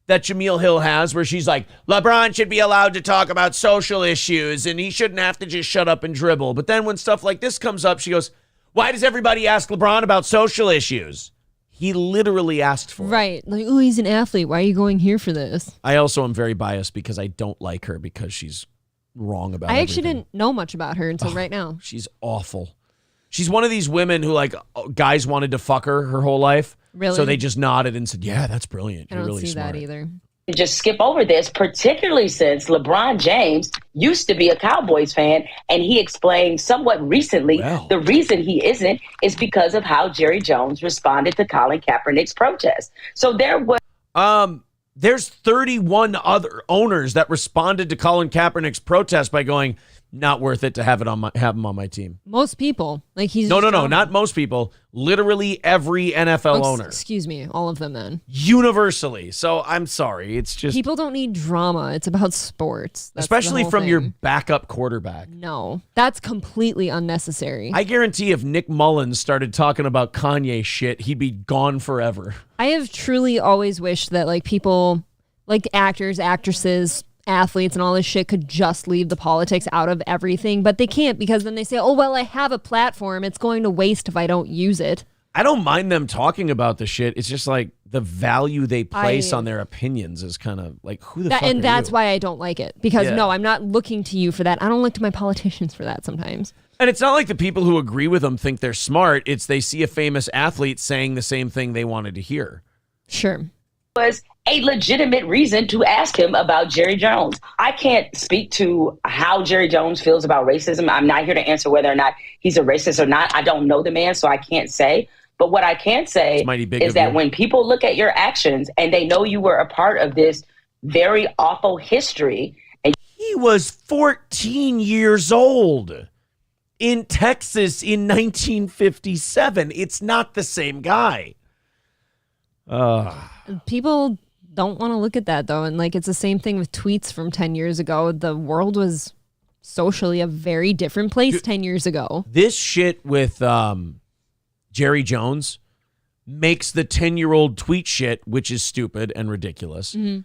that Jemele Hill has where she's like, LeBron should be allowed to talk about social issues and he shouldn't have to just shut up and dribble. But then when stuff like this comes up, she goes, why does everybody ask LeBron about social issues? He literally asked for it. Right. Like, oh, he's an athlete. Why are you going here for this? I also am very biased because I don't like her because she's wrong about I actually everything. didn't know much about her until right now. She's awful. She's one of these women who, like, guys wanted to fuck her whole life. Really? So they just nodded and said, yeah, that's brilliant. I You're don't really see smart. that either. Just skip over this, particularly since LeBron James used to be a Cowboys fan, and he explained somewhat recently the reason he isn't is because of how Jerry Jones responded to Colin Kaepernick's protest. So there was... There's 31 other owners that responded to Colin Kaepernick's protest by going, not worth it to have him on my team. Most people. Like he's No, just not most people. Literally every NFL owner. Excuse me, all of them then. Universally. So I'm sorry. It's just... People don't need drama. It's about sports. That's the especially whole from your thing. backup quarterback. No, that's completely unnecessary. I guarantee if Nick Mullins started talking about Kanye shit, he'd be gone forever. I have truly always wished that like people, like actors, actresses, athletes and all this shit could just leave the politics out of everything, but they can't because then they say, oh, well, I have a platform. It's going to waste if I don't use it. I don't mind them talking about the shit. It's just like the value they place on their opinions is kind of like, who the fuck And are that's you? why I don't like it because Yeah. no, I'm not looking to you for that. I don't look to my politicians for that sometimes. And it's not like the people who agree with them think they're smart. It's they see a famous athlete saying the same thing they wanted to hear. Sure. Was a legitimate reason to ask him about Jerry Jones. I can't speak to how Jerry Jones feels about racism. I'm not here to answer whether or not he's a racist or not. I don't know the man, so I can't say. But what I can say It's mighty big is of that you. when people look at your actions and they know you were a part of this very awful history. And He was 14 years old in Texas in 1957. It's not the same guy. People don't want to look at that though. And like, it's the same thing with tweets from 10 years ago. The world was socially a very different place 10 years ago. This shit with Jerry Jones makes the 10-year-old tweet shit, which is stupid and ridiculous. Mhm.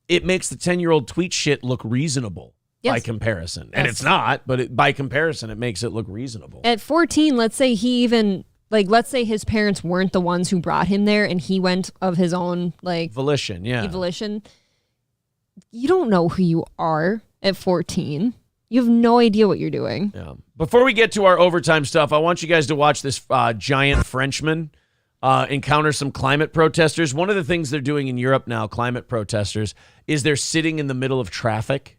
It makes the 10-year-old tweet shit look reasonable by Yes. comparison. And Yes. it's not, but by comparison, it makes it look reasonable. At 14, let's say he even, like, let's say his parents weren't the ones who brought him there and he went of his own, like, Volition, yeah. volition. You don't know who you are at 14. You have no idea what you're doing. Yeah. Before we get to our overtime stuff, I want you guys to watch this giant Frenchman encounter some climate protesters. One of the things they're doing in Europe now, climate protesters, is they're sitting in the middle of traffic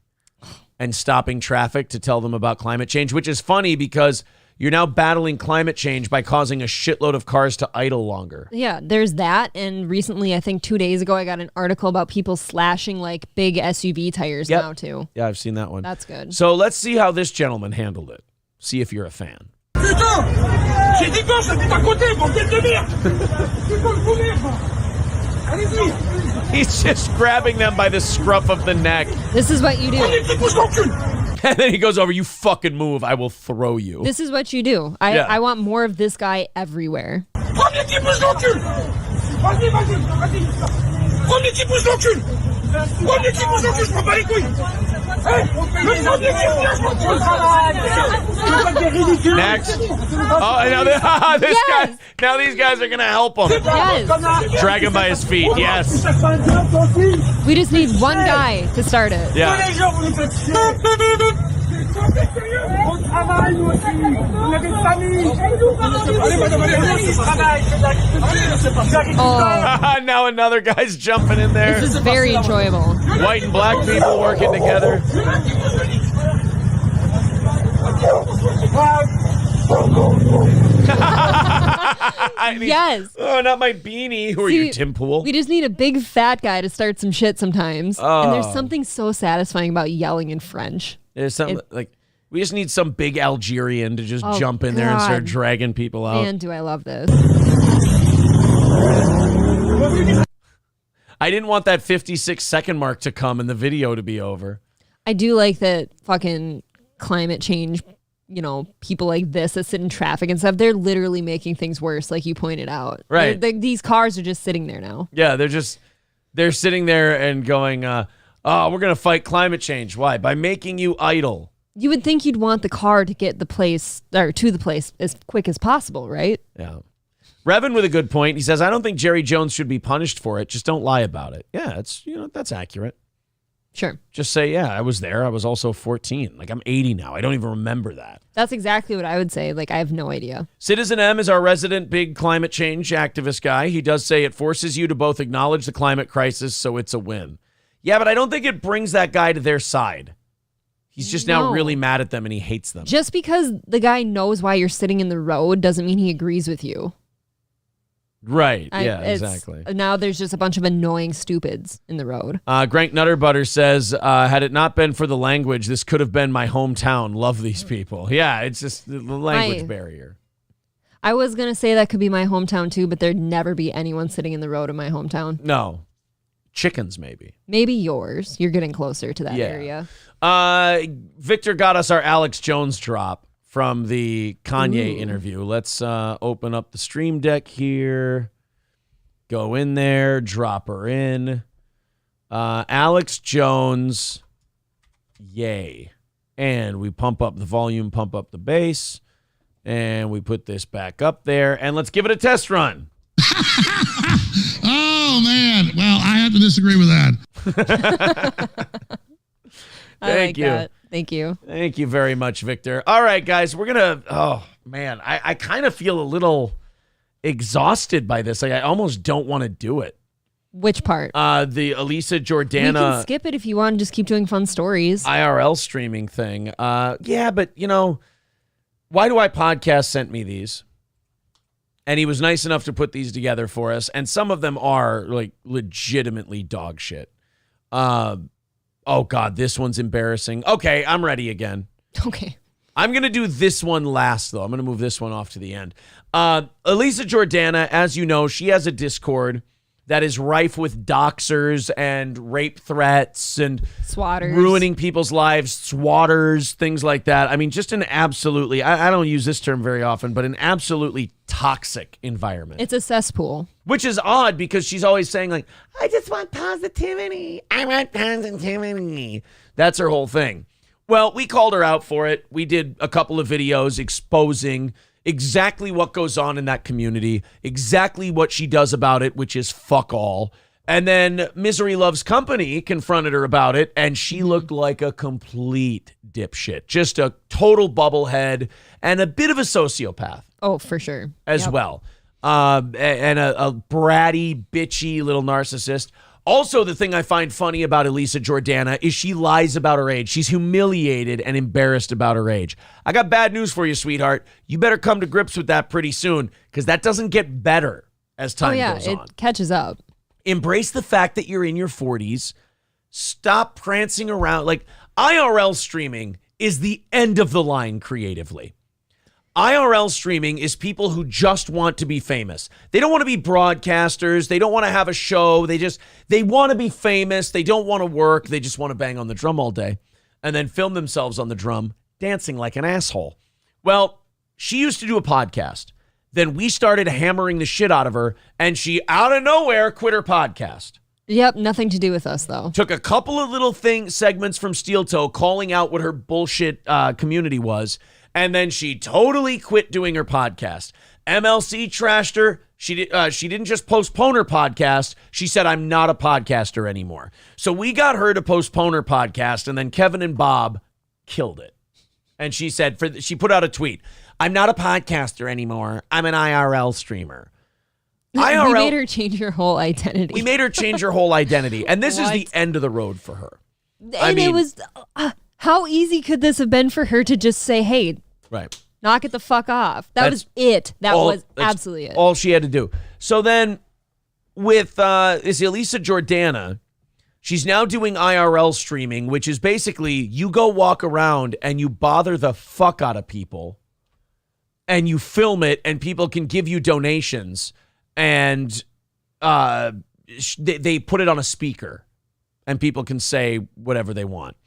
and stopping traffic to tell them about climate change, which is funny because you're now battling climate change by causing a shitload of cars to idle longer. Yeah, there's that. And recently, I think 2 days ago, I got an article about people slashing like big SUV tires now too. Yeah, I've seen that one. That's good. So let's see how this gentleman handled it. See if you're a fan. He's just grabbing them by the scruff of the neck. This is what you do. And then he goes over, you fucking move, I will throw you. This is what you do. I want more of this guy everywhere. Next. Oh, now these guys are gonna help him. Yes. Drag him by his feet. Yes. We just need one guy to start it. Yeah. Oh. Now another guy's jumping in there. This is very enjoyable. White and black people working together. Yes. Oh, not my beanie. Who are you, Tim Pool? We just need a big fat guy to start some shit sometimes. And there's Oh. something so satisfying about yelling in French. There's something like we just need some big Algerian to just Oh, jump in there and start God. dragging people out. Man, do I love this. I didn't want that 56-second mark to come and the video to be over. I do like that fucking climate change, people like this that sit in traffic and stuff, they're literally making things worse, like you pointed out. Right. These cars are just sitting there now. Yeah, they're sitting there and going, we're going to fight climate change. Why? By making you idle. You would think you'd want the car to get to the place as quick as possible, right? Yeah. Revan with a good point. He says, I don't think Jerry Jones should be punished for it. Just don't lie about it. Yeah, that's accurate. Sure. Just say, yeah, I was there. I was also 14. Like, I'm 80 now. I don't even remember that. That's exactly what I would say. Like, I have no idea. Citizen M is our resident big climate change activist guy. He does say it forces you to both acknowledge the climate crisis, so it's a win. Yeah, but I don't think it brings that guy to their side. He's just now No. really mad at them and he hates them. Just because the guy knows why you're sitting in the road doesn't mean he agrees with you. Right. Yeah, It's- exactly. Now there's just a bunch of annoying stupids in the road. Grank Nutterbutter says, had it not been for the language, this could have been my hometown. Love these people. Yeah, it's just the language barrier. I was going to say that could be my hometown too, but there'd never be anyone sitting in the road in my hometown. No. Chickens, maybe. Maybe yours. You're getting closer to that Yeah. area. Victor got us our Alex Jones drop from the Kanye interview. Let's open up the stream deck here. Go in there, drop her in. Alex Jones, yay. And we pump up the volume, pump up the bass, and we put this back up there, and let's give it a test run. Oh, man. Well, I have to disagree with that. Thank you. That. Thank you. Thank you very much, Victor. All right, guys, we're going to, oh, man, I kind of feel a little exhausted by this. Like, I almost don't want to do it. Which part? The Elisa We Jordana can skip it if you want and just keep doing fun stories. IRL streaming thing. Yeah, but, Why Do I Podcast sent me these. And he was nice enough to put these together for us. And some of them are, like, legitimately dog shit. Oh, God, this one's embarrassing. Okay, I'm ready again. Okay. I'm going to do this one last, though. I'm going to move this one off to the end. Elisa Jordana, as you know, she has a Discord that is rife with doxers and rape threats and Swatters. ruining people's lives, swatters, things like that. I mean, just an absolutely, I don't use this term very often, but an absolutely toxic environment. It's a cesspool. Which is odd because she's always saying, like, I just want positivity. I want positivity. That's her whole thing. Well, we called her out for it. We did a couple of videos exposing exactly what goes on in that community, exactly what she does about it, which is fuck all. And then Misery Loves Company confronted her about it, and she looked like a complete dipshit. Just a total bubblehead and a bit of a sociopath. Oh, for sure. As well. And a bratty, bitchy little narcissist. Also, the thing I find funny about Elisa Jordana is she lies about her age. She's humiliated and embarrassed about her age. I got bad news for you, sweetheart. You better come to grips with that pretty soon because that doesn't get better as time goes on. It catches up. Embrace the fact that you're in your 40s. Stop prancing around. Like, IRL streaming is the end of the line creatively. IRL streaming is people who just want to be famous. They don't want to be broadcasters. They don't want to have a show. They want to be famous. They don't want to work. They just want to bang on the drum all day and then film themselves on the drum dancing like an asshole. Well, she used to do a podcast. Then we started hammering the shit out of her and she out of nowhere quit her podcast. Yep, nothing to do with us, though. Took a couple of little segments from Steel Toe calling out what her bullshit community was, and then she totally quit doing her podcast. MLC trashed her. She didn't just postpone her podcast. She said, I'm not a podcaster anymore. So we got her to postpone her podcast, and then Kevin and Bob killed it. And she said, she put out a tweet, I'm not a podcaster anymore. I'm an IRL streamer. IRL, we made her change her whole identity. We made her change her whole identity. And this is the end of the road for her. And it was, how easy could this have been for her to just say, hey, right, knock it the fuck off? That was it. That was absolutely it. All she had to do. So then with this Elisa Jordana, she's now doing IRL streaming, which is basically you go walk around and you bother the fuck out of people and you film it and people can give you donations and they put it on a speaker and people can say whatever they want.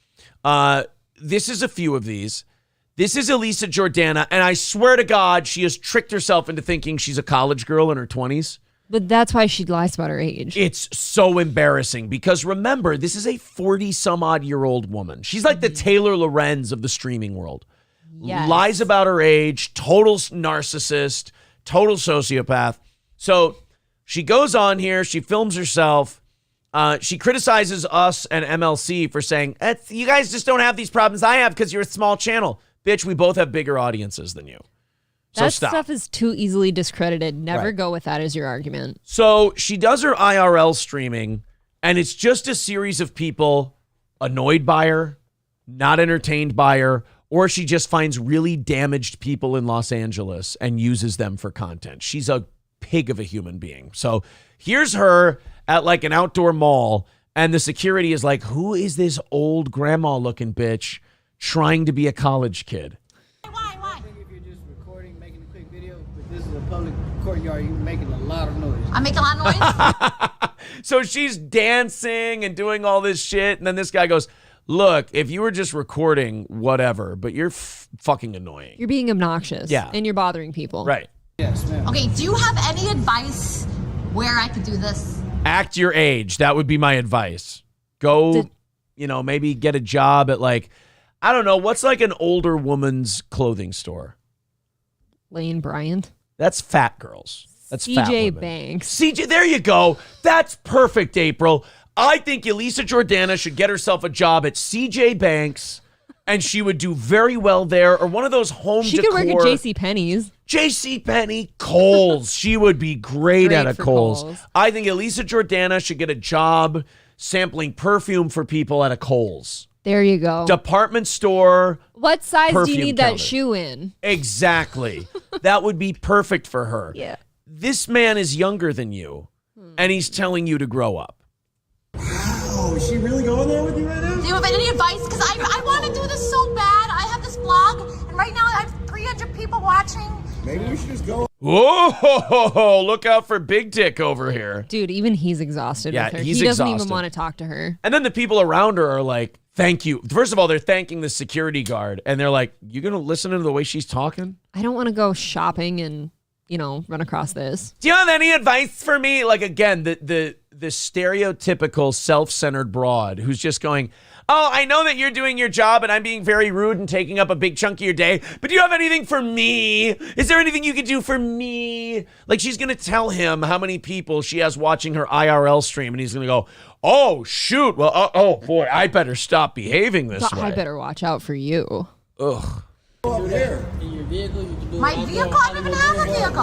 This is a few of these. This is Elisa Jordana, and I swear to God, she has tricked herself into thinking she's a college girl in her 20s. But that's why she lies about her age. It's so embarrassing because remember, this is a 40-some-odd-year-old woman. She's like the Taylor Lorenz of the streaming world. Yes. Lies about her age, total narcissist, total sociopath. So she goes on here, she films herself. She criticizes us and MLC for saying, you guys just don't have these problems I have because you're a small channel. Bitch, we both have bigger audiences than you. So that stop. stuff is too easily discredited. Never go with that as your argument. So she does her IRL streaming, and it's just a series of people annoyed by her, not entertained by her, or she just finds really damaged people in Los Angeles and uses them for content. She's a pig of a human being. So here's her at like an outdoor mall, and the security is like, who is this old grandma looking bitch trying to be a college kid? Why? If you're just recording, making a quick video, but this is a public courtyard, you're making a lot of noise. I'm making a lot of noise? So she's dancing and doing all this shit, and then this guy goes, look, if you were just recording, whatever, but you're fucking annoying. You're being obnoxious. Yeah. And you're bothering people. Right. Yes, ma'am. Okay, do you have any advice where I could do this? Act your age. That would be my advice. Go, maybe get a job at like, I don't know, what's like an older woman's clothing store? Lane Bryant. That's fat girls. That's fat CJ women. Banks. CJ, there you go. That's perfect, April. I think Elisa Jordana should get herself a job at CJ Banks, and she would do very well there, or one of those home She decor. could work at JCPenney's. JCPenney, Kohl's. She would be great at a for Kohl's. Kohl's. I think Elisa Jordana should get a job sampling perfume for people at a Kohl's. There you go. Department store. What size do you perfume need that counter. shoe in? Exactly. That would be perfect for her. Yeah. This man is younger than you, and he's telling you to grow up. Oh, is she really going there with you right now? Do you have any advice? Because I want to do this so bad. I have this blog, and right now I have 300 people watching. Maybe we should just go. Whoa, look out for Big Dick over here. Dude, even he's exhausted Yeah, with her. he's He doesn't even exhausted. want to talk to her. And then the people around her are like, thank you. First of all, they're thanking the security guard, and they're like, you going to listen to the way she's talking? I don't want to go shopping and, run across this. Do you have any advice for me? Like, again, the stereotypical self-centered broad who's just going, oh, I know that you're doing your job and I'm being very rude and taking up a big chunk of your day, but do you have anything for me? Is there anything you could do for me? Like, she's going to tell him how many people she has watching her IRL stream, and he's going to go, oh, shoot. Well, oh, boy, I better stop behaving this But way. I better watch out for you. Ugh. Up there. In your vehicle, you can do My it vehicle? I don't even have a vehicle.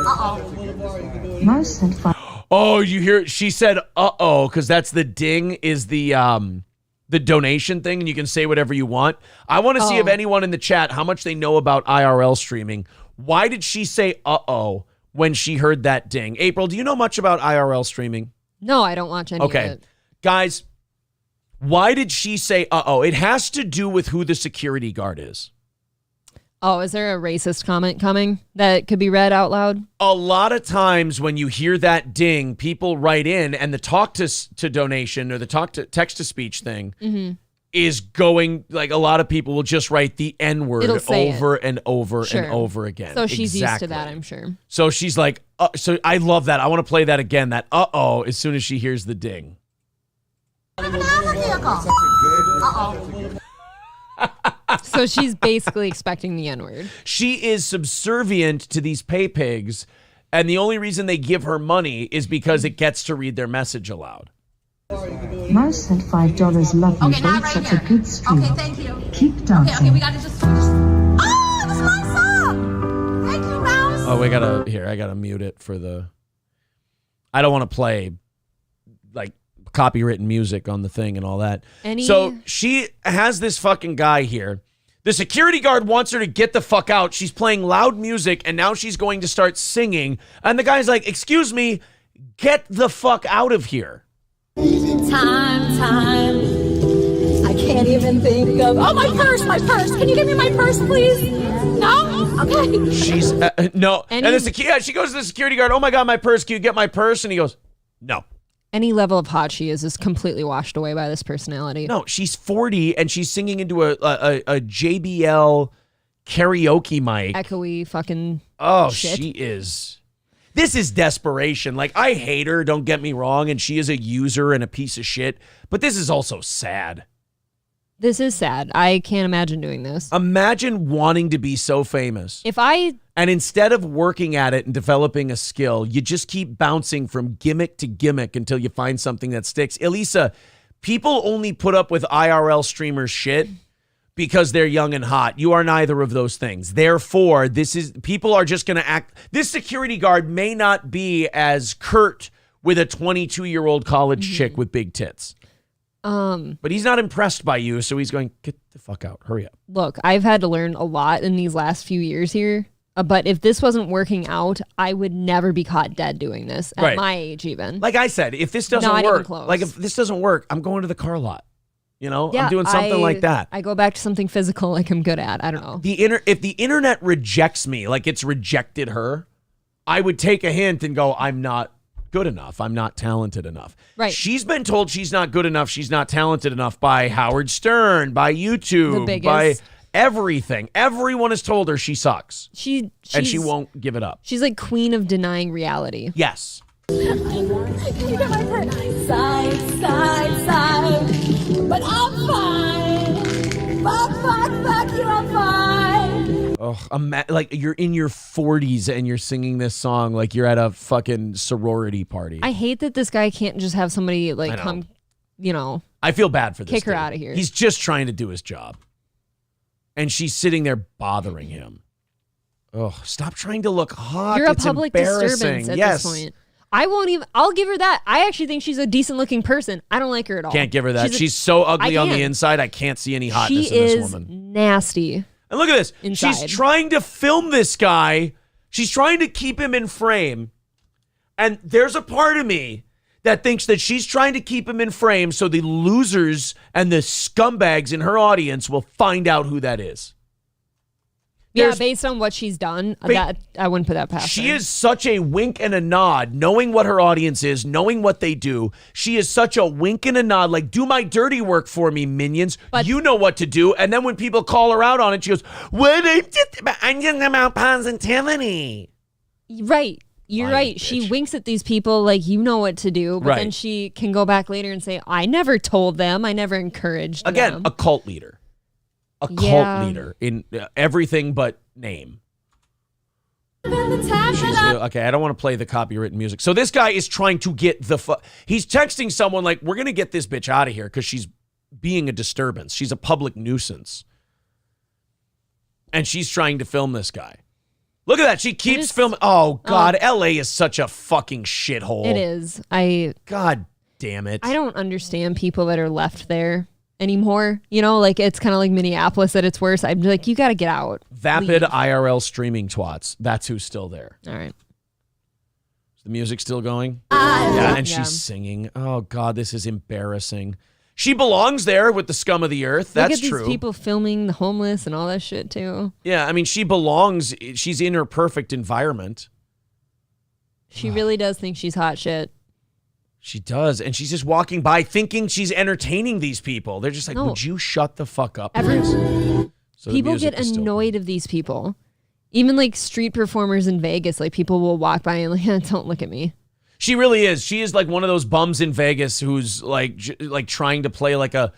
Uh-oh. Most Oh, you hear? She said, "Uh-oh," because that's the ding is the donation thing, and you can say whatever you want. I want to see if anyone in the chat how much they know about IRL streaming. Why did she say "uh-oh" when she heard that ding? April, do you know much about IRL streaming? No, I don't watch any of Okay, it. guys, why did she say "uh-oh"? It has to do with who the security guard is. Oh, is there a racist comment coming that could be read out loud? A lot of times when you hear that ding, people write in, and the talk to donation or the text to speech thing is going, like, a lot of people will just write the N-word It'll say over and over Sure. and over again. So she's used to Exactly. that, I'm sure. So she's like, so I love that. I want to play that again, that uh-oh, as soon as she hears the ding. So she's basically expecting the N-word. She is subservient to these pay pigs, and the only reason they give her money is because it gets to read their message aloud. Mouse sent $5. Love you Okay, now both. right Such here. a good stream. Okay, thank you. Keep dancing. Okay, we gotta just. Oh, this is my song. Thank you, Mouse. Oh, I gotta mute it for the, I don't want to play, like, copywritten music on the thing and all that. So she has this fucking guy here. The security guard wants her to get the fuck out. She's playing loud music, and now she's going to start singing. And the guy's like, excuse me, get the fuck out of here. Time. I can't even think of. Oh, my purse. Can you give me my purse, please? No? Okay. She's, no. And then she goes to the security guard, oh my God, my purse. Can you get my purse? And he goes, no. Any level of hot she is completely washed away by this personality. No, she's 40 and she's singing into a JBL karaoke mic. Echoey fucking shit. She is. This is desperation. Like, I hate her, don't get me wrong, and she is a user and a piece of shit, but this is also sad. This is sad. I can't imagine doing this. Imagine wanting to be so famous. And instead of working at it and developing a skill, you just keep bouncing from gimmick to gimmick until you find something that sticks. Elisa, people only put up with IRL streamers shit because they're young and hot. You are neither of those things. Therefore, people are just going to act. This security guard may not be as curt with a 22-year-old college chick with big tits. But he's not impressed by you, so he's going, get the fuck out. Hurry up. Look, I've had to learn a lot in these last few years here. But if this wasn't working out, I would never be caught dead doing this at my age even. Like I said, if this doesn't work, I'm going to the car lot. You know, I'm doing something like that. I go back to something physical like I'm good at. I don't know. If the internet rejects me, like it's rejected her, I would take a hint and go, I'm not good enough. I'm not talented enough. Right. She's been told she's not good enough. She's not talented enough by Howard Stern, by YouTube, by everything. Everyone has told her she sucks. And she won't give it up. She's like queen of denying reality. Yes. Can you get my purse? Side. But I'm fine. Fuck you, I'm fine. Oh, like you're in your 40s and you're singing this song like you're at a fucking sorority party. I hate that this guy can't just have somebody like come, I feel bad for this. kick her dude. out of here. He's just trying to do his job. And she's sitting there bothering him. Oh, stop trying to look hot. You're a It's public disturbance at this point. I'll give her that. I actually think she's a decent looking person. I don't like her at all. Can't give her that. She's so ugly on the inside. I can't see any hotness in this woman. She is nasty. And look at this. Inside. She's trying to film this guy. She's trying to keep him in frame. And there's a part of me that thinks that she's trying to keep him in frame so the losers and the scumbags in her audience will find out who that is. Yeah, based on what she's done, that I wouldn't put that past her. She is such a wink and a nod, knowing what her audience is, knowing what they do. She is such a wink and a nod, like, do my dirty work for me, minions. You know what to do. And then when people call her out on it, she goes, I'm just about positivity. Right. You're right. She winks at these people like you know what to do, but then Right. she can go back later and say, I never told them. I never encouraged Again, them. a cult leader. A cult leader in everything but name. Okay, I don't want to play the copywritten music. So this guy is trying to get he's texting someone like, we're going to get this bitch out of here because she's being a disturbance. She's a public nuisance. And she's trying to film this guy. Look at that. She keeps filming. Oh, God. LA is such a fucking shithole. It is. God damn it. I don't understand people that are left there anymore. You know, like it's kind of like Minneapolis at its worst. I'm like, you got to get out. Vapid IRL streaming twats. That's who's still there. All right. Is the music still going? And she's singing. Oh, God, this is embarrassing. She belongs there with the scum of the earth. That's Look at true. these people filming the homeless and all that shit too. Yeah, I mean, she belongs. She's in her perfect environment. She really does think she's hot shit. She does. And she's just walking by thinking she's entertaining these people. They're just like, No. would you shut the fuck up? Everyone- So the People music get is still- annoyed of these people. Even like street performers in Vegas, like people will walk by and like, don't look at me. She really is. She is like one of those bums in Vegas who's like trying to play like a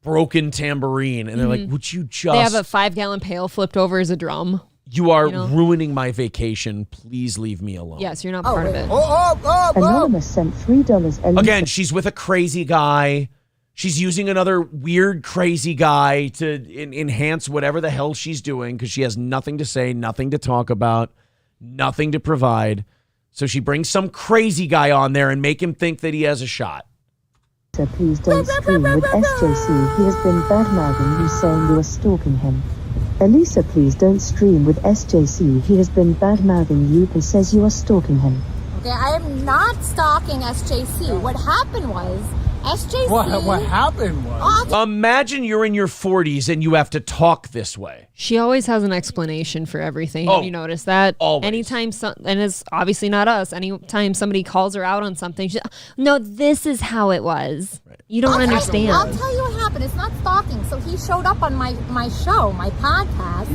broken tambourine. And they're like, would you just... They have a 5-gallon pail flipped over as a drum. You are you know? ruining my vacation. Please leave me alone. Yes, you're not part of it. Anonymous sent $3. Again, she's with a crazy guy. She's using another weird, crazy guy to enhance whatever the hell she's doing because she has nothing to say, nothing to talk about, nothing to provide. So she brings some crazy guy on there and make him think that he has a shot. So please don't stream with SJC. He has been bad-mouthing you, saying you are stalking him. Elisa, please don't stream with SJC. He has been bad-mouthing you and says you are stalking him. Okay, I am not stalking SJC. What happened was SJC. What happened was? Imagine you're in your 40s and you have to talk this way. She always has an explanation for everything. Oh, Have you noticed that? always. Anytime, and it's obviously not us. Anytime somebody calls her out on something, no, this is how it was. Right. You don't understand. I'll tell you what happened. It's not stalking. So he showed up on my show, my podcast,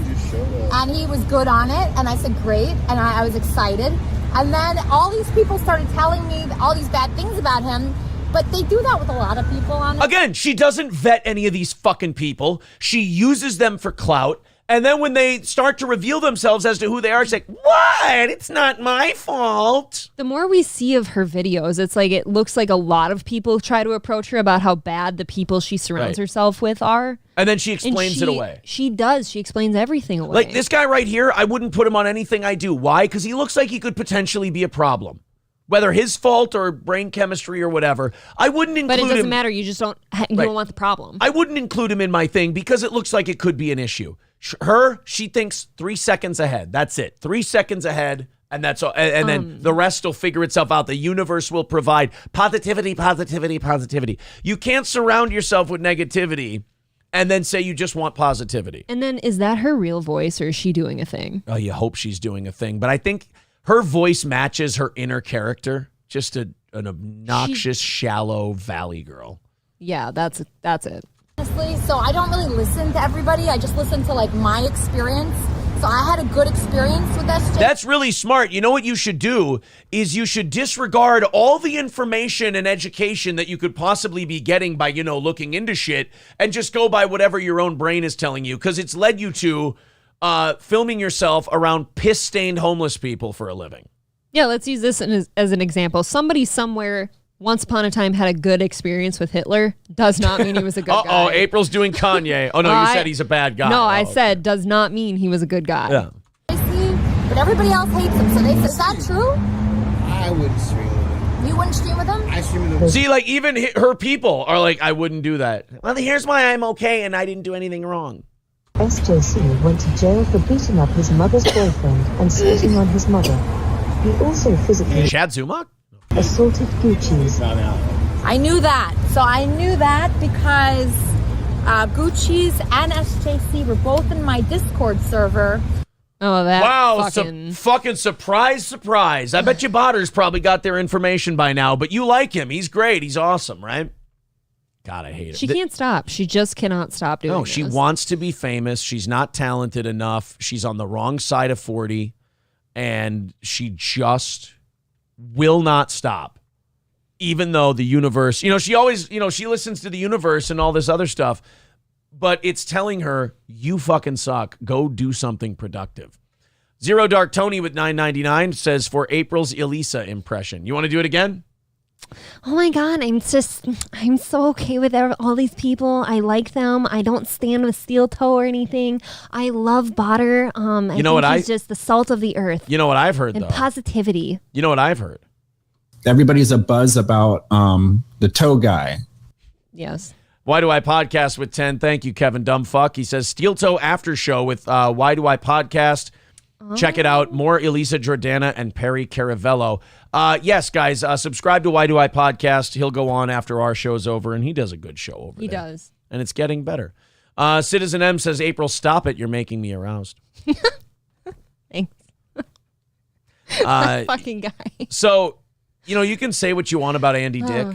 and he was good on it. And I said, great. And I was excited. And then all these people started telling me all these bad things about him. But they do that with a lot of people on it. Again, she doesn't vet any of these fucking people. She uses them for clout. And then when they start to reveal themselves as to who they are, she's like, what? It's not my fault. The more we see of her videos, it's like it looks like a lot of people try to approach her about how bad the people she surrounds Right. herself with are. And then she explains it away. She does. She explains everything away. Like this guy right here, I wouldn't put him on anything I do. Why? Because he looks like he could potentially be a problem. Whether his fault or brain chemistry or whatever, I wouldn't include him. But it doesn't matter. You just don't. You Right. don't want the problem. I wouldn't include him in my thing because it looks like it could be an issue. She thinks 3 seconds ahead. That's it. 3 seconds ahead. And that's all. And then the rest will figure itself out. The universe will provide positivity, positivity, positivity. You can't surround yourself with negativity and then say you just want positivity. And then is that her real voice or is she doing a thing? Oh, you hope she's doing a thing. But I think her voice matches her inner character. Just an obnoxious, shallow valley girl. Yeah, that's it. Honestly, so I don't really listen to everybody. I just listen to like my experience. So I had a good experience with SJ. That's really smart. You know what you should do is you should disregard all the information and education that you could possibly be getting by, looking into shit and just go by whatever your own brain is telling you because it's led you to filming yourself around piss-stained homeless people for a living. Yeah, let's use this as an example. Somebody somewhere once upon a time had a good experience with Hitler. Does not mean he was a good guy. Uh-oh, April's doing Kanye. Oh, no, you said he's a bad guy. No, I okay. said does not mean he was a good guy. Yeah. But everybody else hates him. So they say, is that true? I wouldn't stream with him. You wouldn't stream with him? I stream with him. See, like, even her people are like, I wouldn't do that. Well, here's why I'm okay and I didn't do anything wrong. SJC went to jail for beating up his mother's boyfriend and spitting on his mother. He also physically Chad Zumock assaulted Gucci's. I knew that. So I knew that because Gucci's and SJC were both in my Discord server. Oh, that wow, fucking... fucking surprise. I bet you Botter's probably got their information by now, but you like him. He's great. He's awesome, right? God, I hate it. She can't stop. She just cannot stop doing No, she this. wants to be famous. She's not talented enough. She's on the wrong side of 40, and she just will not stop. Even though the universe, she always, she listens to the universe and all this other stuff, but it's telling her, you fucking suck. Go do something productive. Zero Dark Tony with $9.99 says for April's Elisa impression. You want to do it again? Oh my God, I'm so okay with all these people. I like them. I don't stand with Steel Toe or anything. I love Botter. I think he's just the salt of the earth. You know what I've heard, and though? Positivity. You know what I've heard? Everybody's a buzz about the toe guy. Yes. Why Do I Podcast with 10? Thank you, Kevin Dumbfuck. He says Steel Toe After Show with Why Do I Podcast. Check it out. More Elisa Jordana and Perry Caravello. Yes, guys, subscribe to Why Do I Podcast. He'll go on after our show's over, and he does a good show over there. He does. And it's getting better. Citizen M says, April, stop it. You're making me aroused. Thanks. That fucking guy. So You know, you can say what you want about Andy Dick,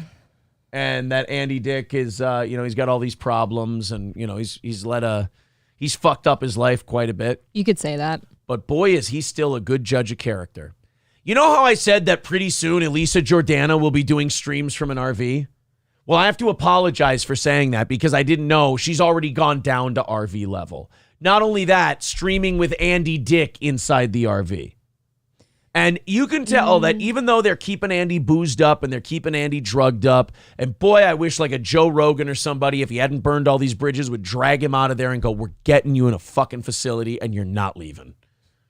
and that Andy Dick is, you know, he's got all these problems, and you know, he's fucked up his life quite a bit. You could say that. But boy, is he still a good judge of character. You know how I said that pretty soon Elisa Jordana will be doing streams from an RV? Well, I have to apologize for saying that because I didn't know she's already gone down to RV level. Not only that, streaming with Andy Dick inside the RV. And you can tell that even though they're keeping Andy boozed up and they're keeping Andy drugged up, and boy, I wish like a Joe Rogan or somebody, if he hadn't burned all these bridges, would drag him out of there and go, we're getting you in a fucking facility and you're not leaving.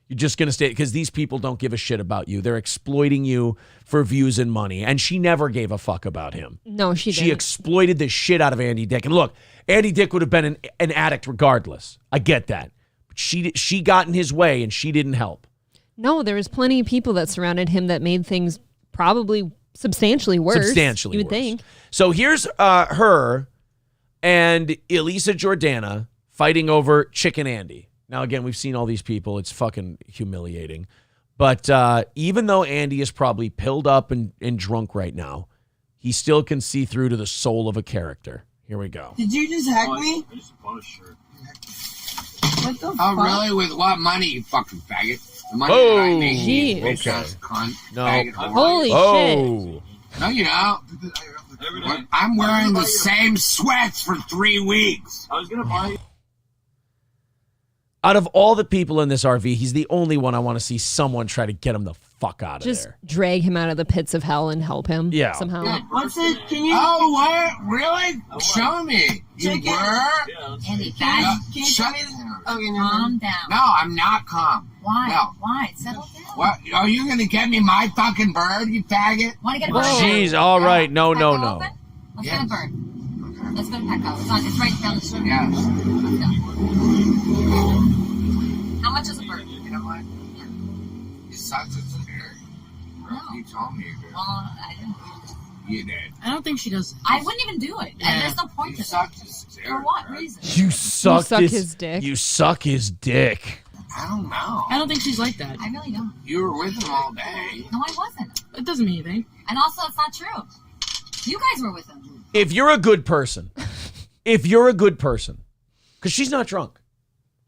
You're just going to stay, because these people don't give a shit about you. They're exploiting you for views and money. And she never gave a fuck about him. No, she didn't. She exploited the shit out of Andy Dick. And look, Andy Dick would have been an addict regardless. I get that. But she got in his way and she didn't help. No, there was plenty of people that surrounded him that made things probably substantially worse. Substantially you would worse. think. So here's her and Elisa Jordana fighting over Chicken Andy. Now, again, we've seen all these people. It's fucking humiliating. But even though Andy is probably pilled up and drunk right now, he still can see through to the soul of a character. Here we go. Did you just hack me? What the fuck? Oh, really? With what money, you fucking faggot? The money Whoa. that I make. Jeez. Bitch Okay. ass cunt. No. Faggot whore. Holy shit. No, you don't. I'm wearing the same sweats for 3 weeks. I was going to buy. Out of all the people in this RV, he's the only one I want to see someone try to get him the fuck out of Just there. drag him out of the pits of hell and help him Yeah. somehow. What's it? Can you? Oh, what? Really? Show me. You Check it. were? Andy, Can you tell me? Okay, calm down. No, I'm not calm. Why? No. Why? Settle down. What? Are you going to get me my fucking bird, you faggot? Want to get a Oh, bird? jeez, all right. No. Let's get a bird. Let's go to Petco. It's right down the street. Yes. Let's go. How much is a bird? You know what? You sucked as a bear. You told me you did. I didn't. You did. I don't think she does. I wouldn't even do it. Yeah. There's no point to it. Sucked as a For what reason? You suck his dick. You suck his dick. I don't know. I don't think she's like that. I really don't. You were with him all day. No, I wasn't. It doesn't mean anything. And also, it's not true. You guys were with him. If you're a good person, because she's not drunk.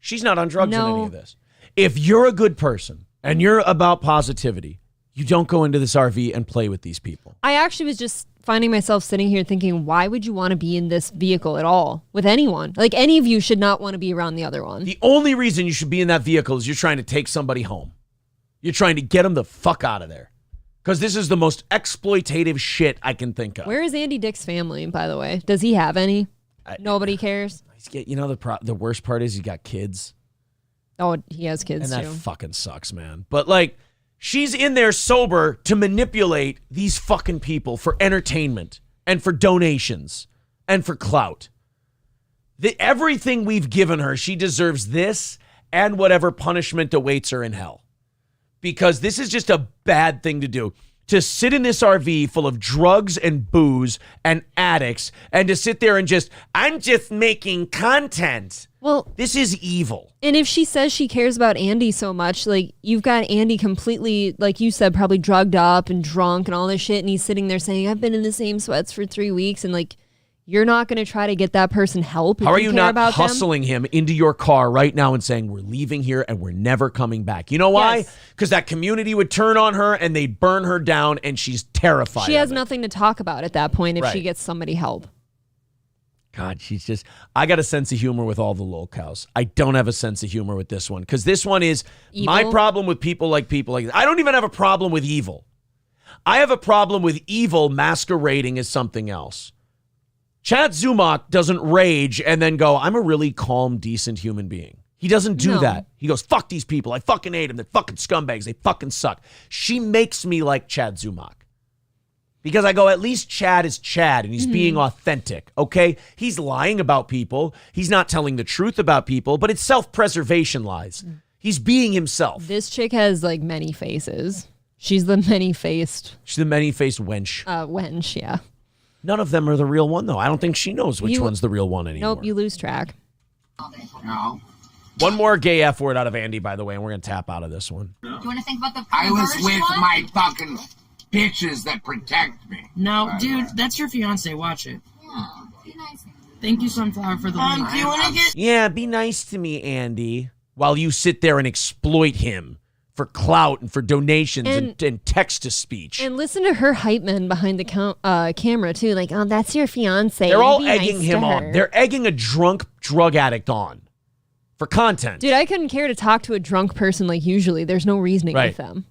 She's not on drugs in any of this. If you're a good person and you're about positivity, you don't go into this RV and play with these people. I actually was just finding myself sitting here thinking, why would you want to be in this vehicle at all with anyone? Like, any of you should not want to be around the other one. The only reason you should be in that vehicle is you're trying to take somebody home. You're trying to get them the fuck out of there. Because this is the most exploitative shit I can think of. Where is Andy Dick's family, by the way? Does he have any? Nobody cares? You know, the worst part is he's got kids. Oh, he has kids, and too. that fucking sucks, man. But, like, she's in there sober to manipulate these fucking people for entertainment and for donations and for clout. Everything we've given her, she deserves this and whatever punishment awaits her in hell. Because this is just a bad thing to do. To sit in this RV full of drugs and booze and addicts and to sit there and I'm just making content. Well, this is evil. And if she says she cares about Andy so much, like, you've got Andy completely, like you said, probably drugged up and drunk and all this shit, and he's sitting there saying, I've been in the same sweats for 3 weeks, and like, you're not going to try to get that person help. If How are you care not about hustling him into your car right now and saying, we're leaving here and we're never coming back? You know why? Because that community would turn on her and they'd burn her down, and she's terrified. She has of it. nothing to talk about at that point if she Right. gets somebody help. God, I got a sense of humor with all the lolcows. I don't have a sense of humor with this one, because this one is my Evil? problem with people like this. I don't even have a problem with evil. I have a problem with evil masquerading as something else. Chad Zumock doesn't rage and then go, I'm a really calm, decent human being. He doesn't do No. that. He goes, fuck these people. I fucking hate them. They're fucking scumbags. They fucking suck. She makes me like Chad Zumock. Because I go, at least Chad is Chad and he's being authentic, okay? He's lying about people. He's not telling the truth about people, but it's self-preservation lies. He's being himself. This chick has like many faces. She's the many-faced She's the many-faced wench. wench, yeah. None of them are the real one, though. I don't think she knows which one's the real one anymore. Nope, you lose track. No. One more gay F word out of Andy, by the way, and we're going to tap out of this one. Do you want to think about the I was first with one? my fucking bitches that protect me. No, dude, that's your fiance. Watch it. Yeah, be nice. Thank you, Sunflower, for the link. Do you want to get? Yeah, be nice to me, Andy, while you sit there and exploit him for clout and for donations and text-to-speech. And listen to her hype men behind the camera, too. Like, oh, that's your fiance. They're all Be egging nice him to on. her. They're egging a drunk drug addict on for content. Dude, I couldn't care to talk to a drunk person like usually. There's no reasoning Right. with them.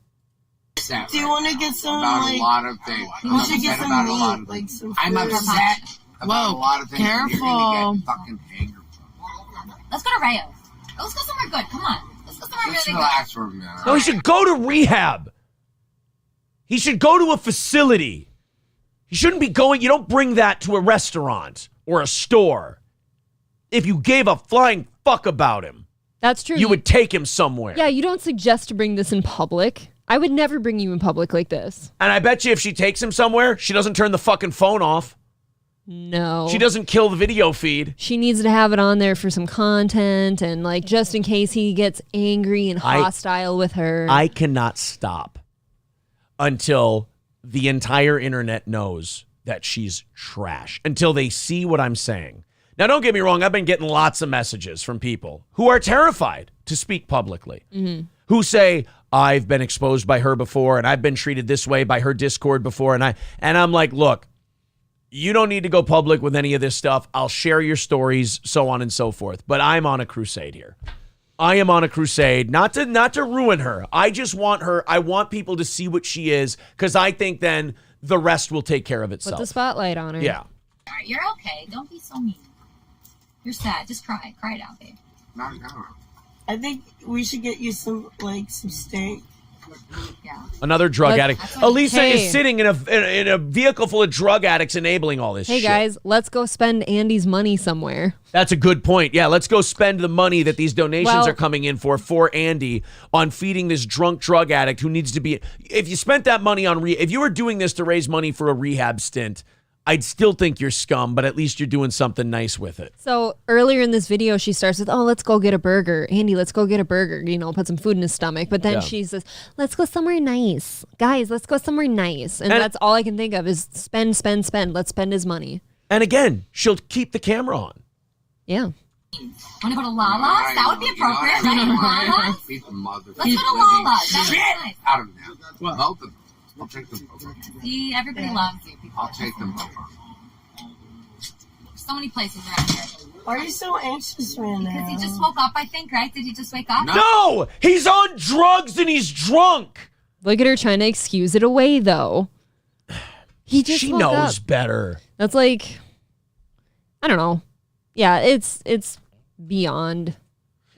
Do you want to get some About like? a lot of things. We should get some about a lot meat, of like things. some. I'm food. upset about a lot of things. and You're gonna Careful. get fucking angry. Let's go to Rayo's. Let's go somewhere good. Come on. Let's go somewhere Let's really relax for a minute. No, he should go to rehab. He should go to a facility. He shouldn't be going. You don't bring that to a restaurant or a store. If you gave a flying fuck about him, That's true. you would take him somewhere. Yeah, you don't suggest to bring this in public. I would never bring you in public like this. And I bet you if she takes him somewhere, she doesn't turn the fucking phone off. No. She doesn't kill the video feed. She needs to have it on there for some content and like just in case he gets angry and hostile with her. I cannot stop until the entire internet knows that she's trash, until they see what I'm saying. Now, don't get me wrong. I've been getting lots of messages from people who are terrified to speak publicly, who say, I've been exposed by her before and I've been treated this way by her Discord before. And I'm like, look, you don't need to go public with any of this stuff. I'll share your stories, so on and so forth. But I'm on a crusade here. I am on a crusade, not to ruin her. I just want her. I want people to see what she is, because I think then the rest will take care of itself. Put the spotlight on her. Yeah. All right, you're okay. Don't be so mean. You're sad. Just cry. Cry it out, babe. I think we should get you some steak. Yeah. Another drug Let's- addict. Elisa Hey. is sitting in a vehicle full of drug addicts enabling all this Hey shit. guys, let's go spend Andy's money somewhere. That's a good point. Yeah, let's go spend the money that these donations Well- are coming in for Andy on feeding this drunk drug addict who needs to be. If you spent that money on if you were doing this to raise money for a rehab stint, I'd still think you're scum, but at least you're doing something nice with it. So earlier in this video, she starts with, oh, let's go get a burger. Andy, let's go get a burger. You know, put some food in his stomach. But then Yeah. she says, let's go somewhere nice. Guys, let's go somewhere nice. And And- that's all I can think of is spend, spend, spend. Let's spend his money. And again, she'll keep the camera on. Yeah. Want to go to Lala's? That would be appropriate, right? Lala's? Beat the mother. Let's go to Lala's. That would be Shit nice. out of now. Both of them. I'll take them over. See, everybody loves you. I'll take them over. So many places around here. Why are you so anxious right now? Because he just woke up, I think, right? Did he just wake up? No, he's on drugs and he's drunk. Look at her trying to excuse it away, though. He just She woke knows up. better. That's like, I don't know. Yeah, it's beyond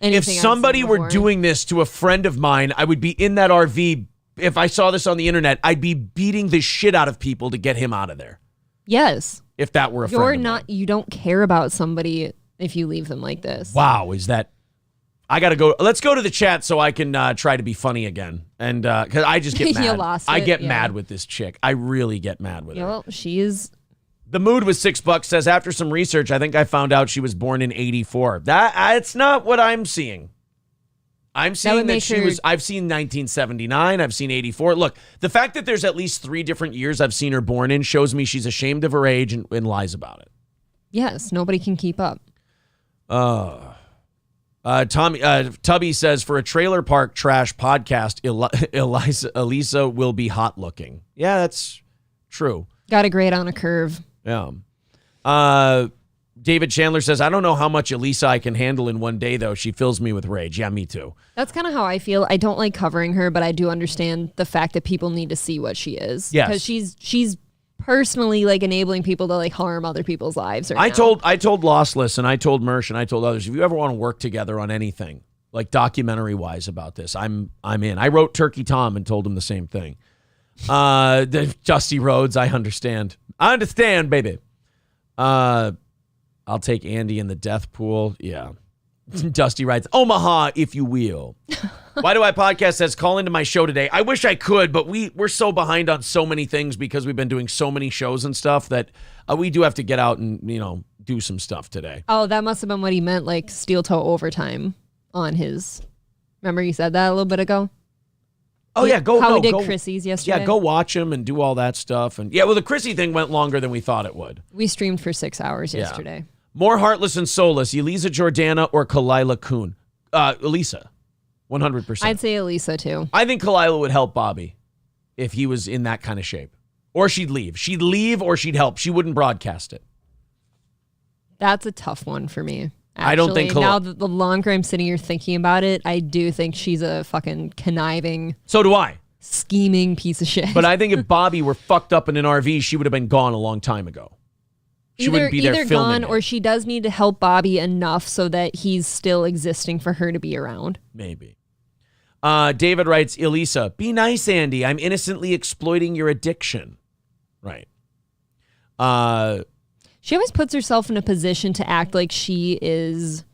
anything If I've somebody seen were before. doing this to a friend of mine, I would be in that RV. If I saw this on the internet, I'd be beating the shit out of people to get him out of there. Yes. If that were a You're friend of not, you don't care about somebody if you leave them like this. Wow, is that? I gotta go. Let's go to the chat so I can try to be funny again, and because I just get You mad. lost I it, get yeah. mad with this chick. I really get mad with Yeah, her. well, she is. The mood was $6. Says after some research, I think I found out she was born in '84. It's not what I'm seeing. I'm seeing would that make she her- was. I've seen 1979. I've seen '84. Look, the fact that there's at least 3 different years I've seen her born in shows me she's ashamed of her age and lies about it. Yes, nobody can keep up. Tubby says for a trailer park trash podcast, Elisa will be hot looking. Yeah, that's true. Got a grade on a curve. Yeah. David Chandler says, I don't know how much Elisa I can handle in one day, though. She fills me with rage. Yeah, me too. That's kind of how I feel. I don't like covering her, but I do understand the fact that people need to see what she is. Yes. Because she's personally like enabling people to like harm other people's lives. Right I now. told Lossless and I told Mersh and I told others, if you ever want to work together on anything, like documentary wise about this, I'm in. I wrote Turkey Tom and told him the same thing. The Dusty Rhodes, I understand. I understand, baby. I'll take Andy in the death pool. Yeah. Dusty writes, Omaha, if you will. Why Do I Podcast says, call into my show today. I wish I could, but we're so behind on so many things because we've been doing so many shows and stuff that we do have to get out and, do some stuff today. Oh, that must have been what he meant, like steel toe overtime on his. Remember you said that a little bit ago? Oh yeah, go. How no, we did go, Chrissy's yesterday. Yeah, go watch them and do all that stuff. And yeah, well, the Chrissy thing went longer than we thought it would. We streamed for 6 hours yesterday. More Heartless and Soulless, Elisa Jordana or Kalila Kuhn? Elisa, 100%. I'd say Elisa too. I think Kalila would help Bobby if he was in that kind of shape. Or she'd leave. She'd leave or she'd help. She wouldn't broadcast it. That's a tough one for me. Actually. I don't think now that the longer I'm sitting here thinking about it, I do think she's a fucking conniving. So do I. Scheming piece of shit. But I think if Bobby were fucked up in an RV, she would have been gone a long time ago. She wouldn't be there either filming gone it. or she does need to help Bobby enough so that he's still existing for her to be around. Maybe. David writes, Elisa, be nice, Andy. I'm innocently exploiting your addiction. Right. She always puts herself in a position to act like she is,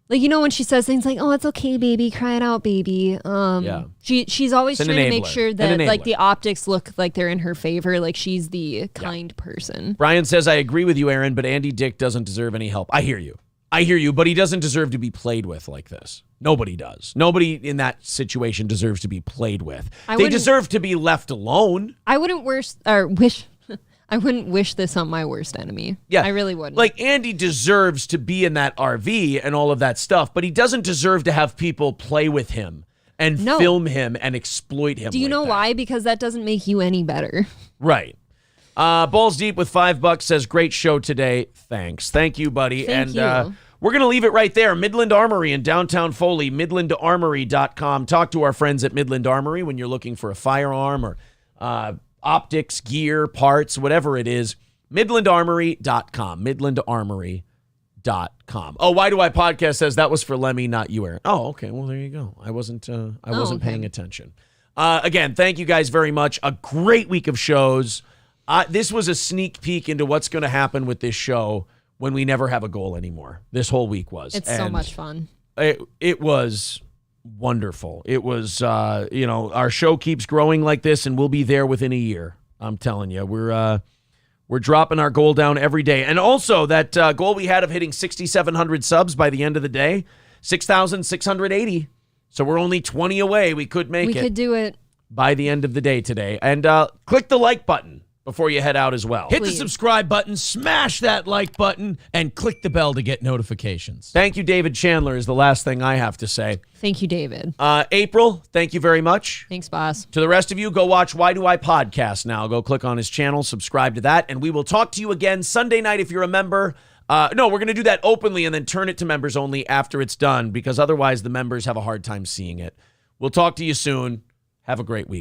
like, you know, when she says things like, "Oh, it's okay, baby, cry it out, baby." Yeah. She's always It's an trying to make enabler. sure An that like enabler. the optics look like they're in her favor, like she's the kind person. Brian says, I agree with you, Aaron, but Andy Dick doesn't deserve any help. I hear you, but he doesn't deserve to be played with like this. Nobody does. Nobody in that situation deserves to be played with. They wouldn't- deserve to be left alone. I wouldn't wish I wouldn't wish this on my worst enemy. Yeah. I really wouldn't. Like, Andy deserves to be in that RV and all of that stuff, but he doesn't deserve to have people play with him and film him and exploit him. Do you know why? Because that doesn't make you any better. Right. Balls Deep with $5 says, great show today. Thanks. Thank you, buddy. Thank and you. We're going to leave it right there. Midland Armory in downtown Foley, midlandarmory.com. Talk to our friends at Midland Armory when you're looking for a firearm or optics, gear, parts, whatever it is. Midlandarmory.com. Midlandarmory.com. Oh, Why Do I Podcast says that was for Lemmy, not you, Aaron. Oh, okay. Well, there you go. I wasn't paying attention. Again, thank you guys very much. A great week of shows. This was a sneak peek into what's going to happen with this show when we never have a goal anymore. This whole week was. It's so much fun. It was wonderful. It was, our show keeps growing like this, and we'll be there within a year. I'm telling you, we're dropping our goal down every day. And also that goal we had of hitting 6,700 subs by the end of the day, 6,680. So we're only 20 away. We could make it. We could do it by the end of the day today. And click the like button before you head out as well. Hit the subscribe button, smash that like button, and click the bell to get notifications. Thank you, David Chandler, is the last thing I have to say. Thank you, David. April, thank you very much. Thanks, boss. To the rest of you, go watch Why Do I Podcast now. Go click on his channel, subscribe to that, and we will talk to you again Sunday night if you're a member. No, we're going to do that openly and then turn it to members only after it's done, because otherwise the members have a hard time seeing it. We'll talk to you soon. Have a great week.